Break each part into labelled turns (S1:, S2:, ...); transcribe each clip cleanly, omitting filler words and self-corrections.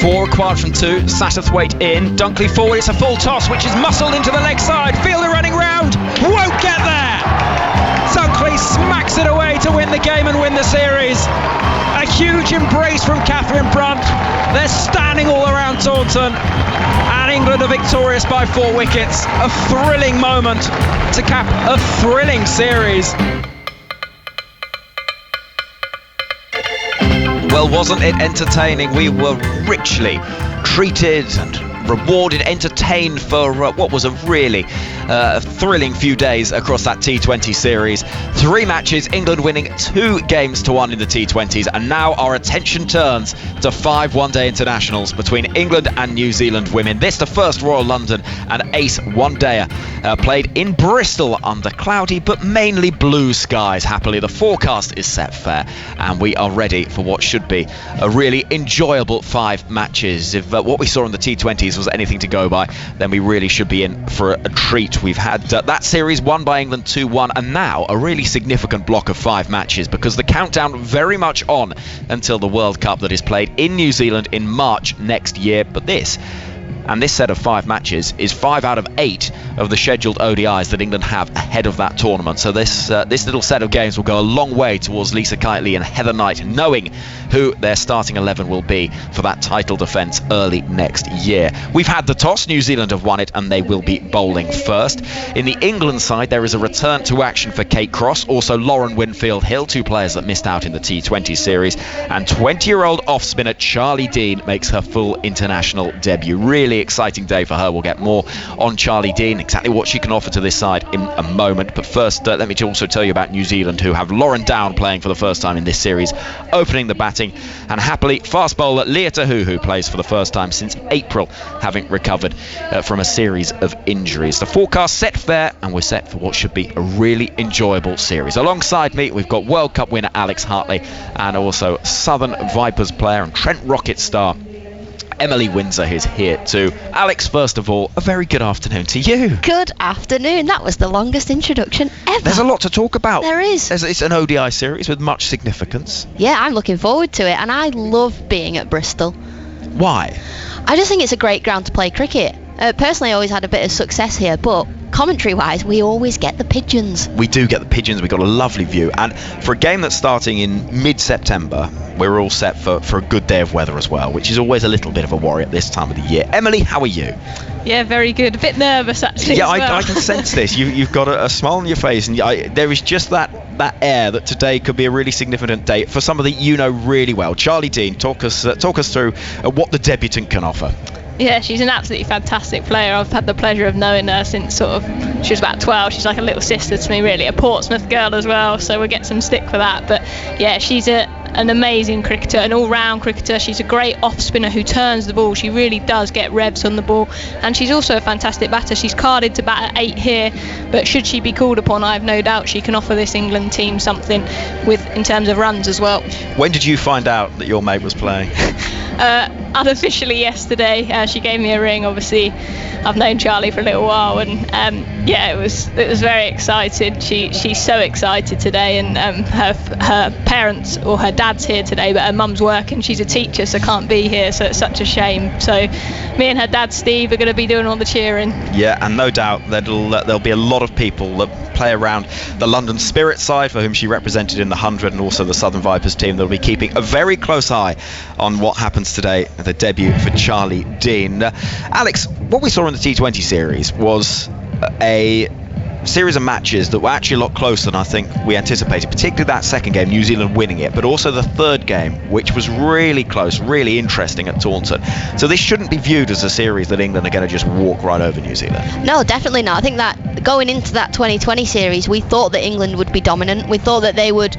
S1: 4 required from 2. Satterthwaite in. Dunkley forward. It's a full toss, which is muscled into the leg side. Fielder running round. Won't get there. Dunkley smacks it away to win the game and win the series. A huge embrace from Catherine Brunt. They're standing all around Taunton. And England are victorious by 4 wickets. A thrilling moment to cap a thrilling series. Well, wasn't it entertaining? We were richly treated and rewarded, entertained for what was a really thrilling few days across that T20 series. 3 matches, England winning 2 games to 1 in the T20s, and now our attention turns to 5 one-day internationals between England and New Zealand women. This the first Royal London and ace one-dayer played in Bristol under cloudy but mainly blue skies. Happily, the forecast is set fair and we are ready for what should be a really enjoyable 5 matches. If what we saw in the T20s was anything to go by, then we really should be in for a treat. We've had that series won by England 2-1, and now a really significant block of 5 matches, because the countdown very much on until the World Cup that is played in New Zealand in March next year. But this set of 5 matches is 5 out of 8 of the scheduled ODIs that England have ahead of that tournament. So this little set of games will go a long way towards Lisa Kiteley and Heather Knight knowing who their starting 11 will be for that title defence early next year. We've had the toss. New Zealand have won it and they will be bowling first. In the England side, there is a return to action for Kate Cross, also Lauren Winfield-Hill, 2 players that missed out in the T20 series, and 20-year-old off-spinner Charlie Dean makes her full international debut. Really exciting day for her. We'll get more on Charlie Dean, exactly what she can offer to this side in a moment. But first, let me also tell you about New Zealand, who have Lauren Down playing for the first time in this series, opening the batting. And happily, fast bowler Leah Tahuhu plays for the first time since April, having recovered from a series of injuries. The forecast set fair, and we're set for what should be a really enjoyable series. Alongside me, we've got World Cup winner Alex Hartley, and also Southern Vipers player and Trent Rocket star Emily Windsor is here too. Alex, first of all, a very good afternoon to you.
S2: Good afternoon. That was the longest introduction ever.
S1: There's a lot to talk about.
S2: There is.
S1: It's an ODI series with much significance.
S2: Yeah, I'm looking forward to it, and I love being at Bristol.
S1: Why?
S2: I just think it's a great ground to play cricket. Personally, I always had a bit of success here, but commentary-wise, we always get the pigeons.
S1: We do get the pigeons. We've got a lovely view. And for a game that's starting in mid-September, we're all set for a good day of weather as well, which is always a little bit of a worry at this time of the year. Emily, how are you?
S3: Yeah, very good. A bit nervous, actually.
S1: Yeah,
S3: as well.
S1: I can sense this. You've got a smile on your face, and there is just that air that today could be a really significant day for somebody you know really well. Charlie Dean, talk us through what the debutant can offer.
S3: Yeah, she's an absolutely fantastic player. I've had the pleasure of knowing her since she was about 12. She's like a little sister to me, really. A Portsmouth girl as well, so we'll get some stick for that. But yeah, she's an amazing cricketer, an all-round cricketer. She's a great off-spinner who turns the ball. She really does get revs on the ball, and she's also a fantastic batter. She's carded to bat at 8 here, but should she be called upon, I have no doubt she can offer this England team something in terms of runs as well. When
S1: did you find out that your mate was playing?
S3: Unofficially yesterday. She gave me a ring. Obviously, I've known Charlie for a little while, and it was very excited. She's so excited today, and her parents, or her dad's here today, but her mum's working. She's a teacher, so can't be here, so it's such a shame. So me and her dad Steve are going to be doing all the cheering. Yeah,
S1: and no doubt there'll be a lot of people that play around the London Spirit side, for whom she represented in the 100, and also the Southern Vipers team. They'll be keeping a very close eye on what happens today, the debut for Charlie Dean. Alex, what we saw in the T20 series was a series of matches that were actually a lot closer than I think we anticipated, particularly that second game, New Zealand winning it, but also the third game, which was really close, really interesting at Taunton. So this shouldn't be viewed as a series that England are going to just walk right over New Zealand.
S2: No, definitely not. I think that going into that 2020 series, we thought that England would be dominant. We thought that they would,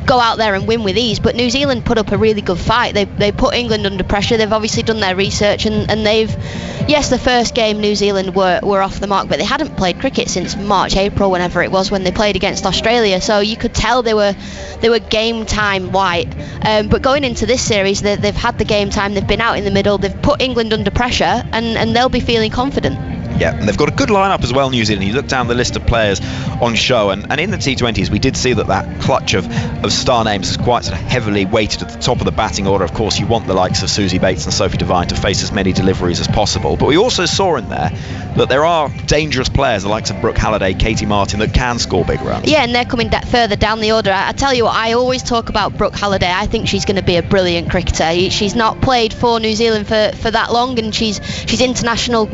S2: go out there and win with ease, but New Zealand put up a really good fight. They put England under pressure. They've obviously done their research, and the first game New Zealand were off the mark, but they hadn't played cricket since March, April, whenever it was, when they played against Australia, so you could tell they were game time white. But going into this series, they've had the game time, they've been out in the middle, they've put England under pressure, and they'll be feeling confident.
S1: Yeah, and they've got a good lineup as well, New Zealand. You look down the list of players on show, and in the T20s we did see that clutch of star names is quite sort of heavily weighted at the top of the batting order. Of course, you want the likes of Susie Bates and Sophie Devine to face as many deliveries as possible, but we also saw in there that there are dangerous players, the likes of Brooke Halliday, Katie Martin, that can score big runs.
S2: Yeah, and they're coming further down the order. I tell you what, I always talk about Brooke Halliday. I think she's going to be a brilliant cricketer. She's not played for New Zealand for that long, and she's international,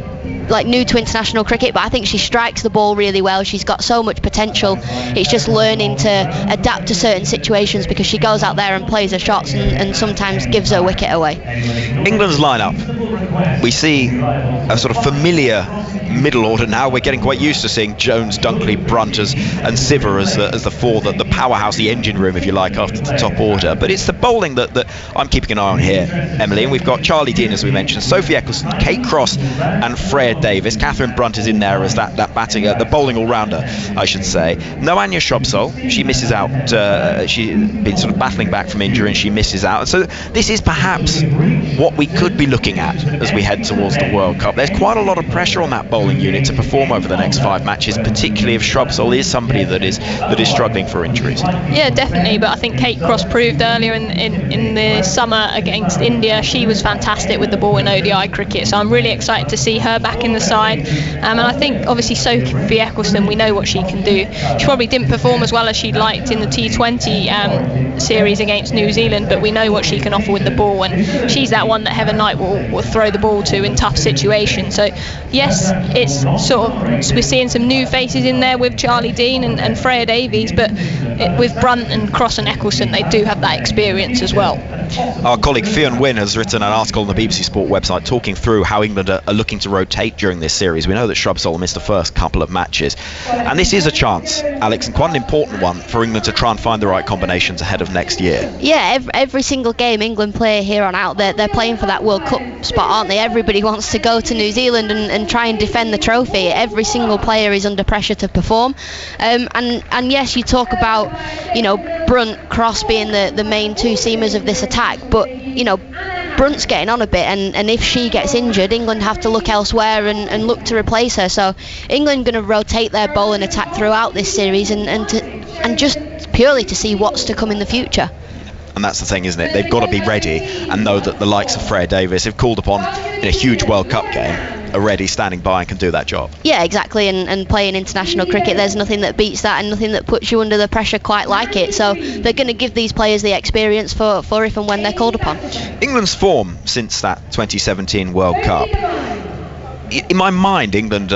S2: like new to international cricket, but I think she strikes the ball really well. She's got so much potential. It's just learning to adapt to certain situations, because she goes out there and plays her shots and sometimes gives her wicket away.
S1: England's lineup, we see a sort of familiar middle order now. We're getting quite used to seeing Jones, Dunkley, Brunt and Siver as the four, the powerhouse, the engine room, if you like, after the top order. But it's the bowling that I'm keeping an eye on here, Emily. And we've got Charlie Dean, as we mentioned, Sophie Eccleston, Kate Cross and Freya Davis. Catherine Brunt is in there as that batting, the bowling all-rounder, I should say. No Anya Shrubsole. She misses out. She's been sort of battling back from injury and she misses out. So this is perhaps what we could be looking at as we head towards the World Cup. There's quite a lot of pressure on that bowling unit to perform over the next 5 matches, particularly if Shrubsole is somebody that is struggling for injuries.
S3: Yeah, definitely, but I think Kate Cross proved earlier in the summer against India she was fantastic with the ball in ODI cricket, so I'm really excited to see her back in the side. And I think obviously Sophie Eccleston, we know what she can do. She probably didn't perform as well as she'd liked in the T20 series against New Zealand, but we know what she can offer with the ball, and she's that one that Heather Knight will throw the ball to in tough situations. So yes, it's sort of, we're seeing some new faces in there with Charlie Dean and Freya Davies, but with Brunt and Cross and Eccleston, they do have that experience as well.
S1: Our colleague Fionn Wynne has written an article on the BBC Sport website talking through how England are looking to rotate during this series. We know that Shrubsole missed the first couple of matches, and this is a chance, Alex, and quite an important one for England to try and find the right combinations ahead of next year.
S2: Yeah, every single game England play here on out, they're playing for that World Cup spot, aren't they? Everybody wants to go to New Zealand and try and defend the trophy. Every single player is under pressure to perform, and yes, you talk about, you know, Brunt, Cross being the main two seamers of this attack, but you know, Brunt's getting on a bit, and if she gets injured, England have to look elsewhere and look to replace her. So England going to rotate their bowling attack throughout this series and just purely to see what's to come in the future.
S1: And that's the thing, isn't it? They've got to be ready and know that the likes of Freya Davis, if called upon in a huge World Cup game, are ready, standing by and can do that job.
S2: Yeah, exactly, and playing international cricket, there's nothing that beats that and nothing that puts you under the pressure quite like it. So they're going to give these players the experience for if and when they're called upon.
S1: England's form since that 2017 World Cup, in my mind, England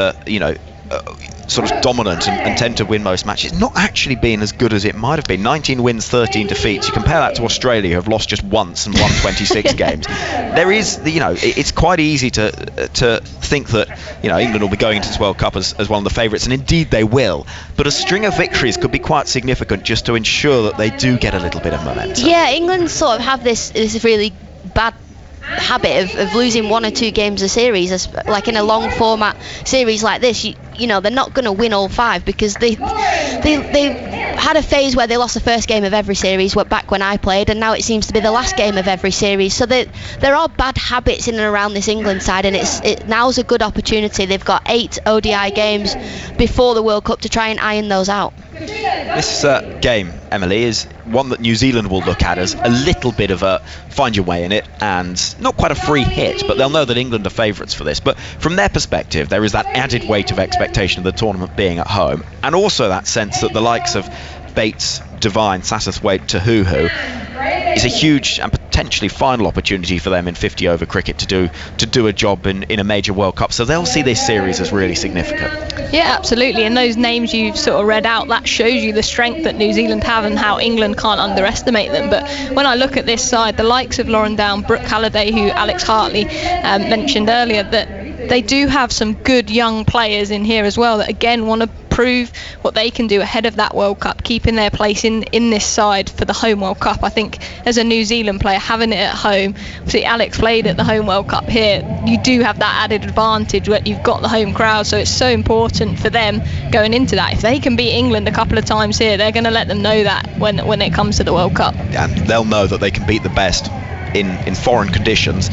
S1: sort of dominant and tend to win most matches, not actually being as good as it might have been. 19 wins, 13 defeats. You compare that to Australia, who have lost just once and won 26 games. There is, it's quite easy to think that, England will be going into this World Cup as one of the favourites, and indeed they will. But a string of victories could be quite significant just to ensure that they do get a little bit of momentum.
S2: Yeah, England sort of have this really bad habit of losing 1 or 2 games a series, like in a long format series like this. They're not going to win all 5, because they had a phase where they lost the first game of every series back when I played, and now it seems to be the last game of every series. So there are bad habits in and around this England side, and now's a good opportunity. They've got 8 ODI games before the World Cup to try and iron those out.
S1: This game, Emily, is one that New Zealand will look at as a little bit of a find your way in it, and not quite a free hit, but they'll know that England are favourites for this. But from their perspective, there is that added weight of expectation of the tournament being at home, and also that sense that the likes of Bates, Devine, Satterthwaite, Tahuhu is a huge and potentially final opportunity for them in 50 over cricket to do a job in a major World Cup. So they'll see this series as really significant.
S3: Yeah, absolutely, and those names you've sort of read out, that shows you the strength that New Zealand have and how England can't underestimate them. But when I look at this side, the likes of Lauren Down, Brooke Halliday, who Alex Hartley mentioned earlier, that they do have some good young players in here as well that again want to prove what they can do ahead of that World Cup, keeping their place in this side for the home World Cup. I think as a New Zealand player, having it at home, see Alex played at the home World Cup here, you do have that added advantage where you've got the home crowd, so it's so important for them going into that. If they can beat England a couple of times here, they're going to let them know that when it comes to the World Cup.
S1: And they'll know that they can beat the best in foreign conditions,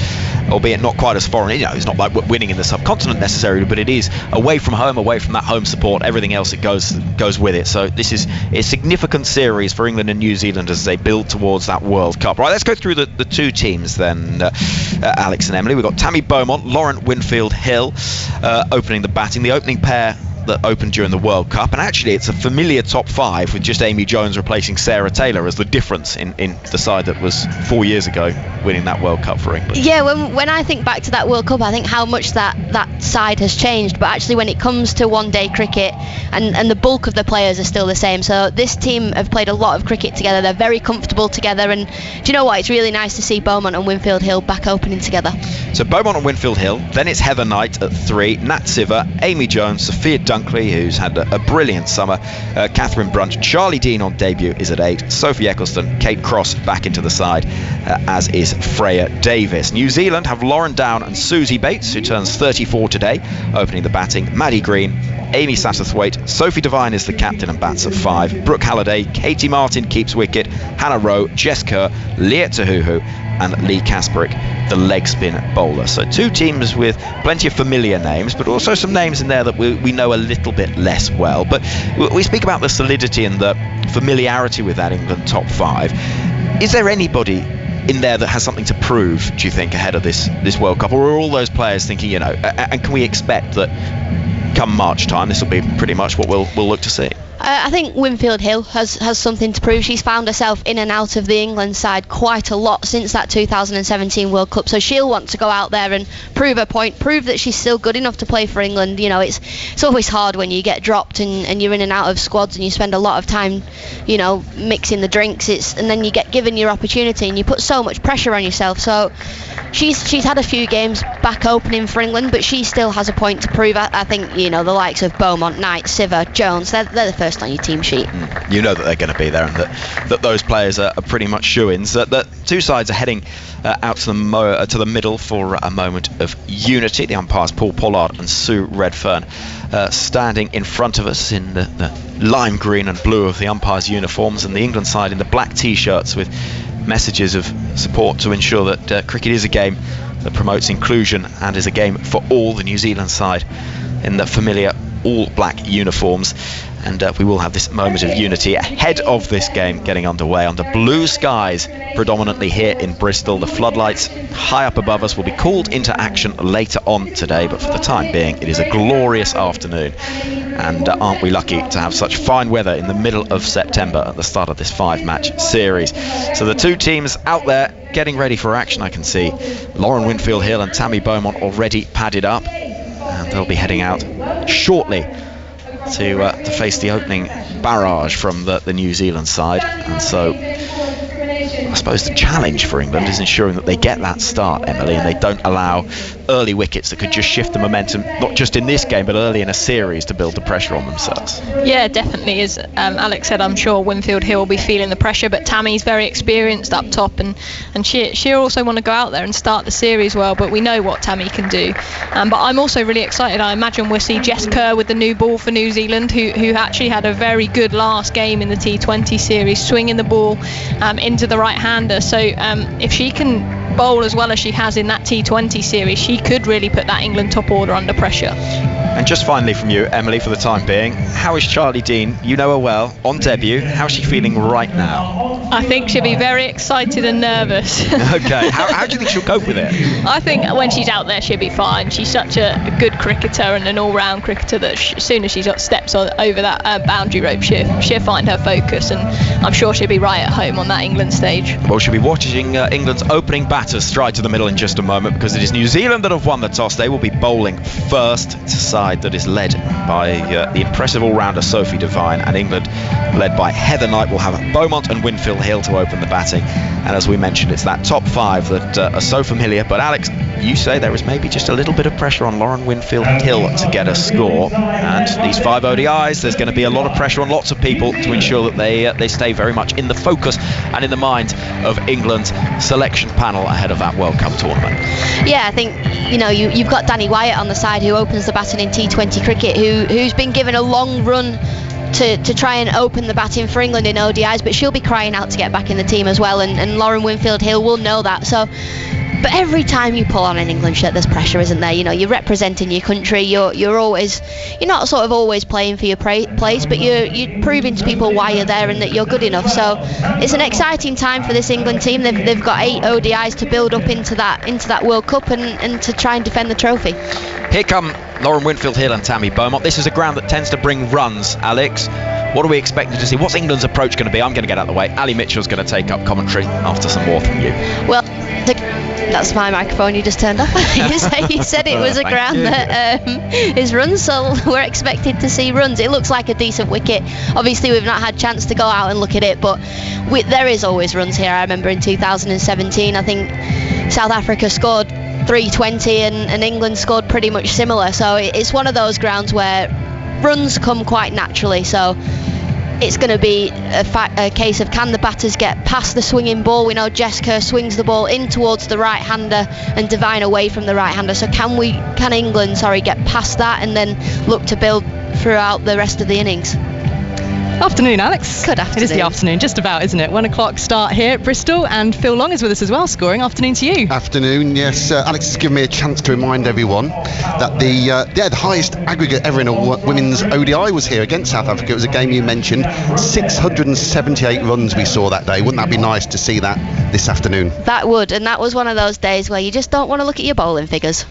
S1: albeit not quite as foreign. It's not like winning in the subcontinent necessarily, but it is away from home, away from that home support, everything else that goes with it. So this is a significant series for England and New Zealand as they build towards that World Cup. Right, let's go through the two teams then, Alex and Emily. We've got Tammy Beaumont, Lauren Winfield-Hill opening the batting. The opening pair that opened during the World Cup, and actually it's a familiar top five with just Amy Jones replacing Sarah Taylor as the difference in the side that was 4 years ago winning that World Cup for England.
S2: Yeah, when I think back to that World Cup, I think how much that side has changed, but actually when it comes to one-day cricket, and the bulk of the players are still the same, so this team have played a lot of cricket together, they're very comfortable together, and do you know what, it's really nice to see Beaumont and Winfield-Hill back opening together.
S1: So Beaumont and Winfield-Hill, then it's Heather Knight at 3, Nat Siver, Amy Jones, Sophia Dunkley, who's had a brilliant summer, Catherine Brunt, Charlie Dean on debut is at 8, Sophie Eccleston, Kate Cross back into the side, as is Freya Davis. New Zealand have Lauren Down and Susie Bates, who turns 34 today, opening the batting, Maddie Green, Amy Satterthwaite, Sophie Devine is the captain and bats at 5, Brooke Halliday, Katie Martin keeps wicket, Hannah Rowe, Jess Kerr, Leah Tahuhu and Lee Kasperick, the leg spin bowler. So two teams with plenty of familiar names, but also some names in there that we know a little bit less well. But we speak about the solidity and the familiarity with that England top 5. Is there anybody in there that has something to prove, do you think, ahead of this World Cup? Or are all those players thinking, and can we expect that come March time, this will be pretty much what we'll look to see?
S2: I think Winfield-Hill has something to prove. She's found herself in and out of the England side quite a lot since that 2017 World Cup, so she'll want to go out there and prove her point, prove that she's still good enough to play for England. It's always hard when you get dropped and you're in and out of squads and you spend a lot of time mixing the drinks, and then you get given your opportunity and you put so much pressure on yourself. So she's had a few games back opening for England, but she still has a point to prove. I think the likes of Beaumont, Knight, Siver, Jones, they're the first on your team sheet.
S1: You know that they're going to be there, and that those players are pretty much shoo-ins. That two sides are heading out to the middle for a moment of unity. The umpires Paul Pollard and Sue Redfern standing in front of us in the lime green and blue of the umpires' uniforms, and the England side in the black t-shirts with messages of support to ensure that cricket is a game that promotes inclusion and is a game for all. The New Zealand side in the familiar all black uniforms, and we will have this moment of unity ahead of this game getting underway under blue skies predominantly here in Bristol. The floodlights high up above us will be called into action later on today, but for the time being it is a glorious afternoon, and aren't we lucky to have such fine weather in the middle of September at the start of this 5-match series. So the two teams out there getting ready for action. I can see Lauren Winfield-Hill and Tammy Beaumont already padded up, and they'll be heading out shortly to face the opening barrage from the New Zealand side. And so I suppose the challenge for England is ensuring that they get that start, Emily, and they don't allow early wickets that could just shift the momentum, not just in this game but early in a series, to build the pressure on themselves.
S3: Yeah, definitely. As Alex said, I'm sure Winfield-Hill will be feeling the pressure, but Tammy's very experienced up top, and she'll also want to go out there and start the series well, but we know what Tammy can do. But I'm also really excited. I imagine we'll see Jess Kerr with the new ball for New Zealand, who actually had a very good last game in the T20 series, swinging the ball into the right-hander. So if she can bowl as well as she has in that T20 series, she could really put that England top order under pressure.
S1: And just finally from you, Emily, for the time being, how is Charlie Dean? You know her well, on debut. How's she feeling right now?
S3: I think she'll be very excited and nervous.
S1: Okay, how do you think she'll cope with it?
S3: I think when she's out there she'll be fine. She's such a good cricketer and an all-round cricketer that as soon as she steps over that boundary rope, she'll find her focus, and I'm sure she'll be right at home on that England stage. Well,
S1: she'll be watching England's opening batters stride to the middle in just a moment, because it is New Zealand that have won the toss. They will be bowling first. It's a side that is led by the impressive all-rounder Sophie Devine, and England led by Heather Knight will have Beaumont and Winfield-Hill to open the batting. And as we mentioned, it's that top 5 that are so familiar. But Alex, you say there is maybe just a little bit of pressure on Lauren Winfield-Hill to get a score, and these 5 ODIs, there's going to be a lot of pressure on lots of people to ensure that they stay very much in the focus and in the mind of England's selection panel ahead of that World Cup tournament.
S2: Yeah, I think you've got Danny Wyatt on the side, who opens the batting in T20 cricket, who's been given a long run to try and open the batting for England in ODIs, but she'll be crying out to get back in the team as well, and Lauren Winfield-Hill will know that. So, but every time you pull on an England shirt, there's pressure, isn't there? You know, you're representing your country. You're not sort of always playing for your place, but you're proving to people why you're there and that you're good enough. So it's an exciting time for this England team. They've got 8 ODIs to build up into that World Cup and to try and defend the trophy.
S1: Here come Lauren Winfield-Hill and Tammy Beaumont. This is a ground that tends to bring runs, Alex. What are we expecting to see? What's England's approach going to be? I'm going to get out of the way. Ali Mitchell's going to take up commentary after some more from you.
S2: Well, that's my microphone you just turned off. You said it was a ground that is runs, so we're expected to see runs. It looks like a decent wicket. Obviously, we've not had a chance to go out and look at it, but there is always runs here. I remember in 2017, I think South Africa scored 320 and England scored pretty much similar. So it's one of those grounds where runs come quite naturally. So it's going to be a case of, can the batters get past the swinging ball? We know Jess Kerr swings the ball in towards the right-hander and Devine away from the right-hander. So can England get past that and then look to build throughout the rest of the innings?
S4: Afternoon, Alex.
S2: Good afternoon.
S4: It is the afternoon, just about, isn't it? 1 o'clock start here at Bristol, and Phil Long is with us as well, scoring. Afternoon to you.
S5: Afternoon, yes. Alex has given me a chance to remind everyone that the highest aggregate ever in a women's ODI was here against South Africa. It was a game you mentioned. 678 runs we saw that day. Wouldn't that be nice to see that this afternoon?
S2: That would, and that was one of those days where you just don't want to look at your bowling figures.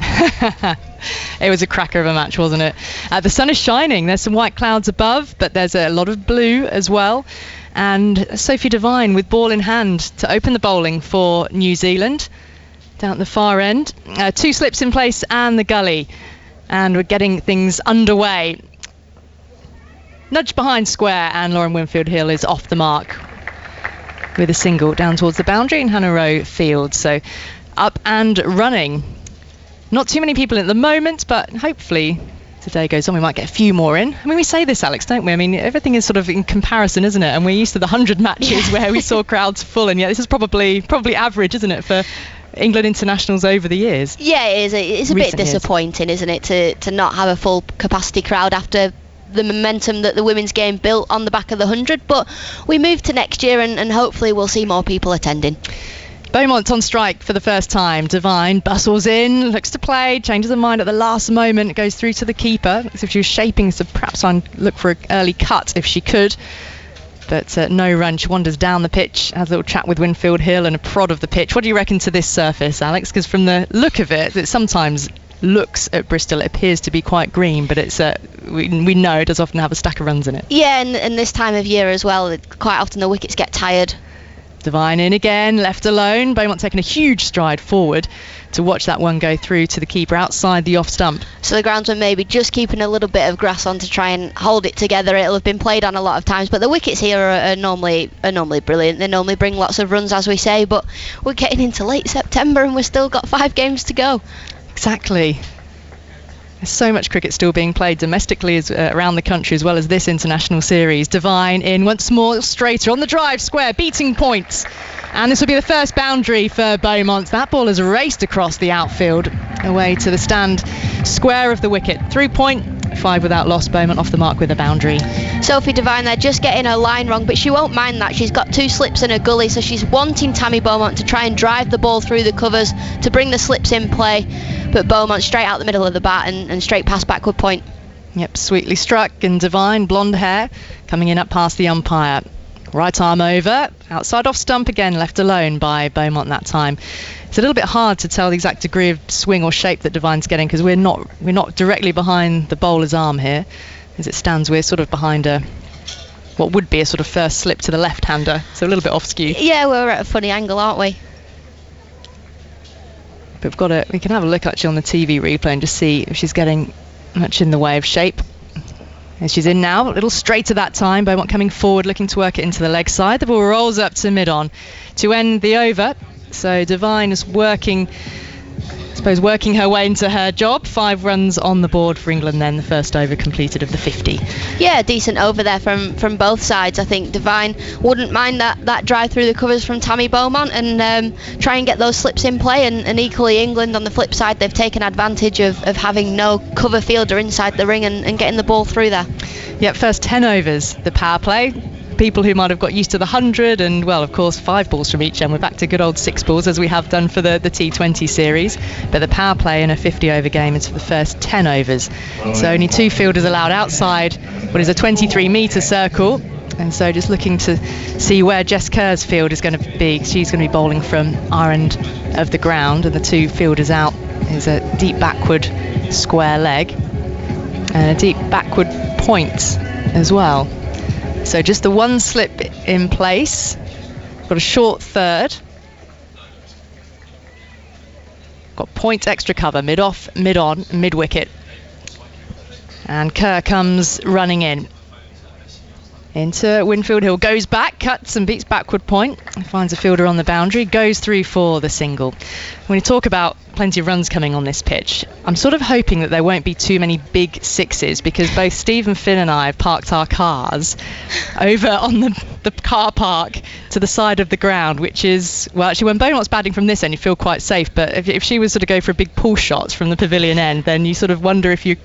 S4: It was a cracker of a match, wasn't it? The sun is shining. There's some white clouds above, but there's a lot of blue as well. And Sophie Devine with ball in hand to open the bowling for New Zealand. Down at the far end. 2 slips in place and the gully. And we're getting things underway. Nudge behind square, and Lauren Winfield-Hill is off the mark with a single down towards the boundary in Hannah Rowe Field. So up and running. Not too many people at the moment, but hopefully today goes on, we might get a few more in. I mean, we say this, Alex, don't we? I mean, everything is sort of in comparison, isn't it? And we're used to the 100 matches where we saw crowds full, and yet this is probably average, isn't it, for England internationals over the years?
S2: Yeah, it is. It's a bit disappointing, isn't it, to not have a full capacity crowd after the momentum that the women's game built on the back of the 100. But we move to next year, and hopefully we'll see more people attending.
S4: Beaumont on strike for the first time. Devine bustles in, looks to play, changes her mind at the last moment, goes through to the keeper. Looks as if she was shaping, so perhaps I'd look for an early cut if she could. But no run. She wanders down the pitch, has a little chat with Winfield-Hill and a prod of the pitch. What do you reckon to this surface, Alex? Because from the look of it, it sometimes looks at Bristol, it appears to be quite green, but it's we know it does often have a stack of runs in it.
S2: Yeah, and this time of year as well, quite often the wickets get tired.
S4: Devine in again, left alone. Beaumont taking a huge stride forward to watch that one go through to the keeper outside the off stump.
S2: So the groundsman maybe just keeping a little bit of grass on to try and hold it together. It'll have been played on a lot of times, but the wickets here are normally brilliant. They normally bring lots of runs, as we say, but we're getting into late September and we've still got 5 games to go.
S4: Exactly. There's so much cricket still being played domestically around the country, as well as this international series. Devine in once more, straighter on the drive square, beating points. And this will be the first boundary for Beaumont. That ball has raced across the outfield, away to the stand square of the wicket. Through point, 5 without loss. Beaumont off the mark with a boundary.
S2: Sophie Devine there just getting her line wrong, but she won't mind that. She's got 2 slips and a gully, so she's wanting Tammy Beaumont to try and drive the ball through the covers to bring the slips in play. But Beaumont straight out the middle of the bat and straight past backward point.
S4: Yep, sweetly struck. And Devine, blonde hair, coming in up past the umpire. Right arm over, outside off stump again, left alone by Beaumont that time. It's a little bit hard to tell the exact degree of swing or shape that Devine's getting, because we're not directly behind the bowler's arm here. As it stands, we're sort of behind what would be a sort of first slip to the left-hander, so a little bit off skew.
S2: Yeah, we're at a funny angle, aren't we?
S4: But we can have a look actually on the TV replay and just see if she's getting much in the way of shape. As she's in now, a little straighter that time. Beaumont coming forward, looking to work it into the leg side. The ball rolls up to mid-on to end the over. So Devine is working her way into her job. 5 runs on the board for England then, the first over completed of the 50.
S2: Yeah, decent over there from both sides. I think Devine wouldn't mind that drive through the covers from Tammy Beaumont and try and get those slips in play, and equally England on the flip side, they've taken advantage of having no cover fielder inside the ring and getting the ball through there.
S4: Yep, first 10 overs, the power play. People who might have got used to the 100 and, well, of course, 5 balls from each end. We're back to good old 6 balls as we have done for the T20 series. But the power play in a 50-over game is for the first 10 overs. So only 2 fielders allowed outside what is a 23-metre circle. And so just looking to see where Jess Kerr's field is going to be. She's going to be bowling from our end of the ground. And the 2 fielders out is a deep backward square leg and a deep backward point as well. So just the 1 slip in place. Got a short third. Got point extra cover, mid off, mid on, mid wicket. And Kerr comes running in. Into Winfield Hill, goes back, cuts and beats backward point, finds a fielder on the boundary, goes through for the single. When you talk about plenty of runs coming on this pitch, I'm sort of hoping that there won't be too many big sixes, because both Steve and Finn and I have parked our cars over on the car park to the side of the ground, which is, well, actually when Beaumont's batting from this end you feel quite safe, but if she was sort of go for a big pull shot from the pavilion end, then you sort of wonder if you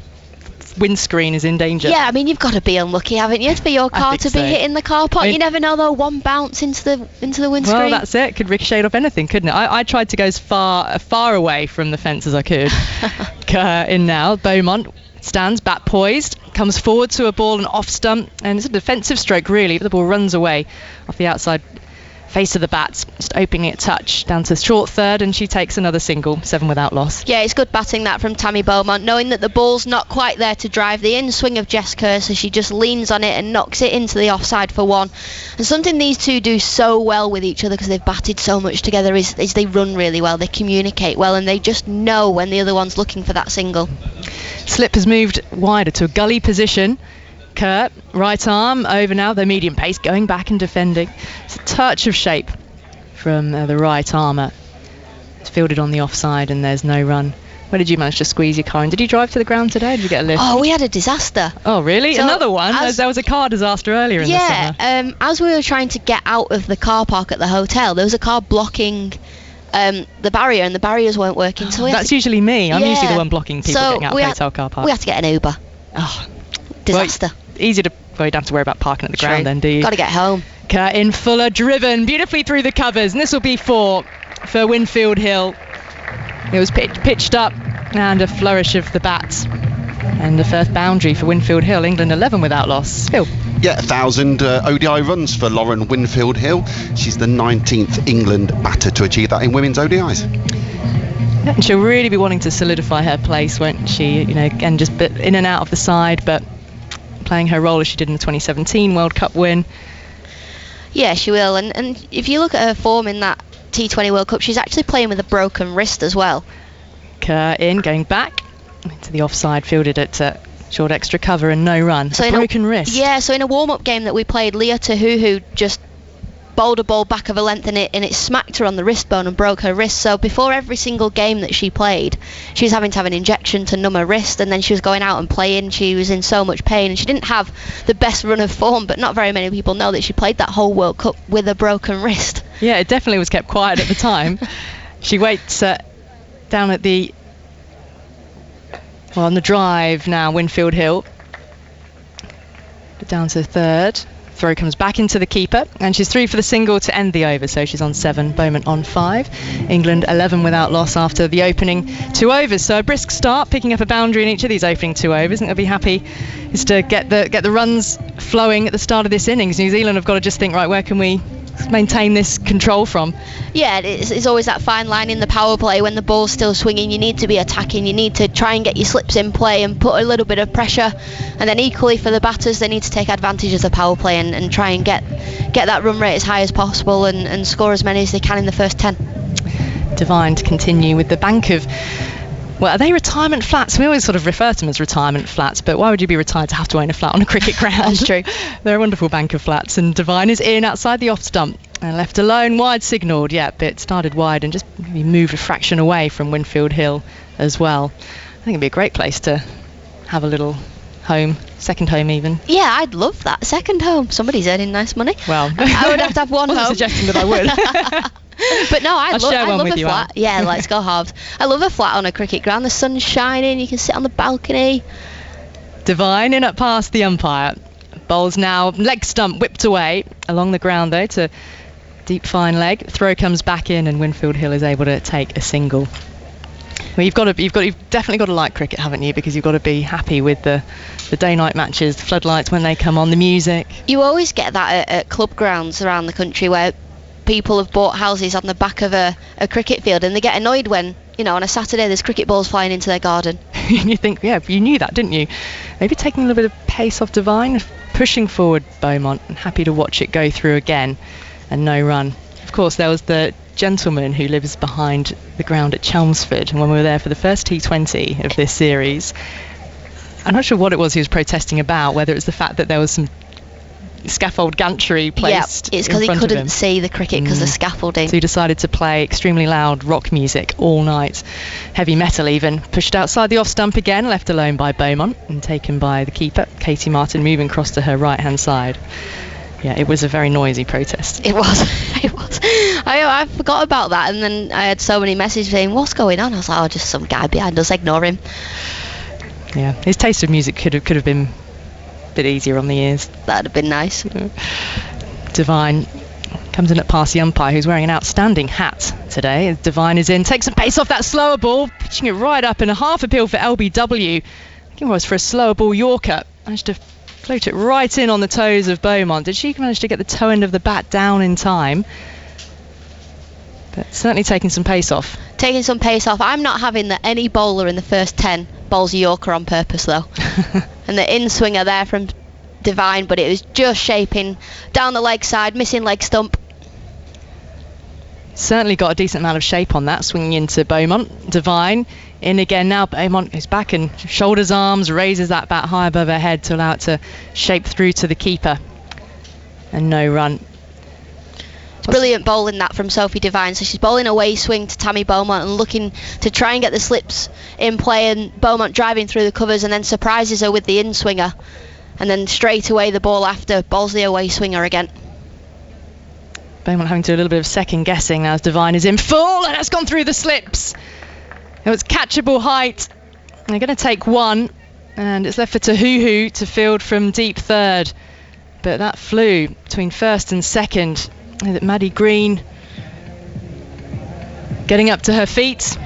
S4: windscreen is in danger.
S2: Yeah, I mean, you've got to be unlucky, haven't you, for your car to be hitting the car park. You never know, though, one bounce into the windscreen.
S4: Well, that's it. Could ricochet off anything, couldn't it? I tried to go as far away from the fence as I could. In now, Beaumont stands, bat poised, comes forward to a ball and off stump, and it's a defensive stroke really, but the ball runs away off the outside face of the bats, just opening it touch down to short third, and she takes another single, 7 without loss.
S2: Yeah, it's good batting that from Tammy Beaumont, knowing that the ball's not quite there to drive the in swing of Jess Kerr, so she just leans on it and knocks it into the offside for 1. And something these two do so well with each other, because they've batted so much together, is they run really well, they communicate well, and they just know when the other one's looking for that single.
S4: Slip has moved wider to a gully position. Kerr, right arm over now, the medium pace, going back and defending. It's a touch of shape from the right armour. It's fielded on the offside and there's no run. Where did you manage to squeeze your car in? Did you drive to the ground today or did you get a lift?
S2: Oh, we had a disaster.
S4: Oh, really?
S2: So
S4: another one? There was a car disaster earlier in the summer.
S2: Yeah, as we were trying to get out of the car park at the hotel, there was a car blocking the barrier, and the barriers weren't working. So
S4: that's usually me. I'm usually the one blocking people
S2: so
S4: getting out of the hotel car park.
S2: We had to get an Uber.
S4: Oh,
S2: disaster.
S4: Well, easy to, well, you don't have to worry about parking at the ground then, do you?
S2: Got to get home.
S4: Kerr in fuller, driven beautifully through the covers, and this will be 4 for Winfield Hill. It was pitched up, and a flourish of the bat, and the first boundary for Winfield Hill. England 11 without loss. Phil.
S5: Yeah, 1,000 ODI runs for Lauren Winfield Hill. She's the 19th England batter to achieve that in women's ODIs.
S4: And she'll really be wanting to solidify her place, won't she? You know, again, just in and out of the side, but playing her role as she did in the 2017 World Cup win.
S2: Yeah, she will. And if you look at her form in that T20 World Cup, she's actually playing with a broken wrist as well.
S4: Kerr in, going back into the offside, fielded at short extra cover and no run. So a broken wrist.
S2: Yeah, so in a warm-up game that we played, Leah Tahuhu just bowled a ball back of her length and it smacked her on the wrist bone and broke her wrist. So before every single game that she played, she was having to have an injection to numb her wrist, and then she was going out and playing. She was in so much pain, and she didn't have the best run of form, but not very many people know that she played that whole World Cup with a broken wrist.
S4: Yeah, it definitely was kept quiet at the time. She waits down at the, well, on the drive now, Winfield Hill. Down to third. Throw comes back into the keeper, and she's 3 for the single to end the over, so she's on 7, Beaumont on 5. England 11 without loss after the opening 2 overs, so a brisk start, picking up a boundary in each of these opening 2 overs, and they'll be happy is to get the runs flowing at the start of this innings. New Zealand have got to just think, right, where can we maintain this control from?
S2: Yeah, it's always that fine line in the power play. When the ball's still swinging, you need to be attacking, you need to try and get your slips in play and put a little bit of pressure, and then equally for the batters, they need to take advantage of the power play and try and get that run rate as high as possible and score as many as they can in the first 10.
S4: Devine to continue with the bank of, well, are they retirement flats? We always sort of refer to them as retirement flats, but why would you be retired to have to own a flat on a cricket ground?
S2: That's true.
S4: They're a wonderful bank of flats, and Devine is in outside the off stump and left alone, wide signalled. Yeah, but it started wide and just maybe moved a fraction away from Winfield Hill as well. I think it'd be a great place to have a little home, second home even.
S2: Yeah, I'd love that. Second home. Somebody's earning nice money.
S4: Well,
S2: I would have to have one home.
S4: I wasn't suggesting that I would.
S2: But no, I'd love a flat.
S4: Out.
S2: Yeah, let's go halves. I love a flat on a cricket ground. The sun's shining, you can sit on the balcony.
S4: Devine in up past the umpire. Bowls now, leg stump whipped away along the ground though to deep fine leg. Throw comes back in and Winfield Hill is able to take a single. Well, you've definitely got to like cricket, haven't you? Because you've got to be happy with the day-night matches, the floodlights when they come on, the music.
S2: You always get that at club grounds around the country where people have bought houses on the back of a cricket field and they get annoyed when, on a Saturday there's cricket balls flying into their garden.
S4: And you think, yeah, you knew that, didn't you? Maybe taking a little bit of pace off Devine, pushing forward Beaumont, and happy to watch it go through again and no run. Of course, there was the gentleman who lives behind the ground at Chelmsford, and when we were there for the first T20 of this series, I'm not sure what it was he was protesting about, whether it was the fact that there was some scaffold gantry placed
S2: it's because he couldn't see the cricket because of scaffolding.
S4: So he decided to play extremely loud rock music all night, heavy metal even. Pushed outside the off stump again, left alone by Beaumont and taken by the keeper, Katie Martin, moving across to her right hand side. Yeah, it was a very noisy protest.
S2: It was. I forgot about that, and then I had so many messages saying, what's going on? I was like, oh, just some guy behind us, ignore him.
S4: Yeah, his taste of music could have been a bit easier on the ears.
S2: That'd have been nice.
S4: Devine comes in at past the umpire, who's wearing an outstanding hat today. As Devine is in, takes some pace off that slower ball, pitching it right up in a half appeal for LBW. I think it was for a slower ball Yorker. Managed to float it right in on the toes of Beaumont. Did she manage to get the toe end of the bat down in time? But certainly taking some pace off.
S2: Taking some pace off. I'm not having that any bowler in the first 10 bowls a Yorker on purpose though. And the in-swinger there from Devine, but it was just shaping down the leg side, missing leg stump.
S4: Certainly got a decent amount of shape on that, swinging into Beaumont. Devine in again now. Beaumont goes back and shoulders arms, raises that bat high above her head to allow it to shape through to the keeper. And no run.
S2: It's brilliant bowling that from Sophie Devine. So she's bowling away swing to Tammy Beaumont and looking to try and get the slips in play, and Beaumont driving through the covers and then surprises her with the in-swinger. And then straight away the ball after bowls the away swinger again.
S4: Beaumont having to do a little bit of second guessing now as Devine is in full, and that's gone through the slips. It was catchable height. They're going to take one, and it's left for Tahuhu to field from deep third. But that flew between first and second. Maddie Green getting up to her feet,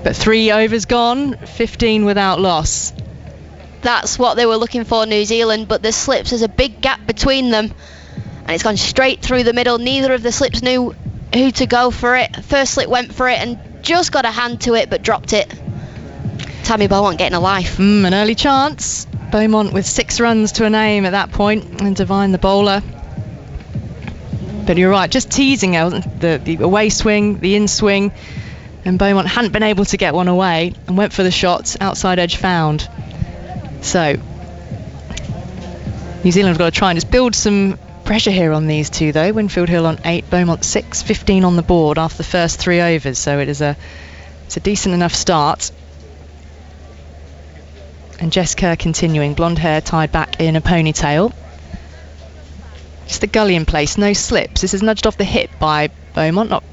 S4: but 3 overs gone, 15 without loss.
S2: That's what they were looking for, New Zealand, but the slips, there's a big gap between them, and it's gone straight through the middle. Neither of the slips knew who to go for it. First slip went for it and just got a hand to it, but dropped it. Tammy Beaumont getting a life.
S4: An early chance. Beaumont with 6 runs to a name at that point, and Devine the bowler. But you're right, just teasing her, the away swing, the in swing, and Beaumont hadn't been able to get one away and went for the shot, outside edge found. So New Zealand have got to try and just build some pressure here on these two though. Winfield Hill on 8, Beaumont 6, 15 on the board after the first 3 overs, so it's a decent enough start. And Jess Kerr continuing, blonde hair tied back in a ponytail. Just the gully in place, no slips. This is nudged off the hip by Beaumont, not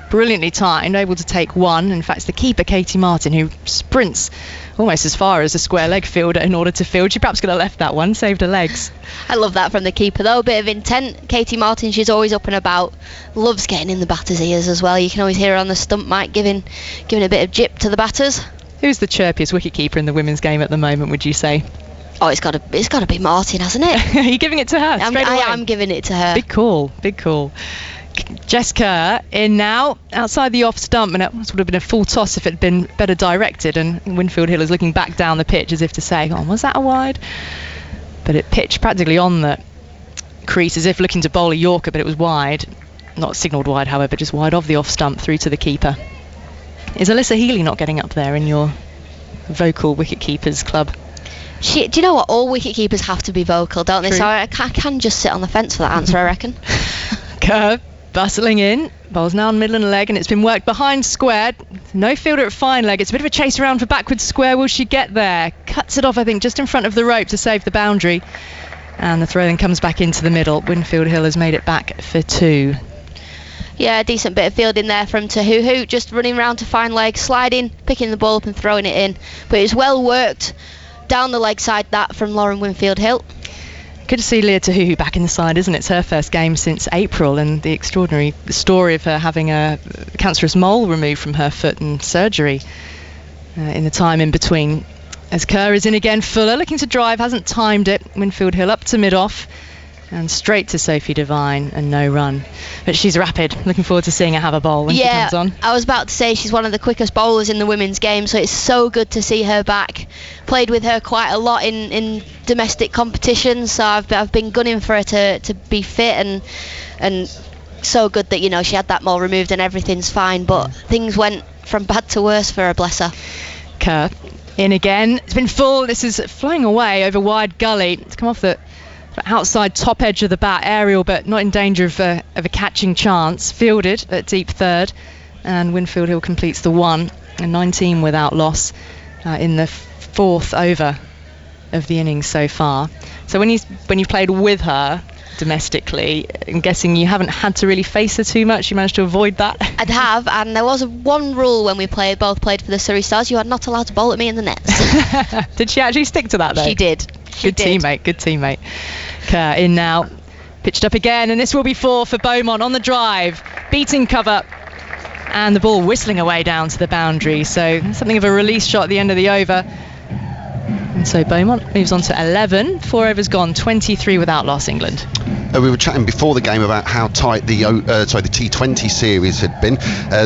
S4: brilliantly timed, able to take one. In fact, it's the keeper, Katie Martin, who sprints almost as far as a square leg fielder in order to field. She perhaps could have left that one, saved her legs. I
S2: love that from the keeper though, a bit of intent. Katie Martin, she's always up and about, loves getting in the batter's ears as well. You can always hear her on the stump mic giving a bit of jip to the batters.
S4: Who's the chirpiest wicketkeeper in the women's game at the moment, would you say?
S2: Oh, it's got to be Martin, hasn't it?
S4: Are you giving it to her straight away?
S2: I am giving it to her.
S4: Big call. Jess Kerr in now, outside the off stump, and it would have been a full toss if it had been better directed, and Winfield Hill is looking back down the pitch as if to say, oh, was that a wide? But it pitched practically on the crease as if looking to bowl a Yorker, but it was wide. Not signalled wide, however, just wide of the off stump through to the keeper. Is Alyssa Healy not getting up there in your vocal wicketkeepers club?
S2: Do you know what? All wicketkeepers have to be vocal, don't they?
S4: True.
S2: So I can just sit on the fence for that answer, I reckon.
S4: Kerr bustling in. Bowl's now on middle and leg, and it's been worked behind square. No fielder at fine leg. It's a bit of a chase around for backwards square. Will she get there? Cuts it off, I think, just in front of the rope to save the boundary. And the throw then comes back into the middle. Winfield Hill has made it back for 2.
S2: Yeah, a decent bit of fielding there from Tahuhu, just running around to fine leg, sliding, picking the ball up and throwing it in. But it was well worked down the leg side that from Lauren Winfield-Hill.
S4: Good to see Leah Tahuhu back in the side, isn't it? It's her first game since April, and the extraordinary story of her having a cancerous mole removed from her foot and surgery in the time in between. As Kerr is in again, Fuller looking to drive, hasn't timed it. Winfield-Hill up to mid-off and straight to Sophie Devine and no run. But she's rapid. Looking forward to seeing her have a bowl when she comes on.
S2: I was about to say she's one of the quickest bowlers in the women's game, so it's so good to see her back. Played with her quite a lot in domestic competitions, so I've been gunning for her to be fit, and so good that, you know, she had that mole removed and everything's fine, but things went from bad to worse for her, bless her.
S4: Kerr in again. It's been full. This is flying away over wide gully. It's come off the outside top edge of the bat, aerial, but not in danger of a catching chance. Fielded at deep third, and Winfield-Hill completes the 1 and 19 without loss in the 4th over of the innings so far. So when you've played with her domestically, I'm guessing you haven't had to really face her too much. You managed to avoid that.
S2: I'd have, and there was one rule when we both played for the Surrey Stars: you are not allowed to bowl at me in the nets.
S4: Did she actually stick to that though?
S2: She did.
S4: Good teammate. Kerr in now, pitched up again, and this will be 4 for Beaumont on the drive, beating cover, and the ball whistling away down to the boundary. So something of a release shot at the end of the over. And so Beaumont moves on to 11. 4 overs gone, 23 without loss, England.
S5: We were chatting before the game about how tight the T20 series had been.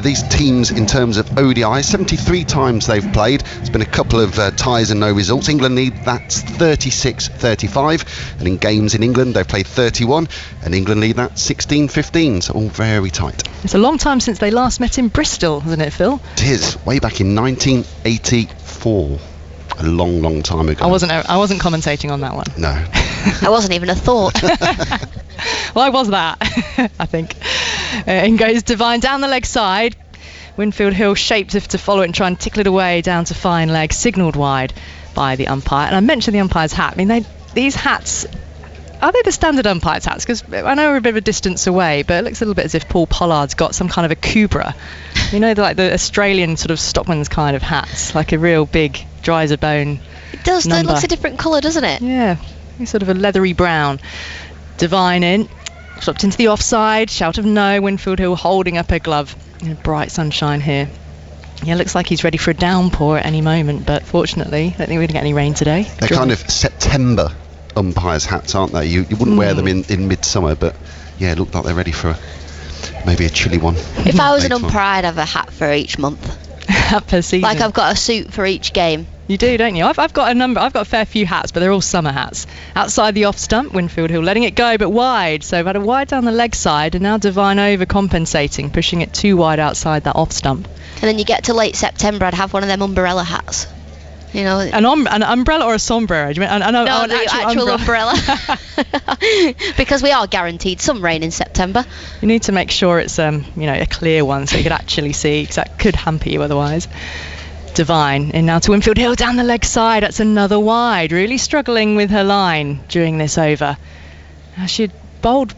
S5: These teams, in terms of ODI, 73 times they've played. There's been a couple of ties and no results. England lead that's 36-35, and in games in England they've played 31, and England lead that 16-15. So all very tight.
S4: It's a long time since they last met in Bristol, isn't it, Phil?
S5: It is, way back in 1984. A long time ago.
S4: I wasn't commentating on that one.
S5: No.
S2: I wasn't even a thought.
S4: Well, I was that, I think. In goes Devine down the leg side. Winfield-Hill shaped to follow it and try and tickle it away down to fine leg, signalled wide by the umpire. And I mentioned the umpire's hat. I mean, these hats, are they the standard umpire's hats? Because I know we're a bit of a distance away, but it looks a little bit as if Paul Pollard's got some kind of a Cobra. You know, like the Australian sort of stockman's kind of hats, like a real big, dry as a bone.
S2: It does. It looks a different colour, doesn't it?
S4: Yeah, sort of a leathery brown. Devine in, swapped into the offside, shout of no. Winfield-Hill holding up her glove in bright sunshine here. Yeah, looks like he's ready for a downpour at any moment, but fortunately, I don't think we're going to get any rain today.
S5: They're kind of September umpires' hats, aren't they? You wouldn't wear them in midsummer, but yeah, it looked like they're ready for maybe a chilly one.
S2: If I was an umpire, I'd have a hat for each month.
S4: Per season.
S2: Like I've got a suit for each game.
S4: You do, don't you? I've got a fair few hats, but they're all summer hats. Outside the off stump, Winfield-Hill letting it go, but wide. So we've had a wide down the leg side, and now Devine overcompensating, pushing it too wide outside that off stump.
S2: And then you get to late September, I'd have one of them umbrella hats. You know,
S4: an umbrella or a sombrero? Do you mean
S2: no, the actual umbrella. Because we are guaranteed some rain in September.
S4: You need to make sure it's a clear one so you could actually see, because that could hamper you otherwise. Devine in now to Winfield-Hill down the leg side. That's another wide. Really struggling with her line during this over. She had bowled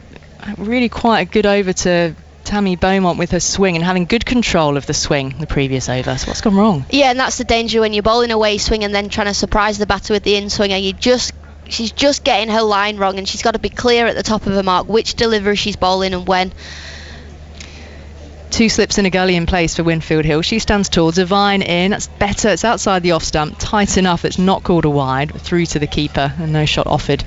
S4: really quite a good over to Tammy Beaumont with her swing and having good control of the swing the previous over. So what's gone wrong?
S2: Yeah, and that's the danger when you're bowling away swing and then trying to surprise the batter with the in swing, and she's just getting her line wrong, and she's got to be clear at the top of her mark which delivery she's bowling and when.
S4: 2 slips in a gully in place for Winfield-Hill. She stands tall. Devine in. That's better. It's outside the off stump. Tight enough. It's not called a wide. Through to the keeper, and no shot offered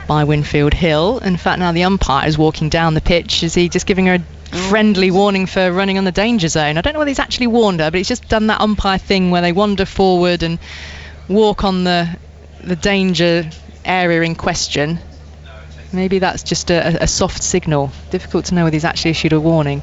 S4: by Winfield-Hill. In fact, now the umpire is walking down the pitch. Is he just giving her a friendly warning for running on the danger zone? I don't know whether he's actually warned her, but he's just done that umpire thing where they wander forward and walk on the danger area in question. Maybe that's just a soft signal. Difficult to know whether he's actually issued a warning.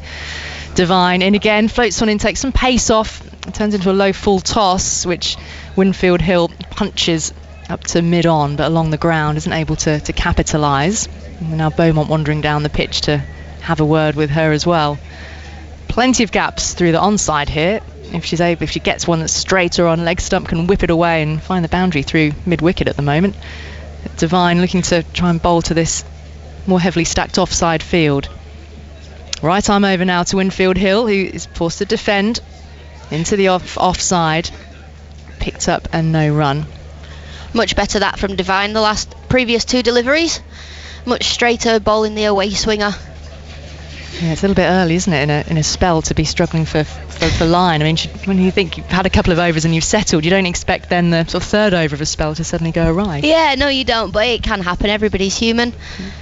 S4: Devine in again, floats one in, takes some pace off. It turns into a low full toss, which Winfield-Hill punches up to mid-on, but along the ground isn't able to capitalise. And now Beaumont wandering down the pitch to have a word with her as well. Plenty of gaps through the onside here. If she gets one that's straight or on leg stump, can whip it away and find the boundary through mid-wicket at the moment. Devine looking to try and bowl to this more heavily stacked offside field. Right arm over now to Winfield-Hill, who is forced to defend into the offside. Picked up and no run.
S2: Much better that from Devine the previous 2 deliveries. Much straighter bowling the away swinger.
S4: Yeah, it's a little bit early, isn't it, in a spell to be struggling for line. I mean, when you think you've had a couple of overs and you've settled, you don't expect then the sort of 3rd over of a spell to suddenly go awry.
S2: Yeah, no, you don't, but it can happen. Everybody's human.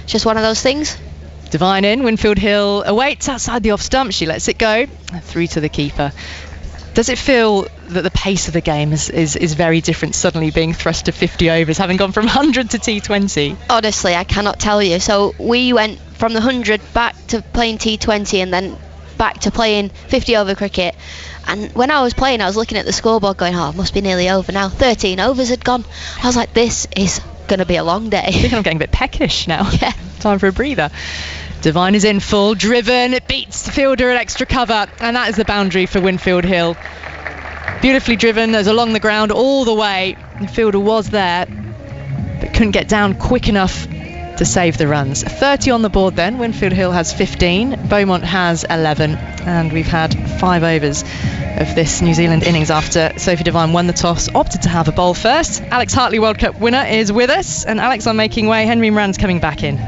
S2: It's just one of those things.
S4: Devine in, Winfield Hill awaits outside the off stump. She lets it go through to the keeper. Does it feel that the pace of the game is very different suddenly being thrust to 50 overs, having gone from 100 to T20?
S2: Honestly, I cannot tell you. So we went from the 100 back to playing T20 and then back to playing 50 over cricket. And when I was playing, I was looking at the scoreboard going, it must be nearly over now. 13 overs had gone. I was like, this is going to be a long day.
S4: I think I'm getting a bit peckish now.
S2: Yeah.
S4: Time for a breather. Devine is in full, driven, it beats the fielder at extra cover, and that is the boundary for Winfield Hill. Beautifully driven, as along the ground all the way. The fielder was there, but couldn't get down quick enough to save the runs. 30 on the board then. Winfield Hill has 15, Beaumont has 11, and we've had 5 overs of this New Zealand innings after Sophie Devine won the toss, opted to have a bowl first. Alex Hartley, World Cup winner, is with us, and Alex, I'm making way. Henry Moran's coming back in.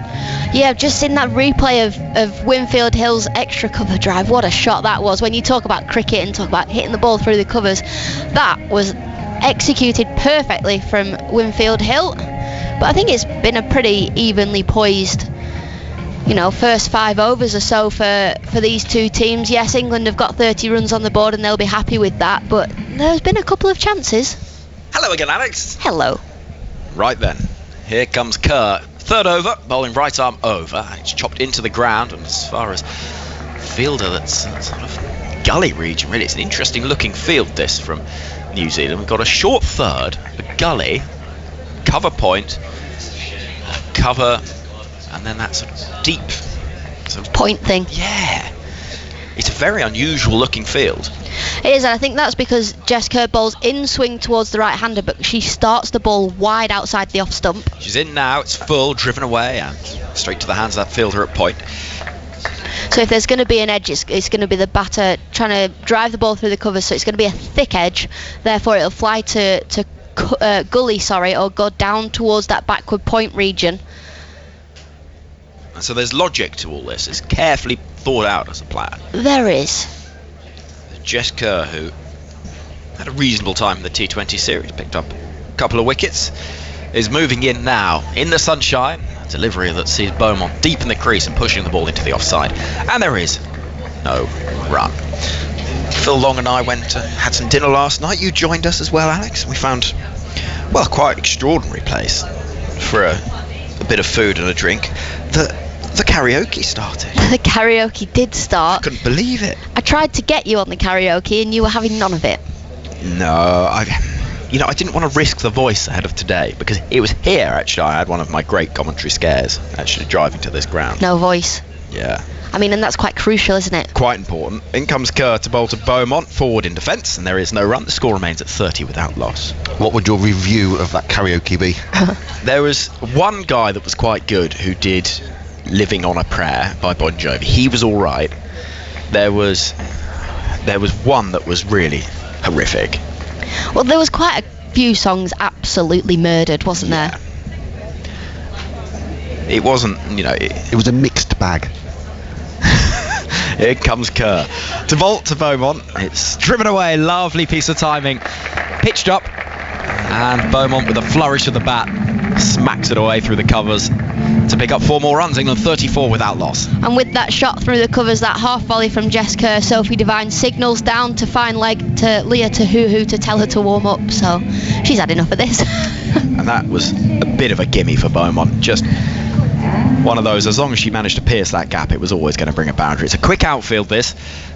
S2: Yeah, I've just seen that replay of Winfield Hill's extra cover drive. What a shot that was. When you talk about cricket and talk about hitting the ball through the covers, that was executed perfectly from Winfield Hill. But I think it's been a pretty evenly poised, first 5 overs or so for these 2 teams. Yes, England have got 30 runs on the board and they'll be happy with that, but there's been a couple of chances.
S1: Hello again, Alex.
S2: Hello.
S1: Right then, here comes Kerr. 3rd over, bowling right arm over. It's chopped into the ground, and as far as fielder, that's sort of gully region, really. It's an interesting looking field, this, from New Zealand. We've got a short 3rd, a gully, cover point, cover, and then that sort of deep
S2: point thing.
S1: Yeah. It's a very unusual looking field.
S2: It is, and I think that's because Jess Kerr bowls in swing towards the right-hander, but she starts the ball wide outside the off stump.
S1: She's in now, it's full, driven away, and straight to the hands of that fielder at point.
S2: So if there's going to be an edge, it's going to be the batter trying to drive the ball through the covers, so it's going to be a thick edge, therefore it'll fly to gully, or go down towards that backward point region.
S1: And so there's logic to all this. It's carefully thought out as a plan.
S2: There is.
S1: Jess Kerr, who had a reasonable time in the T20 series, picked up a couple of wickets, is moving in now in the sunshine. A delivery that sees Beaumont deep in the crease and pushing the ball into the offside. And there is no run. Phil Long and I had some dinner last night. You joined us as well, Alex. We found, quite extraordinary place for a bit of food and a drink. The karaoke started.
S2: The karaoke did start.
S1: I couldn't believe it.
S2: I tried to get you on the karaoke and you were having none of it.
S1: No, I didn't want to risk the voice ahead of today, because it was here, actually. I had one of my great commentary scares, actually, driving to this ground.
S2: No voice.
S1: Yeah.
S2: I mean, and that's quite crucial, isn't it?
S1: Quite important. In comes Kerr to bowl to Beaumont, forward in defence, and there is no run. The score remains at 30 without loss.
S5: What would your review of that karaoke be?
S1: There was one guy that was quite good who did Living on a Prayer by Bon Jovi. He was all right. There was one that was really horrific.
S2: Well, there was quite a few songs absolutely murdered, wasn't there?
S1: It wasn't,
S5: it was a mixed bag.
S1: Here comes Kerr to vault to Beaumont. It's driven away, lovely piece of timing, pitched up, and Beaumont with a flourish of the bat smacks it away through the covers to pick up 4 more runs. England 34 without loss.
S2: And with that shot through the covers, that half volley from Jess Kerr, Sophie Devine signals down to fine leg to Leah Tahuhu to tell her to warm up. So she's had enough of this.
S1: And that was a bit of a gimme for Beaumont. Just one of those, as long as she managed to pierce that gap, it was always going to bring a boundary. It's a quick outfield, this,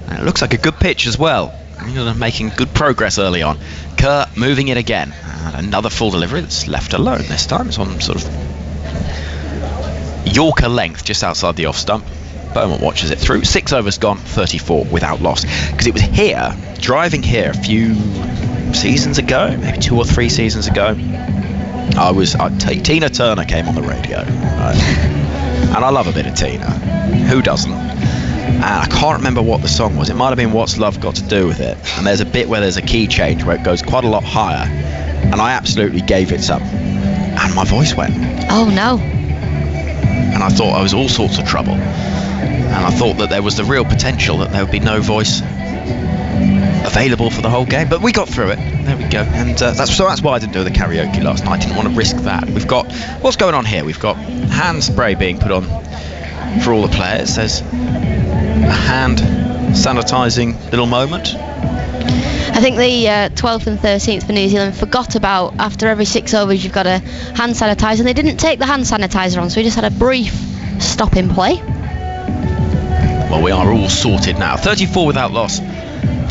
S1: and it looks like a good pitch as well. England making good progress early on. Kerr moving it again, and another full delivery that's left alone this time. It's on sort of Yorker length, just outside the off stump. Beaumont watches it through. 6 overs gone, 34 without loss. Because it was here, driving here a few seasons ago, maybe 2 or 3 seasons ago. Tina Turner came on the radio, and I love a bit of Tina. Who doesn't? And I can't remember what the song was. It might have been What's Love Got to Do with It. And there's a bit where there's a key change where it goes quite a lot higher, and I absolutely gave it some, and my voice went.
S2: Oh no.
S1: And I thought I was all sorts of trouble, and I thought that there was the real potential that there would be no voice available for the whole game, but we got through it. There we go. And that's why I didn't do the karaoke last night. I didn't want to risk that. We've got, what's going on here? We've got hand spray being put on for all the players. There's a hand sanitizing little moment.
S2: I think the 12th and 13th for New Zealand forgot about, after every 6 overs you've got a hand sanitizer, and they didn't take the hand sanitizer on, so we just had a brief stop in play.
S1: Well, we are all sorted now. 34 without loss.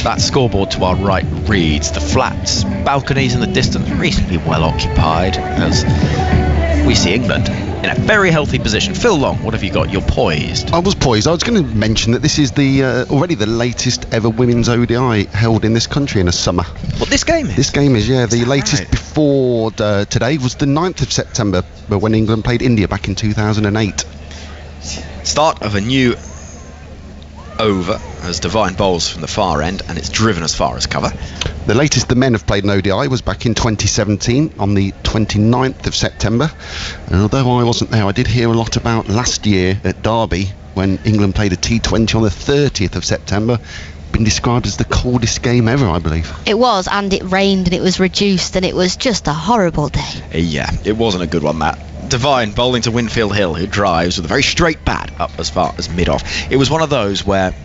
S1: That scoreboard to our right reads the flats, balconies in the distance reasonably well occupied, as we see England in a very healthy position. Phil Long, what have you got? You're poised.
S5: I was poised. I was going to mention that this is the already the latest ever women's ODI held in this country in a summer.
S1: What, this game is?
S5: This game is, yeah. The
S1: That's
S5: latest
S1: right.
S5: before today was the 9th of September, when England played India back in 2008.
S1: Start of a new over as Devine bowls from the far end, and it's driven as far as cover.
S5: The latest the men have played an ODI was back in 2017 on the 29th of September. And although I wasn't there, I did hear a lot about last year at Derby when England played a T20 on the 30th of September. Been described as the coldest game ever, I believe.
S2: It was, and it rained and it was reduced, and it was just a horrible day.
S1: Yeah, it wasn't a good one, that. Devine bowling to Winfield Hill, who drives with a very straight bat up as far as mid-off. It was one of those where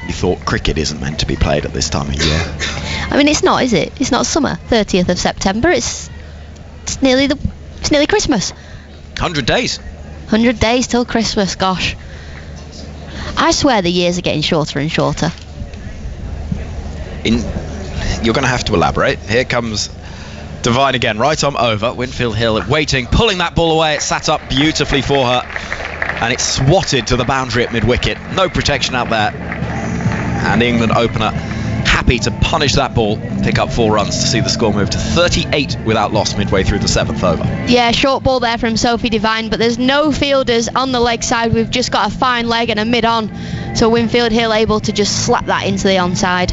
S1: you thought cricket isn't meant to be played at this time of year.
S2: I mean, it's not, is it? It's not summer. 30th of September. It's nearly Christmas.
S1: 100 days.
S2: 100 days till Christmas. Gosh, I swear the years are getting shorter and shorter.
S1: You're going to have to elaborate. Here comes Devine again, right on over. Winfield Hill waiting, pulling that ball away. It sat up beautifully for her, and it's swatted to the boundary at mid-wicket. No protection out there, and England opener happy to punish that ball, pick up 4 runs to see the score move to 38 without loss midway through the 7th over.
S2: Yeah, short ball there from Sophie Devine, but there's no fielders on the leg side. We've just got a fine leg and a mid-on, so Winfield Hill able to just slap that into the onside.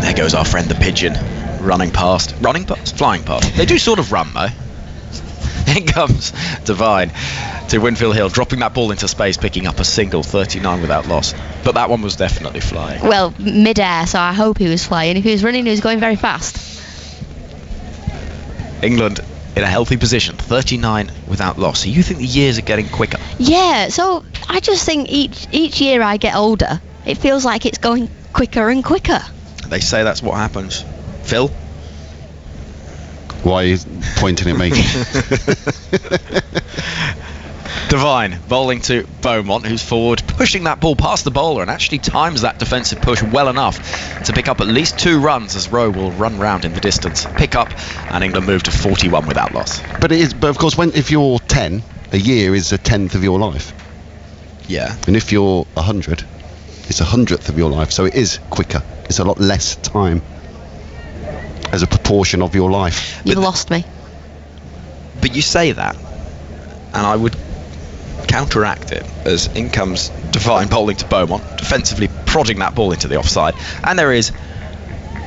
S1: There goes our friend the pigeon, flying past. They do sort of run though. In comes Devine to Winfield Hill, dropping that ball into space, picking up a single, 39 without loss. But that one was definitely flying.
S2: Well, mid-air, so I hope he was flying. If he was running, he was going very fast.
S1: England in a healthy position, 39 without loss. So you think the years are getting quicker?
S2: Yeah, so I just think each year I get older, it feels like it's going quicker and quicker.
S1: They say that's what happens. Phil?
S5: Why are you pointing at me?
S1: Devine bowling to Beaumont, who's forward, pushing that ball past the bowler, and actually times that defensive push well enough to pick up at least 2 runs as Rowe will run round in the distance. Pick up, and England move to 41 without loss.
S5: But of course, if you're 10, a year is a 10th of your life.
S1: Yeah.
S5: And if you're 100, it's 100th of your life. So it is quicker. It's a lot less time as a proportion of your life.
S2: You've lost me.
S1: But you say that, and I would counteract it as in comes Devine bowling to Beaumont, defensively prodding that ball into the offside, and there is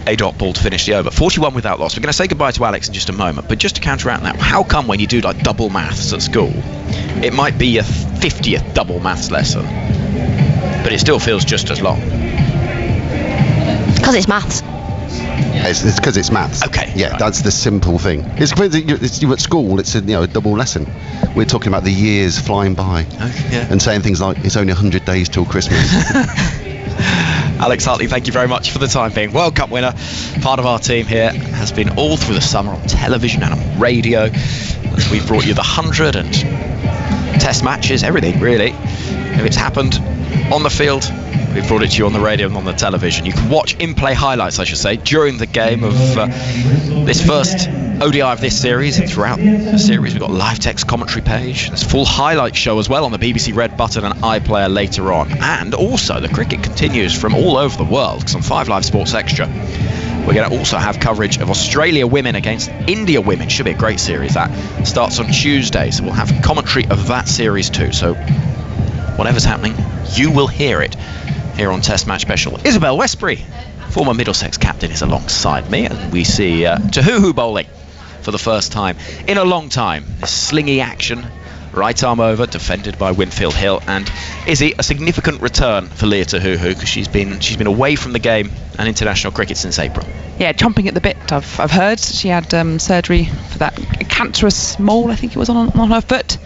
S1: a dot ball to finish the over. 41 without loss. We're going to say goodbye to Alex in just a moment, but just to counteract that, how come when you do like double maths at school, it might be your 50th double maths lesson, but it still feels just as long?
S2: Because it's maths.
S5: It's because it's maths.
S1: Okay.
S5: Yeah,
S1: right.
S5: That's the simple thing. You at school, it's a double lesson. We're talking about the years flying by,
S1: Yeah.
S5: and saying things like it's only 100 days till Christmas.
S1: Alex Hartley, thank you very much for the time being. World Cup winner, part of our team here, has been all through the summer on television and on radio. As we've brought you the 100 and test matches, everything really. If it's happened on the field, we've brought it to you on the radio and on the television. You can watch in-play highlights, I should say, during the game of this first ODI of this series, and throughout the series we've got a live text commentary page. There's a full highlight show as well on the BBC Red Button and iPlayer later on. And also the cricket continues from all over the world, because on 5 Live Sports Extra we're going to also have coverage of Australia women against India women. Should be a great series. That starts on Tuesday, so we'll have commentary of that series too. So whatever's happening, you will hear it here on Test Match Special. Isabel Westbury, former Middlesex captain, is alongside me, and we see Tahuhu bowling for the first time in a long time. This slingy action, right arm over, defended by Winfield Hill, and Izzy, a significant return for Leah Tahuhu, because she's been away from the game and international cricket since April.
S6: Yeah, chomping at the bit. I've heard she had surgery for that cancerous mole, I think it was on her foot,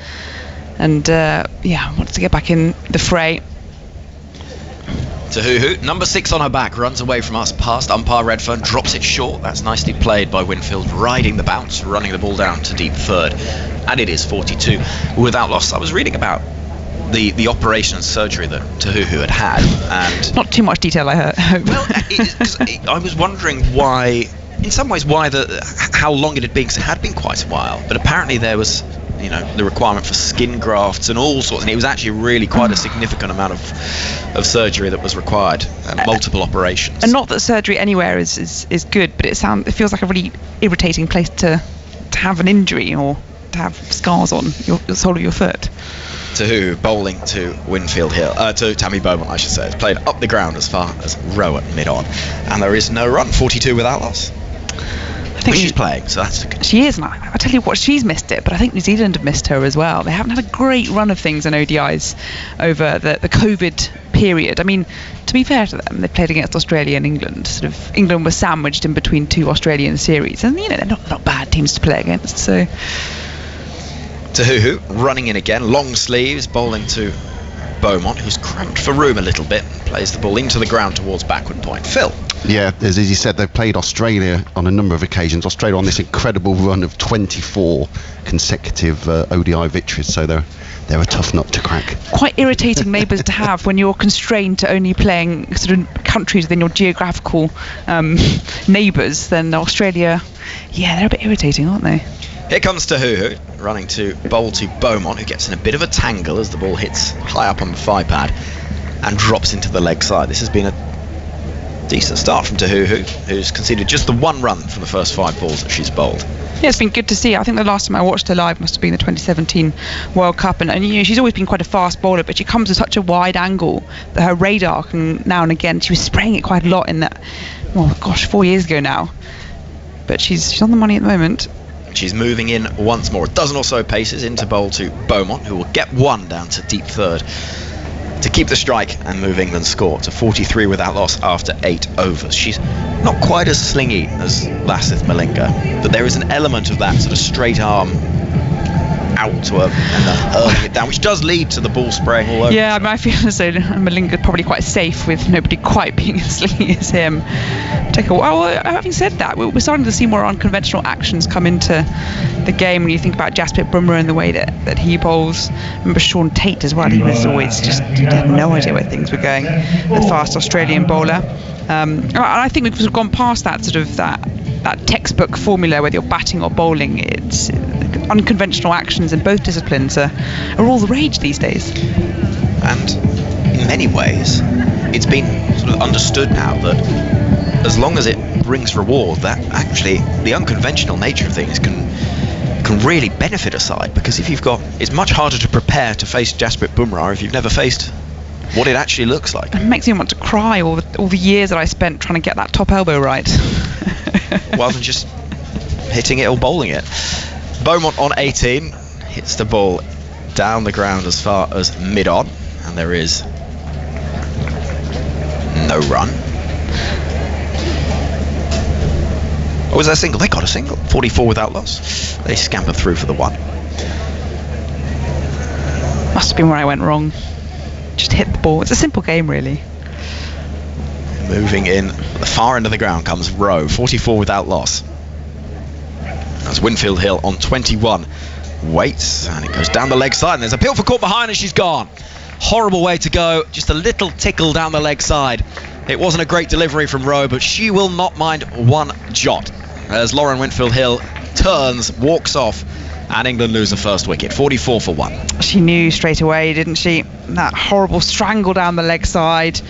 S6: and wants to get back in the fray.
S1: Tahuhu, number 6 on her back, runs away from us past umpire Redfern, drops it short. That's nicely played by Winfield, riding the bounce, running the ball down to deep third, and it is 42 without loss. I was reading about the operation and surgery that Tahuhu had, and
S6: not too much detail, I heard.
S1: Well, I was wondering why, in some ways, how long it had been, because it had been quite a while, but apparently there was the requirement for skin grafts and all sorts, and it was actually really quite a significant amount of surgery that was required, multiple operations.
S6: And not that surgery anywhere is good, but it feels like a really irritating place to have an injury or to have scars on the sole of your foot.
S1: Tahuhu bowling to Winfield Hill, to Tammy Beaumont, I should say. It's played up the ground as far as row at mid-on, and there is no run, 42 without loss. I think she's playing, so that's good.
S6: She is, and I tell you what, she's missed it, but I think New Zealand have missed her as well. They haven't had a great run of things in ODIs over the COVID period. I mean, to be fair to them, they played against Australia and England. Sort of England was sandwiched in between 2 Australian series, and they're not bad teams to play against. So
S1: Tahuhu running in again, long sleeves, bowling to Beaumont, who's cramped for room a little bit, and plays the ball into the ground towards backward point. Phil.
S5: Yeah, as Izzy said, they've played Australia on a number of occasions. Australia on this incredible run of 24 consecutive ODI victories, so they're a tough nut to crack.
S6: Quite irritating neighbours to have when you're constrained to only playing sort of countries within your geographical neighbours. Then Australia, they're a bit irritating, aren't they?
S1: Here comes Tahuhu, running to bowl to Beaumont, who gets in a bit of a tangle as the ball hits high up on the thigh pad and drops into the leg side. This has been a decent start from Tahuhu, who's conceded just the 1 run from the first 5 balls that she's bowled.
S6: Yeah, it's been good to see. I think the last time I watched her live must have been the 2017 World Cup, and she's always been quite a fast bowler, but she comes with such a wide angle that her radar can now and again. She was spraying it quite a lot in that, 4 years ago now, but she's on the money at the moment.
S1: She's moving in once more. A dozen or so paces into bowl to Beaumont, who will get 1 down to deep third to keep the strike and move England's score to 43 without loss after 8 overs. She's not quite as slingy as Lasith Malinga, but there is an element of that sort of straight arm out to her and then hurling it down, which does lead to the ball spraying all over.
S6: Yeah, I feel as though Malinga's probably quite safe with nobody quite being as slingy as him. Having said that, we're starting to see more unconventional actions come into the game when you think about Jasprit Bumrah and the way that he bowls. Remember Sean Tate as well, he was always just had no idea where things were going, the fast Australian bowler. And I think we've sort of gone past that sort of that textbook formula, whether you're batting or bowling. It's unconventional actions in both disciplines are all the rage these days.
S1: And in many ways, it's been sort of understood now that as long as it brings reward, that actually the unconventional nature of things can really benefit a side, because it's much harder to prepare to face Jasprit Bumrah if you've never faced what it actually looks like.
S6: It makes me want to cry all the years that I spent trying to get that top elbow right.
S1: Rather than just hitting it or bowling it. Beaumont on 18 hits the ball down the ground as far as mid-on, and there is no run. Oh, was that a single? They got a single. 44 without loss. They scamper through for the 1.
S6: Must have been where I went wrong. Just hit the ball. It's a simple game, really.
S1: Moving in the far end of the ground comes Rowe, 44 without loss. That's Winfield Hill on 21. Waits, and it goes down the leg side, and there's a peel for caught behind, and she's gone. Horrible way to go, just a little tickle down the leg side. It wasn't a great delivery from Rowe, but she will not mind 1 jot as Lauren Winfield Hill turns, walks off, and England lose the first wicket, 44 for 1.
S6: She knew straight away, didn't she? That horrible strangle down the leg side.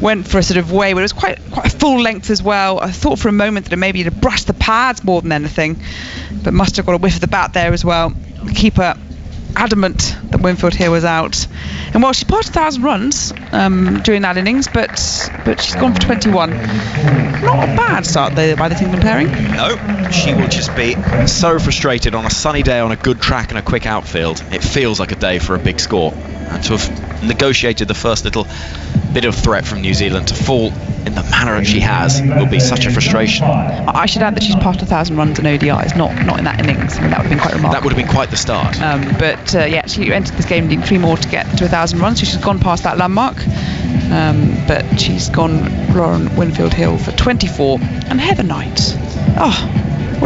S6: Went for a sort of way where it was quite a full length as well. I thought for a moment that it maybe had brushed the pads more than anything, but must have got a whiff of the bat there as well. The keeper adamant that Winfield Hill was out. And while she passed 1,000 runs during that innings, but she's gone for 21. Not a bad start though by the England pairing.
S1: No, she will just be so frustrated on a sunny day on a good track and a quick outfield. It feels like a day for a big score. And to have negotiated the first little bit of threat from New Zealand to fall in the manner that she has will be such a frustration.
S6: I should add that she's passed 1,000 runs in ODIs, not in that innings. I mean, that would have been quite remarkable.
S1: That would have been quite the start.
S6: But she entered this game needing 3 more to get to 1,000 runs, so she's gone past that landmark. But she's gone Lauren Winfield Hill for 24, and Heather Knight.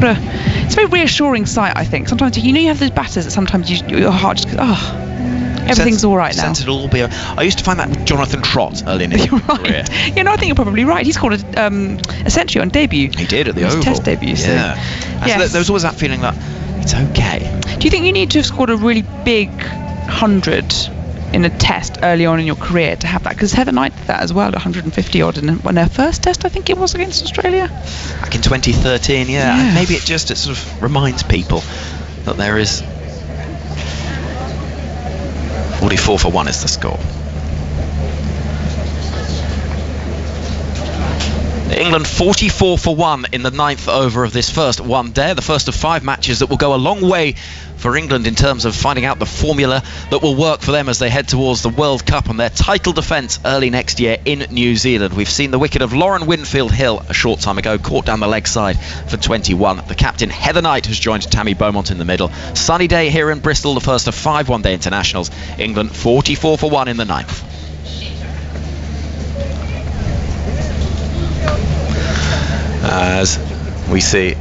S6: It's a very reassuring sight, I think. Sometimes you have those batters that sometimes your heart just goes, everything's all right now.
S1: It'll all be. I used to find that with Jonathan Trott early in his career.
S6: Yeah, no, I think you're probably right. He scored a century on debut.
S1: He did at the Oval.
S6: Test debut. So.
S1: Yeah. So there was always that feeling that it's okay.
S6: Do you think you need to have scored a really big 100 in a test early on in your career to have that? Because Heather Knight did that as well, 150 odd in her first test, I think it was, against Australia.
S1: Back in 2013, yeah. Maybe it sort of reminds people that there is 44 for 1 is the score. England 44 for 1 in the 9th over of this first one day, the first of 5 matches that will go a long way for England in terms of finding out the formula that will work for them as they head towards the World Cup and their title defence early next year in New Zealand. We've seen the wicket of Lauren Winfield Hill a short time ago, caught down the leg side for 21. The captain Heather Knight has joined Tammy Beaumont in the middle. Sunny day here in Bristol, the first of 5 one-day internationals. England 44 for 1 in the 9th. As we see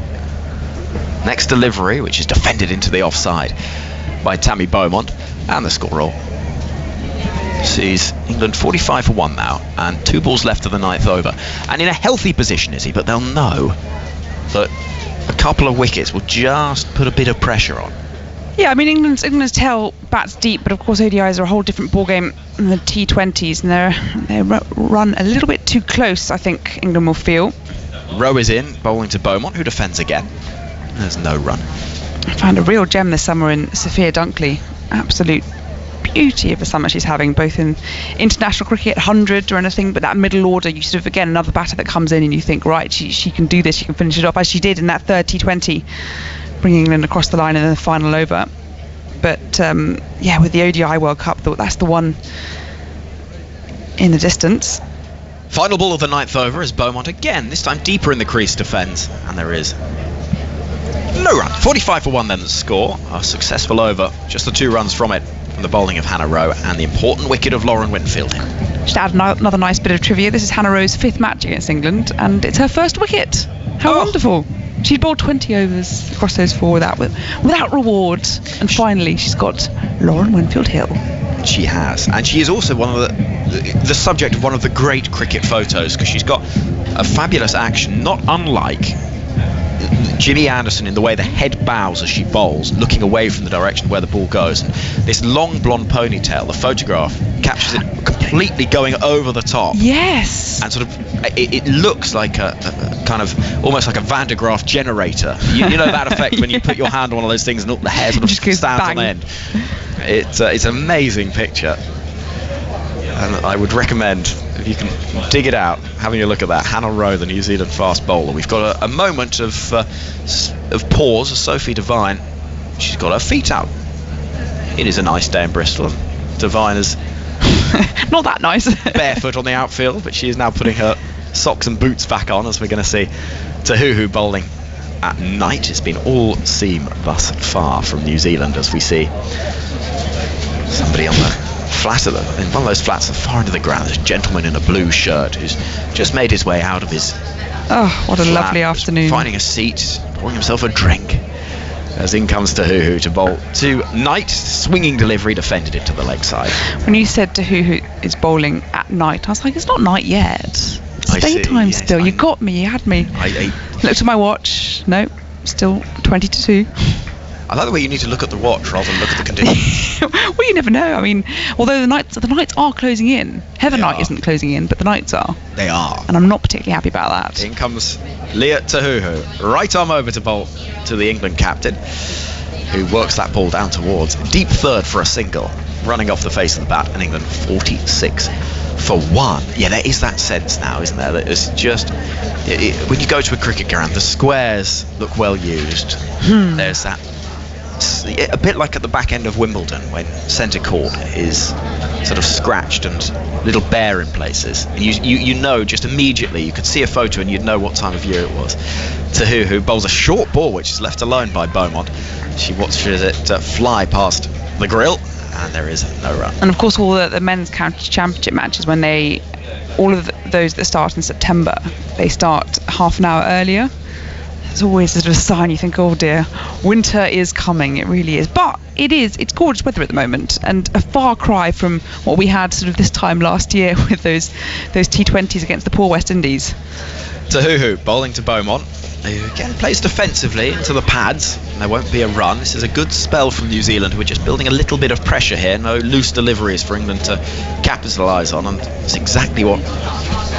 S1: next delivery, which is defended into the offside by Tammy Beaumont, and the score roll sees England 45 for 1 now, and 2 balls left of the 9th over, and in a healthy position, is he? But they'll know that a couple of wickets will just put a bit of pressure on.
S6: Yeah, I mean, England's tail bats deep, but of course ODIs are a whole different ballgame than the T20s, and they run a little bit too close, I think England will feel.
S1: Rowe is in, bowling to Beaumont, who defends again. There's no run.
S6: I found a real gem this summer in Sophia Dunkley. Absolute beauty of a summer she's having, both in international cricket, 100 or anything, but that middle order, you sort of, again, another batter that comes in and you think, right, she can do this, she can finish it off, as she did in that third T20, bringing England across the line in the final over. But with the ODI World Cup, that's the one in the distance.
S1: Final ball of the 9th over is Beaumont again, this time deeper in the crease defence, and there is no run. 45 for 1 then the score. A successful over, just the 2 runs from it, from the bowling of Hannah Rowe and the important wicket of Lauren Winfield.
S6: Just add another nice bit of trivia. This is Hannah Rowe's 5th match against England, and it's her first wicket. How wonderful. She'd bowled 20 overs across those 4 without reward, and finally she's got Lauren Winfield Hill.
S1: She has, and she is also one of the subject of one of the great cricket photos, because she's got a fabulous action, not unlike Jimmy Anderson in the way the head bows as she bowls, looking away from the direction where the ball goes. And this long blonde ponytail, the photograph captures it completely going over the top.
S6: Yes.
S1: And sort of, it looks like a kind of almost like a Van de Graaff generator. You know that effect when you put your hand on one of those things and the hair sort of stands on end. It's an amazing picture, and I would recommend, if you can dig it out, having a look at that. Hannah Rowe, the New Zealand fast bowler. We've got a moment of pause as Sophie Devine, she's got her feet out. It is a nice day in Bristol. Devine is
S6: not that nice.
S1: barefoot on the outfield, but she is now putting her socks and boots back on, as we're going to see Tahuhu bowling at night. It's been all seam thus far from New Zealand, as we see somebody on the flat in one of those flats far into the ground. There's a gentleman in a blue shirt who's just made his way out of his
S6: what a
S1: flat,
S6: lovely afternoon,
S1: finding a seat, pouring himself a drink, as in comes Tahuhu to bowl to Knight. Swinging delivery defended it to the leg side.
S6: When you said Tahuhu is bowling at night, I was like, it's not night yet, it's daytime still. You got me, you had me. I looked at my watch, no, still 20 to 2.
S1: I like the way you need to look at the watch rather than look at the conditions.
S6: Well, you never know. I mean, although the nights are closing in. Heather Knight isn't closing in, but the nights are.
S1: They are.
S6: And I'm not particularly happy about that.
S1: In comes Leah Tahuhu. Right arm over to bowl to the England captain. who works that ball down towards deep third for a single, running off the face of the bat, and England 46 for 1. Yeah, there is that sense now, isn't there, that it's just when you go to a cricket ground, the squares look well used. There's that, a bit like at the back end of Wimbledon when centre court is sort of scratched and a little bare in places, and you know just immediately, you could see a photo and you'd know what time of year it was. Tahuhu bowls a short ball which is left alone by Beaumont. She watches it fly past the grill, and there is no run.
S6: And of course all the men's county championship matches, when all of those that start in September, they start half an hour earlier. It's always sort of a sign, you think, oh dear, winter is coming. It really is. But it's gorgeous weather at the moment, and a far cry from what we had sort of this time last year with those T20s against the poor West Indies.
S1: Tahuhu bowling to Beaumont, who again plays defensively into the pads, and there won't be a run. This is a good spell from New Zealand, who are just building a little bit of pressure here. No loose deliveries for England to capitalise on, and it's exactly what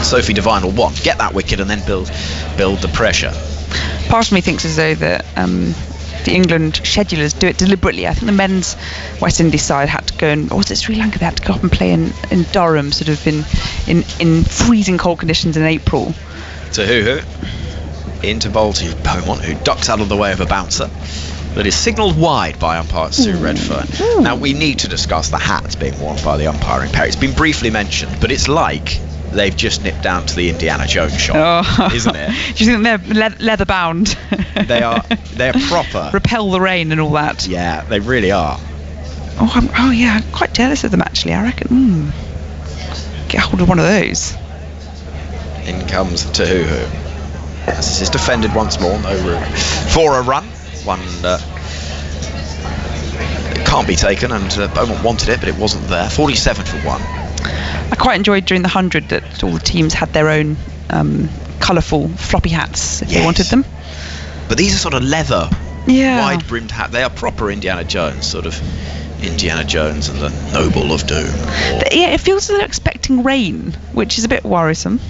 S1: Sophie Devine will want. Get that wicket and then build the pressure.
S6: Part of me thinks as though that the England schedulers do it deliberately. I think the men's West Indies side had to go, or was it Sri Lanka? They had to go up and play in Durham, sort of in freezing cold conditions in April.
S1: Tahuhu into bowl to Beaumont, who ducks out of the way of a bouncer, but is signalled wide by umpire Sue Redfern. Now we need to discuss the hats being worn by the umpiring pair. It's been briefly mentioned, but it's like they've just nipped down to the Indiana Jones shop, isn't it?
S6: Do you think they're leather bound?
S1: They're proper.
S6: Repel the rain and all that.
S1: Yeah, they really are.
S6: I'm quite jealous of them actually. I reckon. Get hold of one of those.
S1: In comes Tahuhu. This is defended once more, no room for a run. One it can't be taken, and Beaumont wanted it, but it wasn't there. 47 for 1.
S6: I quite enjoyed during the 100 that all the teams had their own colourful floppy hats if they wanted them.
S1: But these are sort of leather, wide-brimmed hat. They are proper Indiana Jones, sort of Indiana Jones and the Noble of Doom.
S6: Yeah, it feels as though they're expecting rain, which is a bit worrisome.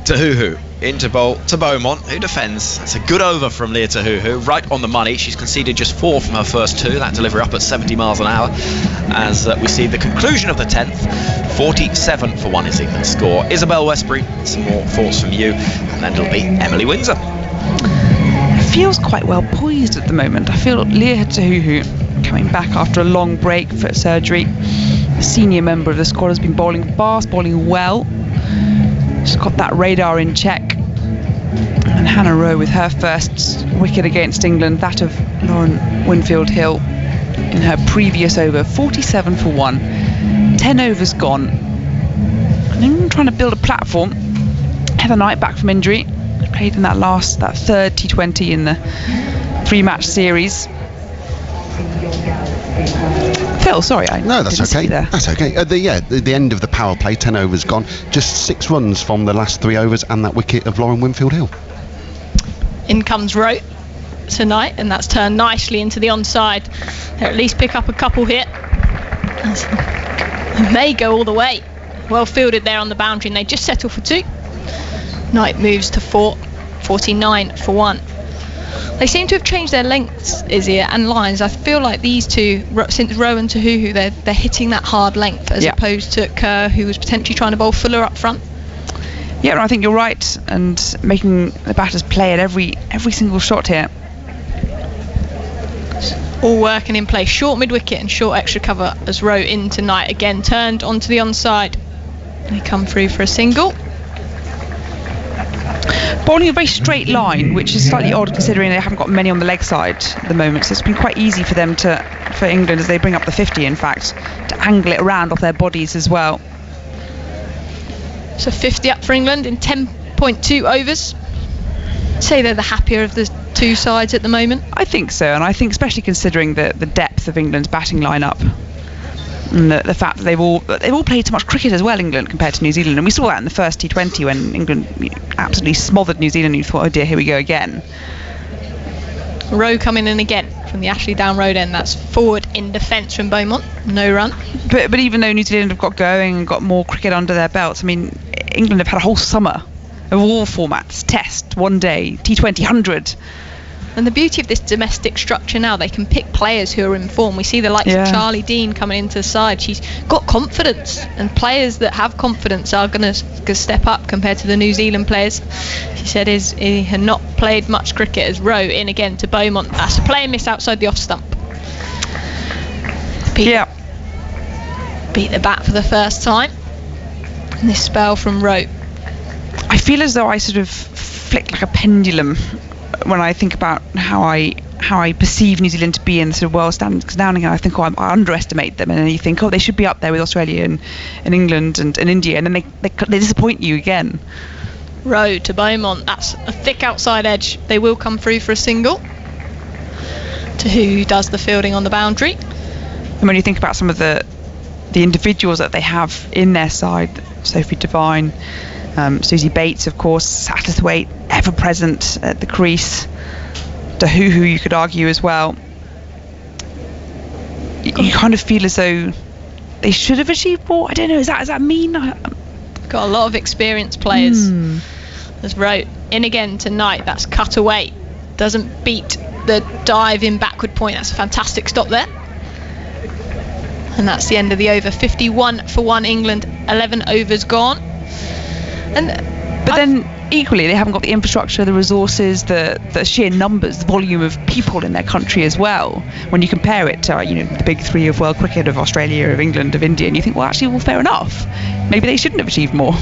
S1: Tahuhu into bowl to Beaumont, who defends. It's a good over from Leah Tahuhu, right on the money. She's conceded just 4 from her first 2. That delivery up at 70 miles an hour. As we see the conclusion of the 10th, 47 for 1 is England's score. Isabel Westbury, some more thoughts from you, and then it'll be Emily Windsor.
S6: It feels quite well poised at the moment. I feel Leah Tahuhu coming back after a long break for surgery. A senior member of the squad has been bowling fast, bowling well. She's got that radar in check. And Hannah Rowe with her first wicket against England, that of Lauren Winfield-Hill in her previous over. 47 for 1. 10 overs gone. And England trying to build a platform. Heather Knight back from injury. Played in that third T20 in the 3-match series. Phil, sorry,
S5: No, that's okay. That's okay. At the end of the power play, 10 overs gone. Just 6 runs from the last 3 overs and that wicket of Lauren Winfield-Hill.
S3: In comes Rowe tonight, and that's turned nicely into the onside. They'll at least pick up a couple here. And may go all the way. Well fielded there on the boundary, and they just settle for 2. Knight moves to 4, 49 for 1. They seem to have changed their lengths, Izzy, and lines. I feel like these two, since Rowe and Tahuhu, they're hitting that hard length as opposed to Kerr, who was potentially trying to bowl fuller up front.
S6: Yeah, I think you're right, and making the batters play at every single shot here.
S3: All working in place. Short mid-wicket and short extra cover as Rowe in tonight. Again, turned onto the onside. They come through for a single.
S6: Bowling a very straight line, which is slightly odd considering they haven't got many on the leg side at the moment. So it's been quite easy for them for England, as they bring up the 50 in fact, to angle it around off their bodies as well.
S3: So 50 up for England in 10.2 overs. Say they're the happier of the two sides at the moment.
S6: I think so, and I think especially considering the depth of England's batting lineup. And the fact that they've all played so much cricket as well, England, compared to New Zealand. And we saw that in the first T20 when England absolutely smothered New Zealand, and you thought, oh dear, here we go again.
S3: Rowe coming in again from the Ashley Down Road end. That's forward in defence from Beaumont. No run.
S6: But even though New Zealand have got going and got more cricket under their belts, I mean, England have had a whole summer of all formats. Test, 1 day, T20, 100.
S3: And the beauty of this domestic structure now, they can pick players who are in form. We see the likes of Charlie Dean coming into the side. She's got confidence, and players that have confidence are going to step up compared to the New Zealand players. She said he had not played much cricket as Rowe in again to Beaumont. That's a player miss outside the off stump. Beat the bat for the first time in this spell from Rowe.
S6: I feel as though I sort of flick like a pendulum when I think about how I perceive New Zealand to be in the sort of world standings. Because now and again I think, I underestimate them, and then you think, they should be up there with Australia and England and India, and then they disappoint you again.
S3: Rowe to Beaumont, that's a thick outside edge. They will come through for a single. To who does the fielding on the boundary.
S6: And when you think about some of the individuals that they have in their side, Sophie Devine, Susie Bates, of course, Satterthwaite, ever present at the crease. Dahuhu, you could argue as well. You kind of feel as though they should have achieved more. I don't know. Does that mean?
S3: Got a lot of experienced players. As Rowe in again tonight. That's cut away. Doesn't beat the dive in backward point. That's a fantastic stop there. And that's the end of the over. 51 for 1 England. 11 overs gone. But then equally, they haven't got the infrastructure, the resources, the sheer numbers, the volume of people in their country as well. When you compare it to the big three of world cricket, of Australia, of England, of India, and you think, fair enough. Maybe they shouldn't have achieved more.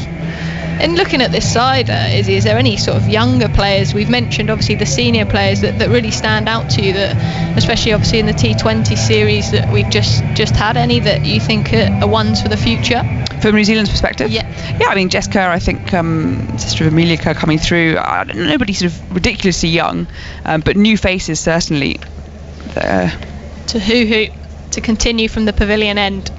S3: And looking at this side, is there any sort of younger players? We've mentioned obviously the senior players that really stand out to you, that especially obviously in the T20 series that we've just had. Any that you think are ones for the future?
S6: From New Zealand's perspective?
S3: Yeah,
S6: I mean, Jess Kerr, I think, sister of Amelia Kerr coming through. Nobody sort of ridiculously young, but new faces certainly.
S3: Tahuhu to continue from the pavilion end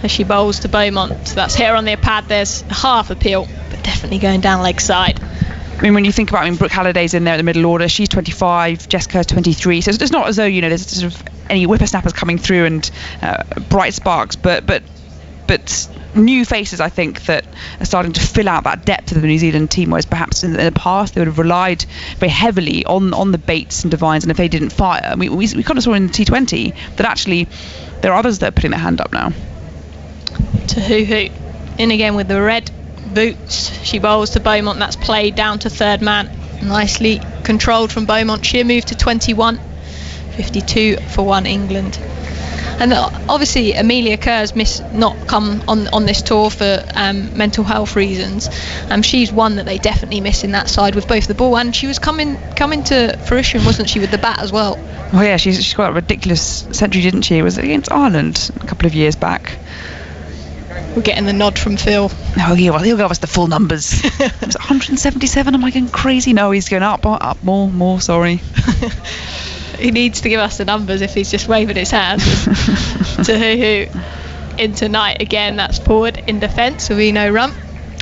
S3: as she bowls to Beaumont. So that's here on the pad. There's half appeal, but definitely going down leg side.
S6: I mean, when you think about Brooke Halliday's in there at the middle order, she's 25, Jess Kerr's 23. So it's not as though there's sort of any whippersnappers coming through and bright sparks, but new faces, I think, that are starting to fill out that depth of the New Zealand team, whereas perhaps in the past they would have relied very heavily on the Bates and Devines, and if they didn't fire, we kind of saw in the T20 that actually there are others that are putting their hand up now.
S3: Tahuhu in again with the red boots. She bowls to Beaumont. That's played down to third man. Nicely controlled from Beaumont. Sheer move to 21. 52 for 1 England. And obviously Amelia Kerr's not come on this tour for mental health reasons. She's one that they definitely miss in that side with both the ball, and she was coming to fruition, wasn't she, with the bat as well?
S6: Oh yeah, she's got a ridiculous century, didn't she? It was against Ireland a couple of years back.
S3: We're getting the nod from Phil.
S6: Oh yeah, well he'll give us the full numbers. It was 177. Am I going crazy? No, he's going up more. Sorry.
S3: He needs to give us the numbers if he's just waving his hands. Tahuhu in tonight again. That's forward in defence with no run.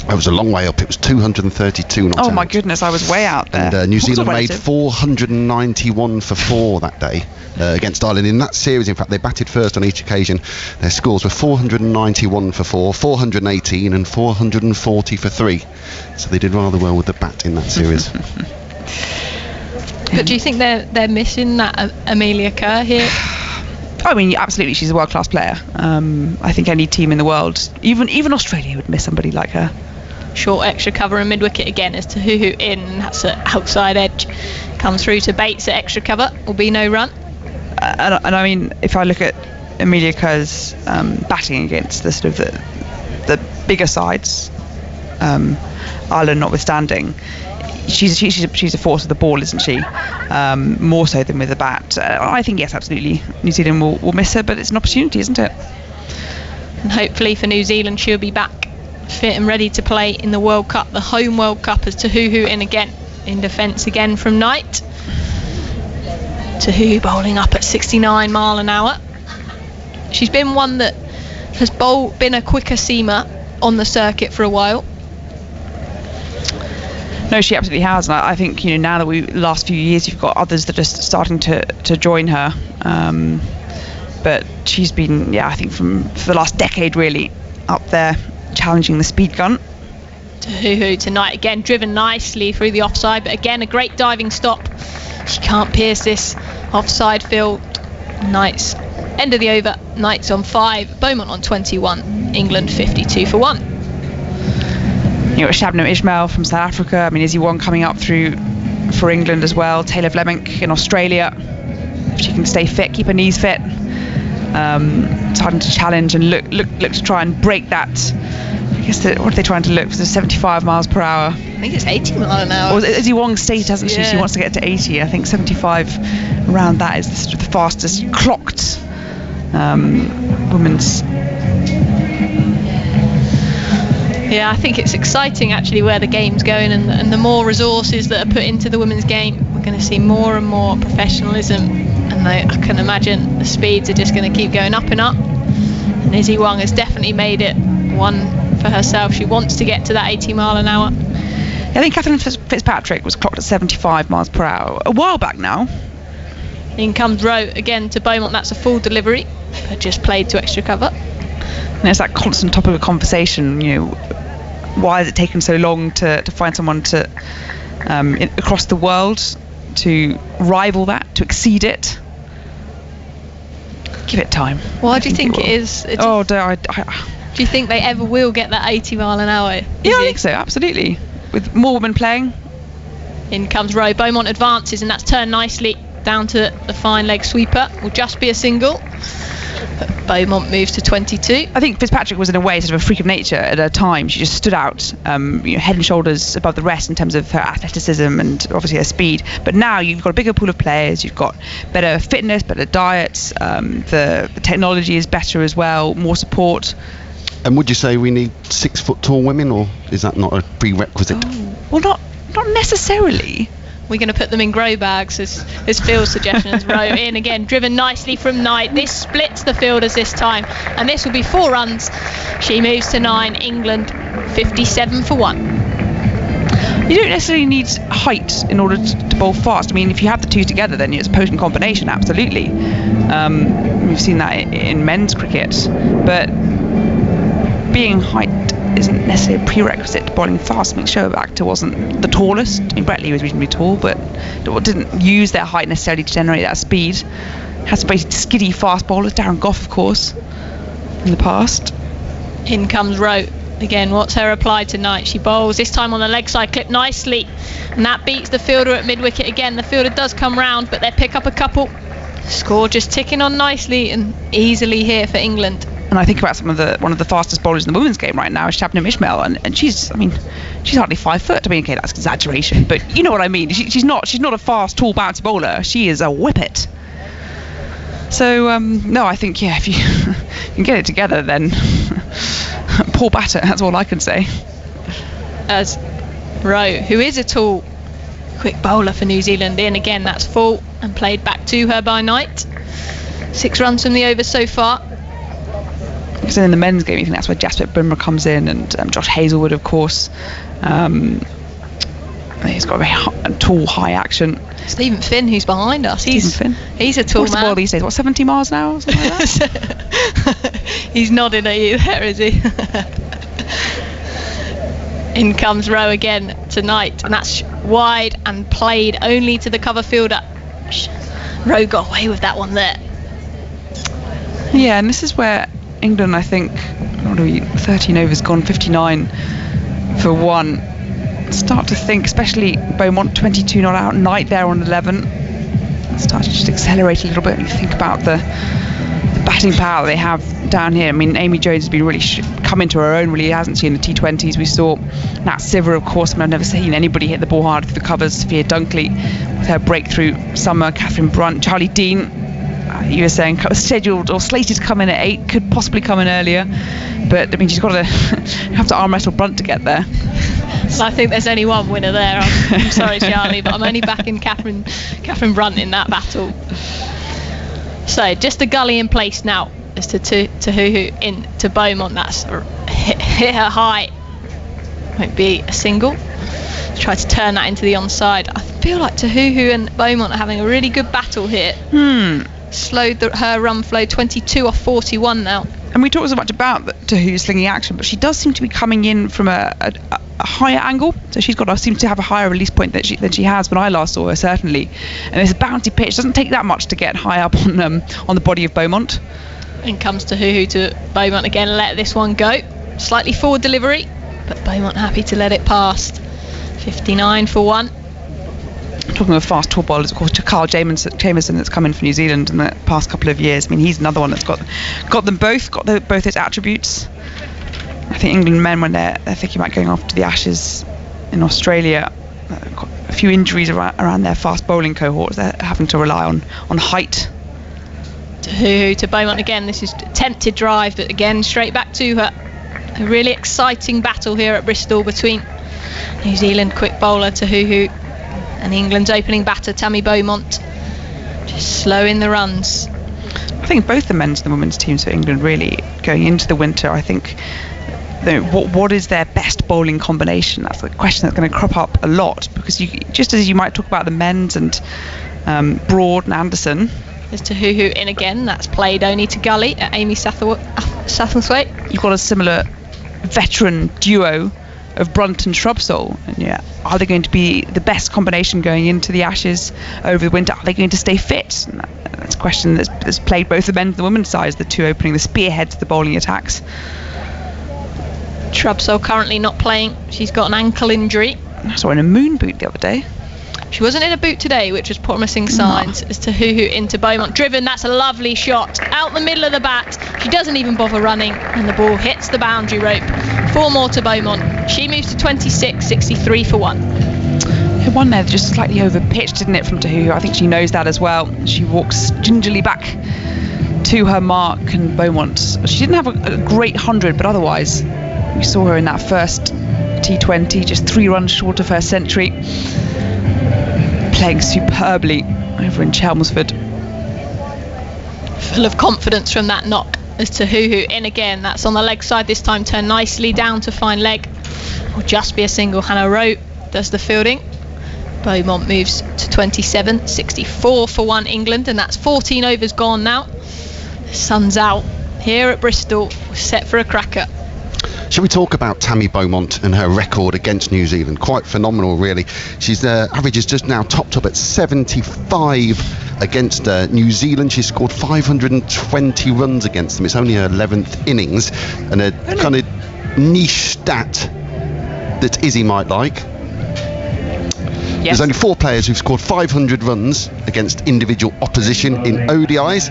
S5: It was a long way up. It was 232 not out.
S6: Oh my goodness, I was way out there.
S5: And New Zealand made 491 for 4 that day against Ireland. In that series, in fact, they batted first on each occasion. Their scores were 491 for 4, 418 and 440 for 3. So they did rather well with the bat in that series.
S3: But do you think they're missing that Amelia Kerr here?
S6: I mean, absolutely, she's a world-class player. I think any team in the world, even Australia, would miss somebody like her.
S3: Short extra cover and mid-wicket again as Tahuhu in. That's an outside edge. Comes through to Bates at extra cover. Will be no run.
S6: And I mean, if I look at Amelia Kerr's batting against the sort of the bigger sides, Ireland notwithstanding, she's a force of the ball, isn't she? More so than with the bat. I think yes, absolutely, New Zealand will miss her, but it's an opportunity, isn't it?
S3: And hopefully for New Zealand, she'll be back fit and ready to play in the World Cup, the home World Cup, as Tahuhu in again, in defence again from Knight. Tahuhu bowling up at 69 mile an hour. She's been one that has been a quicker seamer on the circuit for a while.
S6: No, she absolutely has, and I think now that last few years you've got others that are starting to join her, but she's been I think for the last decade really up there challenging the speed gun.
S3: Tahuhu tonight again driven nicely through the offside, but again a great diving stop She can't pierce this offside field. Knights, end of the over, Knights on 5, Beaumont on 21, England 52 for 1.
S6: You got Shabnam Ismail from South Africa. I mean, Izzy Wong coming up through for England as well. Taylor Vlemink in Australia. If she can stay fit, keep her knees fit. Starting to challenge and look to try and break that. I guess what are they trying to look for? 75 miles per hour.
S3: I think it's 80 miles an hour.
S6: Well, Izzy Wong stated, hasn't she?
S3: Yeah.
S6: She wants to get to 80. I think 75 around that is the fastest clocked women's.
S3: Yeah, I think it's exciting actually where the game's going, and the more resources that are put into the women's game, we're going to see more and more professionalism, and I can imagine the speeds are just going to keep going up and up. And Izzy Wong has definitely made it one for herself. She wants to get to that 80 mile an hour.
S6: I think Catherine Fitzpatrick was clocked at 75 miles per hour a while back now.
S3: In comes Rowe again to Beaumont. That's a full delivery, but just played to extra cover.
S6: And it's that constant topic of conversation, why has it taken so long to find someone to across the world to rival that, to exceed it? Give it time.
S3: Why do you think it is?
S6: Do
S3: you think they ever will get that 80 mile an hour?
S6: Yeah, I think so, absolutely. With more women playing.
S3: In comes Rowe. Beaumont advances, and that's turned nicely down to the fine leg sweeper. Will just be a single. But Beaumont moves to 22.
S6: I think Fitzpatrick was in a way sort of a freak of nature at her time. She just stood out, head and shoulders above the rest in terms of her athleticism and obviously her speed. But now you've got a bigger pool of players, you've got better fitness, better diets, the technology is better as well, more support.
S5: And would you say we need 6 foot tall women, or is that not a prerequisite?
S6: Well, not necessarily.
S3: We're going to put them in grow bags as Phil's suggestion. As Rowe in again, driven nicely from Knight. This splits the fielders this time, and this will be 4 runs. She moves to 9. England 57 for 1.
S6: You don't necessarily need height in order to bowl fast. I mean, if you have the two together, then it's a potent combination, absolutely. We've seen that in men's cricket, but being height isn't necessarily a prerequisite to bowling fast. I mean, Shoerbacter wasn't the tallest. I mean, Bretley was reasonably tall, but didn't use their height necessarily to generate that speed. Had some basically skiddy fast bowlers. Darren Gough, of course, in the past.
S3: In comes Rowe. Again, what's her reply tonight? She bowls, this time on the leg side, clipped nicely. And that beats the fielder at mid-wicket again. The fielder does come round, but they pick up a couple. Score just ticking on nicely and easily here for England.
S6: And I think about one of the fastest bowlers in the women's game right now is Shabnam Ismail, and she's hardly 5 foot. I mean, okay, that's exaggeration, but you know what I mean. She's not a fast, tall, bouncy bowler. She is a whippet. So no, I think if you can get it together, then poor batter. That's all I can say.
S3: As Rowe, who is a tall, quick bowler for New Zealand, in again, that's full and played back to her by Knight. 6 runs from the over so far.
S6: Because in the men's game, you think that's where Jasprit Bumrah comes in, and Josh Hazlewood, of course. He's got a very tall, high action.
S3: Stephen Finn, who's behind us. He's a tall
S6: What's
S3: man.
S6: the ball these days? 70 miles an hour? Something like that?
S3: He's nodding at you there, is he? In comes Rowe again tonight, and that's wide and played only to the cover fielder. Rowe got away with that one there.
S6: Yeah, and this is where England, I think, 13 overs gone, 59 for 1. Start to think, especially Beaumont 22 not out, Knight there on 11. Start to just accelerate a little bit. You think about the batting power they have down here. I mean, Amy Jones has been really come into her own, really, hasn't she, in the T20s? We saw Nat Siver, of course. I mean, I've never seen anybody hit the ball hard through the covers. Sophia Dunkley with her breakthrough summer. Catherine Brunt, Charlie Dean. You were saying scheduled or slated to come in at 8, could possibly come in earlier, but I mean, she's got to have to arm wrestle Brunt to get there.
S3: I think there's only one winner there. I'm sorry, Charlie, but I'm only backing Catherine Brunt in that battle. So just a gully in place now as to Tahuhu in to Beaumont. That's hit her high. Won't be a single. Try to turn that into the onside. I feel like Tahuhu and Beaumont are having a really good battle here. Slowed her run flow, 22 off 41 now.
S6: And we talk so much about Tahu's slinging action, but she does seem to be coming in from a a higher angle, so seems to have a higher release point than she has when I last saw her, certainly. And this bouncy pitch doesn't take that much to get high up on the body of Beaumont.
S3: In comes Tahuhu to Beaumont again, let this one go. Slightly forward delivery, but Beaumont happy to let it past. 59 for 1.
S6: Talking of fast tall bowlers, of course, Carl Jameson that's come in for New Zealand in the past couple of years. I mean, he's another one that's got them both, both his attributes. I think England men, when they're thinking about going off to the Ashes in Australia, got a few injuries around their fast bowling cohorts. They're having to rely on height.
S3: To Beaumont again. This is attempted drive, but again straight back to her. A really exciting battle here at Bristol between New Zealand quick bowler Tahuhu and England's opening batter Tammy Beaumont, just slowing the runs.
S6: I think both the men's and the women's teams for England really going into the winter, I think, what is their best bowling combination? That's the question that's going to crop up a lot, because just as you might talk about the men's and Broad and Anderson.
S3: There's Tahuhu in again. That's played only to Gully at Amy Satterthwaite.
S6: You've got a similar veteran duo of Brunt and Shrubsole, and are they going to be the best combination going into the Ashes over the winter? Are they going to stay fit? And that's a question that's played both the men's and the women's sides, the two opening, the spearheads of the bowling attacks.
S3: Shrubsole currently not playing. She's got an ankle injury.
S6: I saw her in a moon boot the other day.
S3: She wasn't in a boot today, which was promising signs. As Tahuhu into Beaumont, driven. That's a lovely shot out the middle of the bat. She doesn't even bother running, and the ball hits the boundary rope. 4 more to Beaumont. She moves to 26, 63 for 1.
S6: Her one there just slightly over pitched, didn't it, from Tahuhu? I think she knows that as well. She walks gingerly back to her mark, and Beaumont, she didn't have a great 100, but otherwise we saw her in that first T20 just 3 runs short of her century, playing superbly over in Chelmsford.
S3: Full of confidence from that knock as Tahuhu in again. That's on the leg side this time, turned nicely down to fine leg. Will just be a single. Hannah Rowe does the fielding. Beaumont moves to 27, 64 for 1 England, and that's 14 overs gone now. The sun's out here at Bristol. We're set for a cracker.
S5: Shall we talk about Tammy Beaumont and her record against New Zealand? Quite phenomenal, really. She's average is just now topped up at 75 against New Zealand. She's scored 520 runs against them. It's only her 11th innings, and a kind of niche stat that Izzy might like. Yes. There's only 4 players who've scored 500 runs against individual opposition in ODIs.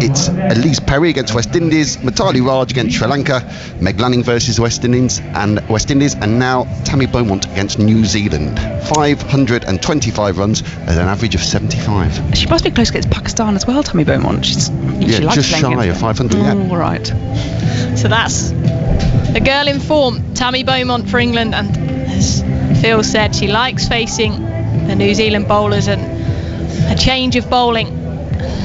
S5: It's Elise Perry against West Indies, Mitali Raj against Sri Lanka, Meg Lanning versus West Indies, and now Tammy Beaumont against New Zealand. 525 runs at an average of 75.
S6: She must be close against Pakistan as well, Tammy Beaumont. She likes
S5: just shy of 500.
S6: All right.
S3: So that's a girl in form, Tammy Beaumont for England, and as Phil said, she likes facing the New Zealand bowlers, and a change of bowling.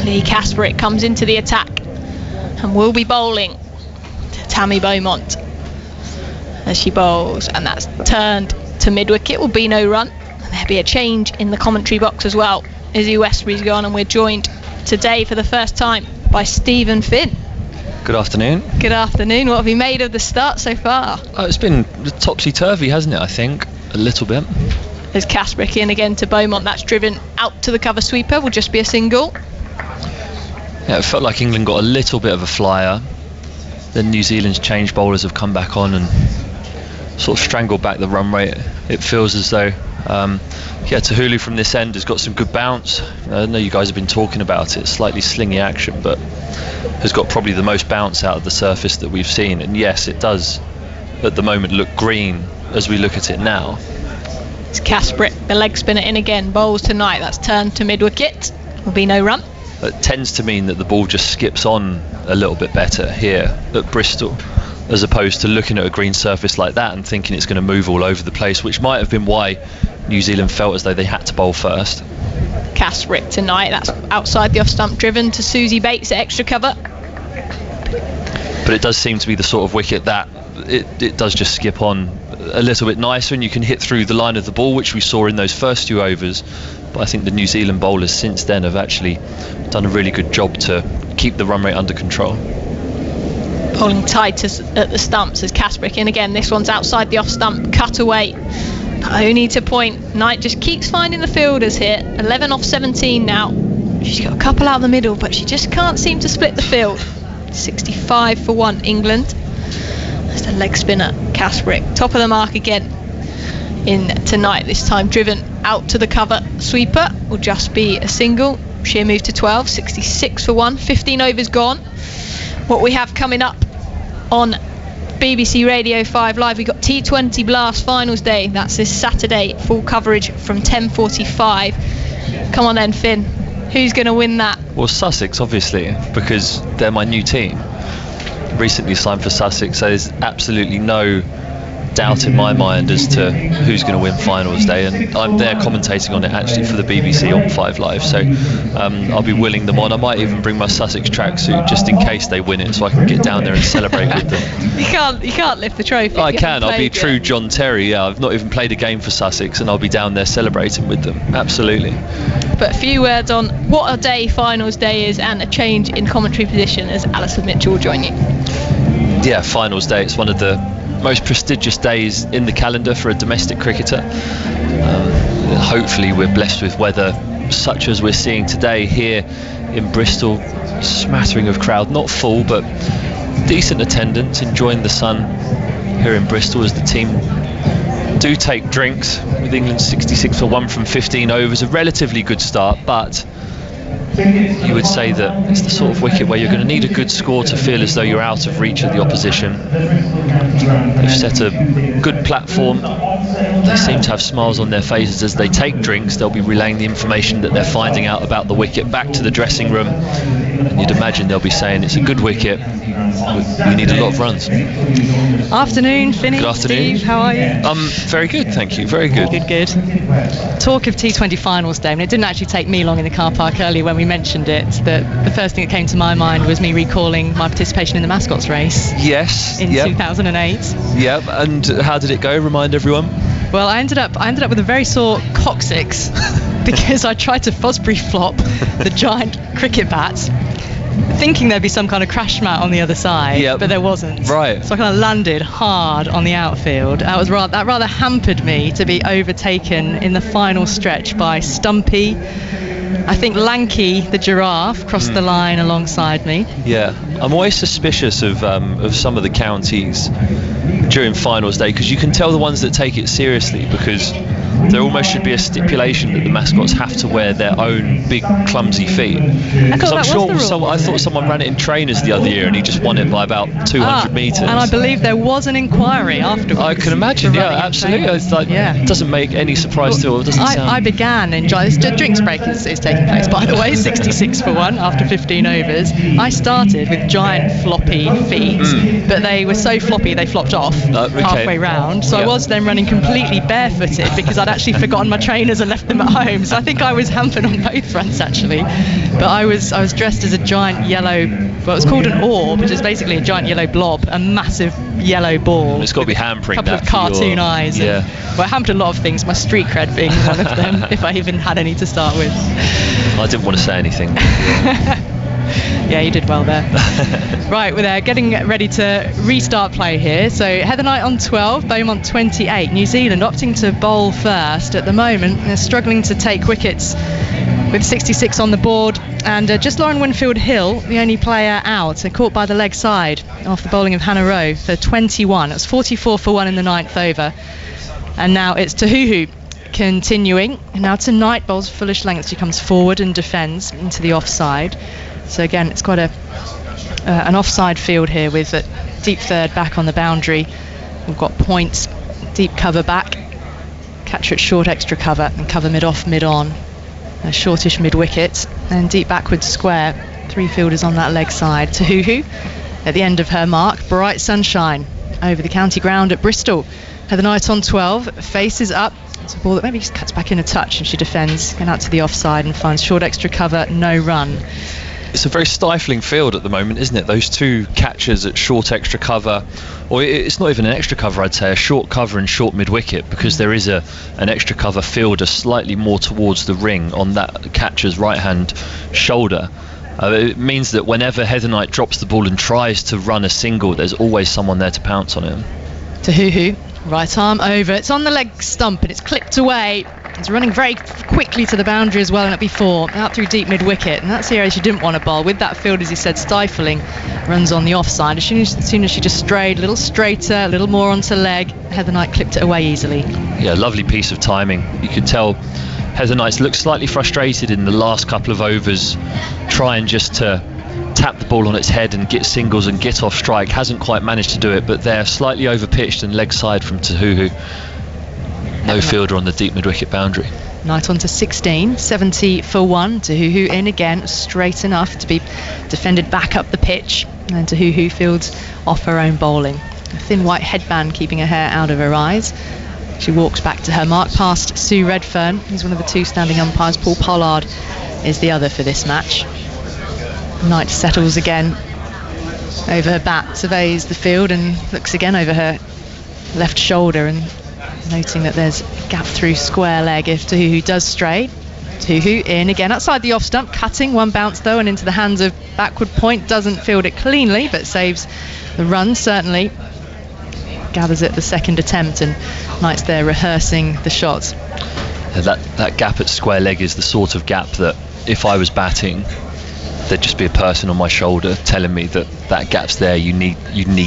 S3: Lee Kasperek comes into the attack and will be bowling to Tammy Beaumont as she bowls, and that's turned to mid-wicket. Will be no run, and there'll be a change in the commentary box as well. Izzy Westbury's gone, and we're joined today for the first time by Stephen Finn.
S7: Good afternoon.
S3: Good afternoon. What have you made of the start so far?
S7: Oh, it's been topsy-turvy, hasn't it, I think? A little bit.
S3: There's Kasperek in again to Beaumont. That's driven out to the cover sweeper. Will just be a single.
S7: Yeah, it felt like England got a little bit of a flyer. Then New Zealand's change bowlers have come back on and sort of strangled back the run rate. It feels as though Tahuhu from this end has got some good bounce. I know you guys have been talking about it, slightly slingy action, but has got probably the most bounce out of the surface that we've seen. And yes, it does at the moment look green as we look at it now.
S3: It's Kasperek, the leg spinner, in again. Bowls tonight. That's turned to mid-wicket. Will be no run.
S7: It tends to mean that the ball just skips on a little bit better here at Bristol, as opposed to looking at a green surface like that and thinking it's going to move all over the place, which might have been why New Zealand felt as though they had to bowl first.
S3: Kasperek tonight. That's outside the off-stump, driven to Susie Bates at extra cover.
S7: But it does seem to be the sort of wicket that it does just skip on a little bit nicer, and you can hit through the line of the ball, which we saw in those first 2 overs. But I think the New Zealand bowlers since then have actually done a really good job to keep the run rate under control.
S3: holding tight at the stumps as Kasprick in again. This one's outside the off stump, cut away. Only to point. Knight just keeps finding the fielders here. 11 off 17 now. She's got a couple out the middle, but she just can't seem to split the field. 65 for 1 England. That's the leg spinner, Kasprick. Top of the mark again in tonight. This time driven out to the cover. Sweeper will just be a single. Sheer move to 12. 66 for 1. 15 overs gone. What we have coming up on BBC Radio 5 Live, we've got T20 Blast Finals Day. That's this Saturday. Full coverage from 10:45. Come on then, Finn. Who's going to win that?
S7: Well, Sussex, obviously, because they're my new team. Recently signed for Sussex, so there's absolutely no doubt in my mind as to who's going to win Finals Day, and I'm there commentating on it actually for the BBC on 5 Live, so I'll be willing them on. I might even bring my Sussex tracksuit just in case they win it, so I can get down there and celebrate with them.
S3: You can't lift the trophy.
S7: I can. I'll be true John Terry. Yeah, I've not even played a game for Sussex, and I'll be down there celebrating with them. Absolutely.
S3: But a few words on what a day Finals Day is and a change in commentary position as Alison Mitchell will join you.
S7: Yeah, Finals Day. It's one of the most prestigious days in the calendar for a domestic cricketer. Hopefully we're blessed with weather such as we're seeing today here in Bristol. Smattering of crowd, not full but decent attendance, enjoying the sun here in Bristol as the team do take drinks, with England 66 for 1 from 15 overs. A relatively good start, but you would say that it's the sort of wicket where you're going to need a good score to feel as though you're out of reach of the opposition. They've set a good platform. They seem to have smiles on their faces as they take drinks. They'll be relaying the information that they're finding out about the wicket back to the dressing room, and you'd imagine they'll be saying it's a good wicket, we need a lot of runs.
S4: Afternoon, Finny.
S7: Good afternoon.
S4: Steve, how are you?
S7: Very good, thank you, very good.
S4: Good. Talk of T20 Finals Day, and it didn't actually take me long in the car park earlier when we mentioned it. The first thing that came to my mind was me recalling my participation in the mascots race.
S7: Yes.
S4: In 2008.
S7: Yep. And how did it go? Remind everyone.
S4: Well, I ended up with a very sore coccyx because I tried to Fosbury flop the giant cricket bat, thinking there'd be some kind of crash mat on the other side, but there wasn't.
S7: Right.
S4: So I kind of landed hard on the outfield. That rather hampered me to be overtaken in the final stretch by Stumpy. I think Lanky, the giraffe, crossed the line alongside me. Yeah,
S7: I'm always suspicious of some of the counties during Finals Day, because you can tell the ones that take it seriously, because there almost should be a stipulation that the mascots have to wear their own big clumsy feet. Because I'm sure I thought someone ran it in trainers the other year and he just won it by about 200 metres.
S4: And I believe there was an inquiry afterwards.
S7: I can imagine, yeah, absolutely. It's like, it doesn't make any surprise to it.
S4: I began enjoying this. Drinks break is taking place, by the way, 66 for 1 after 15 overs. I started with giant floppy feet, but they were so floppy they flopped off halfway round. So I was then running completely barefooted because I'd actually forgotten my trainers and left them at home. So I think I was hampered on both fronts actually. But I was dressed as a giant yellow, well, it's called an orb, which is basically a giant yellow blob, a massive yellow ball.
S7: It's got to be hampering
S4: a couple of cartoon eyes.
S7: Yeah.
S4: Well, it hampered a lot of things, my street cred being one of them, if I even had any to start with.
S7: I didn't want to say anything.
S4: Yeah, you did well there. Right, we're getting ready to restart play here. So Heather Knight on 12, Beaumont 28. New Zealand opting to bowl first at the moment. They're struggling to take wickets with 66 on the board. And just Lauren Winfield-Hill, the only player out, caught by the leg side off the bowling of Hannah Rowe for 21. It's 44 for 1 in the 9th over. And now it's Tahuhu continuing. And now tonight bowls foolish length. She comes forward and defends into the offside. So again, it's quite an offside field here with a deep third back on the boundary. We've got points, deep cover back, catcher at short extra cover, and cover mid-off, mid-on. A shortish mid-wicket, and deep backwards square. 3 fielders on that leg side. Tahuhu at the end of her mark. Bright sunshine over the county ground at Bristol. Heather Knight on 12, faces up. It's a ball that maybe just cuts back in a touch, and she defends, going out to the offside and finds short extra cover, no run.
S7: It's a very stifling field at the moment, isn't it? Those 2 catchers at short extra cover, or it's not even an extra cover, I'd say, a short cover and short mid-wicket, because there is an extra cover fielder slightly more towards the ring on that catcher's right-hand shoulder. It means that whenever Heather Knight drops the ball and tries to run a single, there's always someone there to pounce on it.
S4: To Huhu, right arm over, it's on the leg stump and it's clipped away. It's running very quickly to the boundary as well, and at B4, out through deep mid-wicket, and that's the area she didn't want to bowl. With that field, as he said, stifling, runs on the offside. As soon as she just strayed, a little straighter, a little more onto leg, Heather Knight clipped it away easily.
S7: Yeah, lovely piece of timing. You could tell Heather Knight looked slightly frustrated in the last couple of overs, trying just to tap the ball on its head and get singles and get off strike. Hasn't quite managed to do it, but they're slightly over-pitched and leg side from Tahuhu. No fielder on the deep mid-wicket boundary.
S4: Knight on to 16, 70 for 1. Tahuhu in again, straight enough to be defended back up the pitch. And Tahuhu fields off her own bowling. A thin white headband keeping her hair out of her eyes. She walks back to her mark past Sue Redfern, who's one of the two standing umpires. Paul Pollard is the other for this match. Knight settles again over her bat, surveys the field and looks again over her left shoulder, and noting that there's a gap through square leg if Tahuhu does stray. Tahuhu in again outside the off stump, cutting one bounce though and into the hands of backward point. Doesn't field it cleanly but saves the run certainly. Gathers it the second attempt, and Knight's there rehearsing the shots.
S7: That gap at square leg is the sort of gap that if I was batting, there'd just be a person on my shoulder telling me that gap's there. You need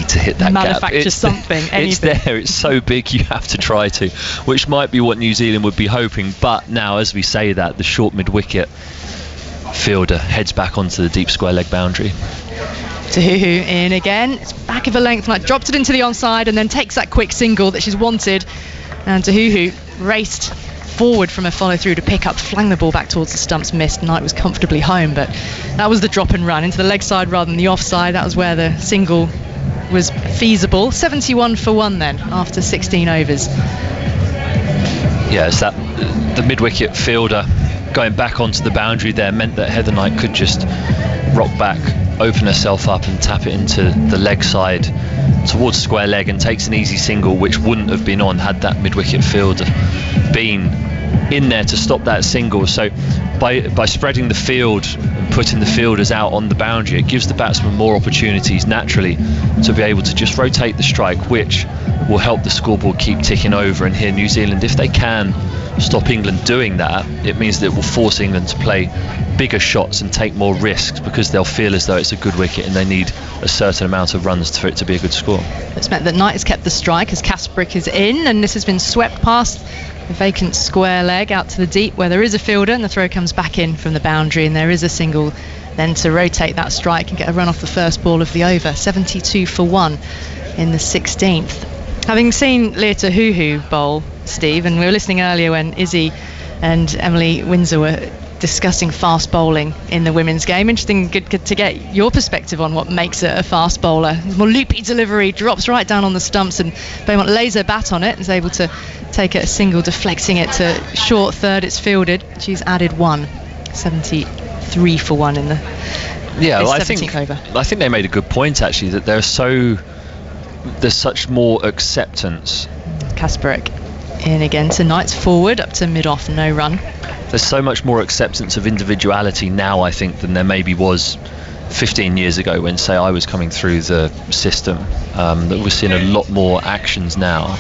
S7: to hit that
S4: Manufacture
S7: gap.
S4: something, anything.
S7: It's there. It's so big you have to try to, which might be what New Zealand would be hoping. But now, as we say that, the short mid-wicket fielder heads back onto the deep square leg boundary.
S4: Tahuhu in again. It's back of a length. Knight dropped it into the onside and then takes that quick single that she's wanted. And Tahuhu raced forward from a follow through to pick up, flang the ball back towards the stumps, missed. Knight was comfortably home, but that was the drop and run into the leg side rather than the offside. That was where the single was feasible. 71 for 1 then after 16 overs.
S7: Yeah, it's that the mid-wicket fielder going back onto the boundary there meant that Heather Knight could just rock back, open herself up and tap it into the leg side towards square leg, and takes an easy single which wouldn't have been on had that mid-wicket fielder been in there to stop that single. So by spreading the field and putting the fielders out on the boundary, it gives the batsman more opportunities naturally to be able to just rotate the strike, which will help the scoreboard keep ticking over. And here New Zealand, if they can stop England doing that, it means that it will force England to play bigger shots and take more risks, because they'll feel as though it's a good wicket and they need a certain amount of runs for it to be a good score.
S4: It's meant that Knight has kept the strike as Kasprick is in, and this has been swept past the vacant square leg out to the deep where there is a fielder, and the throw comes back in from the boundary, and there is a single then to rotate that strike and get a run off the first ball of the over. 72 for 1 in the 16th. Having seen Leah Tahuhu bowl, Steve, and we were listening earlier when Izzy and Emily Windsor were discussing fast bowling in the women's game. Interesting, good to get your perspective on what makes it a fast bowler. More loopy delivery, drops right down on the stumps, and Beaumont lays her bat on it and is able to take it a single, deflecting it to short third. It's fielded. She's added 1. 73 for 1 in the
S7: well, I
S4: 17th over.
S7: I think they made a good point actually, that there's such more acceptance.
S4: Kasprick in again to Knight's forward up to mid-off, no run.
S7: There's so much more acceptance of individuality now, I think, than there maybe was 15 years ago when, say, I was coming through the system. That we're seeing a lot more actions now.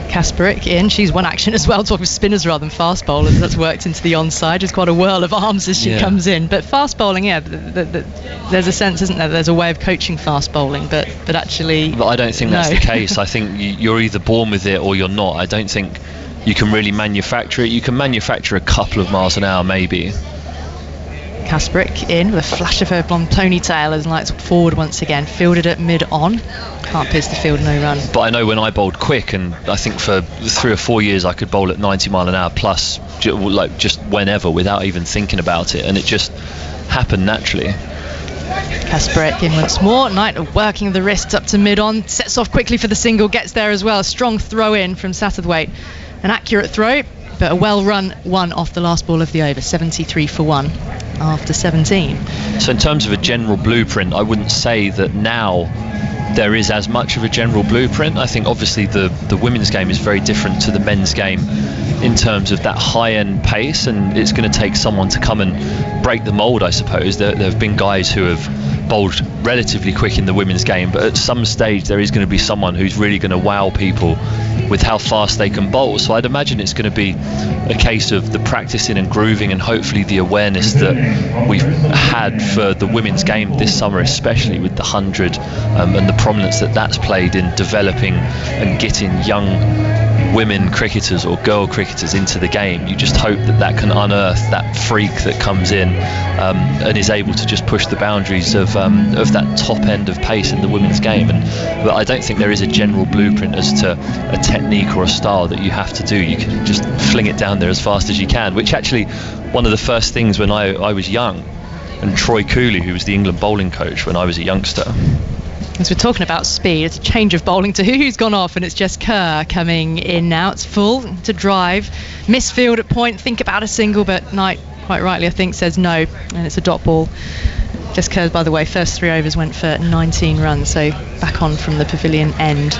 S4: Kasprick in, she's one action as well, talking spinners rather than fast bowlers. That's worked into the onside. There's quite a whirl of arms as she comes in. But fast bowling, there's a sense, isn't there? There's a way of coaching fast bowling, but actually... But
S7: I don't think that's the case. I think you're either born with it or you're not. I don't think you can really manufacture it. You can manufacture a couple of miles an hour maybe.
S4: Kasprick in with a flash of her blonde ponytail as Knight's forward once again, fielded at mid-on. Can't pierce the field, no run.
S7: But I know when I bowled quick, and I think for 3 or 4 years I could bowl at 90 mile an hour plus, like just whenever, without even thinking about it, and it just happened naturally.
S4: Kasprick in once more. Knight working the wrists up to mid-on, sets off quickly for the single, gets there as well. A strong throw in from Satterthwaite. An accurate throw, but a well-run one off the last ball of the over. 73 for 1 after 17.
S7: So in terms of a general blueprint, I wouldn't say that now there is as much of a general blueprint. I think obviously the women's game is very different to the men's game in terms of that high-end pace, and it's going to take someone to come and break the mould, I suppose. There have been guys who have bowled relatively quick in the women's game, but at some stage there is going to be someone who's really going to wow people with how fast they can bowl. So I'd imagine it's going to be a case of the practicing and grooving, and hopefully the awareness that we've had for the women's game this summer, especially with the 100, and the prominence that that's played in developing and getting young women cricketers or girl cricketers into the game. You just hope that that can unearth that freak that comes in and is able to just push the boundaries of that top end of pace in the women's game. But I don't think there is a general blueprint as to a technique or a style that you have to do. You can just fling it down there as fast as you can, which actually one of the first things when I was young, and Troy Cooley, who was the England bowling coach when I was a youngster.
S4: As we're talking about speed, it's a change of bowling to who's gone off, and it's Jess Kerr coming in now. It's full to drive, misfield at point, think about a single, but Knight, quite rightly I think, says no, and it's a dot ball. Jess Kerr, by the way, first 3 overs went for 19 runs, so back on from the pavilion end.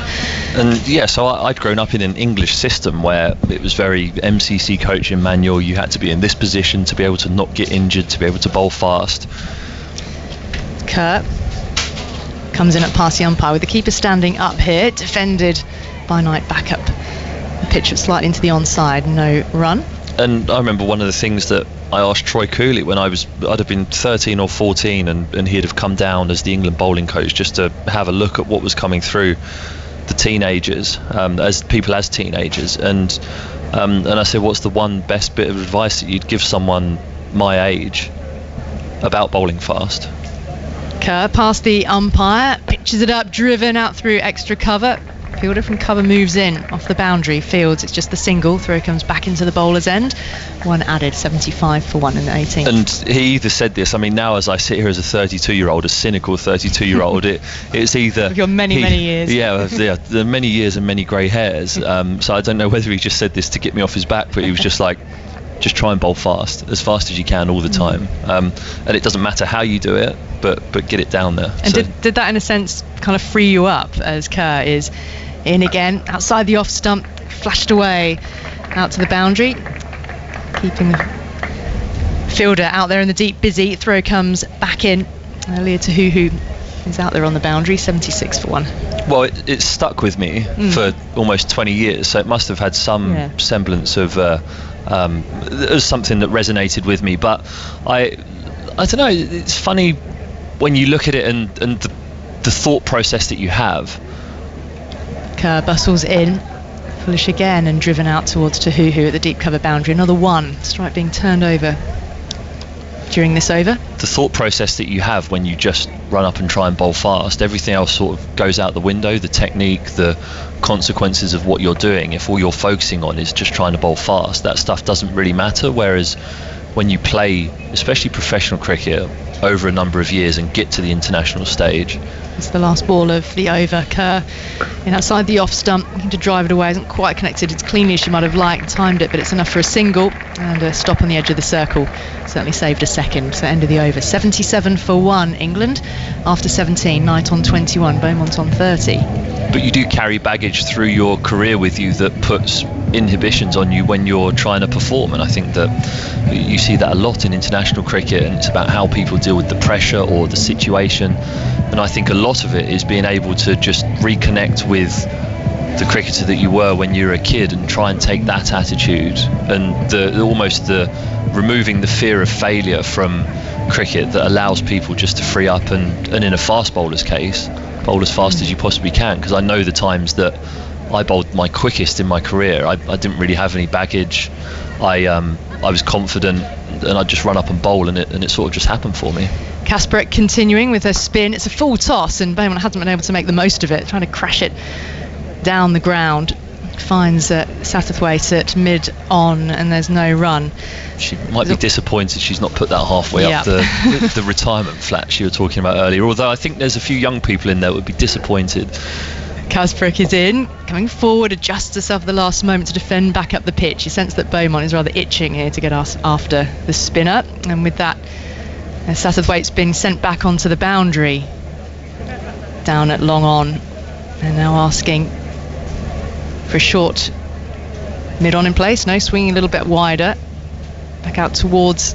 S7: And yeah, so I'd grown up in an English system where it was very MCC coaching manual. You had to be in this position to be able to not get injured, to be able to bowl fast.
S4: Kerr comes in at past the umpire with the keeper standing up here, defended by Knight back up the pitch slightly into the onside, no run.
S7: And I remember one of the things that I asked Troy Cooley when I'd have been 13 or 14, and he'd have come down as the England bowling coach just to have a look at what was coming through the teenagers, as teenagers, and I said, what's the one best bit of advice that you'd give someone my age about bowling fast?
S4: Kerr past the umpire, pitches it up, driven out through extra cover. Fielder from cover moves in off the boundary, fields, it's just the single, throw comes back into the bowler's end. One added, 75 for 1 in the 18th.
S7: And he either said this, I mean, now as I sit here as a 32-year-old, a cynical 32-year-old, it's either...
S4: You've got many years.
S7: Yeah, there are many years and many grey hairs. So I don't know whether he just said this to get me off his back, but he was just like, just try and bowl fast as you can all the time. And it doesn't matter how you do it, but get it down there.
S4: And so did that in a sense kind of free you up, as Kerr is in again, outside the off stump, flashed away out to the boundary, keeping the fielder out there in the deep busy. Throw comes back in. Earlier to Who is out there on the boundary, 76 for 1.
S7: Well, it stuck with me for almost 20 years, so it must have had some semblance of something that resonated with me. But I don't know, it's funny when you look at it and the thought process that you have.
S4: Kerr bustles in, foolish again, and driven out towards Tahuhu at the deep cover boundary. Another one, strike being turned over during this over.
S7: The thought process that you have when you just run up and try and bowl fast, everything else sort of goes out the window. The technique, the consequences of what you're doing, if all you're focusing on is just trying to bowl fast, that stuff doesn't really matter. Whereas when you play, especially professional cricket, over a number of years and get to the international stage.
S4: It's the last ball of the over. Kerr in outside the off stump, looking to drive it away. Isn't quite connected as cleanly as she might have liked, timed it, but it's enough for a single and a stop on the edge of the circle. Certainly saved a second. So end of the over. 77 for 1 England after 17. Knight on 21, Beaumont on 30.
S7: But you do carry baggage through your career with you that puts inhibitions on you when you're trying to perform, and I think that you see that a lot in international cricket, and it's about how people deal with the pressure or the situation. And I think a lot of it is being able to just reconnect with the cricketer that you were when you were a kid and try and take that attitude, and almost the removing the fear of failure from cricket that allows people just to free up and in a fast bowler's case, bowl as fast as you possibly can. Because I know the times that I bowled my quickest in my career, I didn't really have any baggage. I was confident, and I'd just run up and bowl, and it sort of just happened for me.
S4: Kasparek continuing with her spin. It's a full toss, and Beaumont hasn't been able to make the most of it, trying to crash it down the ground. Finds Satterthwaite at mid on, and there's no run.
S7: She might be disappointed she's not put that halfway up the retirement flat she was talking about earlier, although I think there's a few young people in there that would be disappointed.
S4: Kasparek is in, coming forward, adjusts herself at the last moment to defend back up the pitch. You sense that Beaumont is rather itching here to get us after the spinner, and with that, Satterthwaite's been sent back onto the boundary down at long on, and now asking for a short Mid-on in place, no, swinging a little bit wider. Back out towards...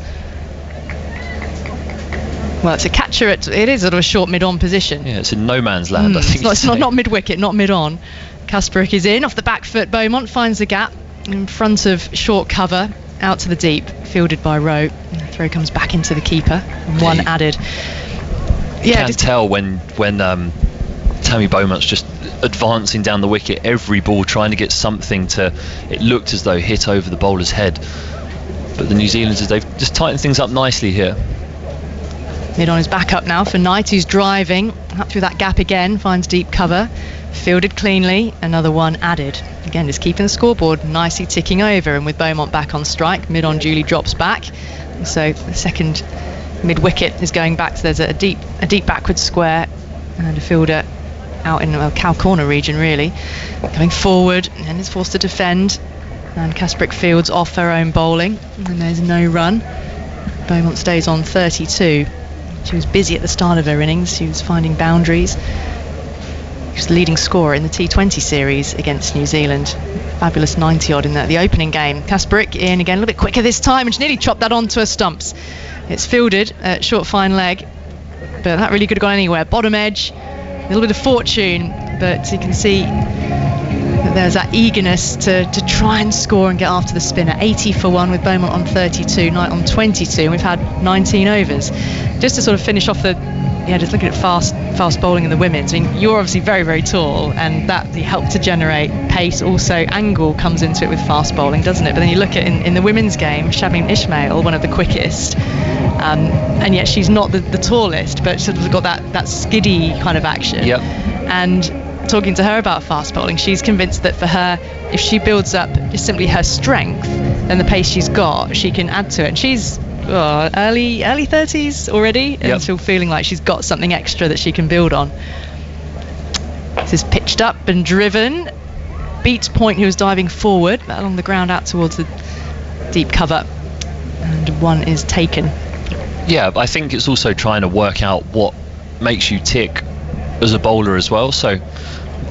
S4: Well, it's a catcher. It is sort of a short mid-on position.
S7: Yeah, it's in no man's land, I think.
S4: It's not mid-wicket, not mid-on. Kasparek is in, off the back foot. Beaumont finds the gap in front of short cover, out to the deep, fielded by Rowe. And the throw comes back into the keeper, and one added.
S7: You can tell when Tammy Beaumont's just advancing down the wicket, every ball trying to get something to... It looked as though hit over the bowler's head. But the New Zealanders, they've just tightened things up nicely here.
S4: Mid-on is back up now for Knight, who's driving up through that gap again, finds deep cover, fielded cleanly, another one added. Again, just keeping the scoreboard nicely ticking over, and with Beaumont back on strike, Mid-on duly drops back. So the second mid-wicket is going back, so there's a deep backwards square, and a fielder out in the cow corner region really, going forward, and is forced to defend, and Kasparek fields off her own bowling, and there's no run. Beaumont stays on 32. She was busy at the start of her innings. She was finding boundaries. She was the leading scorer in the T20 series against New Zealand. Fabulous 90-odd in the opening game. Kasparek in again, a little bit quicker this time, and she nearly chopped that onto her stumps. It's fielded at short fine leg, but that really could have gone anywhere. Bottom edge, a little bit of fortune, but you can see that there's that eagerness to try and score and get after the spinner. 80 for 1 with Beaumont on 32, Knight on 22, and we've had 19 overs. Just to sort of finish off just looking at fast bowling in the women's. I mean, you're obviously very, very tall, and that helped to generate pace. Also, angle comes into it with fast bowling, doesn't it? But then you look at in the women's game, Shabnam Ismail, one of the quickest, and yet she's not the tallest, but she's sort of got that skiddy kind of action.
S7: Yep.
S4: And talking to her about fast bowling, she's convinced that for her, if she builds up just simply her strength, then the pace she's got, she can add to it. And she's early 30s already, and still feeling like she's got something extra that she can build on. This is pitched up and driven, beats Point, who was diving forward along the ground out towards the deep cover, and one is taken.
S7: Yeah, I think it's also trying to work out what makes you tick as a bowler as well. So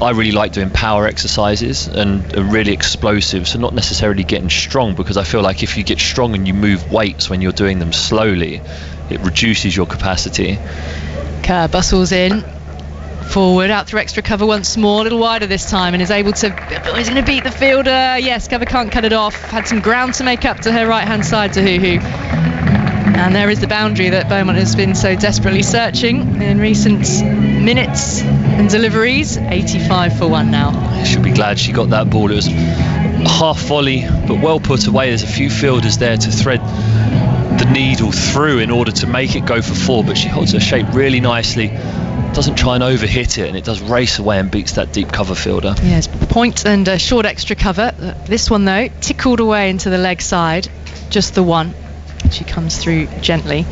S7: I really like doing power exercises and are really explosive, so not necessarily getting strong, because I feel like if you get strong and you move weights when you're doing them slowly, it reduces your capacity.
S4: Kerr bustles in forward out through extra cover once more, a little wider this time, and is able to... He's going to beat the fielder. Yes, cover can't cut it off. Had some ground to make up to her right hand side to Hoo-Hoo. And there is the boundary that Beaumont has been so desperately searching in recent minutes and deliveries. 85 for 1 now.
S7: She'll be glad she got that ball. It was half volley, but well put away. There's a few fielders there to thread the needle through in order to make it go for 4, but she holds her shape really nicely, doesn't try and overhit it, and it does race away and beats that deep cover fielder.
S4: Yes, Point and a short extra cover. This one though, tickled away into the leg side, just the one. She comes through gently.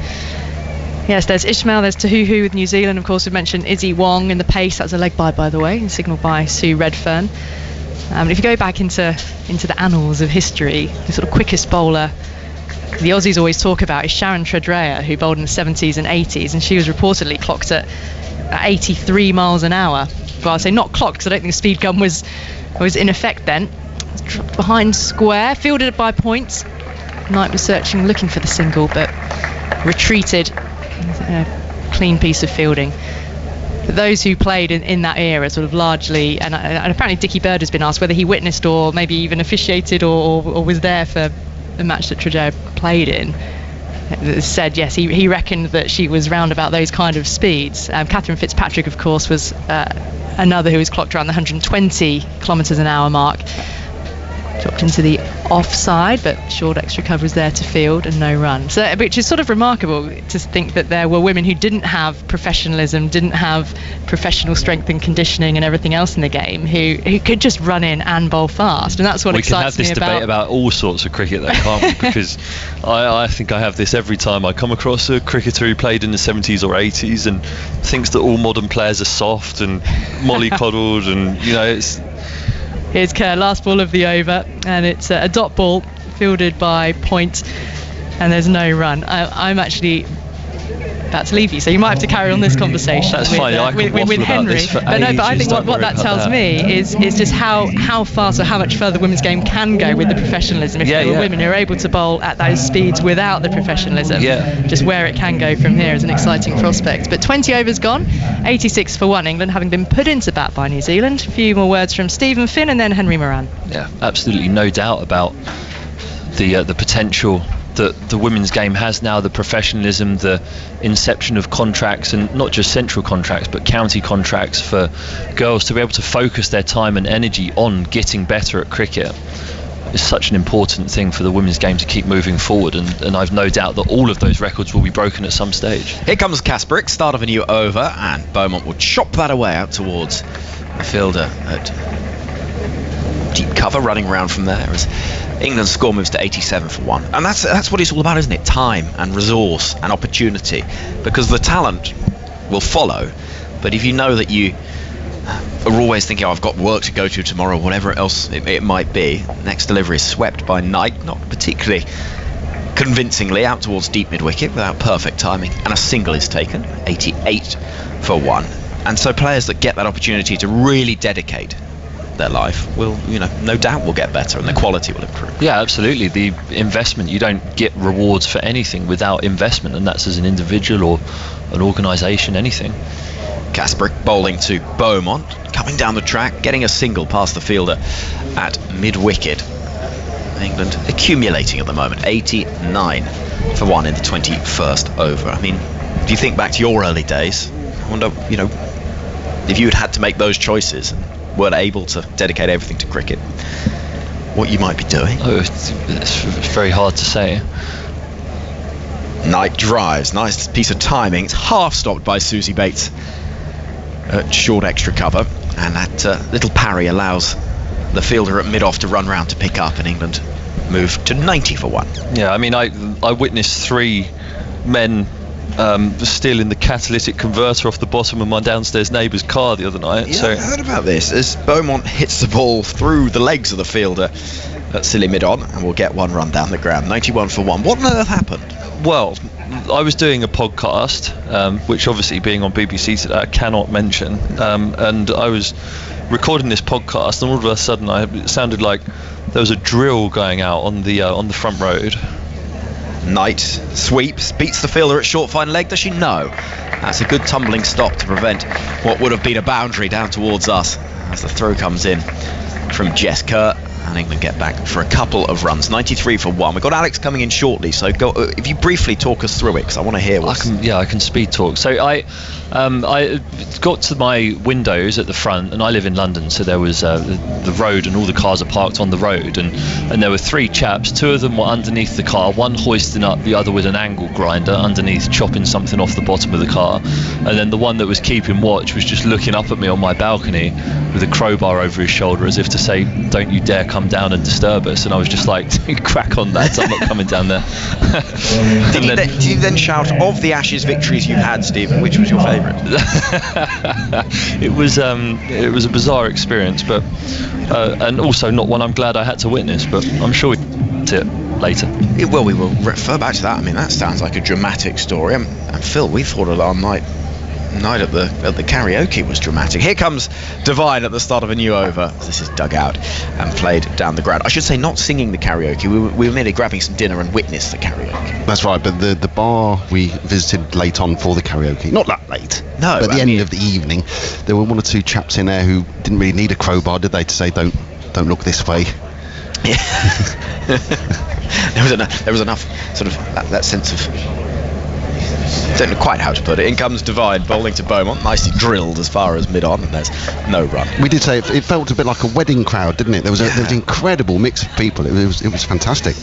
S4: Yes, there's Ismail, there's Tahuhu with New Zealand. Of course, we've mentioned Izzy Wong in the pace. That's a leg by the way, signalled by Sue Redfern. If you go back into the annals of history, the sort of quickest bowler the Aussies always talk about is Sharon Tredrea, who bowled in the 70s and 80s, and she was reportedly clocked at 83 miles an hour. Well, I'll say not clocked, because I don't think the speed gun was in effect then. It's dropped behind square, fielded by Point. Knight was searching, looking for the single, but retreated. A clean piece of fielding. But those who played in that era sort of largely, and apparently Dickie Bird has been asked whether he witnessed or maybe even officiated or was there for the match that Tredrea played in, said yes, he reckoned that she was round about those kind of speeds. Catherine Fitzpatrick, of course, was another who was clocked around the 120 kilometres an hour mark. Dropped into the offside, but short extra cover is there to field and no run. So, which is sort of remarkable to think that there were women who didn't have professionalism, didn't have professional strength and conditioning and everything else in the game, who could just run in and bowl fast, and that's what excites me about. We can have this debate
S7: about all sorts of cricket, though, can't we? Because I think I have this every time I come across a cricketer who played in the 70s or 80s and thinks that all modern players are soft and mollycoddled, and it's.
S4: Here's Kerr, last ball of the over, and it's a dot ball fielded by Point, and there's no run. I'm actually about to leave you, so you might have to carry on this conversation
S7: That's
S4: with,
S7: fine. I can
S4: with
S7: waffle about
S4: Henry.
S7: this for
S4: But no, but I
S7: ages,
S4: think
S7: don't
S4: what
S7: worry
S4: that
S7: about
S4: tells
S7: that.
S4: me is just how fast or how much further the women's game can go with the professionalism. If there were women who are able to bowl at those speeds without the professionalism, just where it can go from here is an exciting prospect. But 20 overs gone, 86 for 1 England, having been put into bat by New Zealand. A few more words from Stephen Finn and then Henry Moran.
S7: Yeah, absolutely no doubt about the potential that the women's game has now, the professionalism, the inception of contracts, and not just central contracts but county contracts for girls to be able to focus their time and energy on getting better at cricket is such an important thing for the women's game to keep moving forward, and I've no doubt that all of those records will be broken at some stage.
S1: Here comes Kasperik, start of a new over, and Beaumont will chop that away out towards the fielder at deep cover, running around from there as England's score moves to 87 for 1. And that's what it's all about, isn't it? Time and resource and opportunity, because the talent will follow. But if you know that you are always thinking, I've got work to go to tomorrow, whatever else it might be, next delivery is swept by Knight, not particularly convincingly, out towards deep mid-wicket without perfect timing, and a single is taken, 88 for 1. And so players that get that opportunity to really dedicate their life will, no doubt will get better and the quality will improve.
S7: Yeah, absolutely. The investment, you don't get rewards for anything without investment, and that's as an individual or an organisation, anything.
S1: Kasperik bowling to Beaumont, coming down the track, getting a single past the fielder at mid-wicket. England accumulating at the moment, 89 for 1 in the 21st over. I mean, if you think back to your early days, I wonder, if you had to make those choices and weren't able to dedicate everything to cricket, what you might be doing.
S7: It's very hard to say.
S1: Knight drives, nice piece of timing. It's half stopped by Susie Bates at short extra cover, and that little parry allows the fielder at mid-off to run round to pick up, and England move to 90 for 1.
S7: Yeah, I mean, I witnessed 3 men stealing the catalytic converter off the bottom of my downstairs neighbour's car the other night.
S1: Yeah, I heard about this as Beaumont hits the ball through the legs of the fielder at silly mid-on, and we'll get 1 run down the ground. 91 for 1. What on earth happened?
S7: Well, I was doing a podcast, which obviously being on BBC today I cannot mention, and I was recording this podcast, and all of a sudden it sounded like there was a drill going out on the front road.
S1: Knight sweeps, beats the fielder at short fine leg. Does she? No. That's a good tumbling stop to prevent what would have been a boundary down towards us as the throw comes in from Jess Kerr, and England get back for a couple of runs. 93 for 1. We've got Alex coming in shortly, so go if you briefly talk us through it, because I want to hear what's...
S7: I can speed talk. So I got to my windows at the front, and I live in London, so there was the road, and all the cars are parked on the road, and there were 3 chaps. 2 of them were underneath the car, one hoisting up, the other with an angle grinder underneath, chopping something off the bottom of the car, and then the one that was keeping watch was just looking up at me on my balcony with a crowbar over his shoulder, as if to say, don't you dare come down and disturb us. And I was just like, crack on, lads, I'm not coming down there.
S1: Did you then shout, of the Ashes victories you've had, Stephen, which was your favourite?
S7: It was a bizarre experience, but and also not one I'm glad I had to witness, but I'm sure we'll see it later.
S1: Well, we will refer back to that. I mean, that sounds like a dramatic story, and Phil, we thought of our night at the karaoke was dramatic. Here comes Devine at the start of a new over. This is dug out and played down the ground. I should say, not singing the karaoke. We were merely grabbing some dinner and witnessed the karaoke.
S5: That's right, but the bar we visited late on for the karaoke, not that late,
S1: no,
S5: but at the end of the evening, there were 1 or 2 chaps in there who didn't really need a crowbar, did they, to say don't look this way.
S1: Yeah. there was enough sort of that sense of, don't know quite how to put it. In comes Devine bowling to Beaumont, nicely drilled as far as mid-on, and there's no run.
S5: We did say it felt a bit like a wedding crowd, didn't it? There was an incredible mix of people. It was fantastic.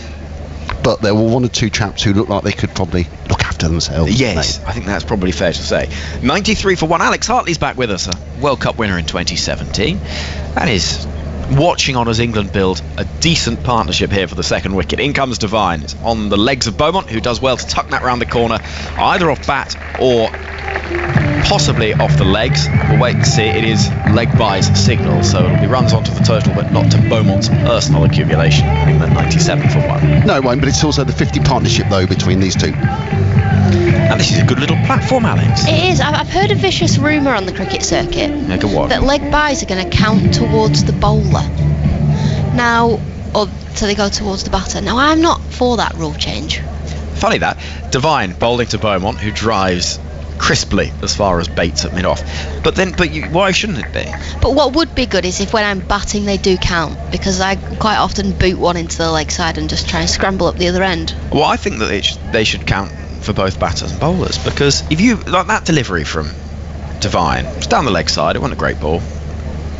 S5: But there were 1 or 2 chaps who looked like they could probably look after themselves.
S1: Yes, I think that's probably fair to say. 93 for 1. Alex Hartley's back with us, a World Cup winner in 2017. That is watching on as England build a decent partnership here for the second wicket. In comes Devine. It's on the legs of Beaumont, who does well to tuck that round the corner, either off bat or possibly off the legs. We'll wait and see. It is leg by's signal, so it'll be runs onto the total, but not to Beaumont's personal accumulation. England 97 for 1.
S5: No, it won't, but it's also the 50 partnership, though, between these two.
S1: And this is a good little platform, Alex.
S2: It is. I've heard a vicious rumour on the cricket circuit
S1: Go what?
S2: that leg byes are going to count towards the bowler. Now, or so they go towards the batter. Now, I'm not for that rule change.
S1: Funny that. Devine bowling to Beaumont, who drives crisply as far as Bates at mid-off. But why shouldn't it be?
S2: But what would be good is if when I'm batting they do count, because I quite often boot one into the leg side and just try and scramble up the other end.
S1: Well, I think that they should count for both batters and bowlers, because if you like that delivery from Devine, it's down the leg side, it wasn't a great ball,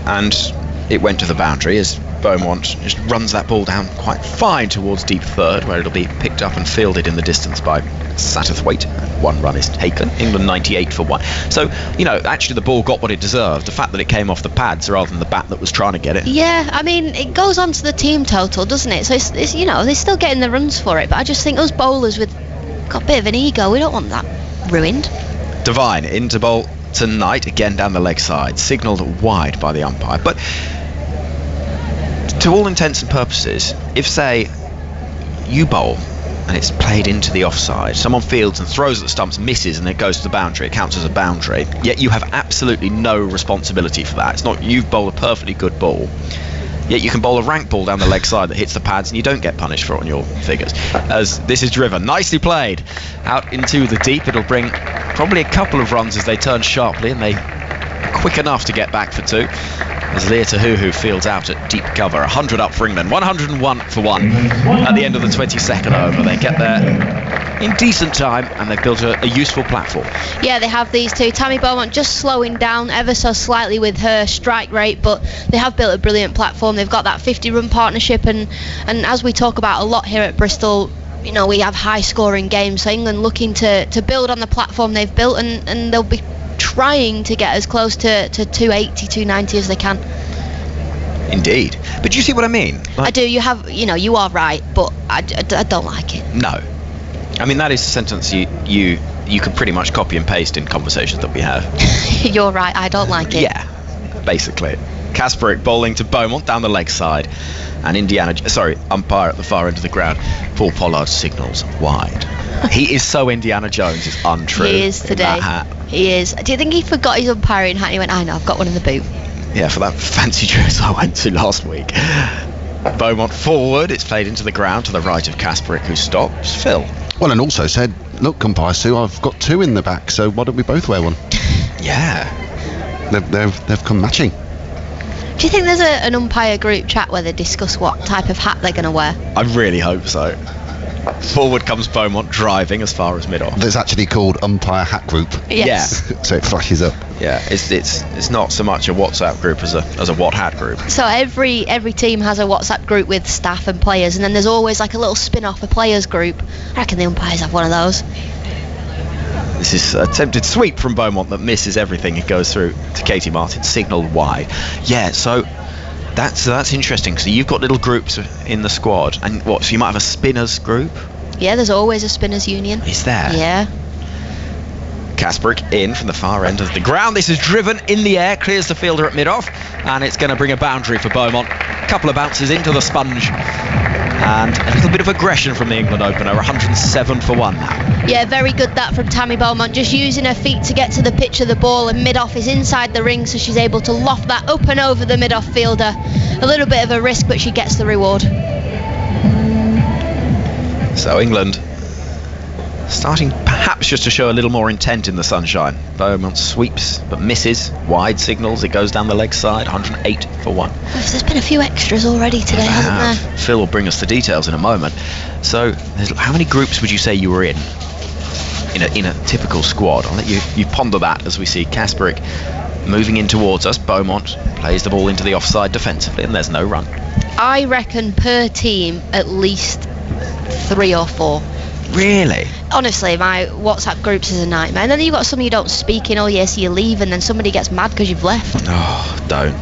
S1: and it went to the boundary as Beaumont just runs that ball down quite fine towards deep third, where it'll be picked up and fielded in the distance by Satterthwaite. 1 run is taken. England 98 for 1. So, actually the ball got what it deserved. The fact that it came off the pads rather than the bat that was trying to get it.
S2: Yeah, I mean, it goes on to the team total, doesn't it? So it's they're still getting the runs for it, but I just think us bowlers got a bit of an ego, we don't want that ruined.
S1: Devine into bowl tonight, again down the leg side, signalled wide by the umpire. But to all intents and purposes, if say you bowl and it's played into the offside, someone fields and throws at the stumps, misses, and it goes to the boundary, it counts as a boundary, yet you have absolutely no responsibility for that. It's not you've bowled a perfectly good ball, yet you can bowl a rank ball down the leg side that hits the pads and you don't get punished for it on your figures. As this is driven, nicely played out into the deep. It'll bring probably a couple of runs as they turn sharply, and they quick enough to get back for 2. As Leah Tahuhu fields out at deep cover. 100 up for England, 101 for 1 at the end of the 22nd over. They get there in decent time, and they've built a useful platform.
S2: Yeah, they have these two. Tammy Beaumont just slowing down ever so slightly with her strike rate, but they have built a brilliant platform. They've got that 50-run partnership, and as we talk about a lot here at Bristol, we have high-scoring games. So England looking to build on the platform they've built, and they'll be trying to get as close to 280, 290 as they can.
S1: Indeed. But do you see what I mean?
S2: I do. You are right, but I don't like it.
S1: No. I mean, that is a sentence you can pretty much copy and paste in conversations that we have.
S2: You're right, I don't like it.
S1: Yeah, basically. Kasperick bowling to Beaumont down the leg side, and umpire at the far end of the ground. Paul Pollard signals wide. He is so Indiana Jones, it's untrue.
S2: He is today.
S1: In that hat.
S2: He is. Do you think he forgot his umpiring hat? He went, I know, I've got one in the boot.
S1: Yeah, for that fancy dress I went to last week. Beaumont forward, it's played into the ground to the right of Kasperick, who stops. Phil.
S5: Well, and also said, look, umpire Sue, I've got 2 in the back, so why don't we both wear one?
S1: Yeah.
S5: They've come matching.
S2: Do you think there's an umpire group chat where they discuss what type of hat they're going to wear?
S1: I really hope so. Forward comes Beaumont driving as far as mid-off.
S5: That's actually called umpire hat group.
S2: Yes.
S1: Yeah.
S5: So it flashes up.
S1: Yeah, it's not so much a WhatsApp group as a what hat group.
S2: So every team has a WhatsApp group with staff and players, and then there's always like a little spin-off, a players group. I reckon the umpires have one of those.
S1: This is an attempted sweep from Beaumont that misses everything. It goes through to Katie Martin, signalled wide. Yeah, so that's interesting. So you've got little groups in the squad, and so you might have a spinners group?
S2: Yeah, there's always a spinners union.
S1: Is there?
S2: Yeah.
S1: Kasperick in from the far end of the ground. This is driven in the air, clears the fielder at mid-off, and it's going to bring a boundary for Beaumont. A couple of bounces into the sponge, and a little bit of aggression from the England opener. 107 for 1 now.
S2: Yeah, very good that from Tammy Beaumont, just using her feet to get to the pitch of the ball, and mid-off is inside the ring, so she's able to loft that up and over the mid-off fielder. A little bit of a risk, but she gets the reward.
S1: So England starting perhaps just to show a little more intent in the sunshine. Beaumont sweeps but misses, wide signals, it goes down the leg side. 108 for 1.
S2: There's been a few extras already today, hasn't there?
S1: Phil will bring us the details in a moment. So how many groups would you say you were in a typical squad? I'll let you ponder that as we see Kasperick moving in towards us. Beaumont plays the ball into the offside defensively, and there's no run.
S2: I reckon per team at least 3 or 4.
S1: Really?
S2: Honestly, my WhatsApp groups is a nightmare. And then you've got some you don't speak in all year, so you leave, and then somebody gets mad because you've left.
S1: Oh, don't.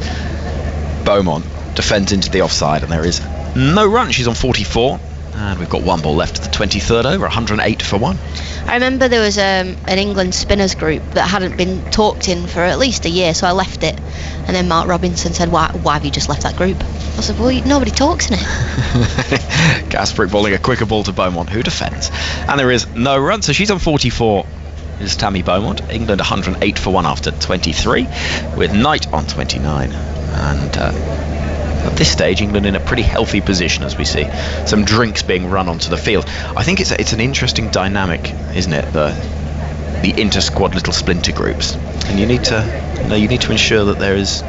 S1: Beaumont defends into the offside, and there is no run. She's on 44, and we've got 1 ball left at the 23rd over. 108 for 1.
S2: I remember there was an England spinners group that hadn't been talked in for at least a year, so I left it. And then Mark Robinson said, why have you just left that group? I said, well, nobody talks in it.
S1: Kasperick bowling a quicker ball to Beaumont, who defends. And there is no run, so she's on 44 is Tammy Beaumont. England 108 for 1 after 23, with Knight on 29. And at this stage, England in a pretty healthy position, as we see some drinks being run onto the field. I think it's an interesting dynamic, isn't it? The inter-squad little splinter groups, and you need to ensure that there is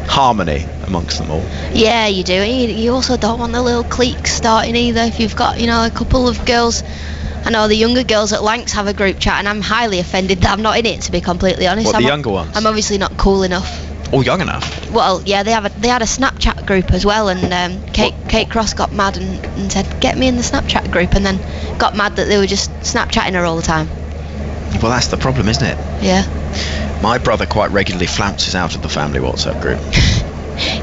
S1: harmony amongst them all.
S2: Yeah, you do. You also don't want the little cliques starting either. If you've got, a couple of girls, I know the younger girls at Lancs have a group chat, and I'm highly offended that I'm not in it, to be completely honest.
S1: What, the younger ones?
S2: I'm obviously not cool enough.
S1: Oh, young enough?
S2: Well, yeah, they had a Snapchat group as well, and Kate Cross got mad and said, get me in the Snapchat group, and then got mad that they were just Snapchatting her all the time.
S1: Well, that's the problem, isn't it?
S2: Yeah.
S1: My brother quite regularly flounces out of the family WhatsApp group.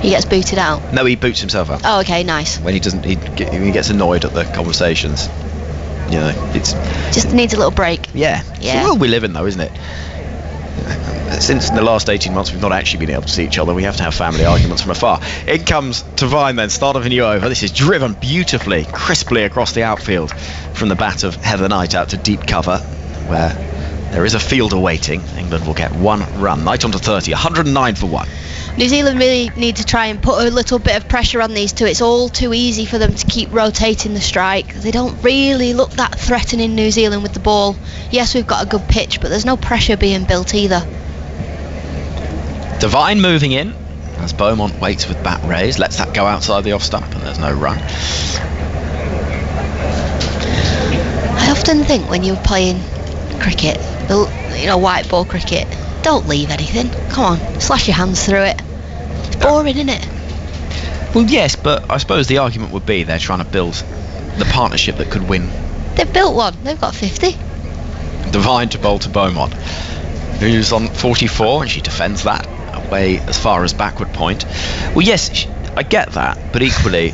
S2: He gets booted out?
S1: No, he boots himself out.
S2: Oh, okay, nice.
S1: When he gets annoyed at the conversations. It's...
S2: Just needs a little break.
S1: Yeah. It's the world we live in, though, isn't it? Since the last 18 months we've not actually been able to see each other. We have to have family arguments from afar. In comes Devine then, start of a new over. This is driven beautifully, crisply across the outfield from the bat of Heather Knight out to deep cover, where there is a fielder waiting. England will get 1 run. Knight on to 30, 109 for 1.
S2: New Zealand really need to try and put a little bit of pressure on these two. It's all too easy for them to keep rotating the strike. They don't really look that threatening, New Zealand, with the ball. Yes, we've got a good pitch, but there's no pressure being built either.
S1: Devine moving in as Beaumont waits with bat raised, lets that go outside the off stump, and there's no run.
S2: I often think when you're playing cricket, white ball cricket, don't leave anything. Come on, slash your hands through it. It's boring, isn't it?
S1: Well, yes, but I suppose the argument would be they're trying to build the partnership that could win.
S2: They've built one. They've got 50.
S1: Devine to bowl to Beaumont, who's on 44, and she defends that away as far as backward point. Well, yes, I get that, but equally,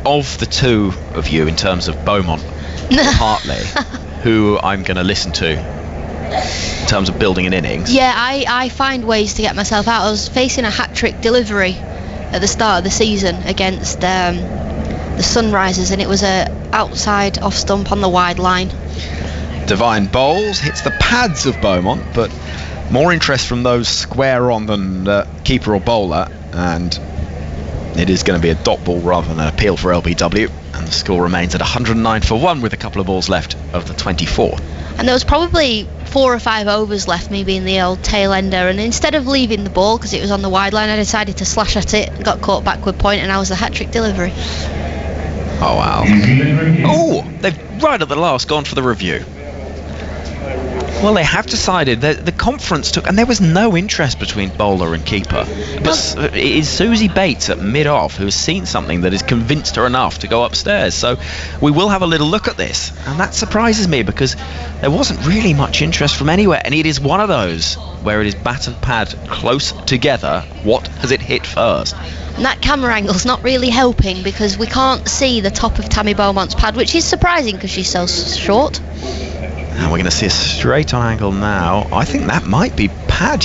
S1: of the two of you in terms of Beaumont and Hartley, who I'm going to listen to in terms of building an innings.
S2: Yeah, I find ways to get myself out. I was facing a hat-trick delivery at the start of the season against the Sunrisers, and it was a outside off stump on the wide line.
S1: Devine bowls, hits the pads of Beaumont, but more interest from those square on than keeper or bowler, and it is going to be a dot ball rather than an appeal for LBW, and the score remains at 109 for 1 with a couple of balls left of the 24.
S2: And there was probably 4 or 5 overs left, me being the old tail ender, and instead of leaving the ball because it was on the wide line, I decided to slash at it, got caught backward point, and I was the hat-trick delivery.
S1: Oh wow. Oh, they've right at the last gone for the review. Well, they have decided that the conference took, and there was no interest between bowler and keeper. But it is Susie Bates at mid-off who has seen something that has convinced her enough to go upstairs. So we will have a little look at this, and that surprises me because there wasn't really much interest from anywhere, and it is one of those where it is bat and pad close together. What has it hit first?
S2: And that camera angle's not really helping because we can't see the top of Tammy Beaumont's pad, which is surprising because she's so short.
S1: And we're going to see a straight on angle now. I think that might be pad,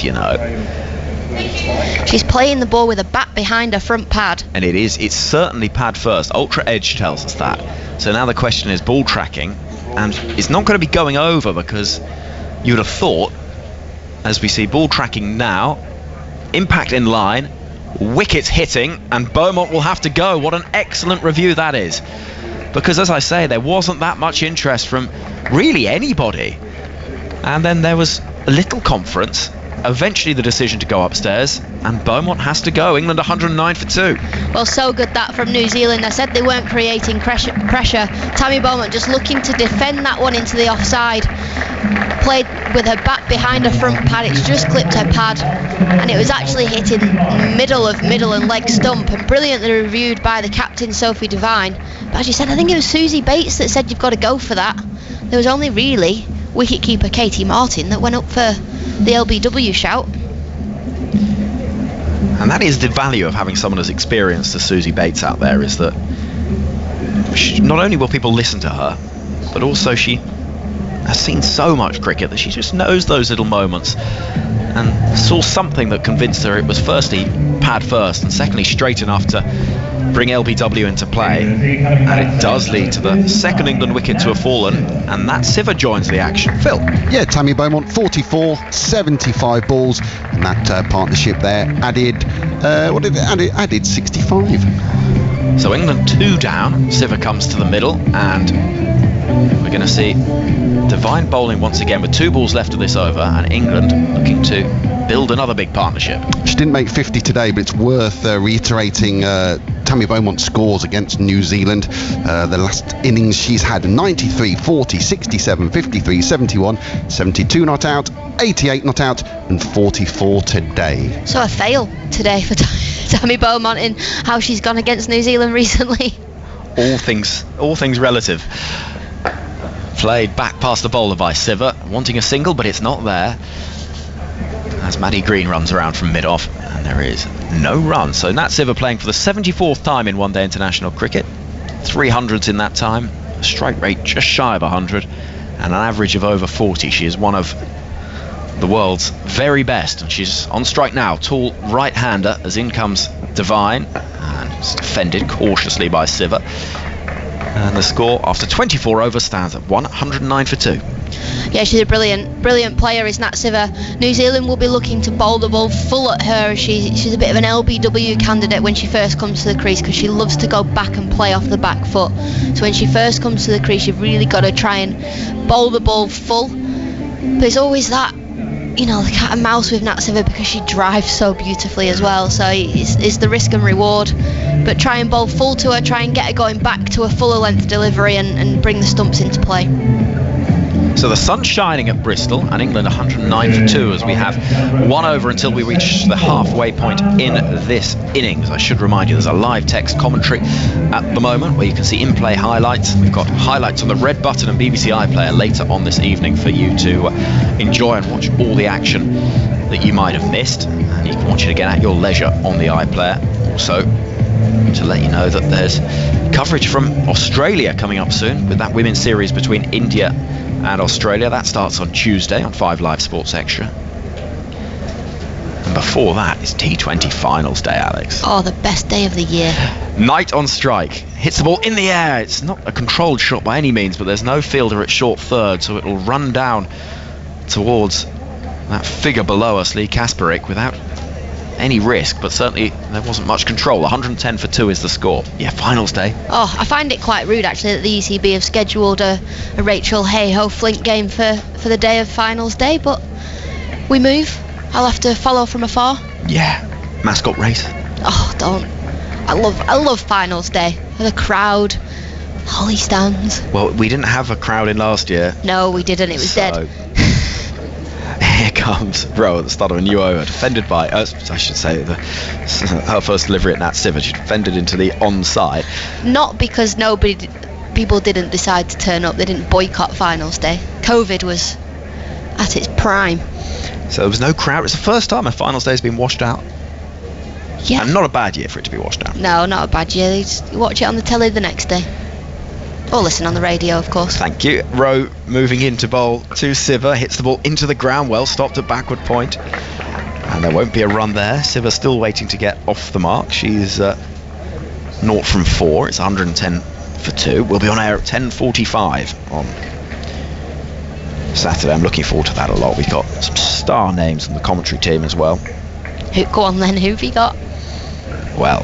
S2: She's playing the ball with a bat behind her front pad.
S1: And it's certainly pad first. Ultra Edge tells us that. So now the question is ball tracking, and it's not going to be going over because you would have thought, as we see ball tracking now, impact in line, wickets hitting, and Beaumont will have to go. What an excellent review that is. Because as I say, there wasn't that much interest from really anybody. And then there was a little conference, eventually the decision to go upstairs, and Beaumont has to go. England 109 for 2.
S2: Well, so good that from New Zealand. I said they weren't creating pressure. Tammy Beaumont just looking to defend that one into the offside. Played with her bat behind her front pad. It's just clipped her pad, and it was actually hitting middle and leg stump, and brilliantly reviewed by the captain Sophie Devine. But as you said, I think it was Susie Bates that said you've got to go for that. There was only really wicketkeeper Katie Martin that went up for the LBW shout.
S1: And that is the value of having someone as experienced as Susie Bates out there, is that not only will people listen to her, but also she has seen so much cricket that she just knows those little moments and saw something that convinced her it was firstly pad first, and secondly straight enough to bring LBW into play, and it does lead to the second England wicket to have fallen, and that Siver joins the action. Phil?
S5: Yeah, Tammy Beaumont 44, 75 balls, and that partnership there added added 65.
S1: So England 2 down, Siver comes to the middle, and we're going to see Devine bowling once again with 2 balls left of this over, and England looking to build another big partnership.
S5: She didn't make 50 today, but it's worth reiterating Tammy Beaumont's scores against New Zealand. The last innings she's had 93, 40, 67, 53, 71, 72 not out, 88 not out, and 44 today.
S2: So a fail today for Tammy Beaumont in how she's gone against New Zealand recently.
S1: All things relative. Played back past the bowler by Siver, wanting a single, but it's not there. As Maddie Green runs around from mid-off, and there is no run. So Nat Siver playing for the 74th time in one-day international cricket. 300s in that time, a strike rate just shy of 100, and an average of over 40. She is one of the world's very best, and she's on strike now. Tall right-hander as in comes Devine, and it's defended cautiously by Siver. And the score after 24 overs stands at 109 for 2.
S2: Yeah, she's a brilliant player, is Nat Siver. New Zealand will be looking to bowl the ball full at her. She's a bit of an LBW candidate when she first comes to the crease, because she loves to go back and play off the back foot. So when she first comes to the crease, you've really got to try and bowl the ball full. But it's always that, the cat and mouse with Nat Siver, because she drives so beautifully as well. So it's the risk and reward. But try and bowl full to her, try and get her going back to a fuller length delivery, and bring the stumps into play.
S1: So the sun's shining at Bristol, and England 109 for 2 as we have 1 over until we reach the halfway point in this innings. I should remind you there's a live text commentary at the moment where you can see in-play highlights. We've got highlights on the red button and BBC iPlayer later on this evening for you to enjoy and watch all the action that you might have missed, and you can watch it again at your leisure on the iPlayer. Also, to let you know that there's coverage from Australia coming up soon with that women's series between India and Australia. That starts on Tuesday on 5 Live Sports Extra. And before that is T20 finals day, Alex.
S2: Oh, the best day of the year.
S1: Knight on strike, hits the ball in the air. It's not a controlled shot by any means, but there's no fielder at short third, so it'll run down towards that figure below us, Lee Kasparik, without any risk, but certainly there wasn't much control. 110 for 2 is the score. Yeah, finals day.
S2: Oh, I find it quite rude actually that the ECB have scheduled a Rachel Hayhoe Flint game for the day of finals day, but we move. I'll have to follow from afar.
S1: Yeah, mascot race.
S2: Oh, don't. I love finals day. The crowd, holly stands.
S1: Well, we didn't have a crowd in last year.
S2: No, we didn't. It was dead.
S1: Here comes Rowe at the start of a new over, defended by, I should say, her first delivery at Nat Siver. She defended into the onside.
S2: Not because people didn't decide to turn up. They didn't boycott finals day. COVID was at its prime.
S1: So there was no crowd. It's the first time a finals day has been washed out.
S2: Yeah.
S1: And not a bad year for it to be washed out.
S2: No, not a bad year. You just watch it on the telly the next day. Or listen on the radio, of course.
S1: Thank you. Rowe moving in to bowl to Siver, hits the ball into the ground, well stopped at backward point. And there won't be a run there. Siver still waiting to get off the mark. She's 0 from 4. It's 110 for 2. We'll be on air at 10:45 on Saturday. I'm looking forward to that a lot. We've got some star names from the commentary team as well.
S2: Go on then, who've you got?
S1: Well,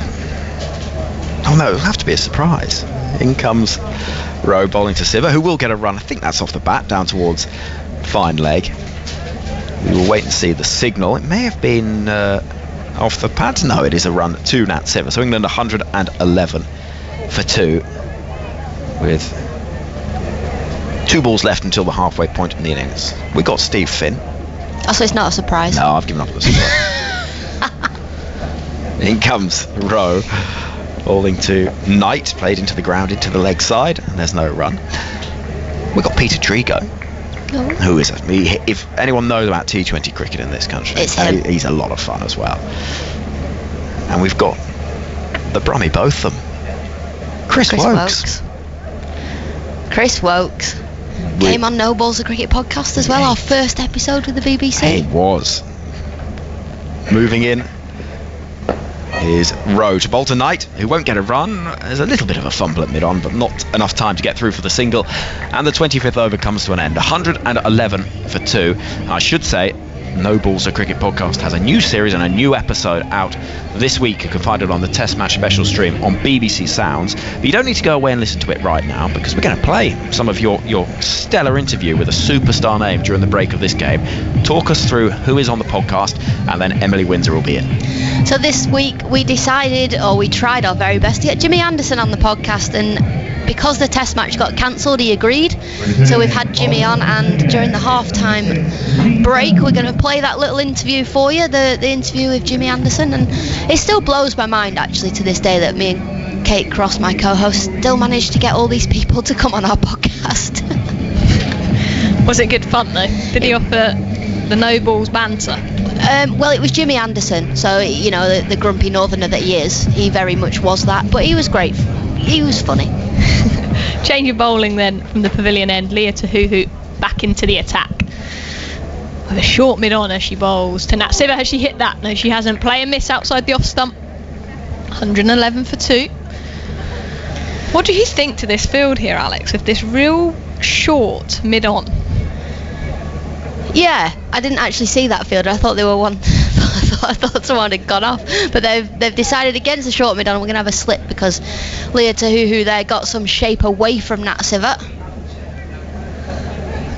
S1: oh no, it'll have to be a surprise. In comes Rowe bowling to Siver, who will get a run. I think that's off the bat, down towards fine leg. We will wait and see the signal. It may have been off the pads. No, it is a run to Nat Siver. So England 111 for 2, with 2 balls left until the halfway point in the innings. We got Steve Finn.
S2: Oh, so it's not a surprise?
S1: No, I've given up on the surprise. In comes Rowe, bowling to Knight, played into the ground, into the leg side, and there's no run. We've got Peter Trigo, who is, if anyone knows about T20 cricket in this country,
S2: it's him.
S1: He's a lot of fun as well. And we've got the Brummy, both of them. Chris Wokes.
S2: Chris Wokes came on No Balls of Cricket podcast as well, our first episode with the BBC.
S1: It was. Moving in is row to Bolton Knight, who won't get a run. There's a little bit of a fumble at mid-on, but not enough time to get through for the single. And the 25th over comes to an end. 111 for 2. I should say, No Balls, a Cricket podcast, has a new series and a new episode out this week. You can find it on the Test Match Special stream on BBC Sounds. But you don't need to go away and listen to it right now, because we're going to play some of your stellar interview with a superstar name during the break of this game. Talk us through who is on the podcast, and then Emily Windsor will be in.
S2: So this week we decided, or we tried our very best to get Jimmy Anderson on the podcast, and because the test match got cancelled, he agreed. So we've had Jimmy on, and during the half-time break we're going to play that little interview for you, the interview with Jimmy Anderson. And it still blows my mind actually to this day that me and Kate Cross, my co-host, still managed to get all these people to come on our podcast.
S3: Was it good fun though? Did he offer the No Balls banter?
S2: Well, it was Jimmy Anderson, so you know, the grumpy northerner that he is, he very much was that, but he was great. He was funny.
S3: Change of bowling then from the pavilion end. Leah Tahuhu back into the attack with a short mid-on as she bowls to Nat Siver. Has she hit that? No, she hasn't. Play a miss outside the off stump. 111 for 2. What do you think to this field here, Alex, with this real short mid-on?
S2: Yeah, I didn't actually see that fielder. I thought they were one. I thought someone had gone off, but they've decided against the short mid-on. We're going to have a slip because Leah Tahuhu there got some shape away from Nat Siver.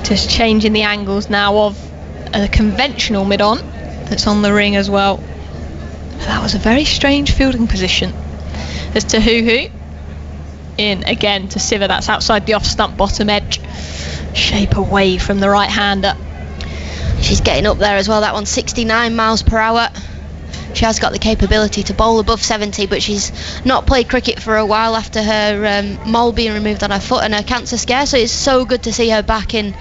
S3: Just changing the angles now of a conventional mid-on that's on the ring as well. That was a very strange fielding position. There's Tahuhu in again to Siver. That's outside the off-stump bottom edge. Shape away from the right-hander.
S2: She's getting up there as well. That one's 69 miles per hour. She has got the capability to bowl above 70, but she's not played cricket for a while after her mole being removed on her foot and her cancer scare, so it's so good to see her back in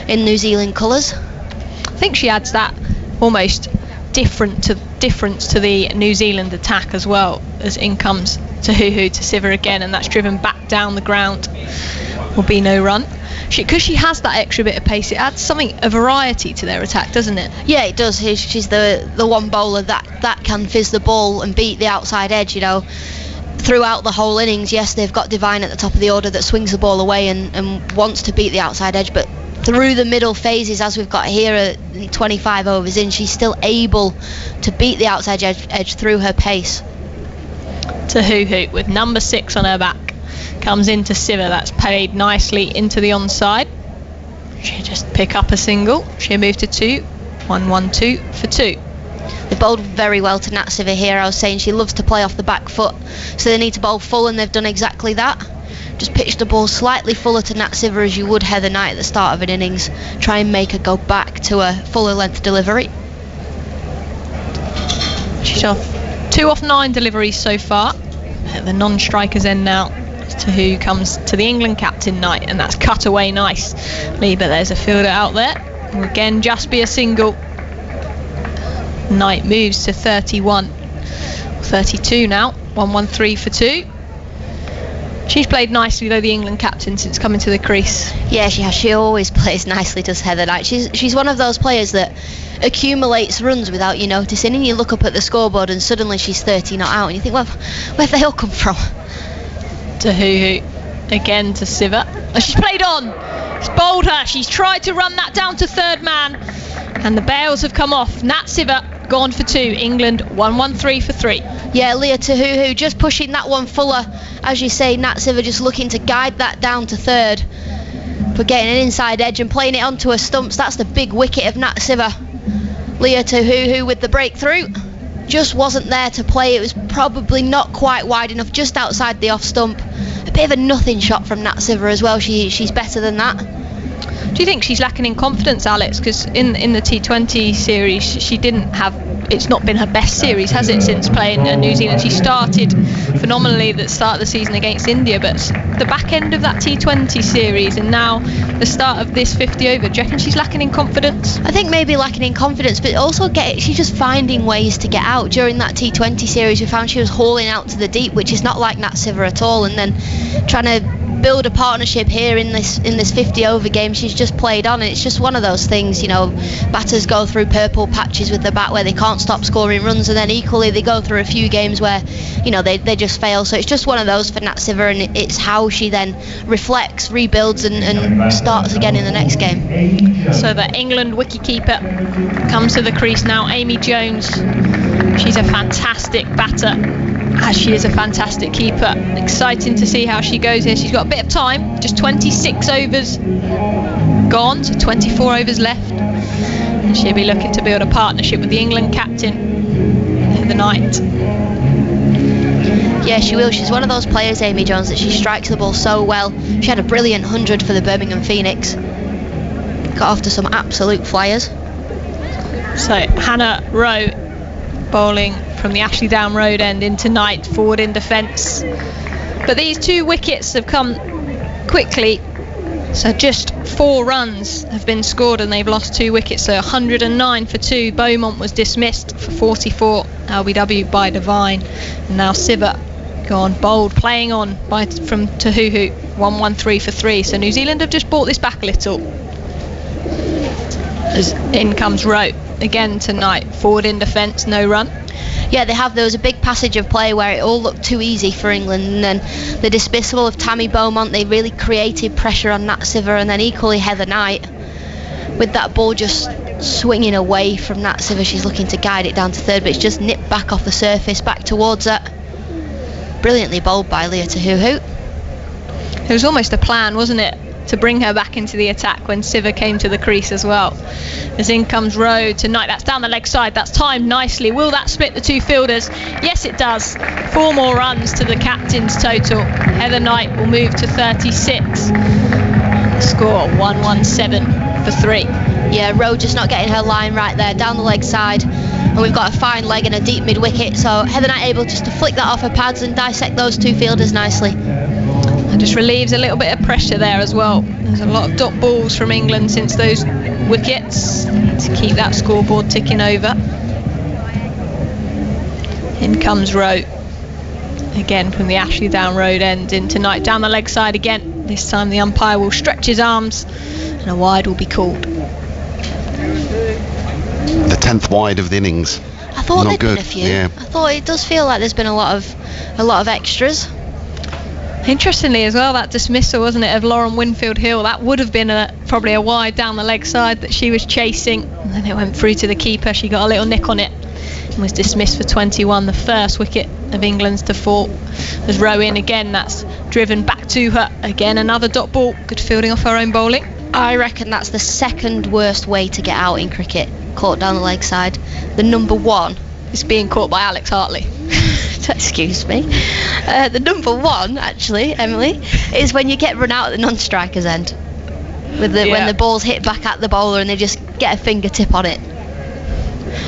S2: New Zealand colours.
S3: I think she adds that almost difference to the New Zealand attack as well, as in comes Tahuhu to Siver again, and that's driven back down the ground. Will be no run. Because she has that extra bit of pace, it adds a variety to their attack, doesn't it?
S2: Yeah, it does. She's the one bowler that can fizz the ball and beat the outside edge, you know. Throughout the whole innings, yes, they've got Divine at the top of the order that swings the ball away and wants to beat the outside edge, but through the middle phases, as we've got here at 25 overs in, she's still able to beat the outside edge through her pace.
S3: Tahuhu with number 6 on her back. Comes into Siver, that's played nicely into the onside. She'll just pick up a single. She'll move to 2. 1-1-2 for 2.
S2: They bowled very well to Nat Siver here. I was saying she loves to play off the back foot, so they need to bowl full, and they've done exactly that. Just pitch the ball slightly fuller to Nat Siver as you would Heather Knight at the start of an innings. Try and make her go back to a fuller length delivery.
S3: She's off 2 off 9 deliveries so far. At the non-strikers end now. To who comes to the England captain Knight, and that's cut away nicely, but there's a fielder out there. Will again just be a single. Knight moves to 31, 32 now. 1-1-3 for 2. She's played nicely though, the England captain, since coming to the crease.
S2: Yeah, she has. She always plays nicely, does Heather Knight. She's one of those players that accumulates runs without you noticing, and you look up at the scoreboard and suddenly she's 30 not out, and you think, well, where'd they all come from?
S3: Tahuhu again to Siver. Oh, she's played on. It's bowled her. She's tried to run that down to third man, and the bails have come off. Nat Siver gone for 2. England 1-1-3 for 3.
S2: Yeah, Leah Tahuhu just pushing that one fuller. As you say, Nat Siver just looking to guide that down to third for getting an inside edge and playing it onto her stumps. That's the big wicket of Nat Siver. Leah Tahuhu with the breakthrough. Just wasn't there to play. It was probably not quite wide enough, just outside the off stump. A bit of a nothing shot from Nat Siver as well. She's better than that.
S3: Do you think she's lacking in confidence, Alex? Because in the T20 series, she didn't have. It's not been her best series, has it, since playing New Zealand? She started phenomenally at the start of the season against India, but the back end of that T20 series and now the start of this 50 over, do you reckon she's lacking in confidence?
S2: I think maybe lacking in confidence, but also she's just finding ways to get out. During that T20 series, we found she was hauling out to the deep, which is not like Nat Siver at all, and then trying to build a partnership here in this 50 over game. She's just played on, and it's just one of those things, you know, batters go through purple patches with the bat where they can't stop scoring runs, and then equally they go through a few games where, you know, they just fail. So it's just one of those for Nat Siver, and it's how she then reflects, rebuilds and starts again in the next game.
S3: So the England wicketkeeper comes to the crease now, Amy Jones. She's a fantastic batter, as she is a fantastic keeper. Exciting to see how she goes here. She's got a bit of time, just 26 overs gone, so 24 overs left, and she'll be looking to build a partnership with the England captain for the night.
S2: Yeah, she will. She's one of those players, Amy Jones, that she strikes the ball so well. She had a brilliant 100 for the Birmingham Phoenix. Got off to some absolute flyers.
S3: So Hannah Rowe bowling from the Ashley Down Road end into Knight, forward in defence. But these 2 wickets have come quickly. So just 4 runs have been scored and they've lost 2 wickets. So 109 for 2. Beaumont was dismissed for 44. LBW by Devine. And now Siver gone bowled, playing on from Tahuhu. 113 for 3. So New Zealand have just brought this back a little. As in comes Rowe again tonight, forward in defence, no run.
S2: Yeah, they have. There was a big passage of play where it all looked too easy for England, and then the dismissal of Tammy Beaumont, they really created pressure on Nat Siver, and then equally Heather Knight with that ball just swinging away from Nat Siver. She's looking to guide it down to third, but it's just nipped back off the surface, back towards her. Brilliantly bowled by Leah Tahuhu.
S3: It was almost a plan, wasn't it, to bring her back into the attack when Siver came to the crease as well. As in comes Rowe tonight, that's down the leg side, that's timed nicely. Will that split the 2 fielders? Yes, it does. 4 more runs to the captain's total. Heather Knight will move to 36. Score 117 for 3.
S2: Yeah, Rowe just not getting her line right there, down the leg side. And we've got a fine leg and a deep mid wicket, so Heather Knight able just to flick that off her pads and dissect those 2 fielders nicely.
S3: It just relieves a little bit of pressure there as well. There's a lot of dot balls from England since those wickets to keep that scoreboard ticking over. In comes Rowe again from the Ashley Down Road end in tonight, down the leg side again. This time the umpire will stretch his arms and a wide will be called.
S5: The 10th wide of the innings.
S2: I thought
S5: Not
S2: there'd been
S5: good.
S2: a few.
S5: Yeah.
S2: I thought it does feel like there's been a lot of extras.
S3: Interestingly as well, that dismissal, wasn't it, of Lauren Winfield Hill, that would have been probably a wide down the leg side that she was chasing, and then it went through to the keeper. She got a little nick on it and was dismissed for 21. The first wicket of England's to fall. As Rowe in again, that's driven back to her again, another dot ball, good fielding off her own bowling.
S2: I reckon that's the 2nd worst way to get out in cricket, caught down the leg side. The number 1
S3: is being caught by Alex Hartley.
S2: Excuse me. The number 1, actually, Emily, is when you get run out at the non-striker's end. When the ball's hit back at the bowler and they just get a fingertip on it.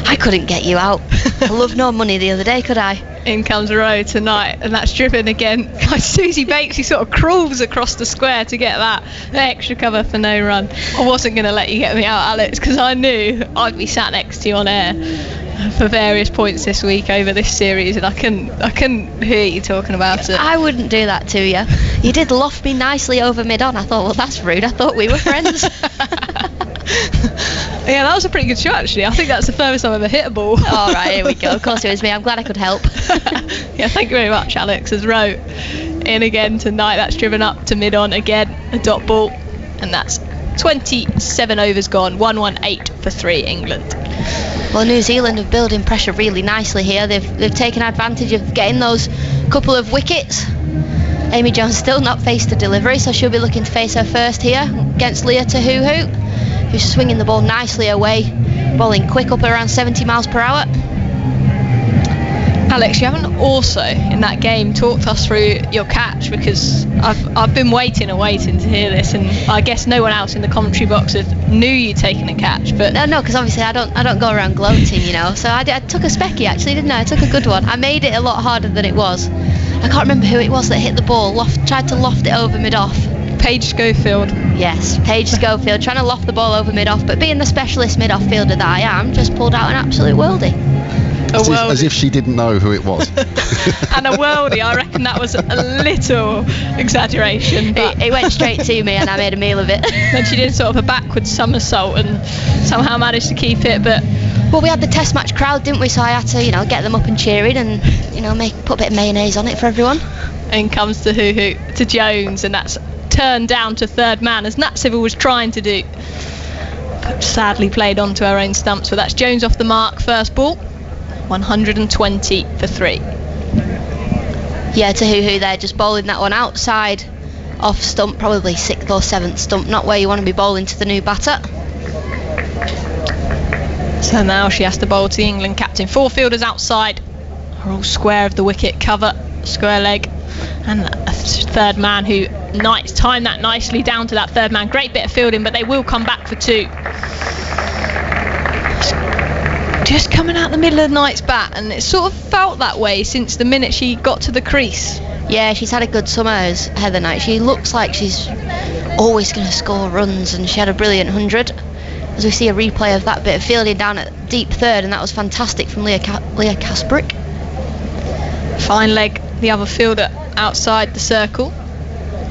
S2: I couldn't get you out. I love no money the other day, could I?
S3: In comes Rowe tonight, and that's driven again by Susie Bakes, who sort of crawls across the square to get that extra cover for no run. I wasn't going to let you get me out, Alex, because I knew I'd be sat next to you on air for various points this week over this series, and I couldn't hear you talking about it.
S2: I wouldn't do that to you. You did loft me nicely over mid-on. I thought, well, that's rude. I thought we were friends.
S3: Yeah, that was a pretty good shot, actually. I think that's the furthest I've ever hit a ball.
S2: All right, here we go. Of course it was me. I'm glad I could help.
S3: Yeah, thank you very much, Alex. As Rowe in again tonight, that's driven up to mid-on again, a dot ball, and that's 27 overs gone, 118 for 3 England.
S2: Well, New Zealand are building pressure really nicely here. They've taken advantage of getting those couple of wickets. Amy Jones still not faced a delivery, so she'll be looking to face her first here against Leah Tahuhu, who's swinging the ball nicely away, bowling quick up around 70 miles per hour.
S3: Alex, you haven't also in that game talked us through your catch, because I've been waiting to hear this, and I guess no one else in the commentary box knew you'd taken a catch. But
S2: no, because obviously I don't go around gloating, you know. So I took a specky, actually, didn't I? I took a good one. I made it a lot harder than it was. I can't remember who it was that hit the ball. Tried to loft it over mid-off.
S3: Paige Schofield.
S2: Yes, Paige Schofield, trying to loft the ball over mid-off, but being the specialist mid-off fielder that I am, just pulled out an absolute worldie.
S5: As if she didn't know who it was.
S3: And a worldie, I reckon that was a little exaggeration. But
S2: It went straight to me and I made a meal of it.
S3: then she did sort of a backwards somersault and somehow managed to keep it. But
S2: Well, we had the test match crowd, didn't we? So I had to, get them up and cheering and, put a bit of mayonnaise on it for everyone.
S3: in comes to to Jones, and that's turned down to third man as Natseva was trying to do. But sadly played onto her own stumps. But that's Jones off the mark, first ball. 120 for 3.
S2: Yeah, Tahuhu there, just bowling that one outside off stump, probably 6th or 7th stump, not where you want to be bowling to the new batter.
S3: So now she has to bowl to the England captain. 4 fielders outside are all square of the wicket, cover, square leg, and a third man who timed that nicely down to that third man. Great bit of fielding, but they will come back for 2. Just coming out the middle of the night's bat, and it sort of felt that way since the minute she got to the crease.
S2: Yeah, she's had a good summer as Heather Knight. She looks like she's always going to score runs, and she had a brilliant 100. As we see a replay of that bit of fielding down at deep third, and that was fantastic from Leah Kasprick.
S3: Fine leg, the other fielder outside the circle.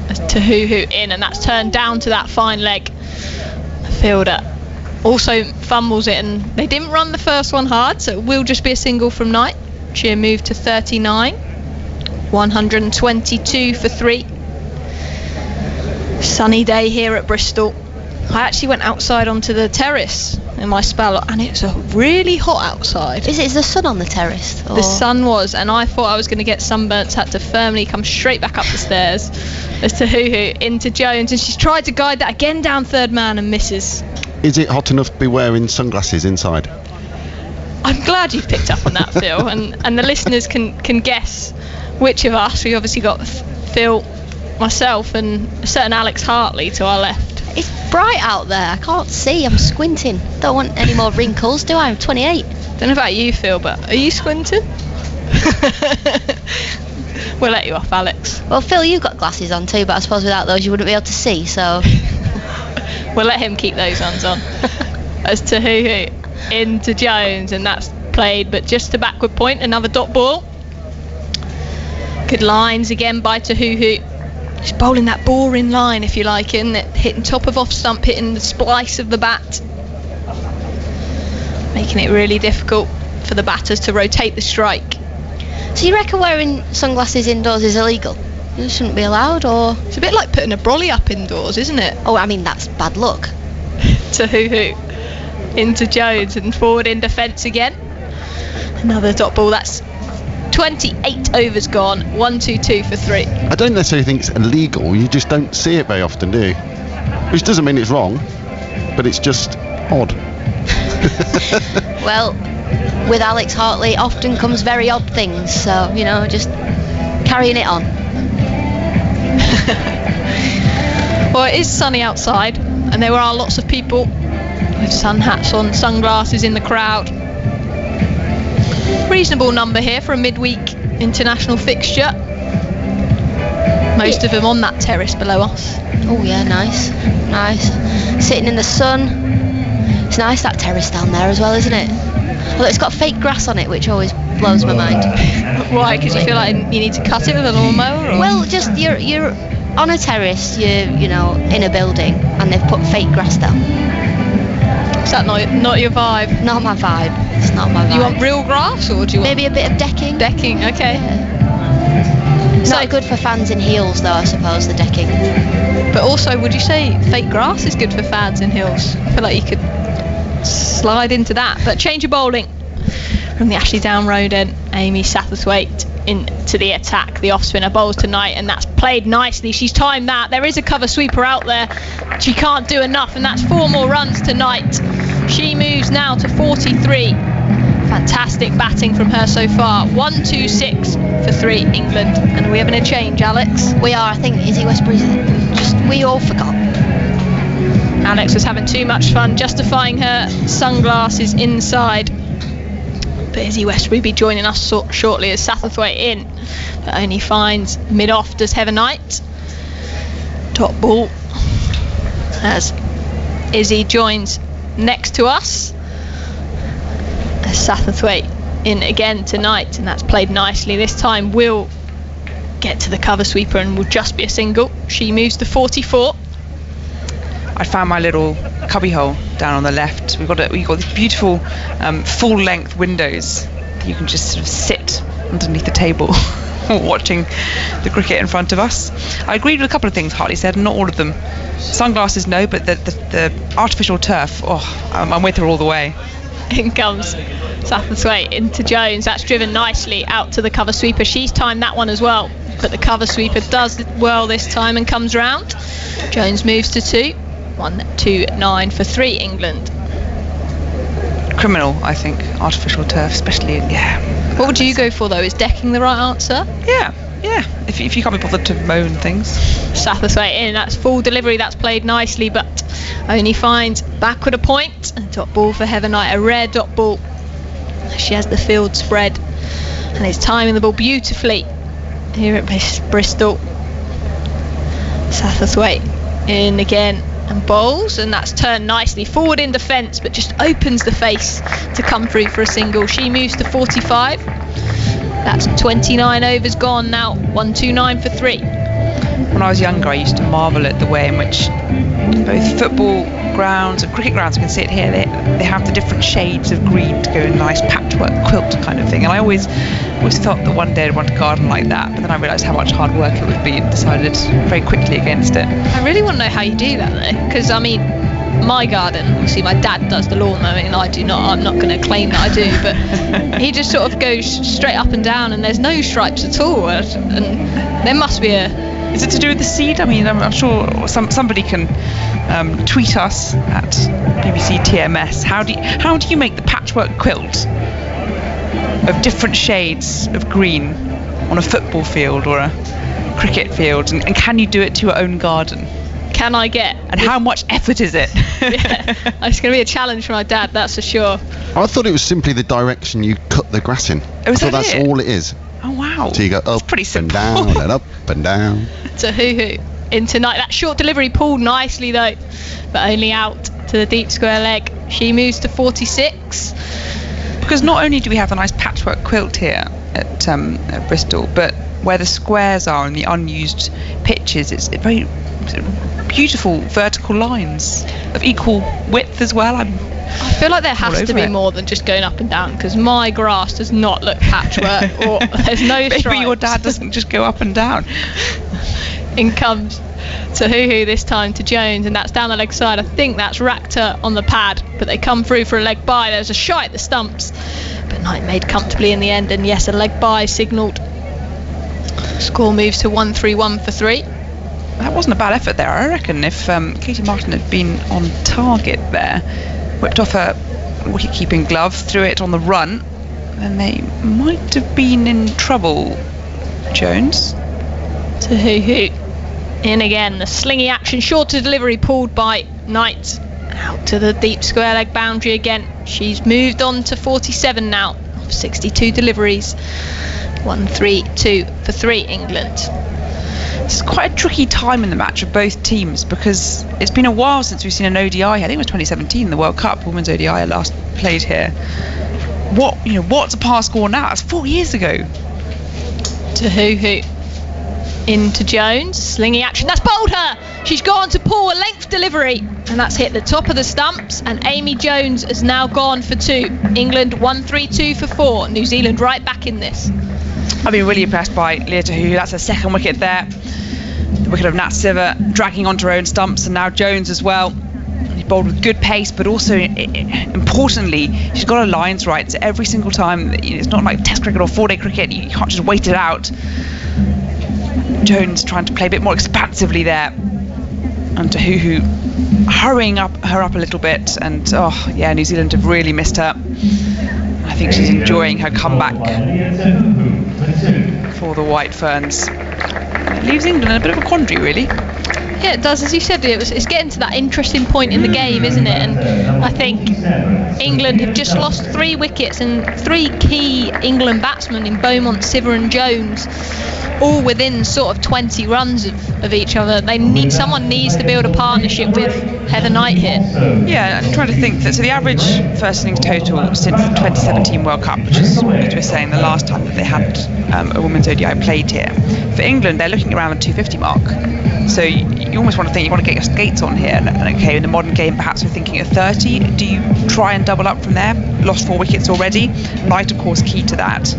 S3: Tahuhu in, and that's turned down to that fine leg. The fielder also fumbles it, and they didn't run the first one hard, so it will just be a single from Knight. She'll move to 39. 122 for 3. Sunny day here at Bristol. I actually went outside onto the terrace in my spell, and it's really hot outside.
S2: Is the sun on the terrace?
S3: The sun was, and I thought I was going to get sunburnt, had to firmly come straight back up the stairs. As Tahuhu into Jones, and she's tried to guide that again down third man and misses.
S5: Is it hot enough to be wearing sunglasses inside?
S3: I'm glad you've picked up on that, Phil, and the listeners can guess which of us. We've obviously got Phil, myself, and a certain Alex Hartley to our left.
S2: It's bright out there. I can't see. I'm squinting. Don't want any more wrinkles, do I? I'm 28.
S3: Don't know about you, Phil, but are you squinting? We'll let you off, Alex.
S2: Well, Phil, you've got glasses on too, but I suppose without those you wouldn't be able to see, so...
S3: We'll let him keep those ones on. As Tahuhu into Jones, and that's played, but just to backward point, another dot ball. Good lines again by Tahuhu. She's bowling that boring line, if you like, in it, hitting top of off stump, hitting the splice of the bat, making it really difficult for the batters to rotate the strike.
S2: So you reckon wearing sunglasses indoors is illegal? It shouldn't be allowed, or...?
S3: It's a bit like putting a brolly up indoors, isn't it?
S2: Oh, I mean, that's bad luck.
S3: Tahuhu into Jones and forward in defence again. Another dot ball. That's 28 overs gone. 1-2-2 for 3.
S5: I don't necessarily think it's illegal, you just don't see it very often, do you? Which doesn't mean it's wrong, but it's just odd.
S2: Well, with Alex Hartley often comes very odd things, so, just carrying it on.
S3: Well, it is sunny outside, and there are lots of people with sun hats on, sunglasses in the crowd. Reasonable number here for a midweek international fixture. Most of them on that terrace below us.
S2: Oh yeah, nice. Sitting in the sun. It's nice, that terrace down there as well, isn't it? Although it's got fake grass on it, which always blows my mind.
S3: Why? Because you feel like you need to cut it with a lawnmower? Or?
S2: Well, just you're on a terrace, in a building, and they've put fake grass down.
S3: Is that not your vibe?
S2: Not my vibe. It's not my vibe.
S3: You want real grass, or do you want...
S2: Maybe a bit of decking?
S3: Decking, okay.
S2: Yeah. Not good for fans in heels, though, I suppose, the decking.
S3: But also, would you say fake grass is good for fans in heels? I feel like you could slide into that. But change of bowling from the Ashley Down Road end. Amy Satterthwaite into the attack. The off spinner bowls tonight, and that's played nicely. She's timed that. There is a cover sweeper out there. She can't do enough, and that's 4 more runs tonight. She moves now to 43. Fantastic batting from her so far. 1-2-6 for 3 England. And are we having a change, Alex?
S2: We are. I think Izzy Westbury's we all forgot.
S3: Alex was having too much fun justifying her sunglasses inside. But Izzy Westbury will be joining us shortly as Satterthwaite in. But only finds mid-off does Heather Knight. Top ball as Izzy joins next to us. As Satterthwaite in again tonight, and that's played nicely. This time will get to the cover sweeper and will just be a single. She moves to 44.
S6: I found my little cubby hole down on the left. We've got these beautiful full length windows. You can just sort of sit underneath the table watching the cricket in front of us. I agreed with a couple of things Hartley said, not all of them. Sunglasses, no, but the artificial turf, I'm with her all the way.
S3: In comes Satterthwaite into Jones. That's driven nicely out to the cover sweeper. She's timed that one as well, but the cover sweeper does well this time and comes round. Jones moves to 2. 1-2-9 for 3 England.
S6: Criminal, I think, artificial turf, especially.
S3: What would you go for though? Is decking the right answer?
S6: Yeah. If you can't be bothered to mow and things.
S3: Satterthwaite in. That's full delivery. That's played nicely, but only finds backward a point. A dot ball for Heather Knight, a rare dot ball. She has the field spread and is timing the ball beautifully here at Bristol. Satterthwaite in again and bowls, and that's turned nicely forward in defence, but just opens the face to come through for a single. She moves to 45. That's 29 overs gone now. 1-2-9 for 3.
S6: When I was younger, I used to marvel at the way in which both football grounds and cricket grounds, you can see it here, they have the different shades of green to go in a nice patchwork quilt kind of thing. And I always thought that one day I'd want a garden like that, but then I realised how much hard work it would be and decided very quickly against it.
S3: I really want to know how you do that though, because I mean, my garden, obviously my dad does the lawn mowing and I do not. I'm not going to claim that I do, but he just sort of goes straight up and down and there's no stripes at all, and there must be a...
S6: Is it to do with the seed? I mean, I'm sure somebody can tweet us at BBC TMS. How do you make the patchwork quilt of different shades of green on a football field or a cricket field, and can you do it to your own garden?
S3: Can I get?
S6: And how much effort is it?
S3: Yeah, it's going to be a challenge for my dad, that's for sure.
S5: I thought it was simply the direction you cut the grass in.
S6: Oh, is
S5: I thought
S6: that
S5: that's
S6: it?
S5: all it is.
S6: Oh wow!
S5: So you go up
S6: pretty
S5: and
S6: simple.
S5: down and up and down.
S3: To Hoo in tonight. That short delivery pulled nicely though, but only out to the deep square leg. She moves to 46.
S6: Because not only do we have a nice patchwork quilt here at Bristol, but where the squares are and the unused pitches, it's very beautiful vertical lines of equal width as well.
S3: I feel like there has to be
S6: it.
S3: more than just going up and down, because my grass does not look patchwork or there's no stripes.
S6: Maybe your dad doesn't just go up and down.
S3: In comes to Hoo this time to Jones, and that's down the leg side. I think that's racked her on the pad, but they come through for a leg bye. There's a shot at the stumps, but Knight made comfortably in the end, and yes, a leg bye signalled. Score moves to 1-3-1 for 3.
S6: That wasn't a bad effort there. I reckon if Katie Martin had been on target there, whipped off her wicket-keeping glove, threw it on the run, then they might have been in trouble. Jones.
S3: To Hoo. In again, the slingy action, shorter delivery pulled by Knight. Out to the deep square leg boundary again. She's moved on to 47 now, 62 deliveries. 1-3-2 for 3 England.
S6: It's quite a tricky time in the match of both teams, because it's been a while since we've seen an ODI. I think it was 2017, the World Cup Women's ODI last played here. What's a par score now? That's 4 years ago.
S3: To Hoo. Into Jones, slingy action, that's bowled her! She's gone to pull a length delivery, and that's hit the top of the stumps, and Amy Jones has now gone for 2. England 1-3-2 for 4. New Zealand right back in this.
S6: I've been really impressed by Leah Tahu. That's her second wicket there. The wicket of Nat Siver dragging onto her own stumps, and now Jones as well. She bowled with good pace, but also importantly, she's got her lines right. So every single time, it's not like Test cricket or 4-day cricket. You can't just wait it out. Jones trying to play a bit more expansively there, and Tahu hurrying her up a little bit. And New Zealand have really missed her. I think she's enjoying her comeback for the White Ferns. It leaves England in a bit of a quandary, really.
S3: Yeah, it does. As you said, it's getting to that interesting point in the game, isn't it? And I think England have just lost 3 wickets, and 3 key England batsmen in Beaumont, Siver and Jones, all within sort of 20 runs of each other. Someone needs to build a partnership with Heather Knight here.
S6: Yeah, I'm trying to think that. So the average first innings total since the 2017 World Cup, which is what you were saying the last time that they had a women's ODI played here. For England, they're looking around the 250 mark. So you almost want to think you want to get your skates on here. And okay, in the modern game, perhaps we're thinking at 30. Do you try and double up from there? Lost 4 wickets already. Knight, of course, key to that.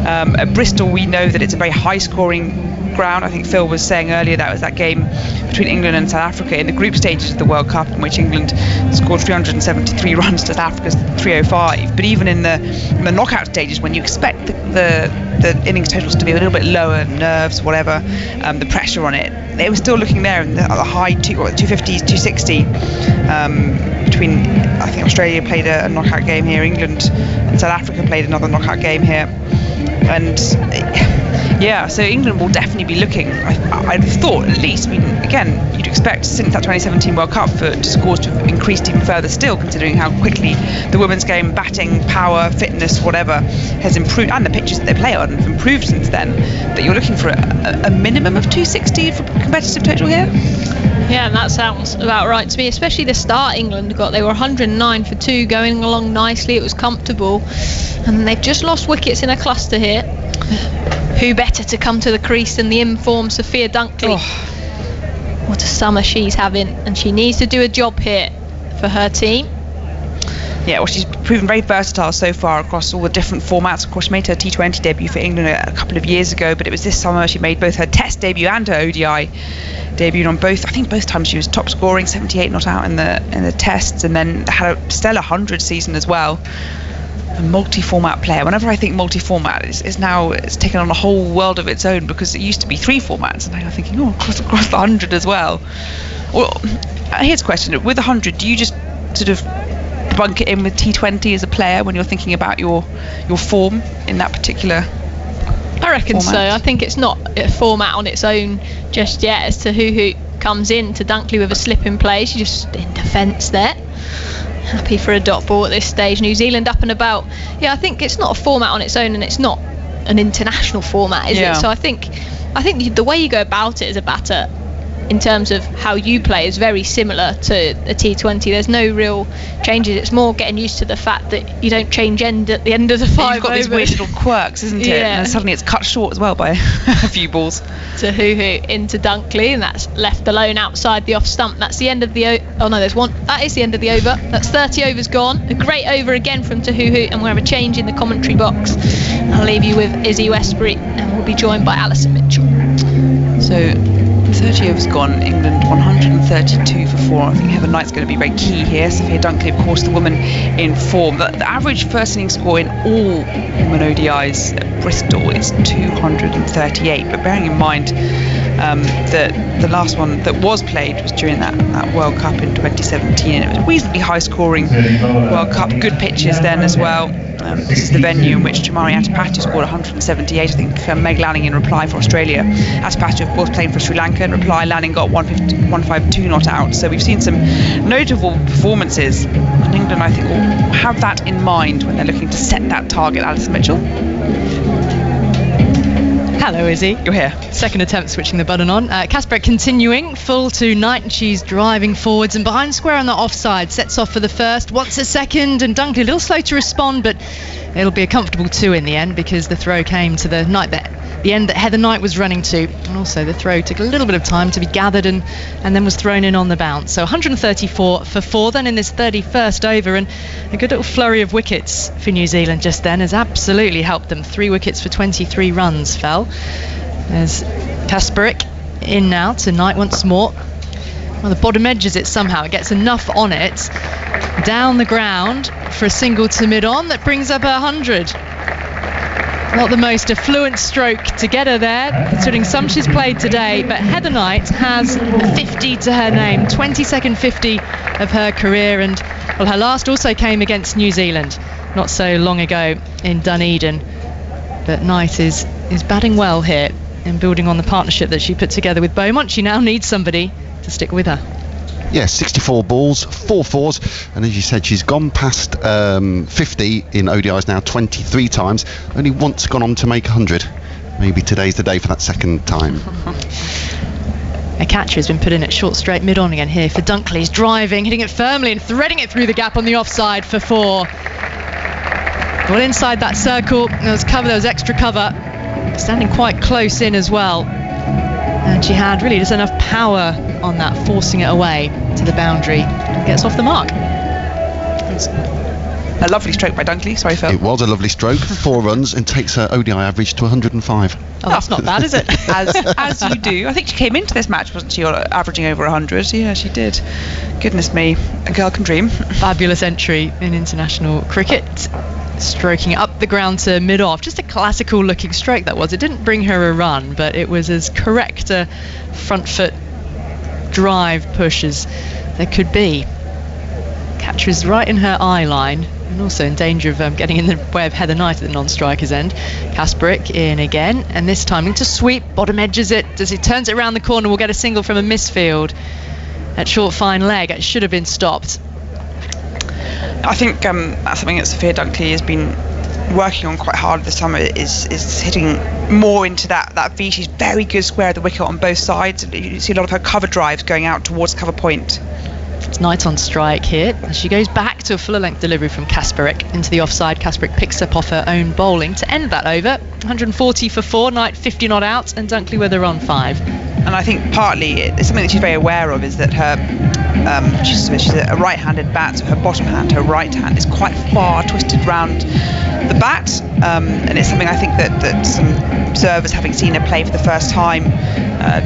S6: At Bristol, we know that it's a very high-scoring ground. I think Phil was saying earlier that was that game between England and South Africa in the group stages of the World Cup, in which England scored 373 runs to South Africa's 305. But even in the knockout stages, when you expect the innings totals to be a little bit lower, nerves, whatever, the pressure on it, they were still looking there in the high 250s, 260. Between, I think Australia played a knockout game here, England and South Africa played another knockout game here, and yeah, so England will definitely be looking, I'd have thought at least, I mean, again, you'd expect since that 2017 World Cup for scores to have increased even further still, considering how quickly the women's game, batting, power, fitness, whatever, has improved, and the pitches that they play on have improved since then, that you're looking for a minimum of 260 for competitive total here?
S3: Yeah, and that sounds about right to me, especially the start England got. They were 109 for 2, going along nicely, it was comfortable, and they've just lost wickets in a cluster here. Who better to come to the crease than the in-form Sophia Dunkley? Oh. What a summer she's having, and she needs to do a job here for her team.
S6: Yeah, well, she's proven very versatile so far across all the different formats. Of course, she made her T20 debut for England a couple of years ago, but it was this summer she made both her Test debut and her ODI debut on both. I think both times she was top scoring, 78 not out in the Tests, and then had a stellar 100 season as well. A multi-format player. Whenever I think multi-format, it's now taken on a whole world of its own, because it used to be 3 formats, and I'm thinking, across the 100 as well. Well, here's a question: with 100, do you just sort of bunk it in with T20 as a player when you're thinking about your form in that particular?
S3: I reckon
S6: format?
S3: So. I think it's not a format on its own just yet as to who comes in to Dunkley with a slip in play. She's just in defence there. Happy for a dot ball at this stage. New Zealand up and about. Yeah, I think it's not a format on its own, and it's not an international format, is it? So I think the way you go about it as a batter, in terms of how you play, is very similar to a T20. There's no real changes. It's more getting used to the fact that you don't change end at the end of the 5 overs.
S6: You've got these weird little quirks, isn't it?
S3: Yeah.
S6: And suddenly it's cut short as well by a few balls.
S3: To into Dunkley, and that's left alone outside the off stump. That's the end of the there's one. That is the end of the over. That's 30 overs gone. A great over again from Tahuhu, and we'll have a change in the commentary box. I'll leave you with Izzy Westbury, and we'll be joined by Alison Mitchell.
S6: So 30 overs gone, England 132 for 4. I think Heather Knight's going to be very key here. Sophia Dunkley, of course, the woman in form. The average first innings score in all women ODIs at Bristol is 238. But bearing in mind that the last one that was played was during that World Cup in 2017, and it was a reasonably high-scoring World Cup. Good pitches then as well. This is the venue in which Chamari Atapattu scored 178. I think Meg Lanning in reply for Australia. Atapattu, of course, playing for Sri Lanka. In reply, Lanning got 152 not out. So we've seen some notable performances. And England, I think, will have that in mind when they're looking to set that target. Alison Mitchell.
S4: Hello, Izzy.
S6: You're here.
S4: Second attempt switching the button on. Kasparek continuing full to Knight, and she's driving forwards and behind square on the offside. Sets off for the first, wants a second, and Dunkley a little slow to respond, but it'll be a comfortable 2 in the end, because the throw came to the end that Heather Knight was running to, and also the throw took a little bit of time to be gathered and then was thrown in on the bounce. So 134 for 4 then in this 31st over, and a good little flurry of wickets for New Zealand just then has absolutely helped them. 3 wickets for 23 runs fell. There's Kasparek in now to Knight once more. Well, the bottom edges it somehow. It gets enough on it down the ground for a single to mid-on that brings up 100. Not the most affluent stroke to get her there, considering some she's played today, but Heather Knight has a 50 to her name, 22nd 50 of her career, and well, her last also came against New Zealand not so long ago in Dunedin. But Knight is batting well here and building on the partnership that she put together with Beaumont. She now needs somebody to stick with her.
S5: Yeah, 64 balls, 4 fours, and as you said, she's gone past 50 in ODIs now 23 times, only once gone on to make 100. Maybe today's the day for that second time.
S4: A catcher has been put in at short straight mid-on again here for Dunkley. He's driving, hitting it firmly and threading it through the gap on the offside for 4. Well, inside that circle, there was extra cover, standing quite close in as well. And she had really just enough power on that, forcing it away to the boundary. Gets off the mark.
S6: A lovely stroke by Dunkley. Sorry, Phil.
S5: It was a lovely stroke, 4 runs, and takes her ODI average to 105.
S4: Oh, that's not bad, is it?
S6: As you do. I think she came into this match, wasn't she, averaging over 100? Yeah, she did. Goodness me, a girl can dream.
S4: Fabulous entry in international cricket. Stroking it up the ground to mid-off. Just a classical looking stroke that was. It didn't bring her a run, but it was as correct a front foot drive push as there could be. Catcher is right in her eye line and also in danger of getting in the way of Heather Knight at the non-striker's end. Kasperick in again, and this time into sweep, bottom edges it as he turns it around the corner. We'll get a single from a misfield at short fine leg. It should have been stopped.
S6: I think that's something that Sophia Dunkley has been working on quite hard this summer, is hitting more into that V. She's very good square of the wicket on both sides. You see a lot of her cover drives going out towards cover point.
S4: It's Knight on strike here as she goes back to a fuller length delivery from Kasperick into the offside. Kasperick picks up off her own bowling to end that over. 140 for 4, Knight 50 not out, and Dunkley with her on 5.
S6: And I think partly it's something that she's very aware of, is that her she's a right-handed bat, so her bottom hand, her right hand, is quite far twisted round the bat, and it's something I think that some observers, having seen her play for the first time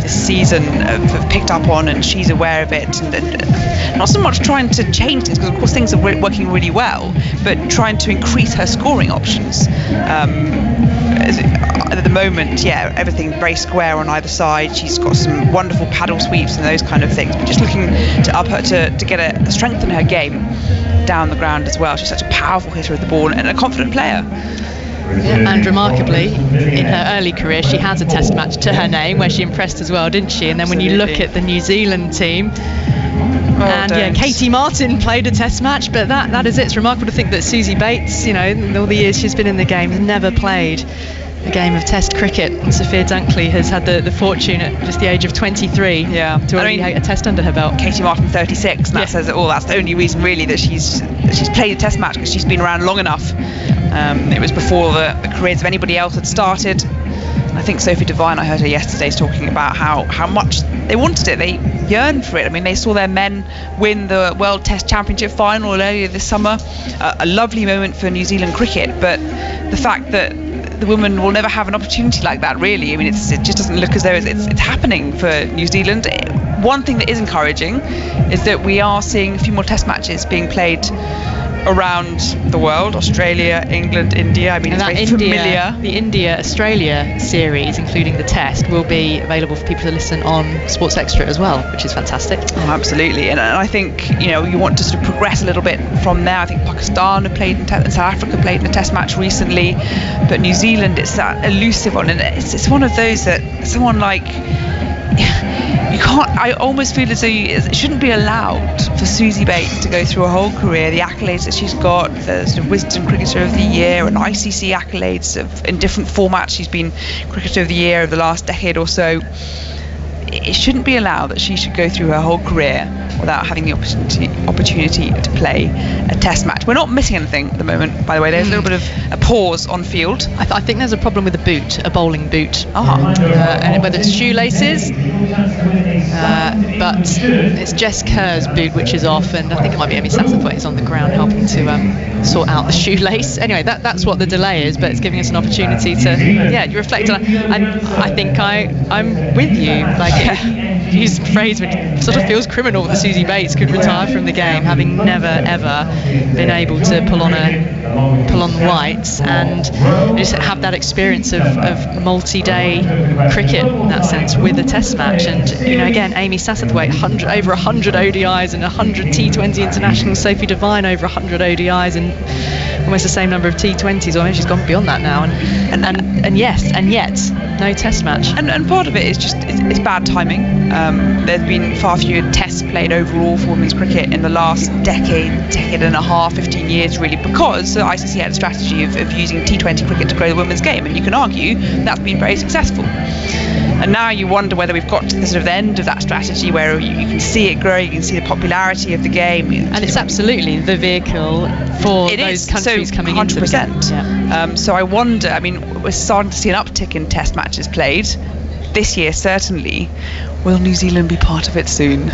S6: this season, have picked up on, and she's aware of it, and not so much trying to change things, because of course things are working really well, but trying to increase her scoring options. At the moment, yeah, everything very square on either side. She's got some wonderful paddle sweeps and those kind of things, but just looking to up her to get a strengthen her game down the ground as well. She's such a powerful hitter of the ball and a confident player.
S4: Yeah, and remarkably, in her early career, she has a test match to her name where she impressed as well, didn't she? And then when you look at the New Zealand team, Katie Martin played a test match, but that is it. It's remarkable to think that Susie Bates, in all the years she's been in the game, has never played a game of test cricket. And Sophia Dunkley has had the fortune at just the age of 23 to already have a test under her belt.
S6: Katie Martin 36, and that says it all. That's the only reason really that she's played a test match, because she's been around long enough. It was before the careers of anybody else had started. I think Sophie Devine, I heard her yesterday talking about how much they wanted it, they yearned for it. I mean, they saw their men win the World Test Championship final earlier this summer, a lovely moment for New Zealand cricket, but the fact that the women will never have an opportunity like that, really. I mean, it just doesn't look as though it's happening for New Zealand. One thing that is encouraging is that we are seeing a few more test matches being played around the world. Australia, England, India. I mean, it's very familiar.
S4: The India-Australia series, including the test, will be available for people to listen on Sports Extra as well, which is fantastic.
S6: Oh, absolutely. And I think, you want to sort of progress a little bit from there. I think Pakistan have played and South Africa played in a test match recently, but New Zealand, it's that elusive one, and it's one of those that someone like you can't. I almost feel as though it shouldn't be allowed for Susie Bates to go through a whole career, the accolades that she's got, the sort of Wisden Cricketer of the Year and ICC accolades in different formats. She's been Cricketer of the Year over the last decade or so. It shouldn't be allowed that she should go through her whole career without having the opportunity to play a test match. We're not missing anything at the moment, by the way. There's a little bit of a pause on field.
S4: I think there's a problem with a boot, a bowling boot. And whether it's shoelaces, but it's Jess Kerr's boot which is off, and I think it might be Amy Satterthwaite who's on the ground helping to sort out the shoelace. Anyway, that's what the delay is, but it's giving us an opportunity to reflect. And I think I'm with you. Use a phrase which sort of feels criminal that Susie Bates could retire from the game, having never ever been able to pull on the whites and just have that experience of multi-day cricket in that sense with a test match. And again, Amy Satterthwaite, over 100 ODIs and 100 T20 internationals. Sophie Devine over 100 ODIs and almost the same number of T20s, or maybe she's gone beyond that now. And yet no Test match.
S6: And part of it is just it's bad timing. There's been far fewer tests played overall for women's cricket in the last decade and a half, 15 years really, because the ICC had a strategy of using T20 cricket to grow the women's game, and you can argue that's been very successful. And now you wonder whether we've got to the sort of the end of that strategy where you can see it growing, you can see the popularity of the game.
S4: And it's absolutely the vehicle for those countries coming 100%. Into the game. Yeah.
S6: So I wonder, I mean, we're starting to see an uptick in test matches played. This year, certainly. Will New Zealand be part of it soon?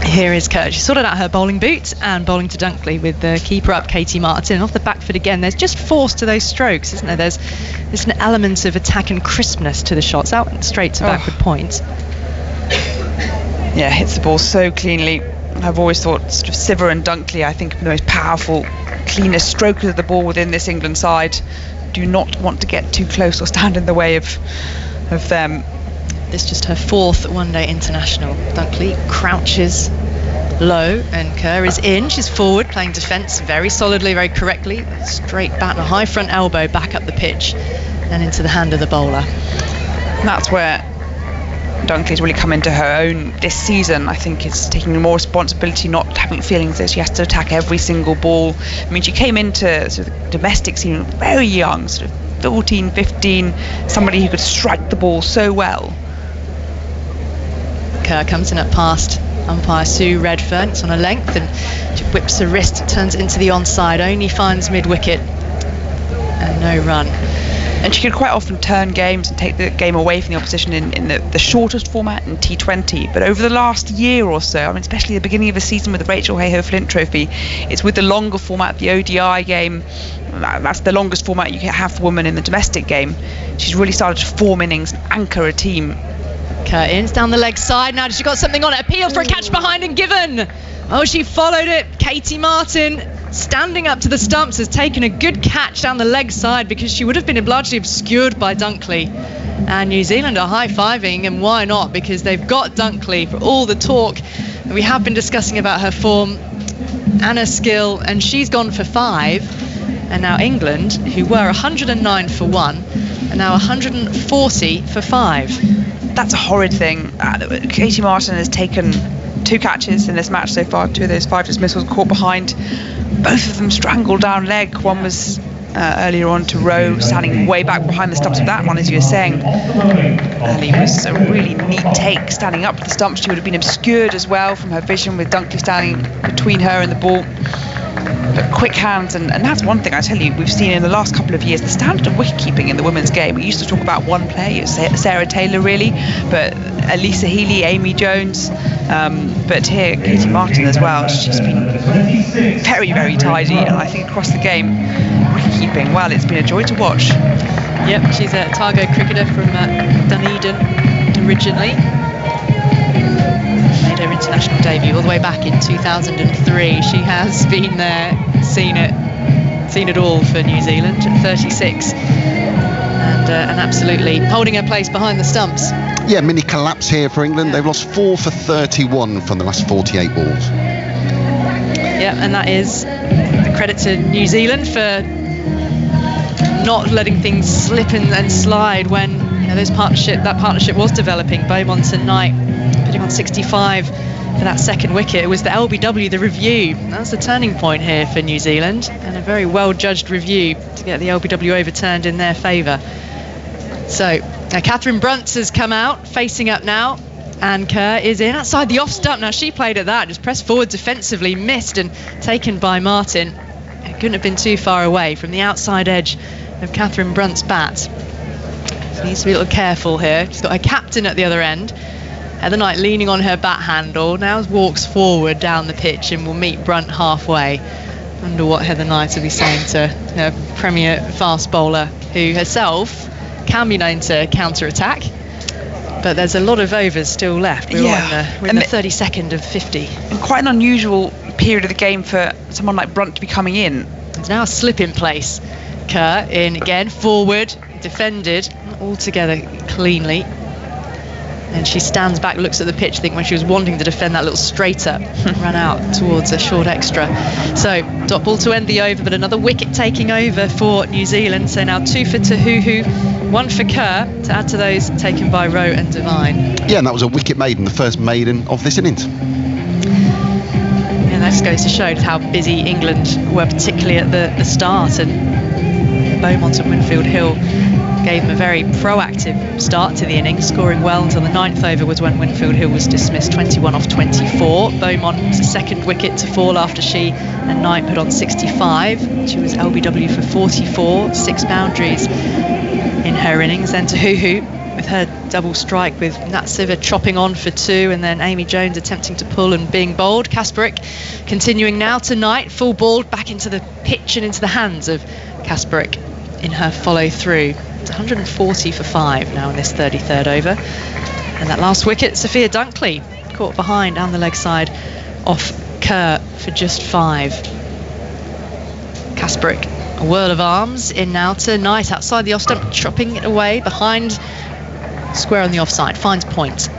S4: Here is Kerr. She sorted out her bowling boot and bowling to Dunkley with the keeper up, Katie Martin. Off the back foot again, there's just force to those strokes, isn't there? There's an element of attack and crispness to the shots, out straight to backward point.
S6: Yeah, hits the ball so cleanly. I've always thought sort of Siver and Dunkley, I think, are the most powerful, cleanest strokers of the ball within this England side. Do not want to get too close or stand in the way of them.
S4: This is just her 4th one-day international. Dunkley crouches low and Kerr is in. She's forward, playing defence very solidly, very correctly. Straight bat, a high front elbow back up the pitch and into the hand of the bowler.
S6: And that's where Dunkley's really come into her own this season. I think it's taking more responsibility, not having feelings that she has to attack every single ball. I mean, she came into sort of the domestic scene very young, sort of 14, 15, somebody who could strike the ball so well.
S4: Kerr comes in at past umpire Sue Redfern. It's on a length and she whips her wrist, turns it into the onside, only finds mid-wicket and no run.
S6: And she could quite often turn games and take the game away from the opposition in the shortest format in T20. But over the last year or so, I mean, especially the beginning of the season with the Rachel Hayhoe Flint Trophy, it's with the longer format, the ODI game. That's the longest format you can have for women in the domestic game. She's really started to form innings and anchor a team.
S4: Curtins down the leg side. Now she got something on it. Appeal for a catch behind and given. Oh, she followed it. Katie Martin, standing up to the stumps, has taken a good catch down the leg side because she would have been largely obscured by Dunkley. And New Zealand are high-fiving, and why not? Because they've got Dunkley for all the talk that we have been discussing about her form and her skill, and she's gone for 5. And now England, who were 109 for 1, are now 140 for 5.
S6: That's a horrid thing. Katie Martin has taken 2 catches in this match so far. 2 of those 5 dismissals caught behind. Both of them strangled down leg. One was earlier on to Rowe, standing way back behind the stumps of that one, as you were saying. Ali was a really neat take, standing up to the stumps. She would have been obscured as well from her vision with Dunkley standing between her and the ball. But quick hands, and that's one thing I tell you, we've seen in the last couple of years, the standard of wicket-keeping in the women's game. We used to talk about one player, Sarah Taylor really, but Elisa Healy, Amy Jones, but here Katie Martin as well. She's been very, very tidy, and I think across the game, wicket-keeping, well, it's been a joy to watch.
S4: Yep, she's a Targo cricketer from Dunedin originally. Made her international debut all the way back in 2003. She has been there, seen it all for New Zealand at 36, and absolutely holding her place behind the stumps.
S5: Yeah, mini collapse here for England. They've lost 4 for 31 from the last 48 balls.
S4: Yeah, and that is the credit to New Zealand for not letting things slip and slide when that partnership was developing. Beaumont and Knight putting on 65 for that second wicket. It was the LBW, the review. That's the turning point here for New Zealand, and a very well judged review to get the LBW overturned in their favour. So Catherine Bruntz has come out, facing up now, and Kerr is in outside the off stump. Now she played at that, just pressed forward defensively, missed and taken by Martin. It couldn't have been too far away from the outside edge of Catherine Brunt's bat. So needs to be a little careful here. She's got her captain at the other end. Heather Knight leaning on her bat handle, now walks forward down the pitch and will meet Brunt halfway. Wonder what Heather Knight will be saying to her premier fast bowler, who herself can be known to counter-attack. But there's a lot of overs still left. We're in the 32nd of 50.
S6: And quite an unusual period of the game for someone like Brunt to be coming in.
S4: There's now a slip in place. Kerr in again, forward, defended, all together cleanly. And she stands back, looks at the pitch, I think when she was wanting to defend that little straighter, ran out towards a short extra. So dot ball to end the over, but another wicket taking over for New Zealand. So now 2 for Tahuhu, 1 for Kerr, to add to those taken by Rowe and Devine.
S5: Yeah, and that was a wicket maiden, the first maiden of this innings.
S4: And that just goes to show how busy England were, particularly at the start. And Beaumont and Winfield Hill gave them a very proactive start to the innings, scoring well until the 9th over was when Winfield Hill was dismissed, 21 off 24. Beaumont was the second wicket to fall after she and Knight put on 65. She was LBW for 44, 6 boundaries in her innings. Then Tahuhu with her double strike, with Nat Siver chopping on for 2, and then Amy Jones attempting to pull and being bowled. Kasperick continuing now to Knight, full ball back into the pitch and into the hands of Kasperick in her follow through. It's 140 for 5 now in this 33rd over. And that last wicket, Sophia Dunkley caught behind down the leg side off Kerr for just 5. Kasperick, a whirl of arms in now to Knight outside the off stump, chopping it away behind, square on the offside, finds point,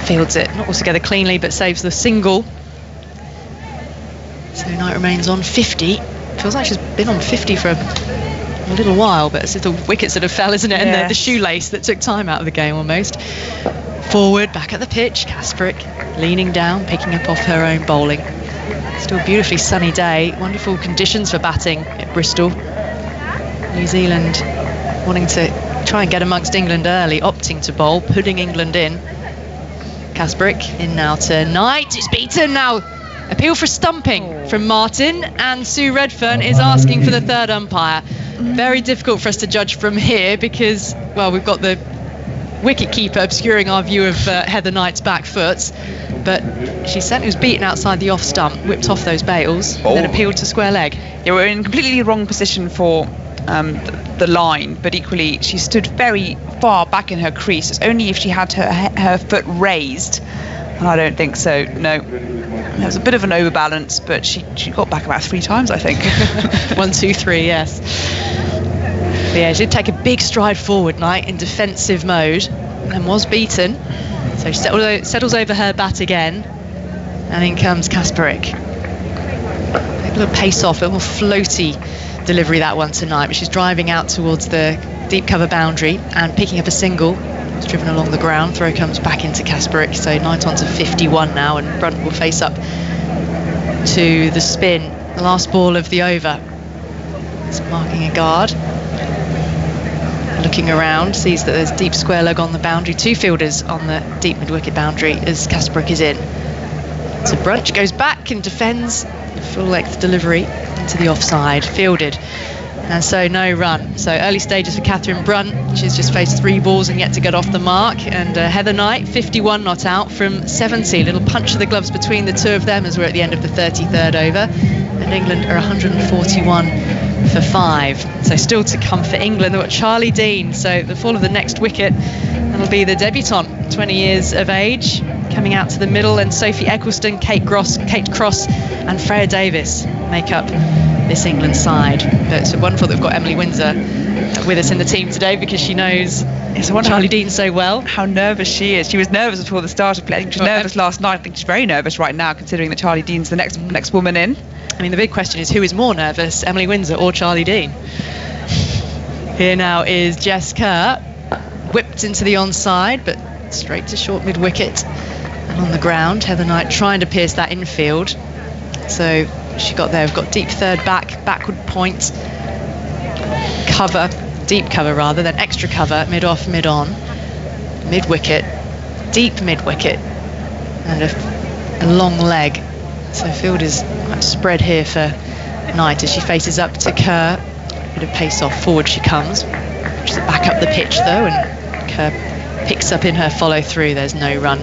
S4: fields it not altogether cleanly but saves the single. So Knight remains on 50. Feels like she's been on 50 for a little while, but it's the wickets that have fell, isn't it? And
S6: Yes.
S4: the shoelace that took time out of the game almost. Forward, back at the pitch, Kasperick leaning down, picking up off her own bowling. Still a beautifully sunny day, wonderful conditions for batting at Bristol. New Zealand wanting to try and get amongst England early, opting to bowl, putting England in. Kasperick in now to Knight, it's beaten now. Appeal for stumping from Martin, and Sue Redfern is asking for the third umpire. Very difficult for us to judge from here because, well, we've got the wicket-keeper obscuring our view of Heather Knight's back foot, but she certainly was beaten outside the off-stump, whipped off those bails, and then appealed to square leg.
S6: Yeah, we're in completely wrong position for the line, but equally she stood very far back in her crease. It's only if she had her foot raised, and I don't think so, no. There was a bit of an overbalance, but she got back about 3 times, I think.
S4: 1, 2, 3, yes. But yeah, she did take a big stride forward, Knight, in defensive mode, and was beaten. So she settles over her bat again, and in comes Kasperick. A little pace off, a little floaty delivery that one tonight, but she's driving out towards the deep cover boundary and picking up a single. It's driven along the ground, throw comes back into Kasperick, so Knight on to 51 now, and Brunt will face up to the spin, the last ball of the over. It's marking a guard, looking around, sees that there's deep square leg on the boundary, 2 fielders on the deep mid-wicket boundary as Kasperick is in. So Brunt goes back and defends, full length delivery into the offside, fielded. And so no run. So early stages for Catherine Brunt. She's just faced 3 balls and yet to get off the mark. And Heather Knight, 51 not out from 70. Little punch of the gloves between the two of them as we're at the end of the 33rd over. And England are 141 for 5. So still to come for England. They've got Charlie Dean. So the fall of the next wicket, that'll be the debutante, 20 years of age, coming out to the middle. And Sophie Eccleston, Kate Cross and Freya Davis make up this England side. But it's wonderful that we've got Emily Windsor with us in the team today because she knows Charlie Dean so well.
S6: How nervous she is. She was nervous before the start of play. I think she was nervous last night. I think she's very nervous right now, considering that Charlie Dean's the next woman in.
S4: I mean, the big question is who is more nervous, Emily Windsor or Charlie Dean? Here now is Jess Kerr, whipped into the onside, but straight to short mid-wicket. And on the ground, Heather Knight trying to pierce that infield. So she got there. We've got deep third backward point, cover, deep cover rather, then extra cover, mid-off, mid-on, mid-wicket, deep mid-wicket, and a long leg. So field is quite spread here for Knight as she faces up to Kerr. Bit of pace off, forward she comes. She's back up the pitch though, and Kerr picks up in her follow through. There's no run.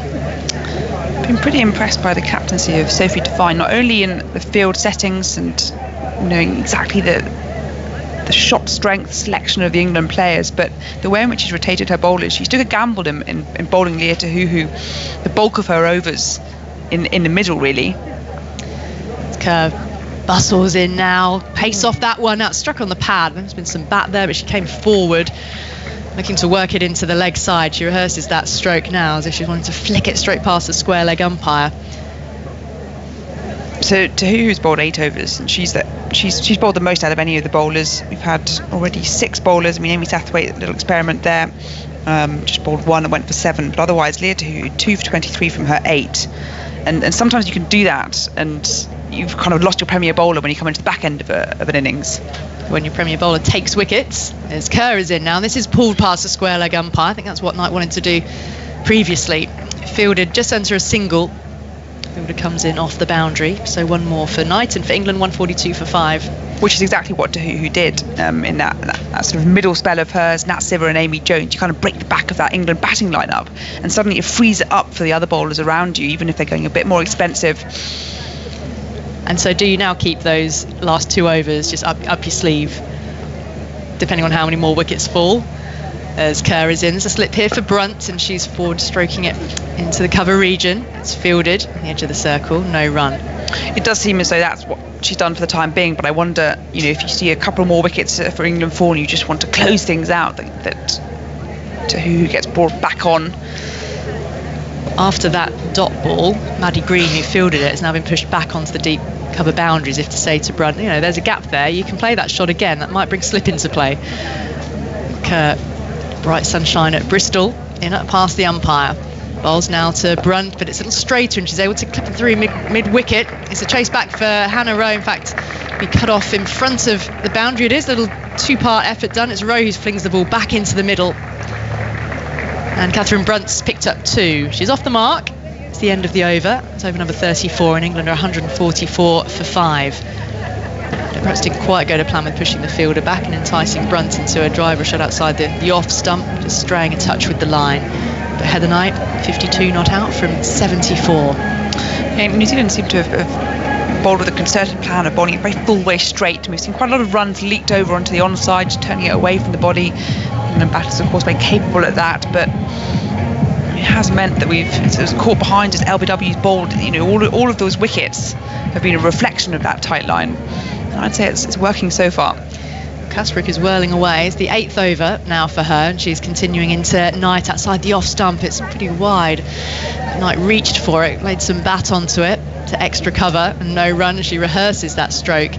S6: Been pretty impressed by the captaincy of Sophie Devine, not only in the field settings and knowing exactly the shot strength selection of the England players, but the way in which she's rotated her bowlers. She took a gamble in bowling Leah Tahuhu the bulk of her overs in the middle, really.
S4: Kerr bustles in now, pace off that one out, struck on the pad. There's been some bat there, but she came forward Looking to work it into the leg side. She rehearses that stroke now as if she's wanting to flick it straight past the square leg umpire.
S6: So Tahuhu's bowled 8 overs, and she's bowled the most out of any of the bowlers. We've had already 6 bowlers. I mean, Amy Sathwaite, a little experiment there, just bowled 1 and went for 7. But otherwise, Leah Tahuhu 2 for 23 from her 8. And sometimes you can do that, and you've kind of lost your premier bowler when you come into the back end of an innings.
S4: When your premier bowler takes wickets, as Kerr is in now, and this is pulled past the square leg umpire. I think that's what Knight wanted to do previously. Fielded just under a single. Fielder comes in off the boundary, so 1 more for Knight, and for England 142 for 5.
S6: Which is exactly what Tahuhu did in that sort of middle spell of hers. Nat Siver and Amy Jones, you kind of break the back of that England batting lineup, and suddenly it frees it up for the other bowlers around you, even if they're going a bit more expensive.
S4: And so do you now keep those last 2 overs just up your sleeve, depending on how many more wickets fall? As Kerr is in, there's a slip here for Brunt, and she's forward stroking it into the cover region. It's fielded on the edge of the circle, no run.
S6: It does seem as though that's what she's done for the time being, but I wonder, if you see a couple more wickets for England fall and you just want to close things out, that Tahuhu gets brought back on.
S4: After that dot ball, Maddie Green, who fielded it, has now been pushed back onto the deep cover boundaries, if to say to Brunt, there's a gap there, you can play that shot again, that might bring slip into play. Kerr, bright sunshine at Bristol, in at past the umpire. Bowls now to Brunt, but it's a little straighter, and she's able to clip it through mid-wicket. It's a chase back for Hannah Rowe. In fact, be cut off in front of the boundary. It is a little 2-part effort done. It's Rowe who flings the ball back into the middle. And Catherine Brunt's picked up 2. She's off the mark. It's the end of the over. It's over number 34, and England are 144 for 5. Perhaps didn't quite go to plan with pushing the fielder back and enticing Brunt into a driver shot outside the off stump, just straying a touch with the line. But Heather Knight, 52 not out from 74.
S6: Yeah, New Zealand seem to have bowled with a concerted plan of bowling it very full way straight. And we've seen quite a lot of runs leaked over onto the onside, just turning it away from the body. And the batters, of course, very capable at that, but it has meant that we've sort of caught behind as LBW's bowled. All of those wickets have been a reflection of that tight line. And I'd say it's working so far.
S4: Kasprick is whirling away. It's the 8th over now for her, and she's continuing into Knight outside the off stump. It's pretty wide. Knight reached for it, laid some bat onto it to extra cover, and no run. She rehearses that stroke.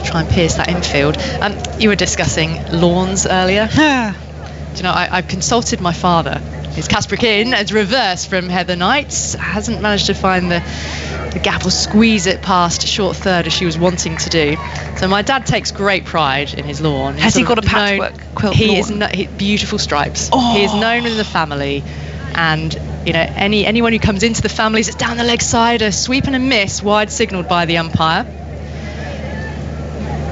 S4: Try and pierce that infield. You were discussing lawns earlier. I've consulted my father. Is Kasprick in as reverse from Heather Knight? Hasn't managed to find the gap or squeeze it past short third as she was wanting to do. So my dad takes great pride in his lawn.
S6: Has he got a patchwork quilt lawn?
S4: Beautiful stripes. Oh. He is known in the family, and anyone who comes into the family sits down the leg side, a sweep and a miss, wide signalled by the umpire.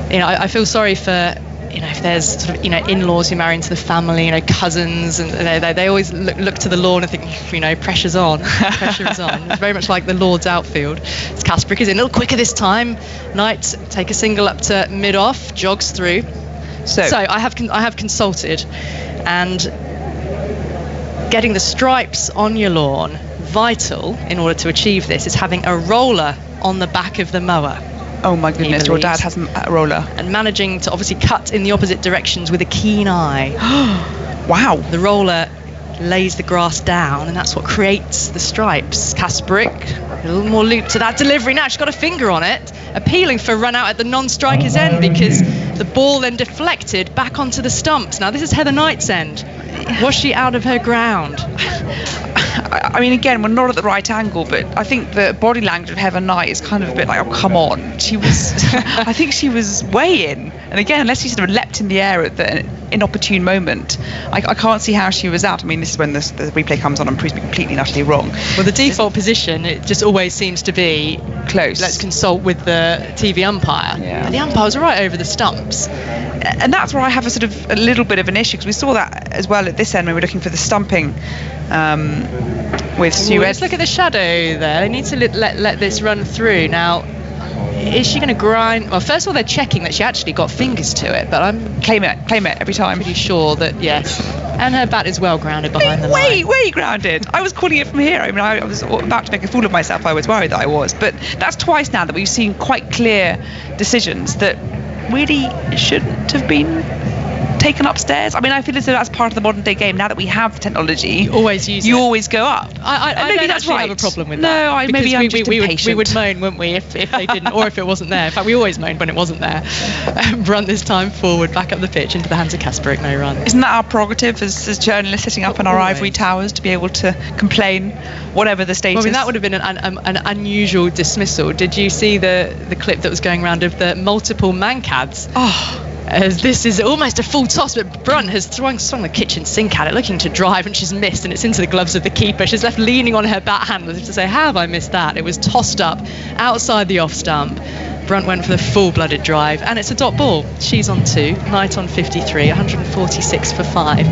S4: I feel sorry for if there's sort of in-laws who marry into the family, cousins, and they always look to the lawn and think, pressure's on. Pressure is on. It's very much like the Lord's outfield. As Kasprick is in a little quicker this time. Knight take a single up to mid-off, jogs through. So I have consulted, and getting the stripes on your lawn, vital in order to achieve this, is having a roller on the back of the mower.
S6: Oh my goodness, your dad has a roller.
S4: And managing to obviously cut in the opposite directions with a keen eye.
S6: Wow.
S4: The roller lays the grass down, and that's what creates the stripes. Kasprick, a little more loop to that delivery. Now she's got a finger on it, appealing for run out at the non-striker's end, because the ball then deflected back onto the stumps. Now this is Heather Knight's end. Was she out of her ground?
S6: I mean, again, we're not at the right angle, but I think the body language of Heather Knight is kind of a bit like, oh, come on. She was, I think she was way in. And again, unless she sort of leapt in the air at the inopportune moment, I can't see how she was out. I mean, this is when the replay comes on and proves me completely and utterly wrong.
S4: Well, the default position, it just always seems to be
S6: close.
S4: Let's consult with the TV umpire.
S6: Yeah.
S4: And the umpire was right over the stumps.
S6: And that's where I have a little bit of an issue, because we saw that as well at this end when we were looking for the stumping with Sue.
S4: Let's look at the shadow there. They need to let this run through. Now, is she going to grind? Well, first of all, they're checking that she actually got fingers to it, but I'm
S6: claim it every time.
S4: Pretty sure that yes. And her bat is well grounded behind the line.
S6: Way grounded. I was calling it from here. I mean, I was about to make a fool of myself. I was worried that I was, but that's twice now that we've seen quite clear decisions that really shouldn't have been taken upstairs? I mean, I feel as though that's part of the modern day game. Now that we have the technology,
S4: You always use
S6: you
S4: it.
S6: always go up.
S4: I
S6: maybe
S4: don't
S6: that's
S4: actually
S6: right.
S4: have a problem with
S6: No,
S4: that.
S6: maybe I'm
S4: because
S6: just impatient.
S4: we would moan, wouldn't we, if they didn't, or if it wasn't there. In fact, we always moaned when it wasn't there. Brunt this time forward, back up the pitch into the hands of Kasparek, no run.
S6: Isn't that our prerogative as journalists sitting up in our
S4: Always.
S6: ivory towers to be able to complain, whatever the status?
S4: Well, I mean, that would have been an unusual dismissal. Did you see the clip that was going around of the multiple mancads?
S6: Oh.
S4: As this is almost a full toss, but Brunt has swung the kitchen sink at it, looking to drive, and she's missed, and it's into the gloves of the keeper. She's left leaning on her backhand as if to say, how have I missed that? It was tossed up outside the off stump. Brunt went for the full-blooded drive, and it's a dot ball. She's on 2, Knight on 53, 146 for 5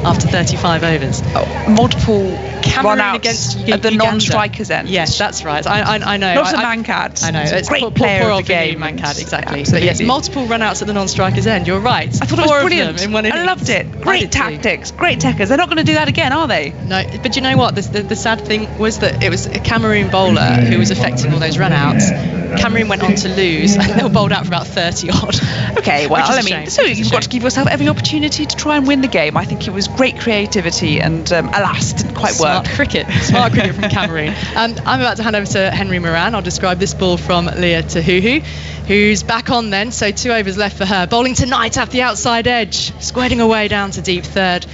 S4: after 35 overs.
S6: Multiple
S4: Cameroon
S6: run-outs
S4: against
S6: at the
S4: Uganda.
S6: non-strikers end.
S4: Yes, that's right. I know.
S6: Not a
S4: I-
S6: Mancad.
S4: I know.
S6: It's a
S4: It's
S6: great
S4: poor
S6: player of
S4: old
S6: the
S4: Vinny
S6: game.
S4: Mancad, exactly.
S6: Absolutely.
S4: But yes, multiple run-outs at the non-strikers end. You're right.
S6: I thought it was
S4: 4 of
S6: brilliant.
S4: them in one
S6: I
S4: innings.
S6: loved it.
S4: I
S6: Great
S4: did too.
S6: tactics, great techers. They're not going to do that again, are they?
S4: No, but you know what? The sad thing was that it was a Cameroon bowler who was affecting all those run-outs. Cameroon went on to lose, and they were bowled out for about 30 odd.
S6: Okay, well,
S4: Which is
S6: I
S4: a
S6: mean,
S4: shame.
S6: so
S4: Which is a
S6: you've got to
S4: shame.
S6: give yourself every opportunity to try and win the game. I think it was great creativity, and alas, didn't quite
S4: Smart
S6: work.
S4: cricket from Cameroon. I'm about to hand over to Henry Moran. I'll describe this ball from Leah Tahuhu, who's back on then. So 2 overs left for her. Bowling to Knight off the outside edge, squirting away down to deep third,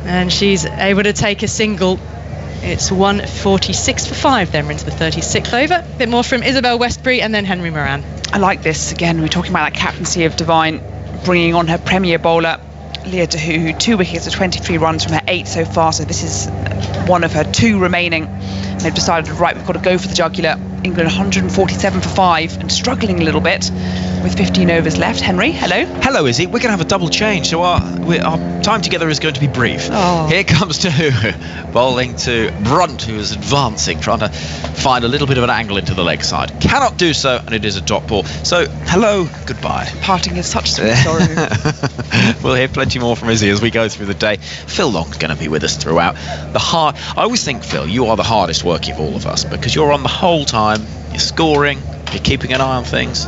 S4: and she's able to take a single. It's 146 for 5. Then we're into the 36th over. A bit more from Isabel Westbury and then Henry Moran.
S6: I like this. Again, we're talking about that captaincy of Divine, bringing on her premier bowler, Leah Tahuhu. 2 wickets of 23 runs from her 8 so far, so this is one of her 2 remaining. And they've decided, right, we've got to go for the jugular. England 147 for 5 and struggling a little bit with 15 overs left. Henry, hello.
S1: Hello, Izzy. We're going to have a double change, so our time together is going to be brief.
S6: Oh.
S1: Here comes Tahuhu, bowling to Brunt, who is advancing, trying to find a little bit of an angle into the leg side. Cannot do so, and it is a dot ball. So, hello, goodbye.
S6: Parting is such sweet sorrow.
S1: We'll hear plenty more from Izzy as we go through the day. Phil Long's going to be with us throughout. I always think, Phil, you are the hardest working of all of us because you're on the whole time, you're scoring, you're keeping an eye on things.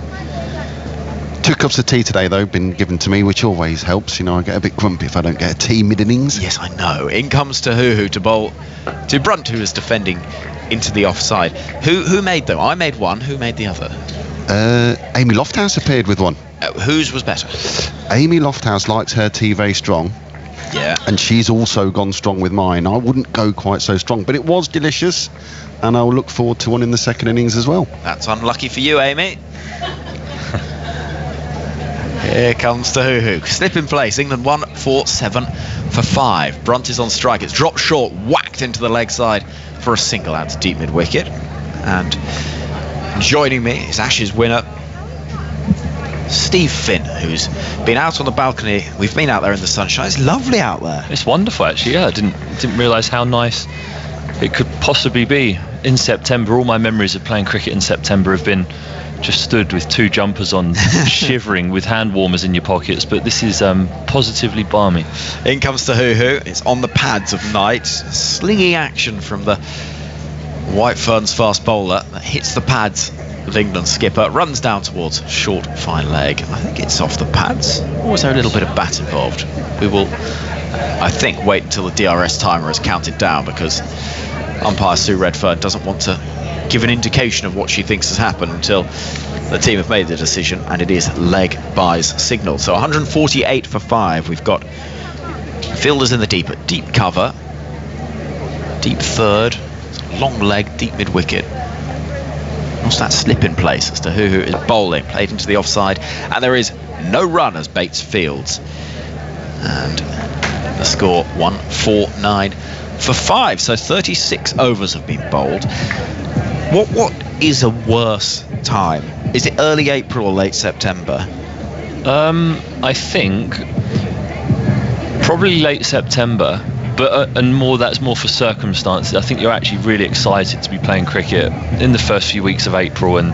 S5: 2 cups of tea today, though, been given to me, which always helps. You know, I get a bit grumpy if I don't get a tea mid-innings.
S1: Yes, I know. In comes Tahuhu to bowl to Brunt, who is defending into the offside. Who made though? I made one. Who made the other?
S5: Amy Lofthouse appeared with one.
S1: Whose was better?
S5: Amy Lofthouse likes her tea very strong,
S1: Yeah.
S5: and she's also gone strong with mine. I wouldn't go quite so strong, but it was delicious, and I'll look forward to one in the second innings as well.
S1: That's unlucky for you, Amy. Here comes Tahuhu. Slip in place. England 147 for 5. Brunt is on strike. It's dropped short, whacked into the leg side for a single out to deep mid wicket. And joining me is Ashes winner Steve Finn, who's been out on the balcony. We've been out there in the sunshine. It's lovely out there.
S7: It's wonderful, actually. Yeah, I didn't realise how nice it could possibly be in September. All my memories of playing cricket in September have been just stood with 2 jumpers on, shivering with hand warmers in your pockets. But this is positively balmy.
S1: In comes Tahuhu. It's on the pads of Knight. Slinging action from the White Ferns fast bowler that hits the pads of England's skipper. Runs down towards short, fine leg. I think it's off the pads. Or is there a little bit of bat involved? We will, I think, wait until the DRS timer has counted down because umpire Sue Redfern doesn't want to give an indication of what she thinks has happened until the team have made the decision, and it is leg byes signal. So 148 for 5. We've got fielders in the deep cover, deep third, long leg, deep mid wicket. What's that slip in place as Tahuhu is bowling, played into the offside, and there is no run as Bates fields, and the score 149 for 5. So 36 overs have been bowled. What is a worse time? Is it early April or late September?
S7: I think probably late September, but that's more for circumstances. I think you're actually really excited to be playing cricket in the first few weeks of April, and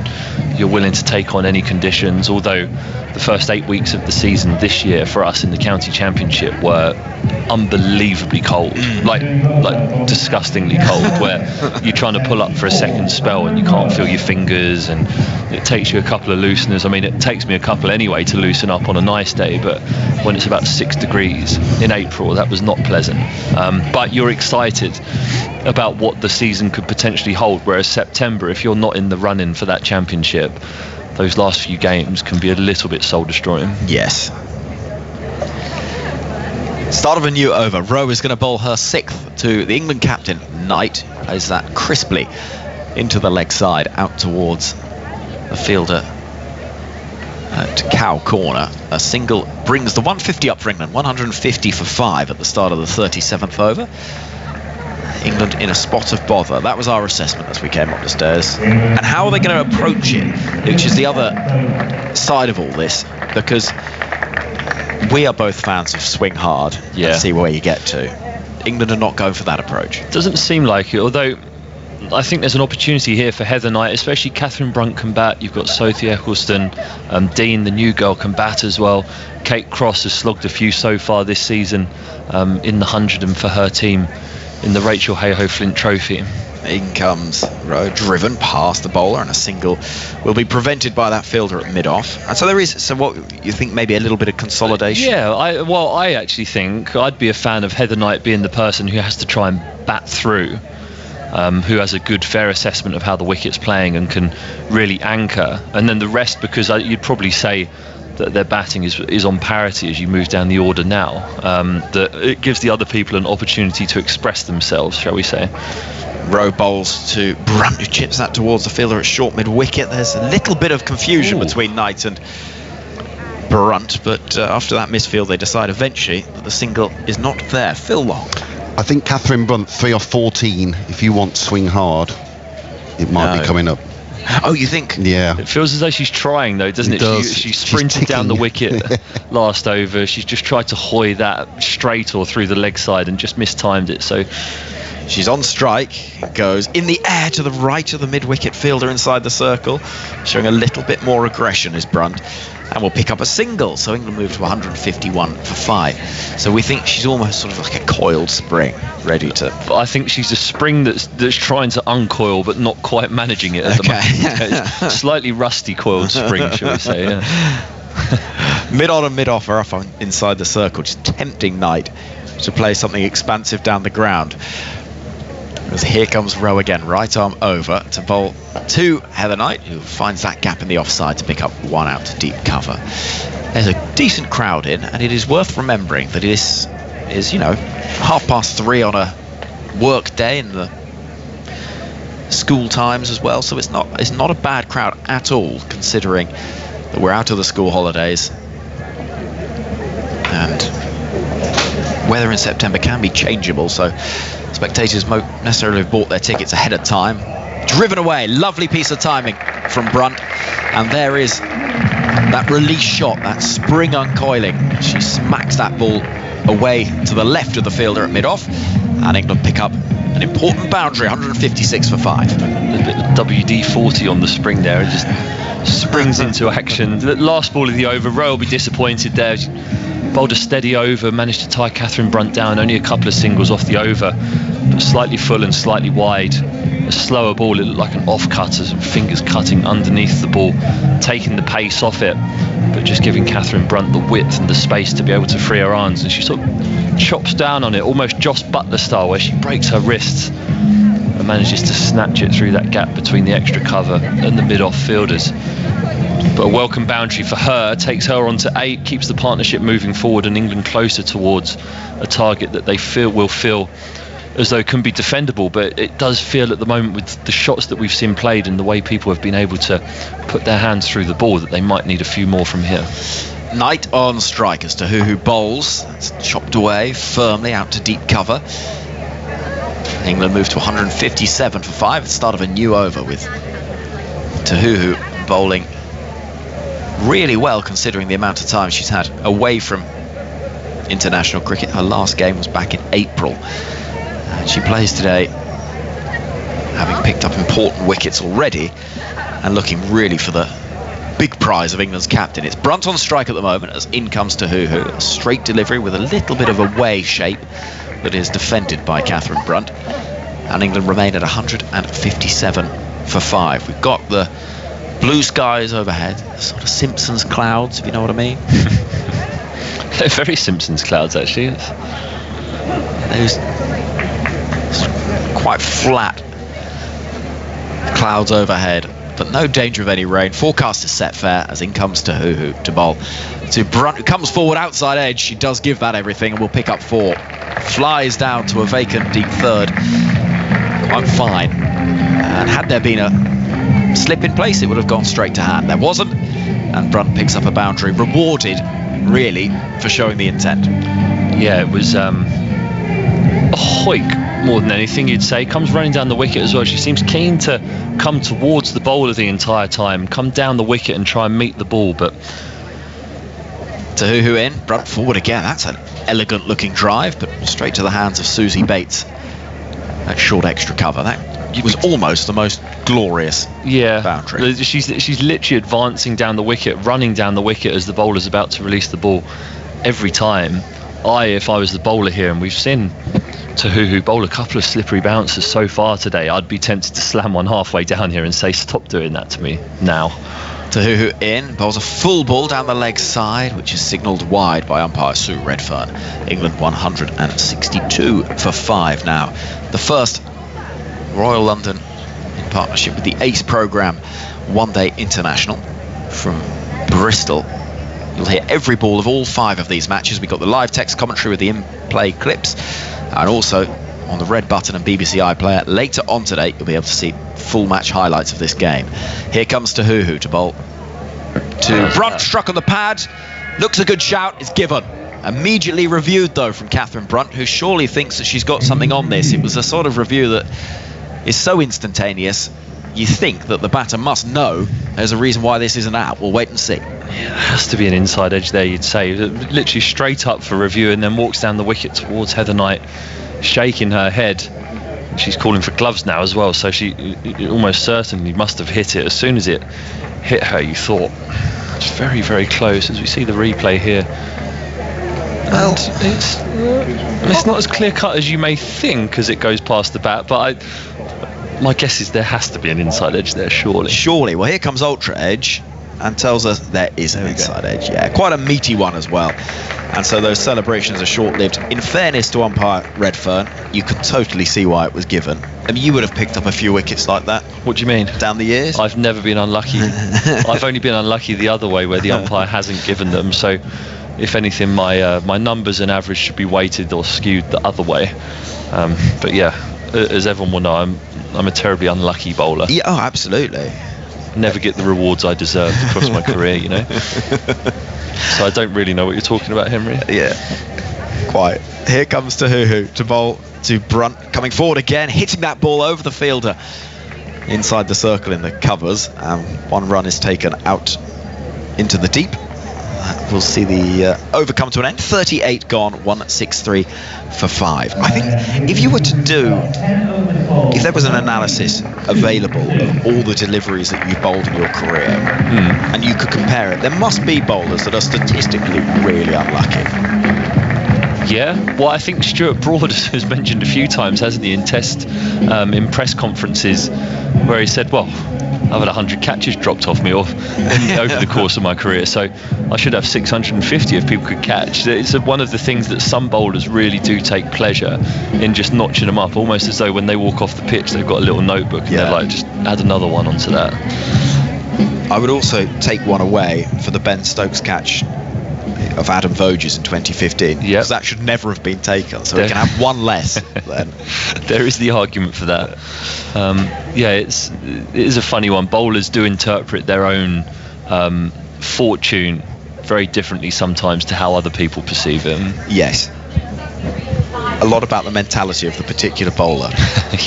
S7: you're willing to take on any conditions. Although the first 8 weeks of the season this year for us in the county championship were unbelievably cold, like disgustingly cold, where you're trying to pull up for a second spell and you can't feel your fingers, and it takes you a couple of looseners. I mean, it takes me a couple anyway to loosen up on a nice day, but when it's about 6 degrees in April, that was not pleasant. But you're excited about what the season could potentially hold, whereas September, if you're not in the run-in for that championship, those last few games can be a little bit soul-destroying.
S1: Yes. Start of a new over. Rowe is going to bowl her 6th to the England captain. Knight plays that crisply into the leg side, out towards the fielder at Cow Corner. A single brings the 150 up for England. 150 for 5 at the start of the 37th over. England in a spot of bother. That was our assessment as we came up the stairs. And how are they going to approach it, which is the other side of all this, because we are both fans of swing hard and see where you get to. England are not going for that approach.
S7: Doesn't seem like it, although I think there's an opportunity here for Heather Knight, especially Catherine Brunt can bat. You've got Sophie Eccleston, Dean, the new girl, can bat as well. Kate Cross has slogged a few so far this season in the 100 and for her team in the Rachel Hayhoe Flint Trophy.
S1: In comes Rowe, driven past the bowler, and a single will be prevented by that fielder at mid-off. And so there is, so what, you think maybe a little bit of consolidation?
S7: Yeah, I actually think I'd be a fan of Heather Knight being the person who has to try and bat through, who has a good, fair assessment of how the wicket's playing and can really anchor. And then the rest, because you'd probably say that their batting is on parity as you move down the order now, that it gives the other people an opportunity to express themselves, shall we say.
S1: Rowe bowls to Brunt, who chips that towards the fielder at short mid-wicket. There's a little bit of confusion between Knight and Brunt, but after that misfield they decide eventually that the single is not there. Phil Long.
S5: I think Catherine Brunt 3 or 14, if you want swing hard, it might be coming up.
S1: Oh, you think?
S5: Yeah.
S7: It feels as though she's trying, though, doesn't it? She sprinted down the wicket last over. She's just tried to hoy that straight or through the leg side and just mistimed it. So
S1: she's on strike. It goes in the air to the right of the mid-wicket fielder inside the circle, showing a little bit more aggression is Brunt, and will pick up a single. So England move to 151 for 5. So we think she's almost sort of like a coiled spring, ready to.
S7: But I think she's a spring that's trying to uncoil, but not quite managing it at the moment. Slightly rusty coiled spring, shall we say? Yeah.
S1: Mid-on and mid-off are up inside the circle, just tempting Knight to play something expansive down the ground. As here comes Rowe again, right arm over to bowl to Heather Knight, who finds that gap in the offside to pick up 1 out to deep cover. There's a decent crowd in, and it is worth remembering that it is 3:30 on a work day in the school times as well, so it's not a bad crowd at all, considering that we're out of the school holidays and weather in September can be changeable, so spectators won't necessarily have bought their tickets ahead of time. Driven away, lovely piece of timing from Brunt, and there is that release shot, that spring uncoiling. She smacks that ball away to the left of the fielder at mid-off, and England pick up an important boundary, 156 for 5.
S7: A bit of WD-40 on the spring there, it just springs into action. The last ball of the over, Rowe will be disappointed there. She bowled a steady over, managed to tie Catherine Brunt down, only a couple of singles off the over, but slightly full and slightly wide. A slower ball, it looked like an off-cutter, some fingers cutting underneath the ball, taking the pace off it, but just giving Catherine Brunt the width and the space to be able to free her arms, and she sort of chops down on it, almost Joss Butler style, where she breaks her wrists and manages to snatch it through that gap between the extra cover and the mid-off fielders. But a welcome boundary for her, takes her on to 8, keeps the partnership moving forward and England closer towards a target that they will feel as though can be defendable, but it does feel at the moment with the shots that we've seen played and the way people have been able to put their hands through the ball that they might need a few more from here.
S1: Knight on strike as to who bowls. It's chopped away firmly out to deep cover. England move to 157 for 5 at the start of a new over, with Tahuhu bowling really well considering the amount of time she's had away from international cricket. Her last game was back in April. And she plays today having picked up important wickets already and looking really for the big prize of England's captain. It's Brunt on strike at the moment as in comes Tahuhu. A straight delivery with a little bit of a way shape that is defended by Catherine Brunt. And England remain at 157 for 5. We've got the blue skies overhead, sort of Simpsons clouds, if you know what I mean.
S7: They're very Simpsons clouds, actually.
S1: Those quite flat clouds overhead, but no danger of any rain. Forecast is set fair as in comes Tahuhu to bowl to Brunt, who comes forward outside edge. She does give that everything and will pick up 4. Flies down to a vacant deep third. Quite fine. And had there been a slip in place, it would have gone straight to hand. There wasn't, and Brunt picks up a boundary, rewarded really for showing the intent.
S7: Yeah, it was a hoik more than anything, you'd say. Comes running down the wicket as well. She seems keen to come towards the bowler the entire time, come down the wicket and try and meet the ball, but
S1: Tahuhu in, Brunt forward again. That's an elegant looking drive, but straight to the hands of Susie Bates. That short extra cover, that was almost the most glorious boundary.
S7: She's literally advancing down the wicket, running down the wicket as the bowler's about to release the ball every time. If I was the bowler here, and we've seen Tahuhu bowl a couple of slippery bounces so far today, I'd be tempted to slam one halfway down here and say, stop doing that to me now.
S1: Tahuhu in, bowls a full ball down the leg side, which is signalled wide by umpire Sue Redfern. England 162 for 5 now. The first Royal London, in partnership with the ACE programme, one-day international from Bristol. You'll hear every ball of all 5 of these matches. We've got the live text commentary with the in-play clips, and also on the Red Button and BBC iPlayer later on today you'll be able to see full match highlights of this game. Here comes Tahuhu to bowl to Brunt, struck on the pad, looks a good shout, it's given. Immediately reviewed though from Catherine Brunt, who surely thinks that she's got something on this. It was a sort of review that is so instantaneous you think that the batter must know there's a reason why this isn't out. We'll wait and see.
S7: Yeah, there has to be an inside edge there, you'd say. Literally straight up for review and then walks down the wicket towards Heather Knight, shaking her head. She's calling for gloves now as well, so she almost certainly must have hit it. As soon as it hit her, you thought it's very, very close, as we see the replay here. And it's not as clear cut as you may think as it goes past the bat, but my guess is there has to be an inside edge there, surely.
S1: Well, here comes Ultra Edge and tells us there is an inside edge. Yeah, quite a meaty one as well. And so those celebrations are short-lived. In fairness to umpire Redfern, you can totally see why it was given. I mean, you would have picked up a few wickets like that.
S7: What do you mean?
S1: Down the years?
S7: I've never been unlucky. I've only been unlucky the other way, where the umpire hasn't given them. So, if anything, my numbers and average should be weighted or skewed the other way. But yeah, as everyone will know, I'm a terribly unlucky bowler.
S1: Yeah, oh, absolutely.
S7: Never get the rewards I deserved across my career, you know. So I don't really know what you're talking about, Henry.
S1: Yeah, quite. Here comes Tahuhu to bowl to Brunt, coming forward again, hitting that ball over the fielder inside the circle in the covers. One run is taken out into the deep. We'll see the over come to an end. 38 gone, 163 for 5. I think if you were to if there was an analysis available of all the deliveries that you've bowled in your career, and you could compare it, there must be bowlers that are statistically really unlucky.
S7: Yeah, well, I think Stuart Broad has mentioned a few times, hasn't he, in press conferences, where he said, well, I've had 100 catches dropped off me over the course of my career, so I should have 650 if people could catch. It's one of the things that some bowlers really do take pleasure in, just notching them up, almost as though when they walk off the pitch they've got a little notebook and they're like, just add another one onto that.
S1: I would also take one away for the Ben Stokes catch of Adam Voges in 2015, because that should never have been taken, so we can have one less then.
S7: There is the argument for that. It is a funny one. Bowlers do interpret their own fortune very differently sometimes to how other people perceive him.
S1: Yes, a lot about the mentality of the particular bowler.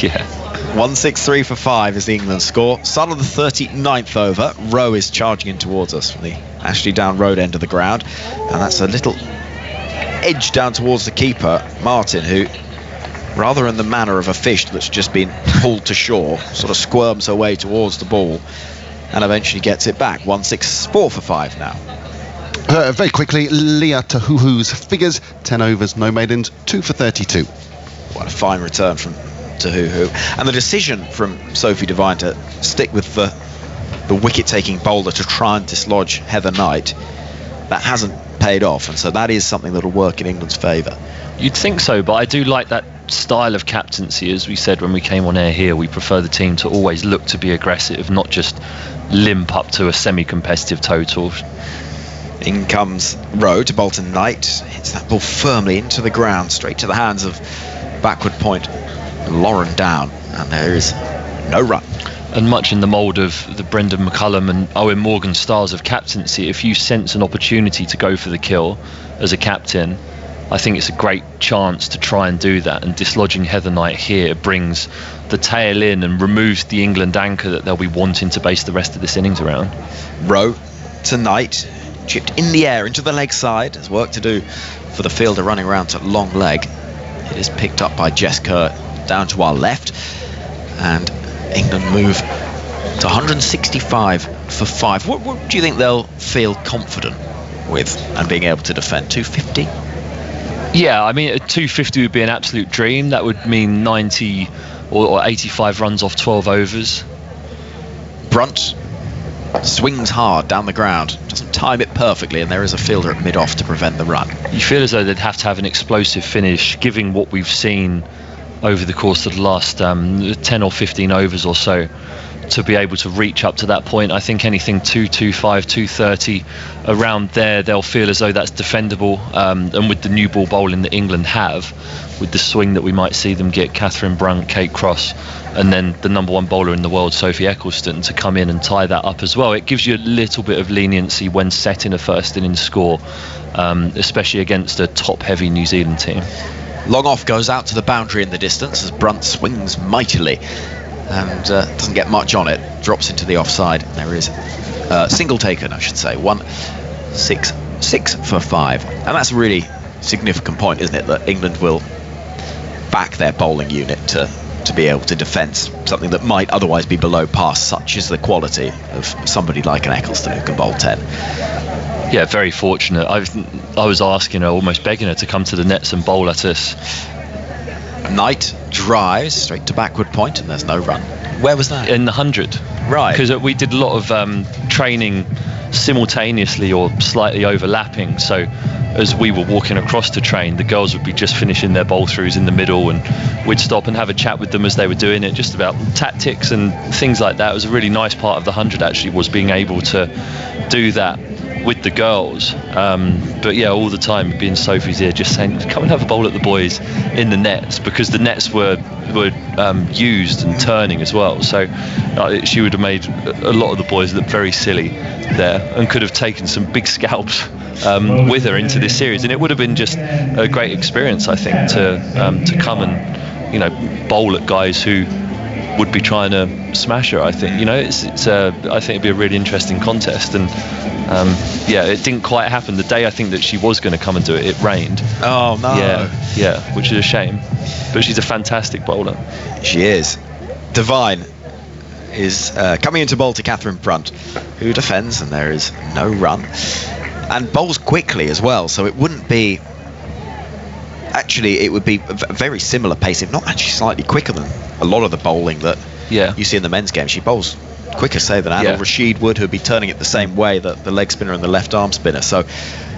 S7: Yeah.
S1: 163 for 5 is the England score. Start of the 39th over. Rowe is charging in towards us from the Ashley Down Road end of the ground, and that's a little edge down towards the keeper, Martin, who, rather in the manner of a fish that's just been pulled to shore, sort of squirms her way towards the ball. and eventually gets it back. 1-6, 4-for-5 now.
S5: Very quickly, Leah Tahuhu's figures, 10 overs, no maidens, 2-for-32.
S1: What a fine return from Tahuhu. And the decision from Sophie Devine to stick with the wicket-taking bowler to try and dislodge Heather Knight, that hasn't paid off, and so that is something that will work in England's favour.
S7: You'd think so, but I do like that style of captaincy. As we said when we came on air here, we prefer the team to always look to be aggressive, not just limp up to a semi-competitive total.
S1: In comes Rowe to Bolton Knight, hits that ball firmly into the ground, straight to the hands of backward point Lauren Down, and there is no run.
S7: And much in the mould of the Brendan McCullum and Owen Morgan styles of captaincy, if you sense an opportunity to go for the kill as a captain, I think it's a great chance to try and do that, and dislodging Heather Knight here brings the tail in and removes the England anchor that they'll be wanting to base the rest of this innings around.
S1: Rowe to Knight, chipped in the air into the leg side. There's work to do for the fielder running around to long leg. It is picked up by Jess Kerr down to our left, and England move to 165 for 5. What do you think they'll feel confident with and being able to defend? 250?
S7: Yeah, I mean, a 250 would be an absolute dream. That would mean 90 or 85 runs off 12 overs.
S1: Brunt swings hard down the ground, doesn't time it perfectly, and there is a fielder at mid-off to prevent the run.
S7: You feel as though they'd have to have an explosive finish, given what we've seen over the course of the last 10 or 15 overs or so, to be able to reach up to that point. I think anything 225, 230 around there, they'll feel as though that's defendable, and with the new ball bowling that England have, with the swing that we might see them get, Catherine Brunt, Kate Cross, and then the number one bowler in the world, Sophie Eccleston, to come in and tie that up as well. It gives you a little bit of leniency when setting a first innings score, especially against a top heavy New Zealand team.
S1: Long off goes out to the boundary in the distance as Brunt swings mightily and doesn't get much on it, drops into the offside. There is single taken, I should say. 1-6 for 5, and that's a really significant point, isn't it, that England will back their bowling unit to be able to defend something that might otherwise be below par, such as the quality of somebody like an Eccleston who can bowl 10.
S7: Yeah, very fortunate. I was asking her, almost begging her to come to the nets and bowl at us.
S1: Knight drives straight to backward point, and there's no run. Where was that?
S7: In the 100.
S1: Right.
S7: Because we did a lot of training simultaneously or slightly overlapping, so as we were walking across to train, the girls would be just finishing their bowl throughs in the middle, and we'd stop and have a chat with them as they were doing it, just about tactics and things like that. It was a really nice part of the 100, actually, was being able to do that with the girls. But yeah, all the time being Sophie's ear, just saying, come and have a bowl at the boys in the nets, because the nets were used and turning as well, so she would have made a lot of the boys look very silly there, and could have taken some big scalps with her into this series, and it would have been just a great experience, I think, to come and bowl at guys who would be trying to smash her. I think I think it'd be a really interesting contest, and it didn't quite happen. The day I think that she was going to come and do it, it rained.
S1: Oh no.
S7: Yeah, which is a shame, but she's a fantastic bowler.
S1: She is. Devine is coming into bowl to Catherine Brunt, who defends, and there is no run, and bowls quickly as well, so it wouldn't be, actually it would be a very similar pace, if not actually slightly quicker than a lot of the bowling that you see in the men's game. She bowls quicker, say, than Adil Rashid would, who'd be turning it the same way, the leg spinner and the left arm spinner, so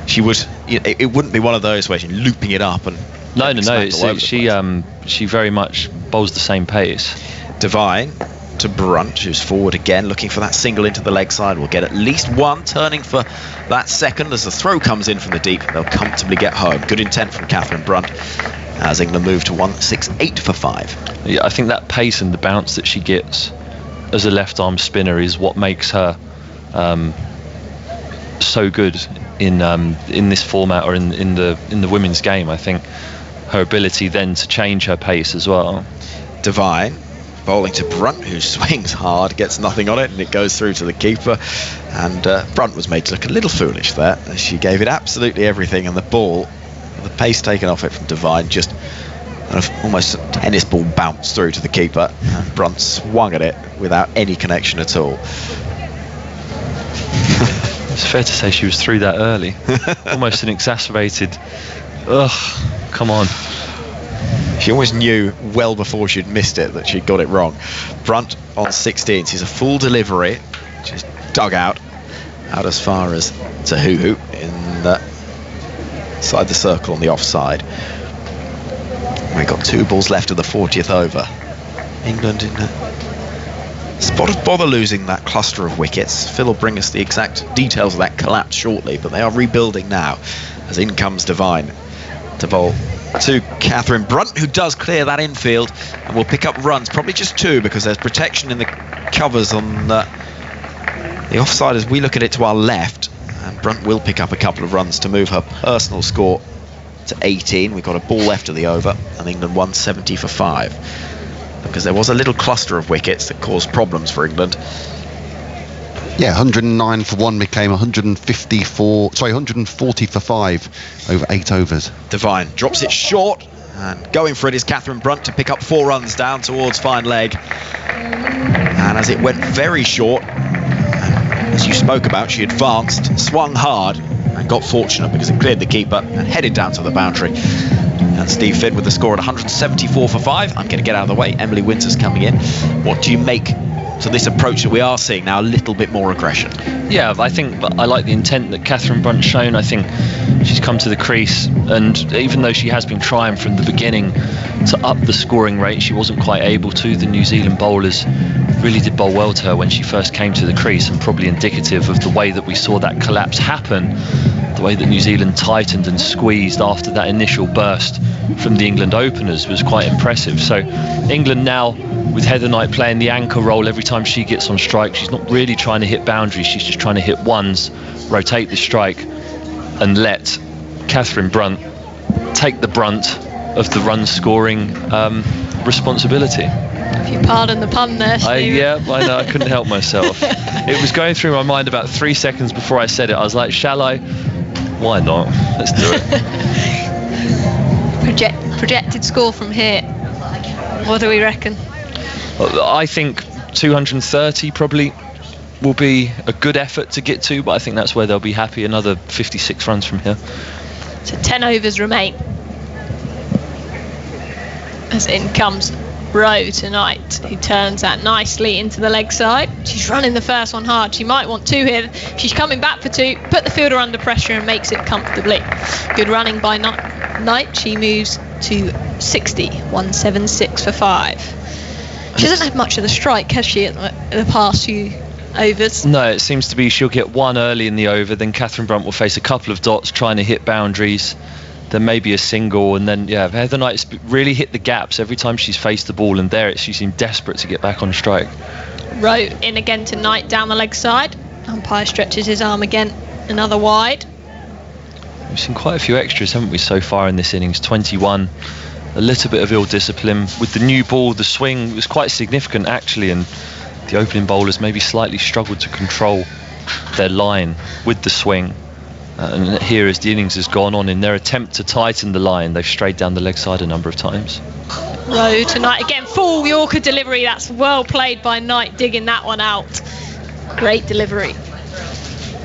S1: she would, it wouldn't be one of those where she's looping it up and
S7: no, she very much bowls the same pace.
S1: Devine to Brunt, who's forward again, looking for that single into the leg side. Will get at least one, turning for that second as the throw comes in from the deep. They'll comfortably get home. Good intent from Catherine Brunt as England move to 1-6-8 for 5.
S7: Yeah, I think that pace and the bounce that she gets as a left arm spinner is what makes her so good in this format, or in the women's game. I think her ability then to change her pace as well.
S1: Devine bowling to Brunt, who swings hard, gets nothing on it, and it goes through to the keeper, and Brunt was made to look a little foolish there as she gave it absolutely everything, and the ball, the pace taken off it from Devine, just kind of almost a tennis ball bounced through to the keeper, and Brunt swung at it without any connection at all.
S7: It's fair to say she was through that early. Almost an exacerbated, come on.
S1: She always knew well before she'd missed it that she'd got it wrong. Brunt on 16. She's a full delivery. She's dug out as far as Tahuhu in the side the circle on the offside. We've got 2 balls left of the 40th over. England in a spot of bother losing that cluster of wickets. Phil will bring us the exact details of that collapse shortly, but they are rebuilding now as in comes Devine to bowl to Catherine Brunt, who does clear that infield and will pick up runs, probably just 2 because there's protection in the covers on the offside as we look at it to our left, and Brunt will pick up a couple of runs to move her personal score to 18. We've got a ball left of the over and England 170 for 5 because there was a little cluster of wickets that caused problems for England.
S5: Yeah, 109 for 1 became 140 for 5 over 8 overs.
S1: Devine drops it short, and going for it is Catherine Brunt to pick up 4 runs down towards fine leg. And as it went very short, as you spoke about, she advanced, swung hard and got fortunate because it cleared the keeper and headed down to the boundary. And Steve Finn with the score at 174 for 5. I'm going to get out of the way. Emily Winter's coming in. What do you make to this approach that we are seeing now? A little bit more aggression.
S7: Yeah, I think I like the intent that Catherine Brunt's shown. I think she's come to the crease, and even though she has been trying from the beginning to up the scoring rate, she wasn't quite able to. The New Zealand bowlers really did bowl well to her when she first came to the crease, and probably indicative of the way that we saw that collapse happen, the way that New Zealand tightened and squeezed after that initial burst from the England openers was quite impressive. So England now, with Heather Knight playing the anchor role every time she gets on strike, she's not really trying to hit boundaries, she's just trying to hit ones, rotate the strike and let Catherine Brunt take the brunt of the run scoring responsibility.
S3: If you pardon the pun there, Steve.
S7: I know, I couldn't help myself. It was going through my mind about 3 seconds before I said it. I was like, shall I? Why not? Let's do it.
S3: Projected score from here. What do we reckon?
S7: I think 230 probably will be a good effort to get to, but I think that's where they'll be happy. Another 56 runs from here.
S3: So 10 overs remain. As in comes Rowe tonight, who turns that nicely into the leg side. She's running the first one hard. She might want 2 here. She's coming back for 2, put the fielder under pressure and makes it comfortably. Good running by Knight. She moves to 60, 176 for 5. She hasn't had much of the strike, has she, in the past few overs?
S7: No, it seems to be she'll get 1 early in the over, then Catherine Brunt will face a couple of dots trying to hit boundaries, then maybe a single, and then Heather Knight's really hit the gaps every time she's faced the ball, and there she seemed desperate to get back on strike.
S3: Rowe in again to Knight down the leg side. Umpire stretches his arm again, another wide.
S7: We've seen quite a few extras, haven't we, so far in this innings? 21, a little bit of ill discipline with the new ball. The swing was quite significant actually, and the opening bowlers maybe slightly struggled to control their line with the swing. And here, as the innings has gone on, in their attempt to tighten the line, they've strayed down the leg side a number of times.
S3: Rowe tonight again, full Yorker delivery. That's well played by Knight, digging that one out. Great delivery.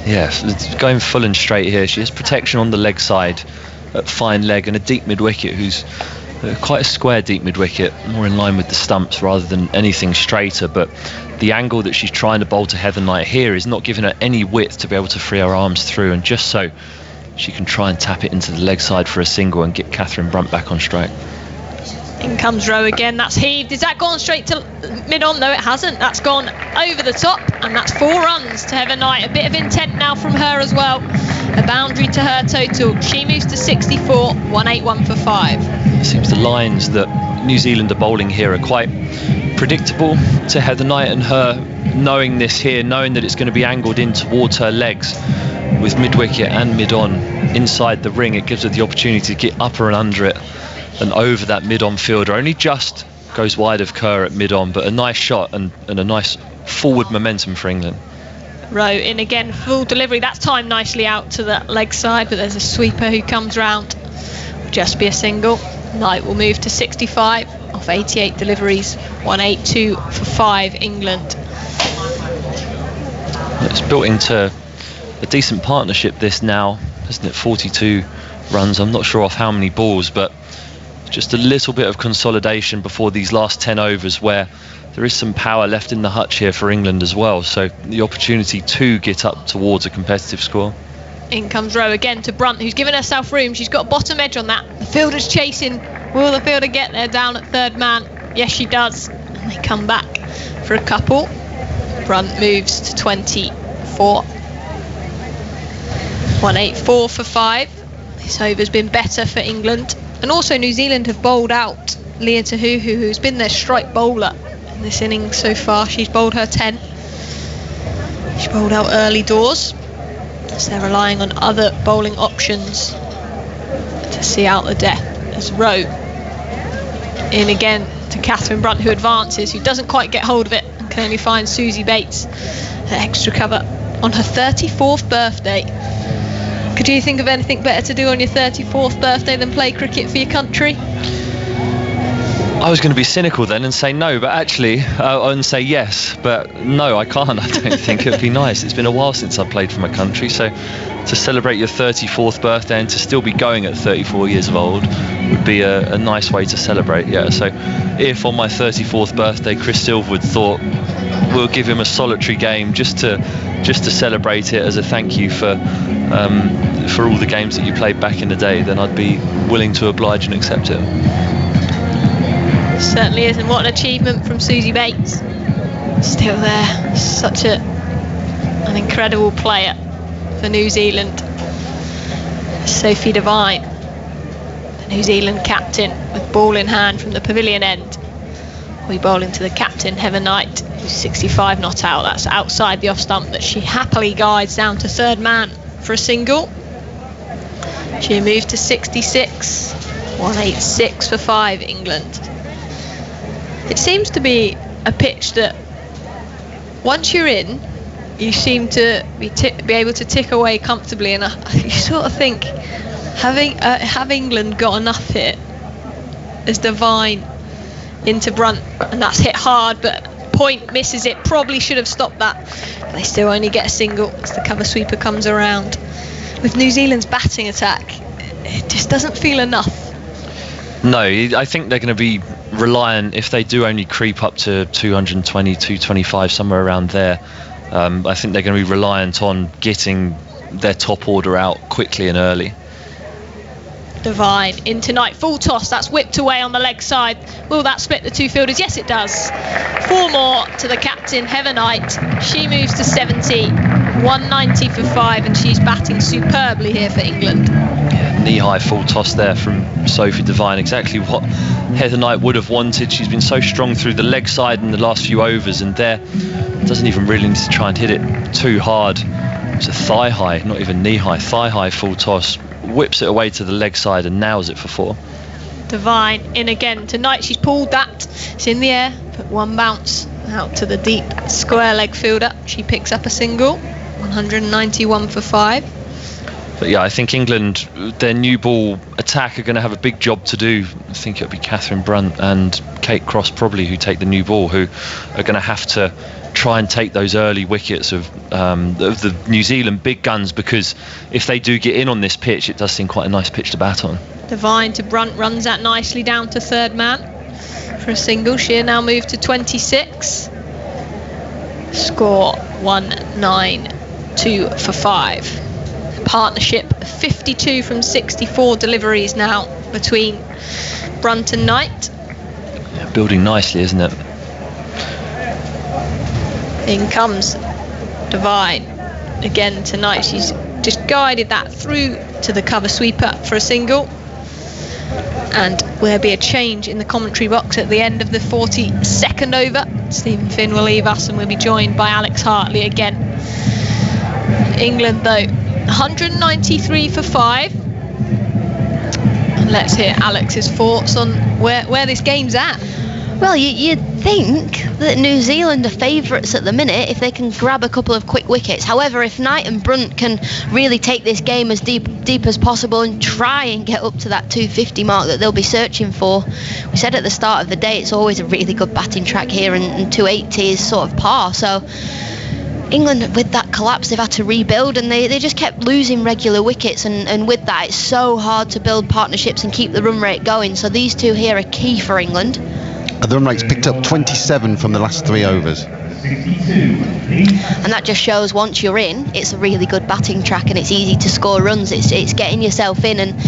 S7: Yes, it's going full and straight here. She has protection on the leg side at fine leg, and a deep mid wicket who's quite a square deep mid wicket, more in line with the stumps rather than anything straighter. But the angle that she's trying to bowl to Heather Knight here is not giving her any width to be able to free her arms through, and just so she can try and tap it into the leg side for a single and get Catherine Brunt back on strike.
S3: In comes Rowe again. That's heaved. Is that gone straight to mid-on? No, it hasn't. That's gone over the top, and that's 4 runs to Heather Knight. A bit of intent now from her as well. A boundary to her total. She moves to 64, 181 for 5.
S7: It seems the lines that New Zealand are bowling here are quite predictable to Heather Knight, and her knowing this here, knowing that it's going to be angled in towards her legs with mid-wicket and mid-on inside the ring, it gives her the opportunity to get upper and under it and over that mid-on fielder. Only just goes wide of Kerr at mid-on, but a nice shot and a nice forward momentum for England.
S3: Rowe in again, full delivery. That's timed nicely out to that leg side, but there's a sweeper who comes round. Will just be a single. Knight will move to 65 off 88 deliveries, 182 for 5 England.
S7: It's built into a decent partnership this now, isn't it? 42 runs. I'm not sure off how many balls, but just a little bit of consolidation before these last 10 overs where there is some power left in the hutch here for England as well. So the opportunity to get up towards a competitive score.
S3: In comes Rowe again to Brunt, who's given herself room. She's got bottom edge on that. The fielder's chasing. Will the fielder get there down at third man? Yes, she does. And they come back for a couple. Brunt moves to 24. 184 for 5. This over's been better for England. And also New Zealand have bowled out Leah Tahuhu, who's been their strike bowler in this innings so far. She's bowled her 10. She bowled out early doors. So they're relying on other bowling options to see out the death. As Rowe in again to Catherine Brunt, who advances, who doesn't quite get hold of it and can only find Susie Bates at extra cover on her 34th birthday. Could you think of anything better to do on your 34th birthday than play cricket for your country?
S7: I was going to be cynical then and say no, but actually, and say yes, but no, I can't. I don't think it would be nice. It's been a while since I played for my country, so to celebrate your 34th birthday and to still be going at 34 years of old would be a nice way to celebrate. Yeah. So if on my 34th birthday Chris Silverwood thought we'll give him a solitary game just to celebrate it as a thank you for all the games that you played back in the day, then I'd be willing to oblige and accept it.
S3: Certainly is, and what an achievement from Susie Bates. Still there, such an incredible player for New Zealand. Sophie Devine, the New Zealand captain, with ball in hand from the pavilion end. We bowling to the captain, Heather Knight, who's 65 not out. That's outside the off stump that she happily guides down to third man for a single. She moved to 66. 186 for 5, England. It seems to be a pitch that once you're in, you seem to be able to tick away comfortably, and you sort of think, have England got enough here? As Devine into Brunt, and that's hit hard, but point misses it. Probably should have stopped that. They still only get a single as the cover sweeper comes around. With New Zealand's batting attack, it just doesn't feel enough.
S7: No, I think they're going to be reliant, if they do only creep up to 220, 225, somewhere around there. I think they're going to be reliant on getting their top order out quickly and early.
S3: Devine into Knight, full toss, that's whipped away on the leg side. Will that split the two fielders? Yes, it does. 4 more to the captain, Heather Knight. She moves to 70, 190 for 5, and she's batting superbly here for England.
S7: Yeah, knee-high full toss there from Sophie Devine, exactly what Heather Knight would have wanted. She's been so strong through the leg side in the last few overs, and there doesn't even really need to try and hit it too hard. It's a thigh-high, not even knee-high, thigh-high full toss. Whips it away to the leg side and nails it for 4.
S3: Devine in again tonight. She's pulled that. It's in the air, but one bounce out to the deep square leg fielder. She picks up a single. 191 for 5.
S7: But yeah, I think England, their new ball attack, are going to have a big job to do. I think it'll be Catherine Brunt and Kate Cross probably who take the new ball, who are going to have to try and take those early wickets of the New Zealand big guns, because if they do get in on this pitch, it does seem quite a nice pitch to bat on.
S3: Devine to Brunt, runs that nicely down to third man for a single. She'll now move to 26. Score 192 for 5. Partnership 52 from 64 deliveries now between Brunt and Knight.
S7: Yeah, building nicely, isn't it?
S3: In comes Devine again tonight. She's just guided that through to the cover sweeper for a single, and there'll be a change in the commentary box at the end of the 42nd over. Stephen Finn will leave us and we'll be joined by Alex Hartley again. England though 193 for 5, and let's hear Alex's thoughts on where this game's at.
S2: Well, you'd think that New Zealand are favourites at the minute if they can grab a couple of quick wickets. However, if Knight and Brunt can really take this game as deep as possible and try and get up to that 250 mark that they'll be searching for. We said at the start of the day it's always a really good batting track here, and 280 is sort of par. So England, with that collapse, they've had to rebuild, and they just kept losing regular wickets, and with that it's so hard to build partnerships and keep the run rate going. So these two here are key for England.
S5: The run rate's picked up 27 from the last 3 overs.
S2: And that just shows once you're in, it's a really good batting track and it's easy to score runs. It's getting yourself in, and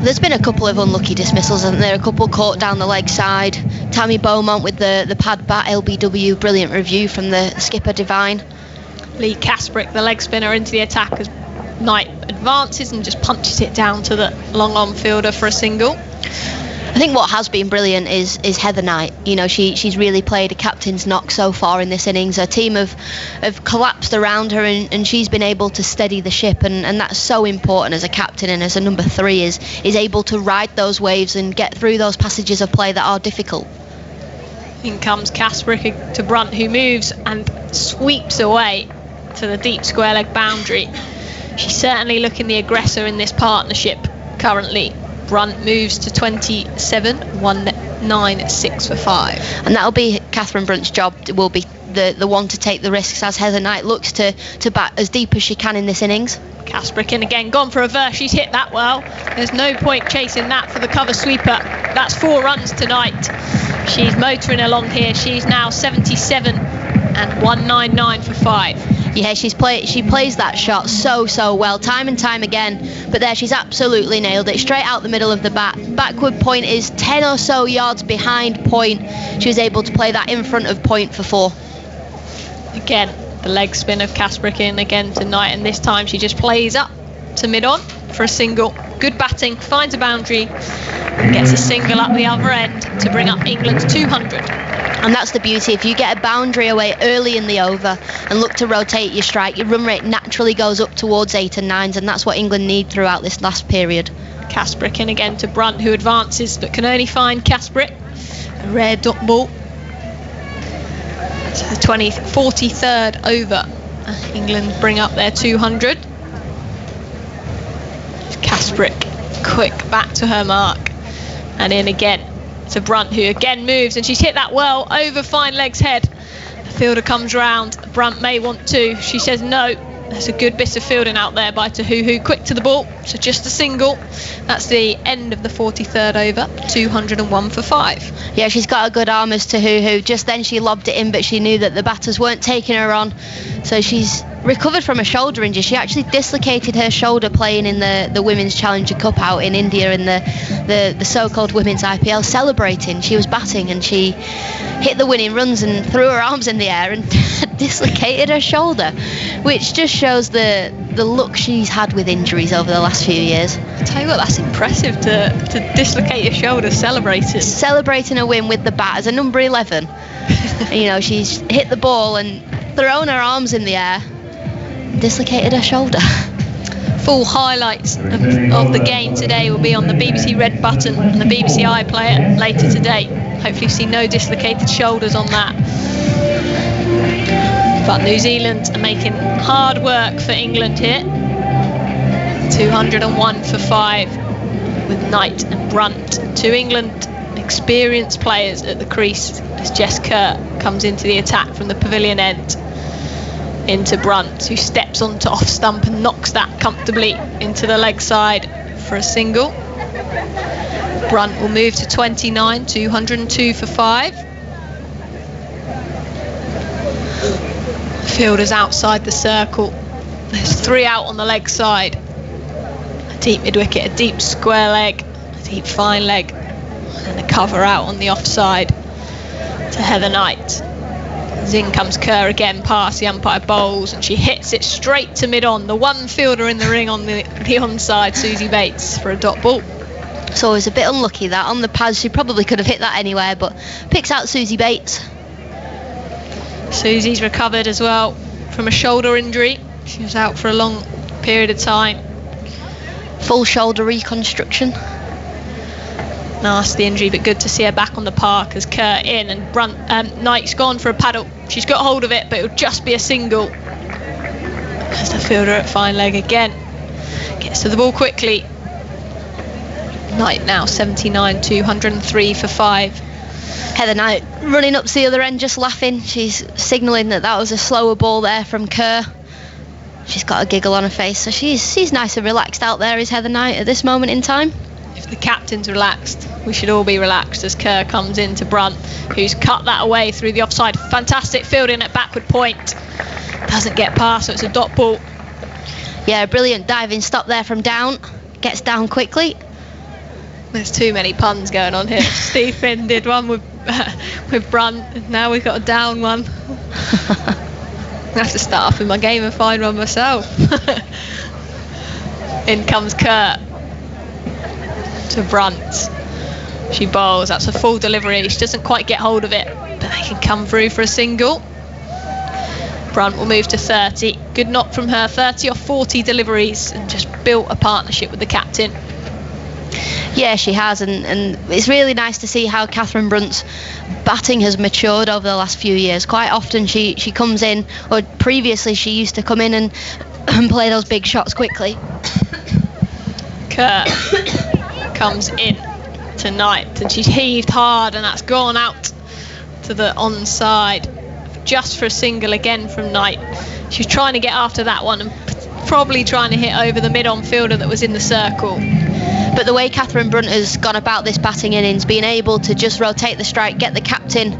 S2: there's been a couple of unlucky dismissals, and there are a couple caught down the leg side. Tammy Beaumont with the pad bat, LBW, brilliant review from the skipper Divine.
S3: Lee Kasprick, the leg spinner, into the attack as Knight advances and just punches it down to the long on fielder for a single.
S2: I think what has been brilliant is Heather Knight. You know, she's really played a captain's knock so far in this innings. Her team have collapsed around her, and she's been able to steady the ship, and that's so important as a captain and as a number 3 is able to ride those waves and get through those passages of play that are difficult.
S3: In comes Kasprick to Brunt, who moves and sweeps away to the deep square leg boundary. She's certainly looking the aggressor in this partnership currently. Brunt moves to 27, 196 for 5.
S2: And that'll be Catherine Brunt's job, will be the one to take the risks as Heather Knight looks to bat as deep as she can in this innings.
S3: Kasprick in again, gone for a verse. She's hit that well. There's no point chasing that for the cover sweeper. That's 4 runs tonight. She's motoring along here. She's now 77 and 199 for 5.
S2: Yeah, she plays that shot so well, time and time again. But there, she's absolutely nailed it. Straight out the middle of the bat. Backward point is 10 or so yards behind point. She was able to play that in front of point for 4.
S3: Again, the leg spin of Kasprick in again tonight, and this time she just plays up to mid-on for a single. Good batting, finds a boundary, and gets a single up the other end to bring up England's 200.
S2: And that's the beauty. If you get a boundary away early in the over and look to rotate your strike, your run rate naturally goes up towards 8 and 9s, and that's what England need throughout this last period.
S3: Kasprick in again to Brunt, who advances but can only find Kasprick. A rare dot ball. So the 43rd over. England bring up their 200. Kasprick quick back to her mark and in again to Brunt, who again moves, and she's hit that well over fine leg's head. The fielder comes round. Brunt may want to. She says no. There's a good bit of fielding out there by Tahuhu. Quick to the ball, so just a single. That's the end of the 43rd over. 201 for 5.
S2: Yeah, she's got a good arm as Tahuhu. Just then she lobbed it in, but she knew that the batters weren't taking her on. So she's recovered from a shoulder injury. She actually dislocated her shoulder playing in the Women's Challenger Cup out in India in the so-called Women's IPL, celebrating. She was batting and she hit the winning runs and threw her arms in the air and dislocated her shoulder, which just shows the luck she's had with injuries over the last few years.
S3: I tell you what, that's impressive to dislocate your shoulder celebrating
S2: a win with the bat as a number 11. You know, she's hit the ball and thrown her arms in the air, dislocated her shoulder.
S3: Full highlights of the game today will be on the BBC Red button and the BBC iPlayer later today. Hopefully see no dislocated shoulders on that. But New Zealand are making hard work for England here. 201 for 5 with Knight and Brunt. 2 England experienced players at the crease as Jess Kerr comes into the attack from the pavilion end. Into Brunt, who steps onto off stump and knocks that comfortably into the leg side for a single. Brunt will move to 29, 202 for 5. Fielders outside the circle. There's 3 out on the leg side. A deep mid-wicket, a deep square leg, a deep fine leg, and a cover out on the offside to Heather Knight. In comes Kerr again past the umpire bowls, and she hits it straight to mid-on. The one fielder in the ring on the onside, Susie Bates, for a dot ball.
S2: So it was a bit unlucky that on the pads she probably could have hit that anywhere, but picks out Susie Bates.
S3: Susie's recovered as well from a shoulder injury. She was out for a long period of time.
S2: Full shoulder reconstruction.
S3: Nasty injury, but good to see her back on the park as Kerr in, and Knight's gone for a paddle. She's got hold of it, but it'll just be a single. As the fielder at fine leg again gets to the ball quickly. Knight now 79, 203 for 5.
S2: Heather Knight running up to the other end, just laughing. She's signalling that was a slower ball there from Kerr. She's got a giggle on her face, so she's nice and relaxed out there, is Heather Knight at this moment in time.
S3: If the captain's relaxed, we should all be relaxed as Kerr comes into Brunt, who's cut that away through the offside. Fantastic fielding at backward point. Doesn't get past, so it's a dot ball.
S2: Yeah, brilliant diving stop there from down. Gets down quickly.
S3: There's too many puns going on here. Steve Finn did one with Brunt, and now we've got a down one. I have to start off with my game and find one myself. In comes Kerr to Brunt. She bowls, that's a full delivery. She doesn't quite get hold of it, but they can come through for a single. Brunt will move to 30. Good knock from her, 30 off 40 deliveries, and just built a partnership with the captain.
S2: Yeah, she has, and it's really nice to see how Catherine Brunt's batting has matured over the last few years. Quite often she comes in, or previously she used to come in and play those big shots quickly.
S3: Kerr comes in tonight, and she's heaved hard, and that's gone out to the onside, just for a single again from Knight. She's trying to get after that one, and probably trying to hit over the mid-on fielder that was in the circle.
S2: But the way Catherine Brunt has gone about this batting innings, being able to just rotate the strike, get the captain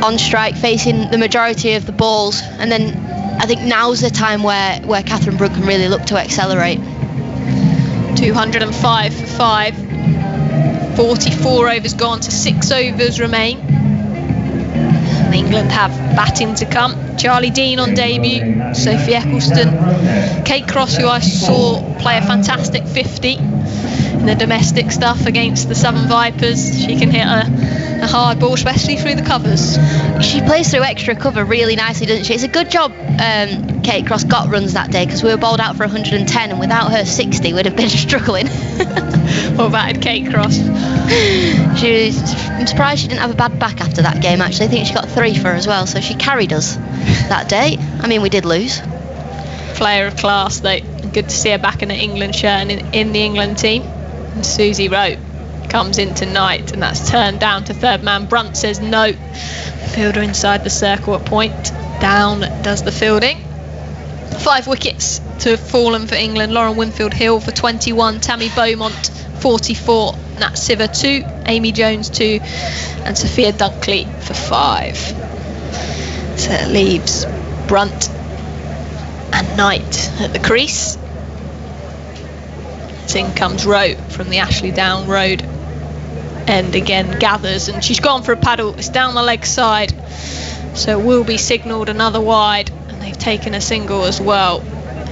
S2: on strike, facing the majority of the balls, and then I think now's the time where Catherine Brunt can really look to accelerate.
S3: 205 for 5. 44 overs gone to 6 overs remain. And England have batting to come. Charlie Dean on debut, Sophie Eccleston, Kate Cross, who I saw play a fantastic 50 in the domestic stuff against the Southern Vipers. She can hit a hard ball, especially through the covers.
S2: She plays through extra cover really nicely, doesn't she? It's a good job Kate Cross got runs that day, because we were bowled out for 110, and without her 60 we'd have been struggling.
S3: What about Kate Cross?
S2: I'm surprised she didn't have a bad back after that game, actually. I think she got 3 for as well, so she carried us that day. I mean, we did lose.
S3: Player of class, though. Good to see her back in an England shirt and in the England team. And Susie Rowe comes in tonight, and that's turned down to third man. Brunt says no. Fielder inside the circle at point. Down does the fielding. 5 wickets to have fallen for England. Lauren Winfield Hill for 21, Tammy Beaumont 44, Nat Siver 2, Amy Jones 2, and Sophia Dunkley for 5. So it leaves Brunt and Knight at the crease. In comes Rowe from the Ashley Down Road end again, gathers, and she's gone for a paddle. It's down the leg side, so it will be signalled another wide, and they've taken a single as well.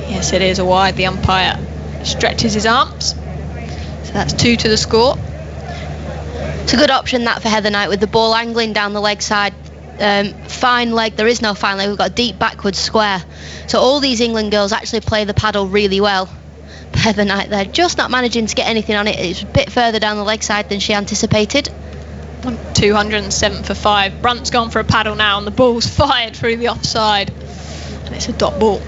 S3: Yes, it is a wide. The umpire stretches his arms, so that's 2 to the score.
S2: It's a good option that for Heather Knight, with the ball angling down the leg side. Fine leg, there is no fine leg, we've got a deep backwards square, so all these England girls actually play the paddle really well. Heather Knight there, just not managing to get anything on it. It's a bit further down the leg side than she anticipated.
S3: 207 for 5. Brunt's gone for a paddle now, and the ball's fired through the offside, and it's a dot ball.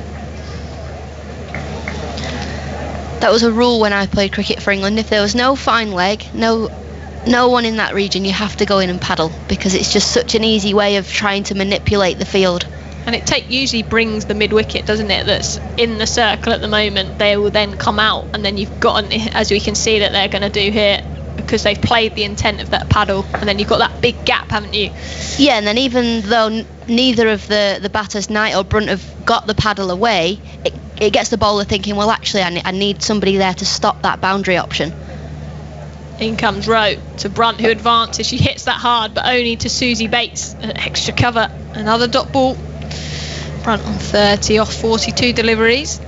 S2: That was a rule when I played cricket for England. If there was no fine leg, no one in that region, you have to go in and paddle, because it's just such an easy way of trying to manipulate the field.
S3: And it usually brings the mid-wicket, doesn't it, that's in the circle at the moment. They will then come out, and then you've got, as we can see that they're going to do here, because they've played the intent of that paddle, and then you've got that big gap, haven't you?
S2: Yeah, and then even though neither of the batters, Knight or Brunt, have got the paddle away, it gets the bowler thinking, well, actually, I need somebody there to stop that boundary option.
S3: In comes Rowe to Brunt, who advances. She hits that hard, but only to Susie Bates. Extra cover, another dot ball. Brunt on 30 off 42 deliveries.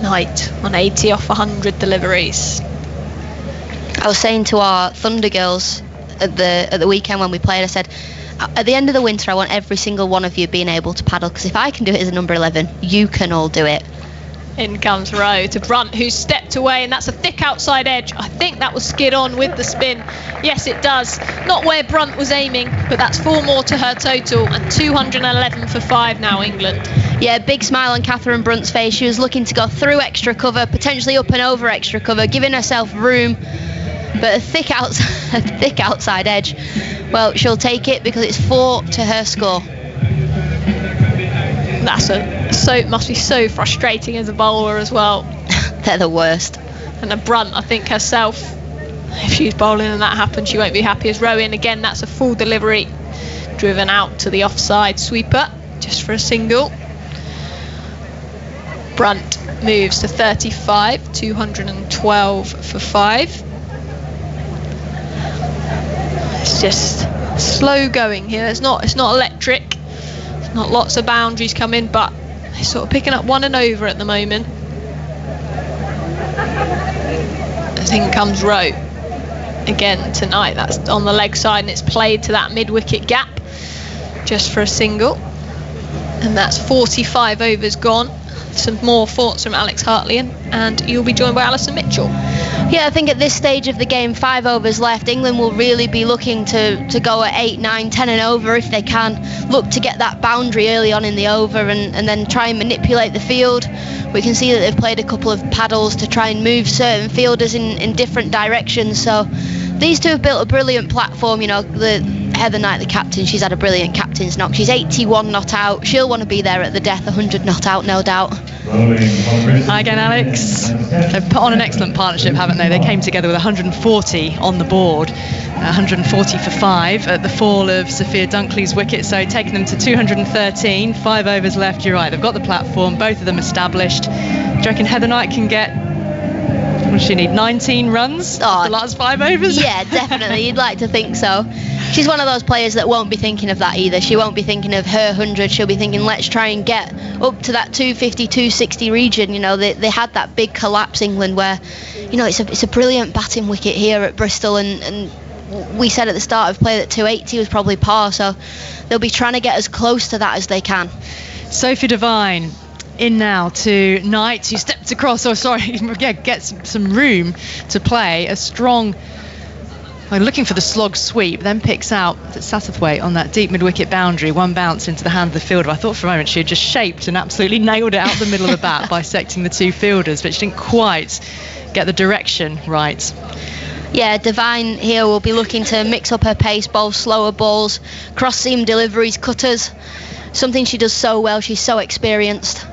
S3: Knight on 80 off 100 deliveries.
S2: I was saying to our Thunder girls at the weekend when we played, I said, at the end of the winter, I want every single one of you being able to paddle, because if I can do it as a number 11, you can all do it.
S3: In comes Rowe to Brunt, who's stepped away, and that's a thick outside edge. I think that will skid on with the spin. Yes, it does. Not where Brunt was aiming, but that's 4 more to her total, and 211 for 5 now, England.
S2: Yeah, big smile on Catherine Brunt's face. She was looking to go through extra cover, potentially up and over extra cover, giving herself room But a thick outside edge, well, she'll take it because it's 4 to her score.
S3: Must be so frustrating as a bowler as well.
S2: They're the worst.
S3: And the Brunt, I think herself, if she's bowling and that happens, she won't be happy as Rowan. Again, that's a full delivery, driven out to the offside sweeper, just for a single. Brunt moves to 35, 212 for 5. It's just slow going here. It's not electric. There's not lots of boundaries coming, but they're sort of picking up 1 and over at the moment. As in comes Rowe again tonight. That's on the leg side, and it's played to that mid-wicket gap just for a single. And that's 45 overs gone. Some more thoughts from Alex Hartley, and you'll be joined by Alison Mitchell.
S2: Yeah, I think at this stage of the game, 5 overs left, England will really be looking to go at 8, 9, 10 and over if they can. Look to get that boundary early on in the over and then try and manipulate the field. We can see that they've played a couple of paddles to try and move certain fielders in different directions. So these two have built a brilliant platform. You know, Heather Knight, the captain, she's had a brilliant captain's knock. She's 81 not out. She'll want to be there at the death, 100 not out, no doubt.
S4: Hi again, Alex. They've put on an excellent partnership, haven't they? They came together with 140 on the board, 140 for 5 at the fall of Sophia Dunkley's wicket, so taking them to 213, 5 overs left. You're right, they've got the platform, both of them established. Do you reckon Heather Knight can get, what does she need, 19 runs the last 5 overs?
S2: Yeah, definitely. You'd like to think so. She's one of those players that won't be thinking of that either. She won't be thinking of her 100. She'll be thinking, let's try and get up to that 250, 260 region. You know, they had that big collapse, England, where, you know, it's a brilliant batting wicket here at Bristol, and we said at the start of play that 280 was probably par, so they'll be trying to get as close to that as they can.
S4: Sophie Devine in now to Knight, who steps across, gets some room to play a strong, looking for the slog sweep, then picks out Satterthwaite on that deep mid-wicket boundary, 1 bounce into the hand of the fielder. I thought for a moment she had just shaped and absolutely nailed it out the middle of the bat, bisecting the 2 fielders, but she didn't quite get the direction right.
S2: Yeah, Devine here will be looking to mix up her pace, bowl slower balls, cross-seam deliveries, cutters, something she does so well. She's so experienced.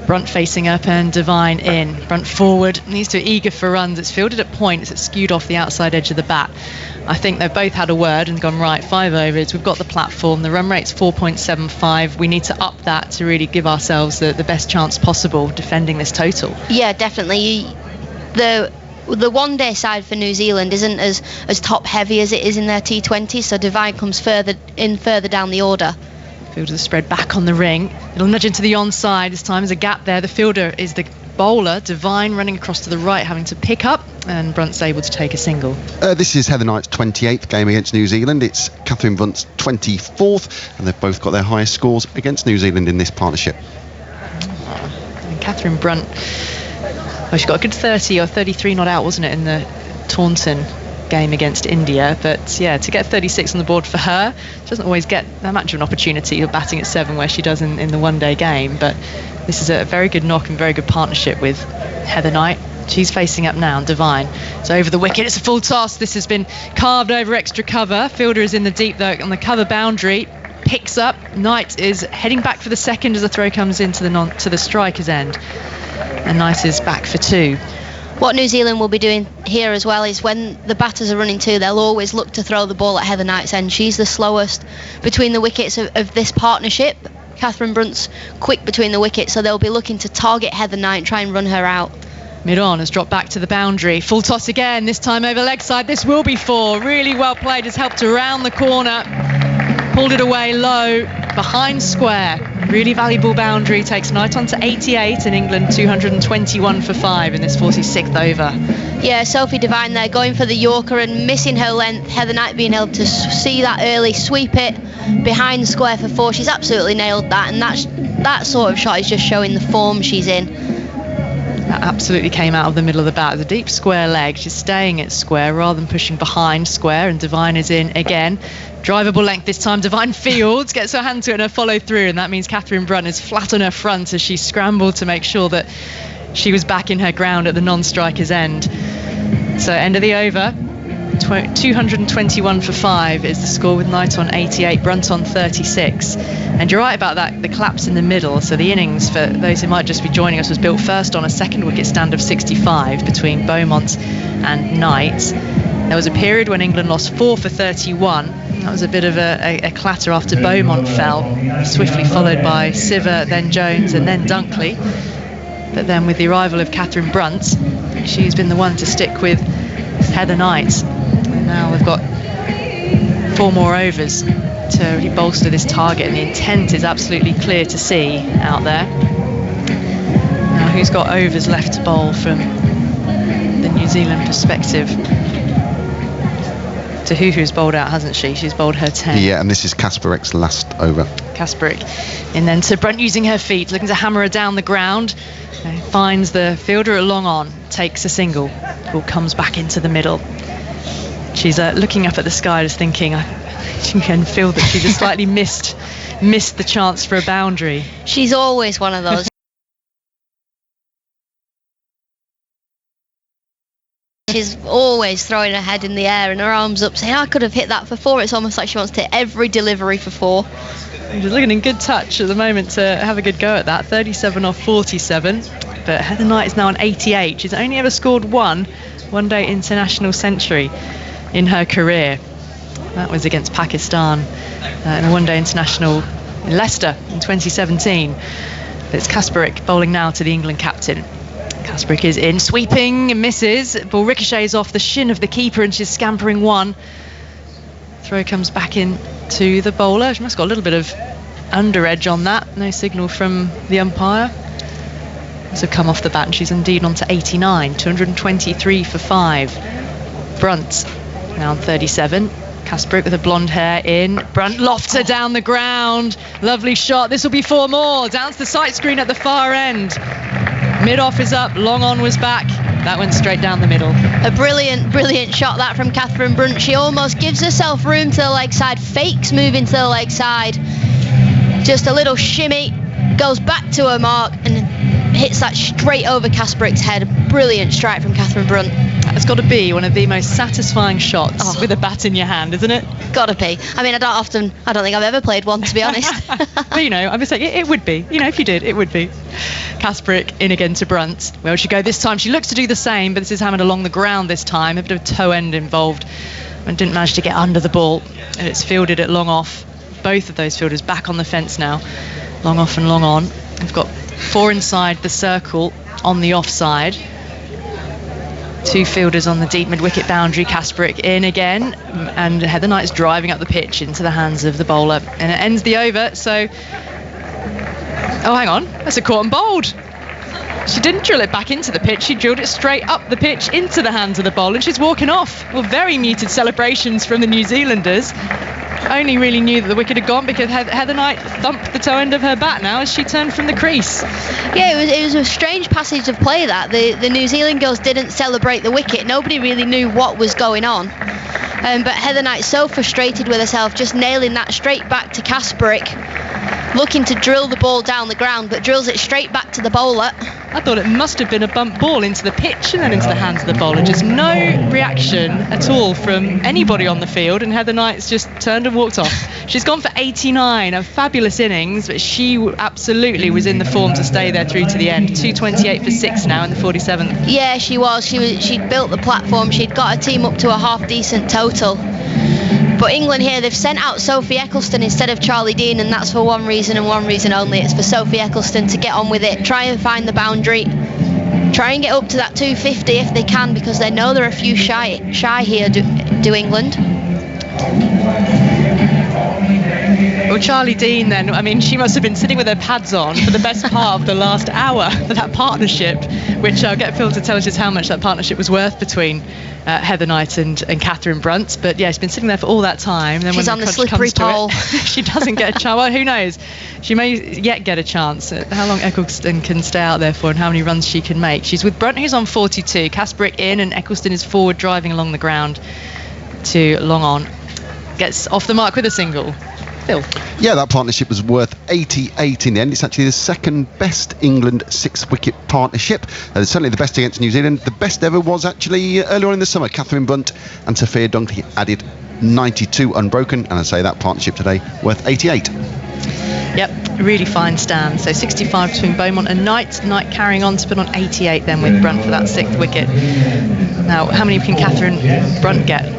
S4: Brunt facing up and Devine in. Brunt forward, these two are eager for runs. It's fielded at point, it's skewed off the outside edge of the bat. I think they've both had a word and gone, right, 5 overs, we've got the platform, the run rate's 4.75, we need to up that to really give ourselves the best chance possible defending this total. Yeah,
S2: definitely. The one-day side for New Zealand isn't as top-heavy as it is in their T20, so Devine comes further down the order.
S4: Fielders are spread back on the ring. It'll nudge into the onside. This time there's a gap there. The fielder is the bowler. Devine running across to the right, having to pick up, and Brunt's able to take a single.
S5: This is Heather Knight's 28th game against New Zealand. It's Catherine Brunt's 24th, and they've both got their highest scores against New Zealand in this partnership.
S4: And Catherine Brunt, she got a good 30 or 33 not out, wasn't it, in the Taunton game against India, but yeah, to get 36 on the board for her, she doesn't always get that much of an opportunity of batting at 7 where she does in the one-day game, but this is a very good knock and very good partnership with Heather Knight. She's facing up now, Devine. So over the wicket, it's a full toss. This has been carved over extra cover. Fielder is in the deep though on the cover boundary, picks up. Knight is heading back for the second as the throw comes into the striker's end, and Knight is back for 2.
S2: What New Zealand will be doing here as well is when the batters are running 2, they'll always look to throw the ball at Heather Knight's end. She's the slowest between the wickets of this partnership. Catherine Brunt's quick between the wickets, so they'll be looking to target Heather Knight and try and run her out.
S4: Mid-on has dropped back to the boundary. Full toss again, this time over leg side. This will be 4. Really well played, has helped around the corner. Pulled it away low, behind square. Really valuable boundary, takes Knight on to 88 and England 221 for 5 in this 46th over.
S2: Yeah, Sophie Devine there going for the Yorker and missing her length. Heather Knight being able to see that early, sweep it behind square for 4. She's absolutely nailed that, and that sort of shot is just showing the form she's in.
S4: That absolutely came out of the middle of the bat. The deep square leg, she's staying at square rather than pushing behind square, and Devine is in again. Drivable length this time. Devine fields, gets her hand to it and her follow through, and that means Catherine Brunt is flat on her front as she scrambled to make sure that she was back in her ground at the non-striker's end. So end of the over. 221 for 5 is the score, with Knight on 88, Brunt on 36. And you're right about that, the collapse in the middle. So the innings, for those who might just be joining us, was built first on a second wicket stand of 65 between Beaumont and Knight. There was a period when England lost 4 for 31. That was a bit of a clatter after Beaumont fell, swiftly followed by Siver, then Jones and then Dunkley. But then with the arrival of Catherine Brunt, she's been the one to stick with Heather Knight. And now we've got 4 more overs to really bolster this target, and the intent is absolutely clear to see out there. Now who's got overs left to bowl from the New Zealand perspective? Tahuhu's bowled out, hasn't she? She's bowled her 10.
S5: Yeah, and this is Kasparek's last over.
S4: Kasparek. And then to Brunt using her feet, looking to hammer her down the ground. Finds the fielder at long on, takes a single. Ball comes back into the middle. She's looking up at the sky, just thinking, she can feel that she just slightly missed the chance for a boundary.
S2: She's always one of those. She's always throwing her head in the air and her arms up, saying, I could have hit that for 4. It's almost like she wants to hit every delivery for 4.
S4: She's looking in good touch at the moment to have a good go at that. 37 off 47. But Heather Knight is now on 88. She's only ever scored one one-day international century in her career. That was against Pakistan in a one-day international in Leicester in 2017. But it's Kasparek bowling now to the England captain. Kasparek is in, sweeping and misses. Ball ricochets off the shin of the keeper and she's scampering one. Throw comes back in to the bowler. She must have got a little bit of under edge on that. No signal from the umpire. So come off the bat, and she's indeed on to 89. 223 for 5. Brunt now on 37. Kasparek with her blonde hair in. Brunt lofts her down the ground. Lovely shot. This will be 4 more. Down to the sight screen at the far end. Mid-off is up. Long on was back. That went straight down the middle.
S2: A brilliant shot that from Catherine Brunt. She almost gives herself room to the leg side, fakes moving to the leg side. Just a little shimmy, goes back to her mark and hits that straight over Kasparek's head. A brilliant strike from Catherine Brunt.
S4: That's got to be one of the most satisfying shots with a bat in your hand, isn't it?
S2: Gotta be. I mean, I don't think I've ever played one, to be honest.
S4: But, you know, I'm just saying, it would be. You know, if you did, it would be. Kasparek in again to Brunt. Where will she go this time? She looks to do the same, but this is hammered along the ground this time. A bit of toe end involved, and didn't manage to get under the ball. And it's fielded at long off. Both of those fielders back on the fence now. Long off and long on. We've got 4 inside the circle on the offside. 2 fielders on the deep mid-wicket boundary. Kasparek in again, and Heather Knight's driving up the pitch into the hands of the bowler, and it ends the over. So, oh, hang on, that's a caught and bowled. She didn't drill it back into the pitch, she drilled it straight up the pitch into the hands of the bowler, and she's walking off. Well, very muted celebrations from the New Zealanders. Only really knew that the wicket had gone because Heather Knight thumped the toe end of her bat now as she turned from the crease.
S2: Yeah, it was a strange passage of play that. The New Zealand girls didn't celebrate the wicket. Nobody really knew what was going on. But Heather Knight so frustrated with herself, just nailing that straight back to Kasparek, looking to drill the ball down the ground, but drills it straight back to the bowler.
S4: I thought it must have been a bump ball into the pitch and then into the hands of the bowler. Just no reaction at all from anybody on the field, and Heather Knight's just turned and walked off. She's gone for 89, a fabulous innings, but she absolutely was in the form to stay there through to the end. 228 for 6 now in the 47th.
S2: Yeah, she was. She'd built the platform. She'd got her team up to a half-decent total. But England here, they've sent out Sophie Eccleston instead of Charlie Dean, and that's for one reason and one reason only. It's for Sophie Eccleston to get on with it, try and find the boundary, try and get up to that 250 if they can, because they know they're a few shy here, do England.
S4: Well, Charlie Dean then, I mean, she must have been sitting with her pads on for the best part of the last hour for that partnership, which I'll get Phil to tell us just how much that partnership was worth between Heather Knight and Catherine Brunt. But yeah, she's been sitting there for all that time. Then
S2: she's
S4: when
S2: on the slippery pole.
S4: She doesn't get a chance. Well, who knows? She may yet get a chance. How long Eccleston can stay out there for and how many runs she can make. She's with Brunt, who's on 42. Kasparek in, and Eccleston is forward driving along the ground to long on. Gets off the mark with a single. Phil?
S5: Yeah, that partnership was worth 88 in the end. It's actually the second best England 6-wicket partnership. Certainly the best against New Zealand. The best ever was actually earlier on in the summer. Catherine Brunt and Sophia Dunkley added 92 unbroken, and I say that partnership today worth 88.
S4: Yep, really fine stand. So 65 between Beaumont and Knight. Knight carrying on to put on 88 then with Brunt for that 6th wicket. Now, how many can Catherine Brunt get?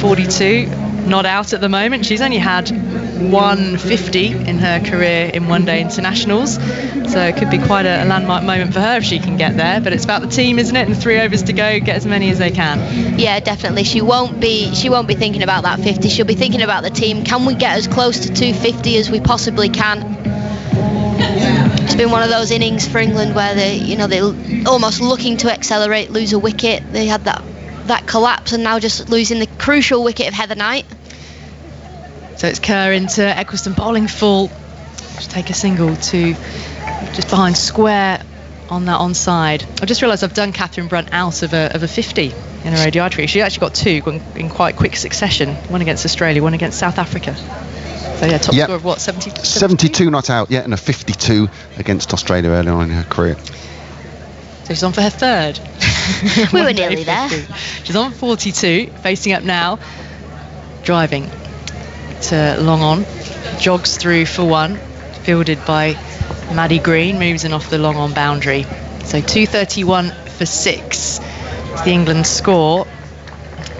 S4: 42. Not out at the moment. She's only had 150 in her career in one-day internationals, so it could be quite a landmark moment for her if she can get there. But it's about the team, isn't it? And 3 overs to go, get as many as they can.
S2: Yeah, definitely. She won't be thinking about that 50. She'll be thinking about the team. Can we get as close to 250 as we possibly can? It's been one of those innings for England where they're almost looking to accelerate, lose a wicket. They had that collapse, and now just losing the crucial wicket of Heather Knight.
S4: So it's Kerr into Eccleston bowling full. Just take a single to just behind square on that onside. I just realised I've done Catherine Brunt out of a 50 in her ODI tree. She actually got 2 in quite quick succession. One against Australia, one against South Africa. So yeah, top score of what,
S5: 72 not out yet, and a 52 against Australia earlier on in her career.
S4: So she's on for her 3rd.
S2: We were nearly there.
S4: She's on 42, facing up now, driving to long on, jogs through for 1, fielded by Maddie Green, moves in off the long on boundary. So 231 for 6 is the England score.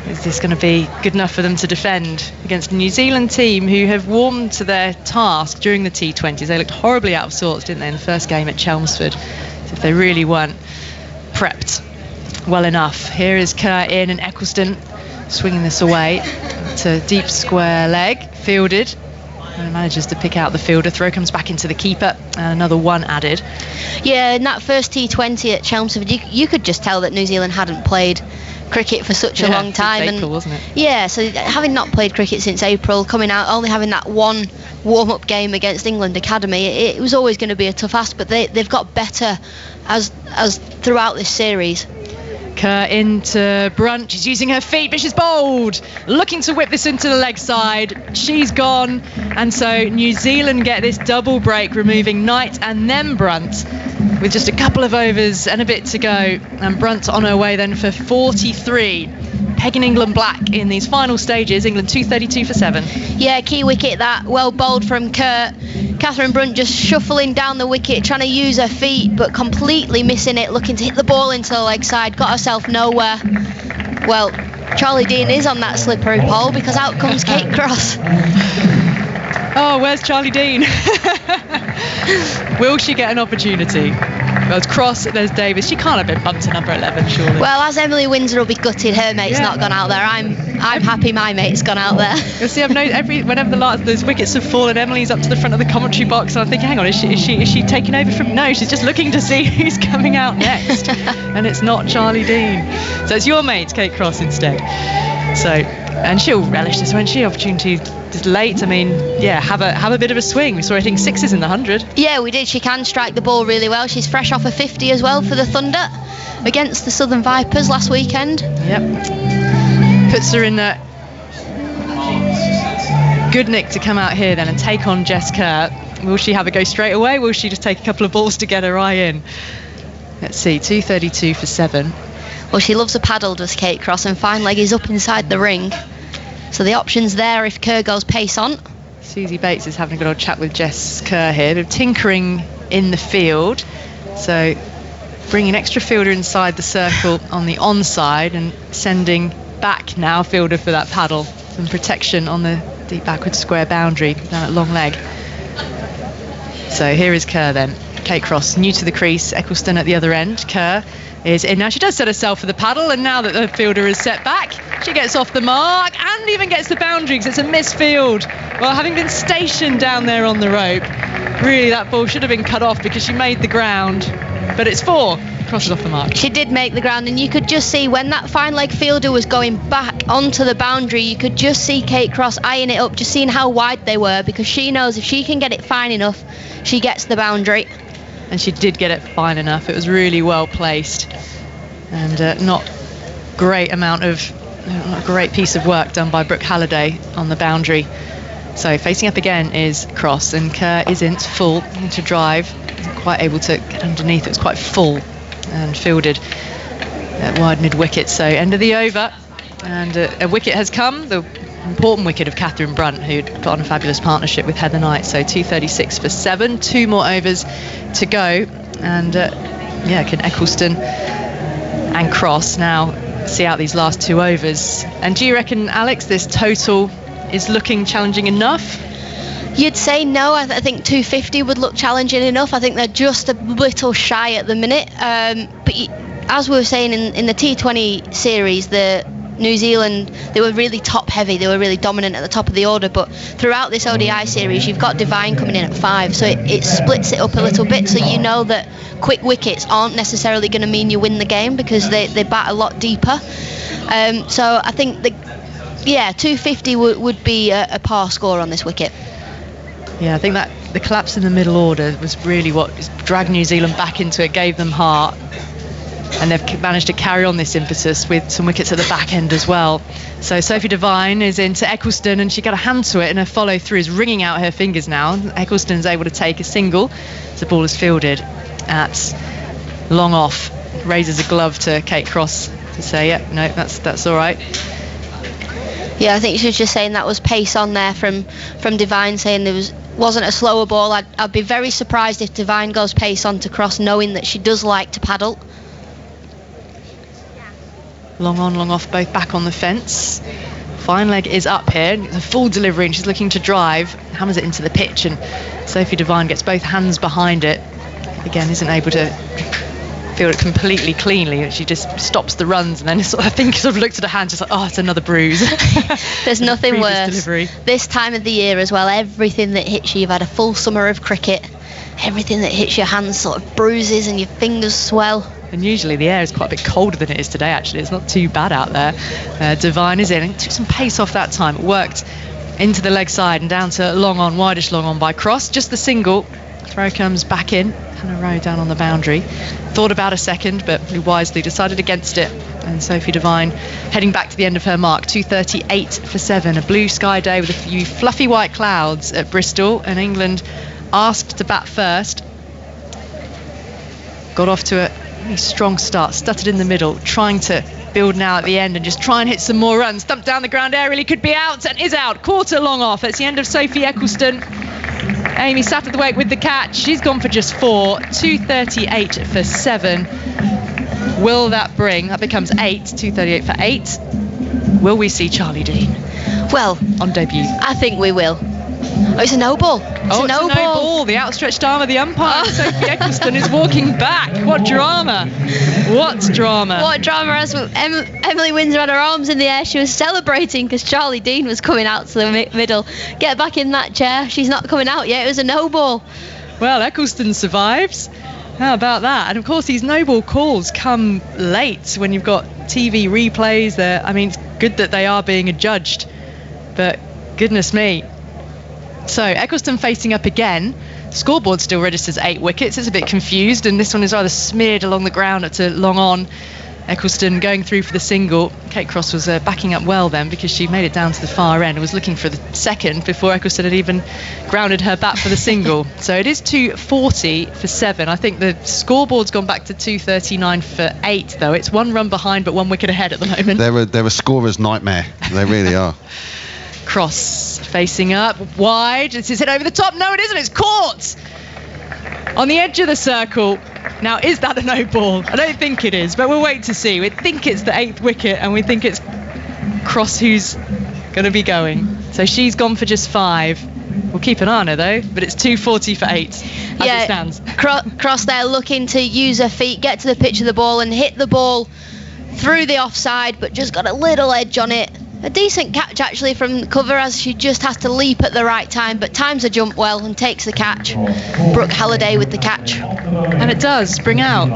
S4: Is this going to be good enough for them to defend against a New Zealand team who have warmed to their task during the T20s? They looked horribly out of sorts, didn't they, in the first game at Chelmsford? So if they really weren't prepped well enough. Here is Kerr in, and Eccleston swinging this away to deep square leg, fielded, and manages to pick out the fielder. Throw comes back into the keeper, and another 1 added.
S2: Yeah, in that first T20 at Chelmsford, you could just tell that New Zealand hadn't played cricket for such a long time.
S4: Since April, wasn't it?
S2: Yeah, so having not played cricket since April, coming out only having that 1 warm-up game against England Academy, it was always going to be a tough ask, but they've got better as throughout this series.
S4: Kerr into Brunt. She's using her feet, but she's bowled. Looking to whip this into the leg side. She's gone. And so New Zealand get this double break, removing Knight and then Brunt with just a couple of overs and a bit to go. And Brunt on her way then for 43. Pegging England black in these final stages. England 232 for 7.
S2: Yeah, key wicket that, well bowled from Kerr. Catherine Brunt just shuffling down the wicket, trying to use her feet, but completely missing it, looking to hit the ball into the leg side, got herself nowhere. Well, Charlie Dean is on that slippery pole because out comes Kate Cross.
S4: Oh, where's Charlie Dean? Will she get an opportunity? Well, it's Cross, there's Davis. She can't have been bumped to number 11, surely.
S2: Well, as Emily Windsor will be gutted, her mate's not gone out there. I'm happy my mate's gone out there.
S4: You'll see, I've noticed whenever those wickets have fallen, Emily's up to the front of the commentary box, and I'm thinking, hang on, is she taking over from? No, she's just looking to see who's coming out next, and it's not Charlie Dean. So it's your mate, Kate Cross, instead. So, and she'll relish this, won't she? Opportunity is late. I mean, yeah, have a bit of a swing. We saw her hitting 6s in the 100.
S2: Yeah, we did. She can strike the ball really well. She's fresh off a 50 as well for the Thunder against the Southern Vipers last weekend.
S4: Yep. Puts her in a good nick to come out here then and take on Jess Kerr. Will she have a go straight away? Will she just take a couple of balls to get her eye in? Let's see, 232 for 7.
S2: Well, she loves a paddle, does Kate Cross, and fine leg is up inside the ring. So the option's there if Kerr goes pace on.
S4: Susie Bates is having a good old chat with Jess Kerr here. They're tinkering in the field. So bringing extra fielder inside the circle on the onside and sending back now fielder for that paddle. Some protection on the deep backward square boundary down at long leg. So here is Kerr then. Kate Cross new to the crease, Eccleston at the other end. Kerr is in now. She does set herself for the paddle, and now that the fielder is set back, she gets off the mark and even gets the boundary because it's a misfield. Well, having been stationed down there on the rope, really that ball should have been cut off because she made the ground, but it's 4. Crosses off the mark.
S2: She did make the ground, and you could just see when that fine leg fielder was going back onto the boundary, you could just see Kate Cross eyeing it up, just seeing how wide they were, because she knows if she can get it fine enough, she gets the boundary.
S4: And she did get it fine enough. It was really well placed, and not a great piece of work done by Brooke Halliday on the boundary. So facing up again is Cross, and Kerr isn't full into drive. Isn't quite able to get underneath. It was quite full and fielded at wide mid-wicket. So end of the over, and a wicket has come. The important wicket of Catherine Brunt, who'd got on a fabulous partnership with Heather Knight. So 236 for 7. 2 more overs to go, and can Eccleston and Cross now see out these last 2 overs? And do you reckon, Alex, this total is looking challenging enough?
S2: You'd say no. I think 250 would look challenging enough. I think they're just a little shy at the minute. But as we were saying in the T20 series, the New Zealand, they were really top heavy, they were really dominant at the top of the order, but throughout this ODI series you've got Devine coming in at 5, so it splits it up a little bit, so you know that quick wickets aren't necessarily going to mean you win the game, because they bat a lot deeper. So I think 250 would be a par score on this wicket.
S4: Yeah, I think that the collapse in the middle order was really what dragged New Zealand back into it, gave them heart. And they've managed to carry on this impetus with some wickets at the back end as well. So Sophie Devine is into Eccleston, and she got a hand to it, and her follow through is ringing out her fingers now. Eccleston's able to take a single as the ball is fielded at long off. Raises a glove to Kate Cross to say, no, that's all right.
S2: Yeah, I think she was just saying that was pace on there from Devine, saying there wasn't a slower ball. I'd be very surprised if Devine goes pace on to Cross, knowing that she does like to paddle.
S4: Long on, long off, both back on the fence. Fine leg is up here. It's a full delivery, and she's looking to drive. Hammers it into the pitch, and Sophie Devine gets both hands behind it. Again, isn't able to field it completely cleanly. She just stops the runs, and then I think sort of looks at her hand, just like, oh, it's another bruise.
S2: There's nothing worse.
S4: Delivery.
S2: This time of the year as well, everything that hits you, you've had a full summer of cricket. Everything that hits your hands sort of bruises and your fingers swell.
S4: And usually the air is quite a bit colder than it is today, actually. It's not too bad out there. Devine is in, and took some pace off that time. It worked into the leg side and down to long on, wideish long on by Cross. Just the single. Throw comes back in. Hannah Rowe down on the boundary. Thought about a second, but wisely decided against it. And Sophie Devine heading back to the end of her mark. 238 for 7. A blue sky day with a few fluffy white clouds at Bristol, and England asked to bat first. Got off to a really strong start, stuttered in the middle, trying to build now at the end and just try and hit some more runs. Thumped down the ground aerially, could be out, and is out. Quarter long off. It's the end of Sophie Eccleston. Amy Satterthwaite with the catch. She's gone for just 4. 238 for 7. Will that bring? That becomes 8. 238 for 8. Will we see Charlie Dean?
S2: Well,
S4: on debut?
S2: I think we will. Oh, it's a no ball. It's a no ball.
S4: The outstretched arm of the umpire. Sophie Eccleston is walking back. What drama. What drama. As
S2: Emily Windsor had her arms in the air. She was celebrating because Charlie Dean was coming out to the middle. Get back in that chair. She's not coming out yet. It was a no ball.
S4: Well, Eccleston survives. How about that? And of course, these no ball calls come late when you've got TV replays there. I mean, it's good that they are being adjudged, but goodness me. So Eccleston facing up again. Scoreboard still registers 8 wickets. It's a bit confused, and this one is either smeared along the ground up to long on. Eccleston going through for the single. Kate Cross was backing up well then, because she made it down to the far end and was looking for the second before Eccleston had even grounded her bat for the single. So it is 240 for 7. I think the scoreboard's gone back to 239 for 8 though. It's 1 run behind but 1 wicket ahead at the moment.
S5: They're a scorer's nightmare. They really are.
S4: Cross facing up wide. Is it over the top? No, it isn't. It's caught on the edge of the circle. Now, is that a no ball? I don't think it is, but we'll wait to see. We think it's the 8th wicket, and we think it's Cross who's going to be going. So she's gone for just 5. We'll keep an eye on her though, but it's 240 for 8 as it stands.
S2: Cross there looking to use her feet, get to the pitch of the ball and hit the ball through the offside, but just got a little edge on it. A decent catch actually from cover, as she just has to leap at the right time, but times her jump well and takes the catch. Brooke Halliday with the catch.
S4: And it does bring out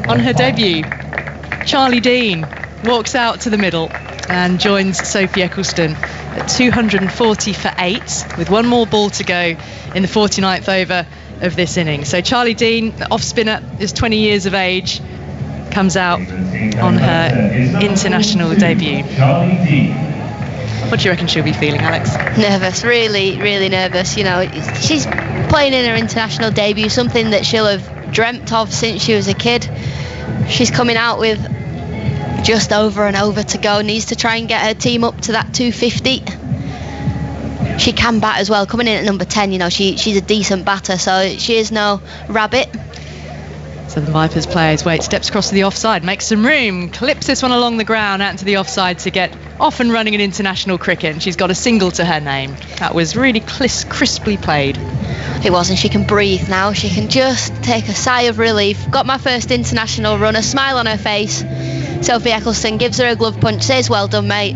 S4: on her debut. Charlie Dean walks out to the middle and joins Sophie Eccleston at 240 for 8 with 1 more ball to go in the 49th over of this inning. So Charlie Dean, the off spinner, is 20 years of age, comes out on her international debut. What do you reckon she'll be feeling, Alex?
S2: Nervous, really, really nervous. You know, she's playing in her international debut, something that she'll have dreamt of since she was a kid. She's coming out with just over and over to go, needs to try and get her team up to that 250. She can bat as well, coming in at number 10, you know, she's a decent batter, so she is no rabbit.
S4: So the Vipers players wait, steps across to the offside, makes some room, clips this one along the ground out into the offside to get off and running in international cricket, and she's got a single to her name. That was really crisply played.
S2: It was, and she can breathe now. She can just take a sigh of relief. Got my first international run, a smile on her face. Sophie Eccleston gives her a glove punch, says well done mate,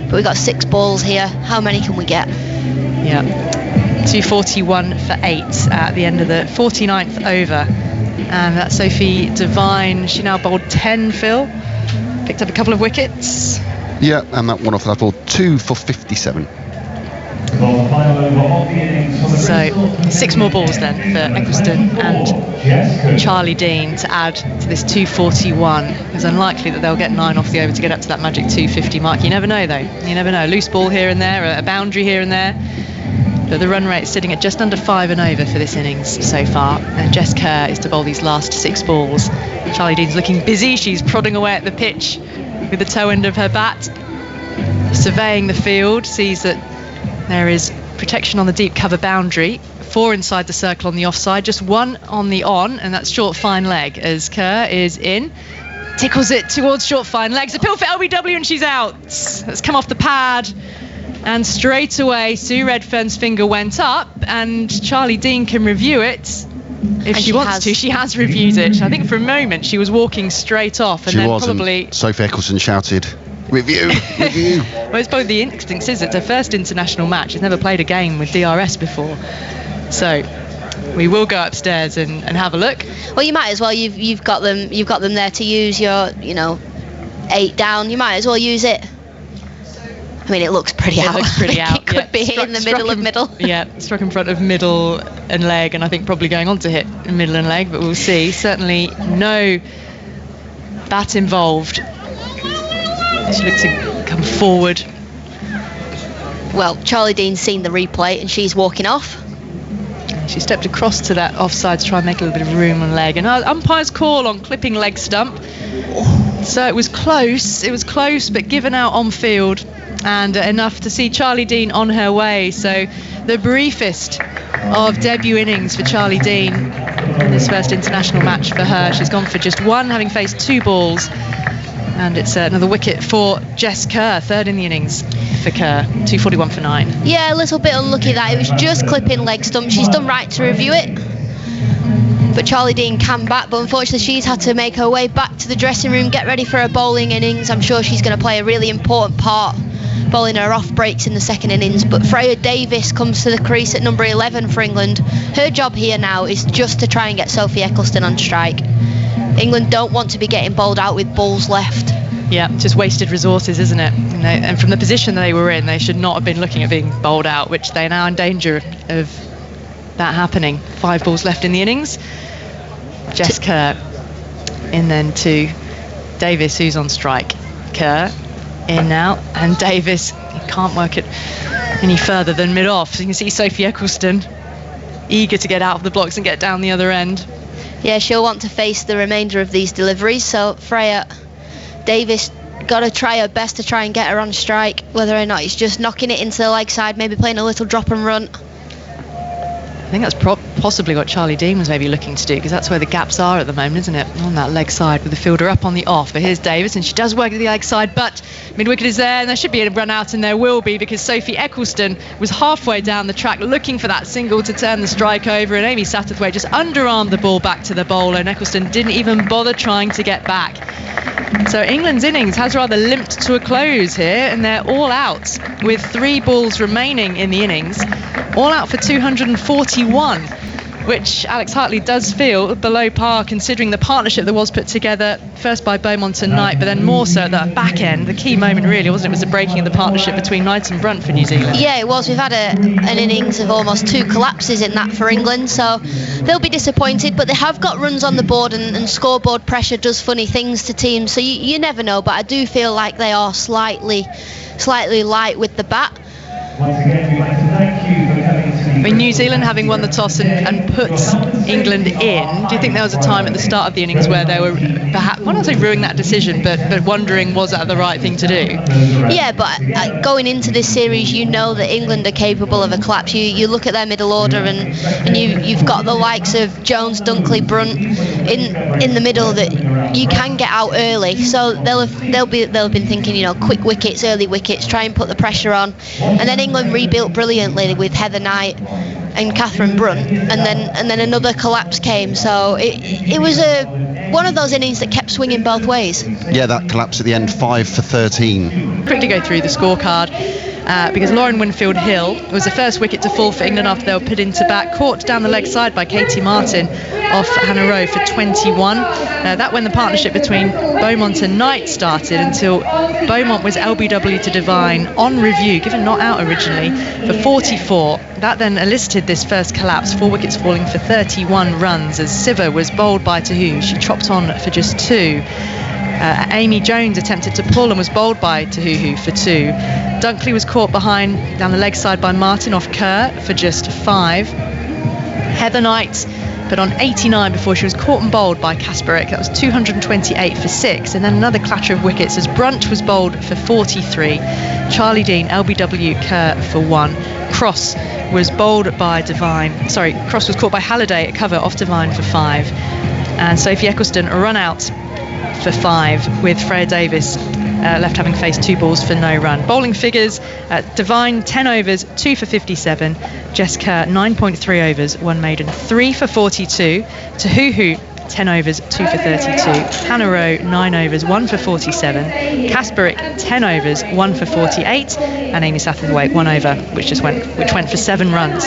S2: but we've got 6 balls here. How many can we get?
S4: Yeah, 241 for 8 at the end of the 49th over, and that's Sophie Devine. She now bowled 10, Phil, picked up a couple of wickets.
S5: Yeah, and that one off that ball, 2 for 57.
S4: So 6 more balls then for Eccleston and Charlie Dean to add to this 241. It's unlikely that they'll get 9 off the over to get up to that magic 250 mark. You never know though, you never know. Loose ball here and there, a boundary here and there. But the run rate is sitting at just under 5 and over for this innings so far. And Jess Kerr is to bowl these last 6 balls. Charlie Dean's looking busy, she's prodding away at the pitch with the toe end of her bat. Surveying the field, sees that there is protection on the deep cover boundary, 4 inside the circle on the offside, just 1 on the on, and that's short fine leg as Kerr is in, tickles it towards short fine legs, appeal for LBW and she's out. That's come off the pad, and straight away Sue Redfern's finger went up, and Charlie Dean can review it if she wants to. She has reviewed it. I think for a moment she was walking straight off, and
S5: she
S4: then
S5: wasn't.
S4: Probably
S5: Sophie Eccleston shouted, "Review, review."
S4: Well, it's both the instincts, is it? It's her first international match. She's never played a game with DRS before. So we will go upstairs and have a look.
S2: Well, you might as well. You've got them there to use your 8 down. You might as well use it. I mean, it looks pretty out.
S4: Looks pretty out.
S2: It could be in the middle of middle.
S4: Yeah, struck in front of middle and leg, and I think probably going on to hit middle and leg, but we'll see. Certainly no bat involved. She looks to come forward.
S2: Well, Charlie Dean's seen the replay and she's walking off.
S4: She stepped across to that offside to try and make a little bit of room on leg, and umpire's call on clipping leg stump. So it was close, but given out on field, and enough to see Charlie Dean on her way. So the briefest of debut innings for Charlie Dean in this first international match for her. She's gone for just 1, having faced 2 balls. And it's another wicket for Jess Kerr, 3rd in the innings for Kerr, 241 for 9.
S2: Yeah, a little bit unlucky that it was just clipping leg stump. She's done right to review it, but Charlie Dean can bat, but unfortunately she's had to make her way back to the dressing room, get ready for her bowling innings. I'm sure she's going to play a really important part bowling her off breaks in the second innings. But Freya Davis comes to the crease at number 11 for England. Her job here now is just to try and get Sophie Eccleston on strike. England don't want to be getting bowled out with balls left.
S4: Yeah, just wasted resources, isn't it? And from the position they were in, they should not have been looking at being bowled out, which they're now in danger of that happening. 5 balls left in the innings. Jess Kerr in then to Davis, who's on strike. Kerr in now, and Davis, he can't work it any further than mid-off. So you can see Sophie Eccleston eager to get out of the blocks and get down the other end.
S2: Yeah, she'll want to face the remainder of these deliveries, so Freya Davis got to try her best to try and get her on strike, whether or not it's just knocking it into the leg side, maybe playing a little drop and run.
S4: I think that's possibly what Charlie Dean was maybe looking to do, because that's where the gaps are at the moment, isn't it? On that leg side with the fielder up on the off. But here's Davis, and she does work at the leg side, but mid-wicket is there, and there should be a run out, and there will be, because Sophie Eccleston was halfway down the track looking for that single to turn the strike over, and Amy Satterthwaite just underarmed the ball back to the bowler, and Eccleston didn't even bother trying to get back. So England's innings has rather limped to a close here, and they're all out with 3 balls remaining in the innings, all out for 241. which Alex Hartley does feel below par considering the partnership that was put together first by Beaumont and Knight, but then more so at the back end. The key moment really, wasn't it, was the breaking of the partnership between Knight and Brunt for New Zealand.
S2: Yeah, it was. We've had an innings of almost 2 collapses in that for England, so they'll be disappointed, but they have got runs on the board, and scoreboard pressure does funny things to teams, so you never know, but I do feel like they are slightly light with the bat.
S8: Once again, we'd like to thank you for coming to
S4: I mean, New Zealand having won the toss and put England in, do you think there was a time at the start of the innings where they were perhaps, well, not say ruining that decision, but wondering was that the right thing to do?
S2: Yeah, but going into this series, you know that England are capable of a collapse. You look at their middle order, and you've got the likes of Jones, Dunkley, Brunt in the middle that you can get out early. So they'll have been thinking, quick wickets, early wickets, try and put the pressure on, and then England rebuilt brilliantly with Heather Knight and Catherine Brunt, and then another collapse came. So it was one of those innings that kept swinging both ways.
S5: Yeah, that collapse at the end, 5 for 13.
S4: Quickly go through the scorecard. Because Lauren Winfield-Hill was the first wicket to fall for England after they were put into bat, caught down the leg side by Katie Martin off Hannah Rowe for 21. That when the partnership between Beaumont and Knight started, until Beaumont was LBW to Devine on review, given not out originally, for 44. That then elicited this first collapse, 4 wickets falling for 31 runs as Siva was bowled by Tahu. She chopped on for just 2. Amy Jones attempted to pull and was bowled by Tahuhu for 2. Dunkley was caught behind down the leg side by Martin off Kerr for just 5. Heather Knight put on 89 before she was caught and bowled by Kasparik. That was 228 for 6, and then another clatter of wickets as Brunt was bowled for 43. Charlie Dean, LBW, Kerr for 1. Cross was bowled by Cross was caught by Halliday at cover off Devine for 5. And Sophie Eccleston a run out for 5, with Freya Davis left having faced 2 balls for no run. Bowling figures, Devine 10 overs, 2 for 57. Jess Kerr 9.3 overs, 1 maiden, 3 for 42. Tahuhu 10 overs, 2 for 32. Hannah Rowe 9 overs, 1 for 47. Kasparik 10 overs, 1 for 48, and Amy Satterthwaite 1 over, which went for 7 runs.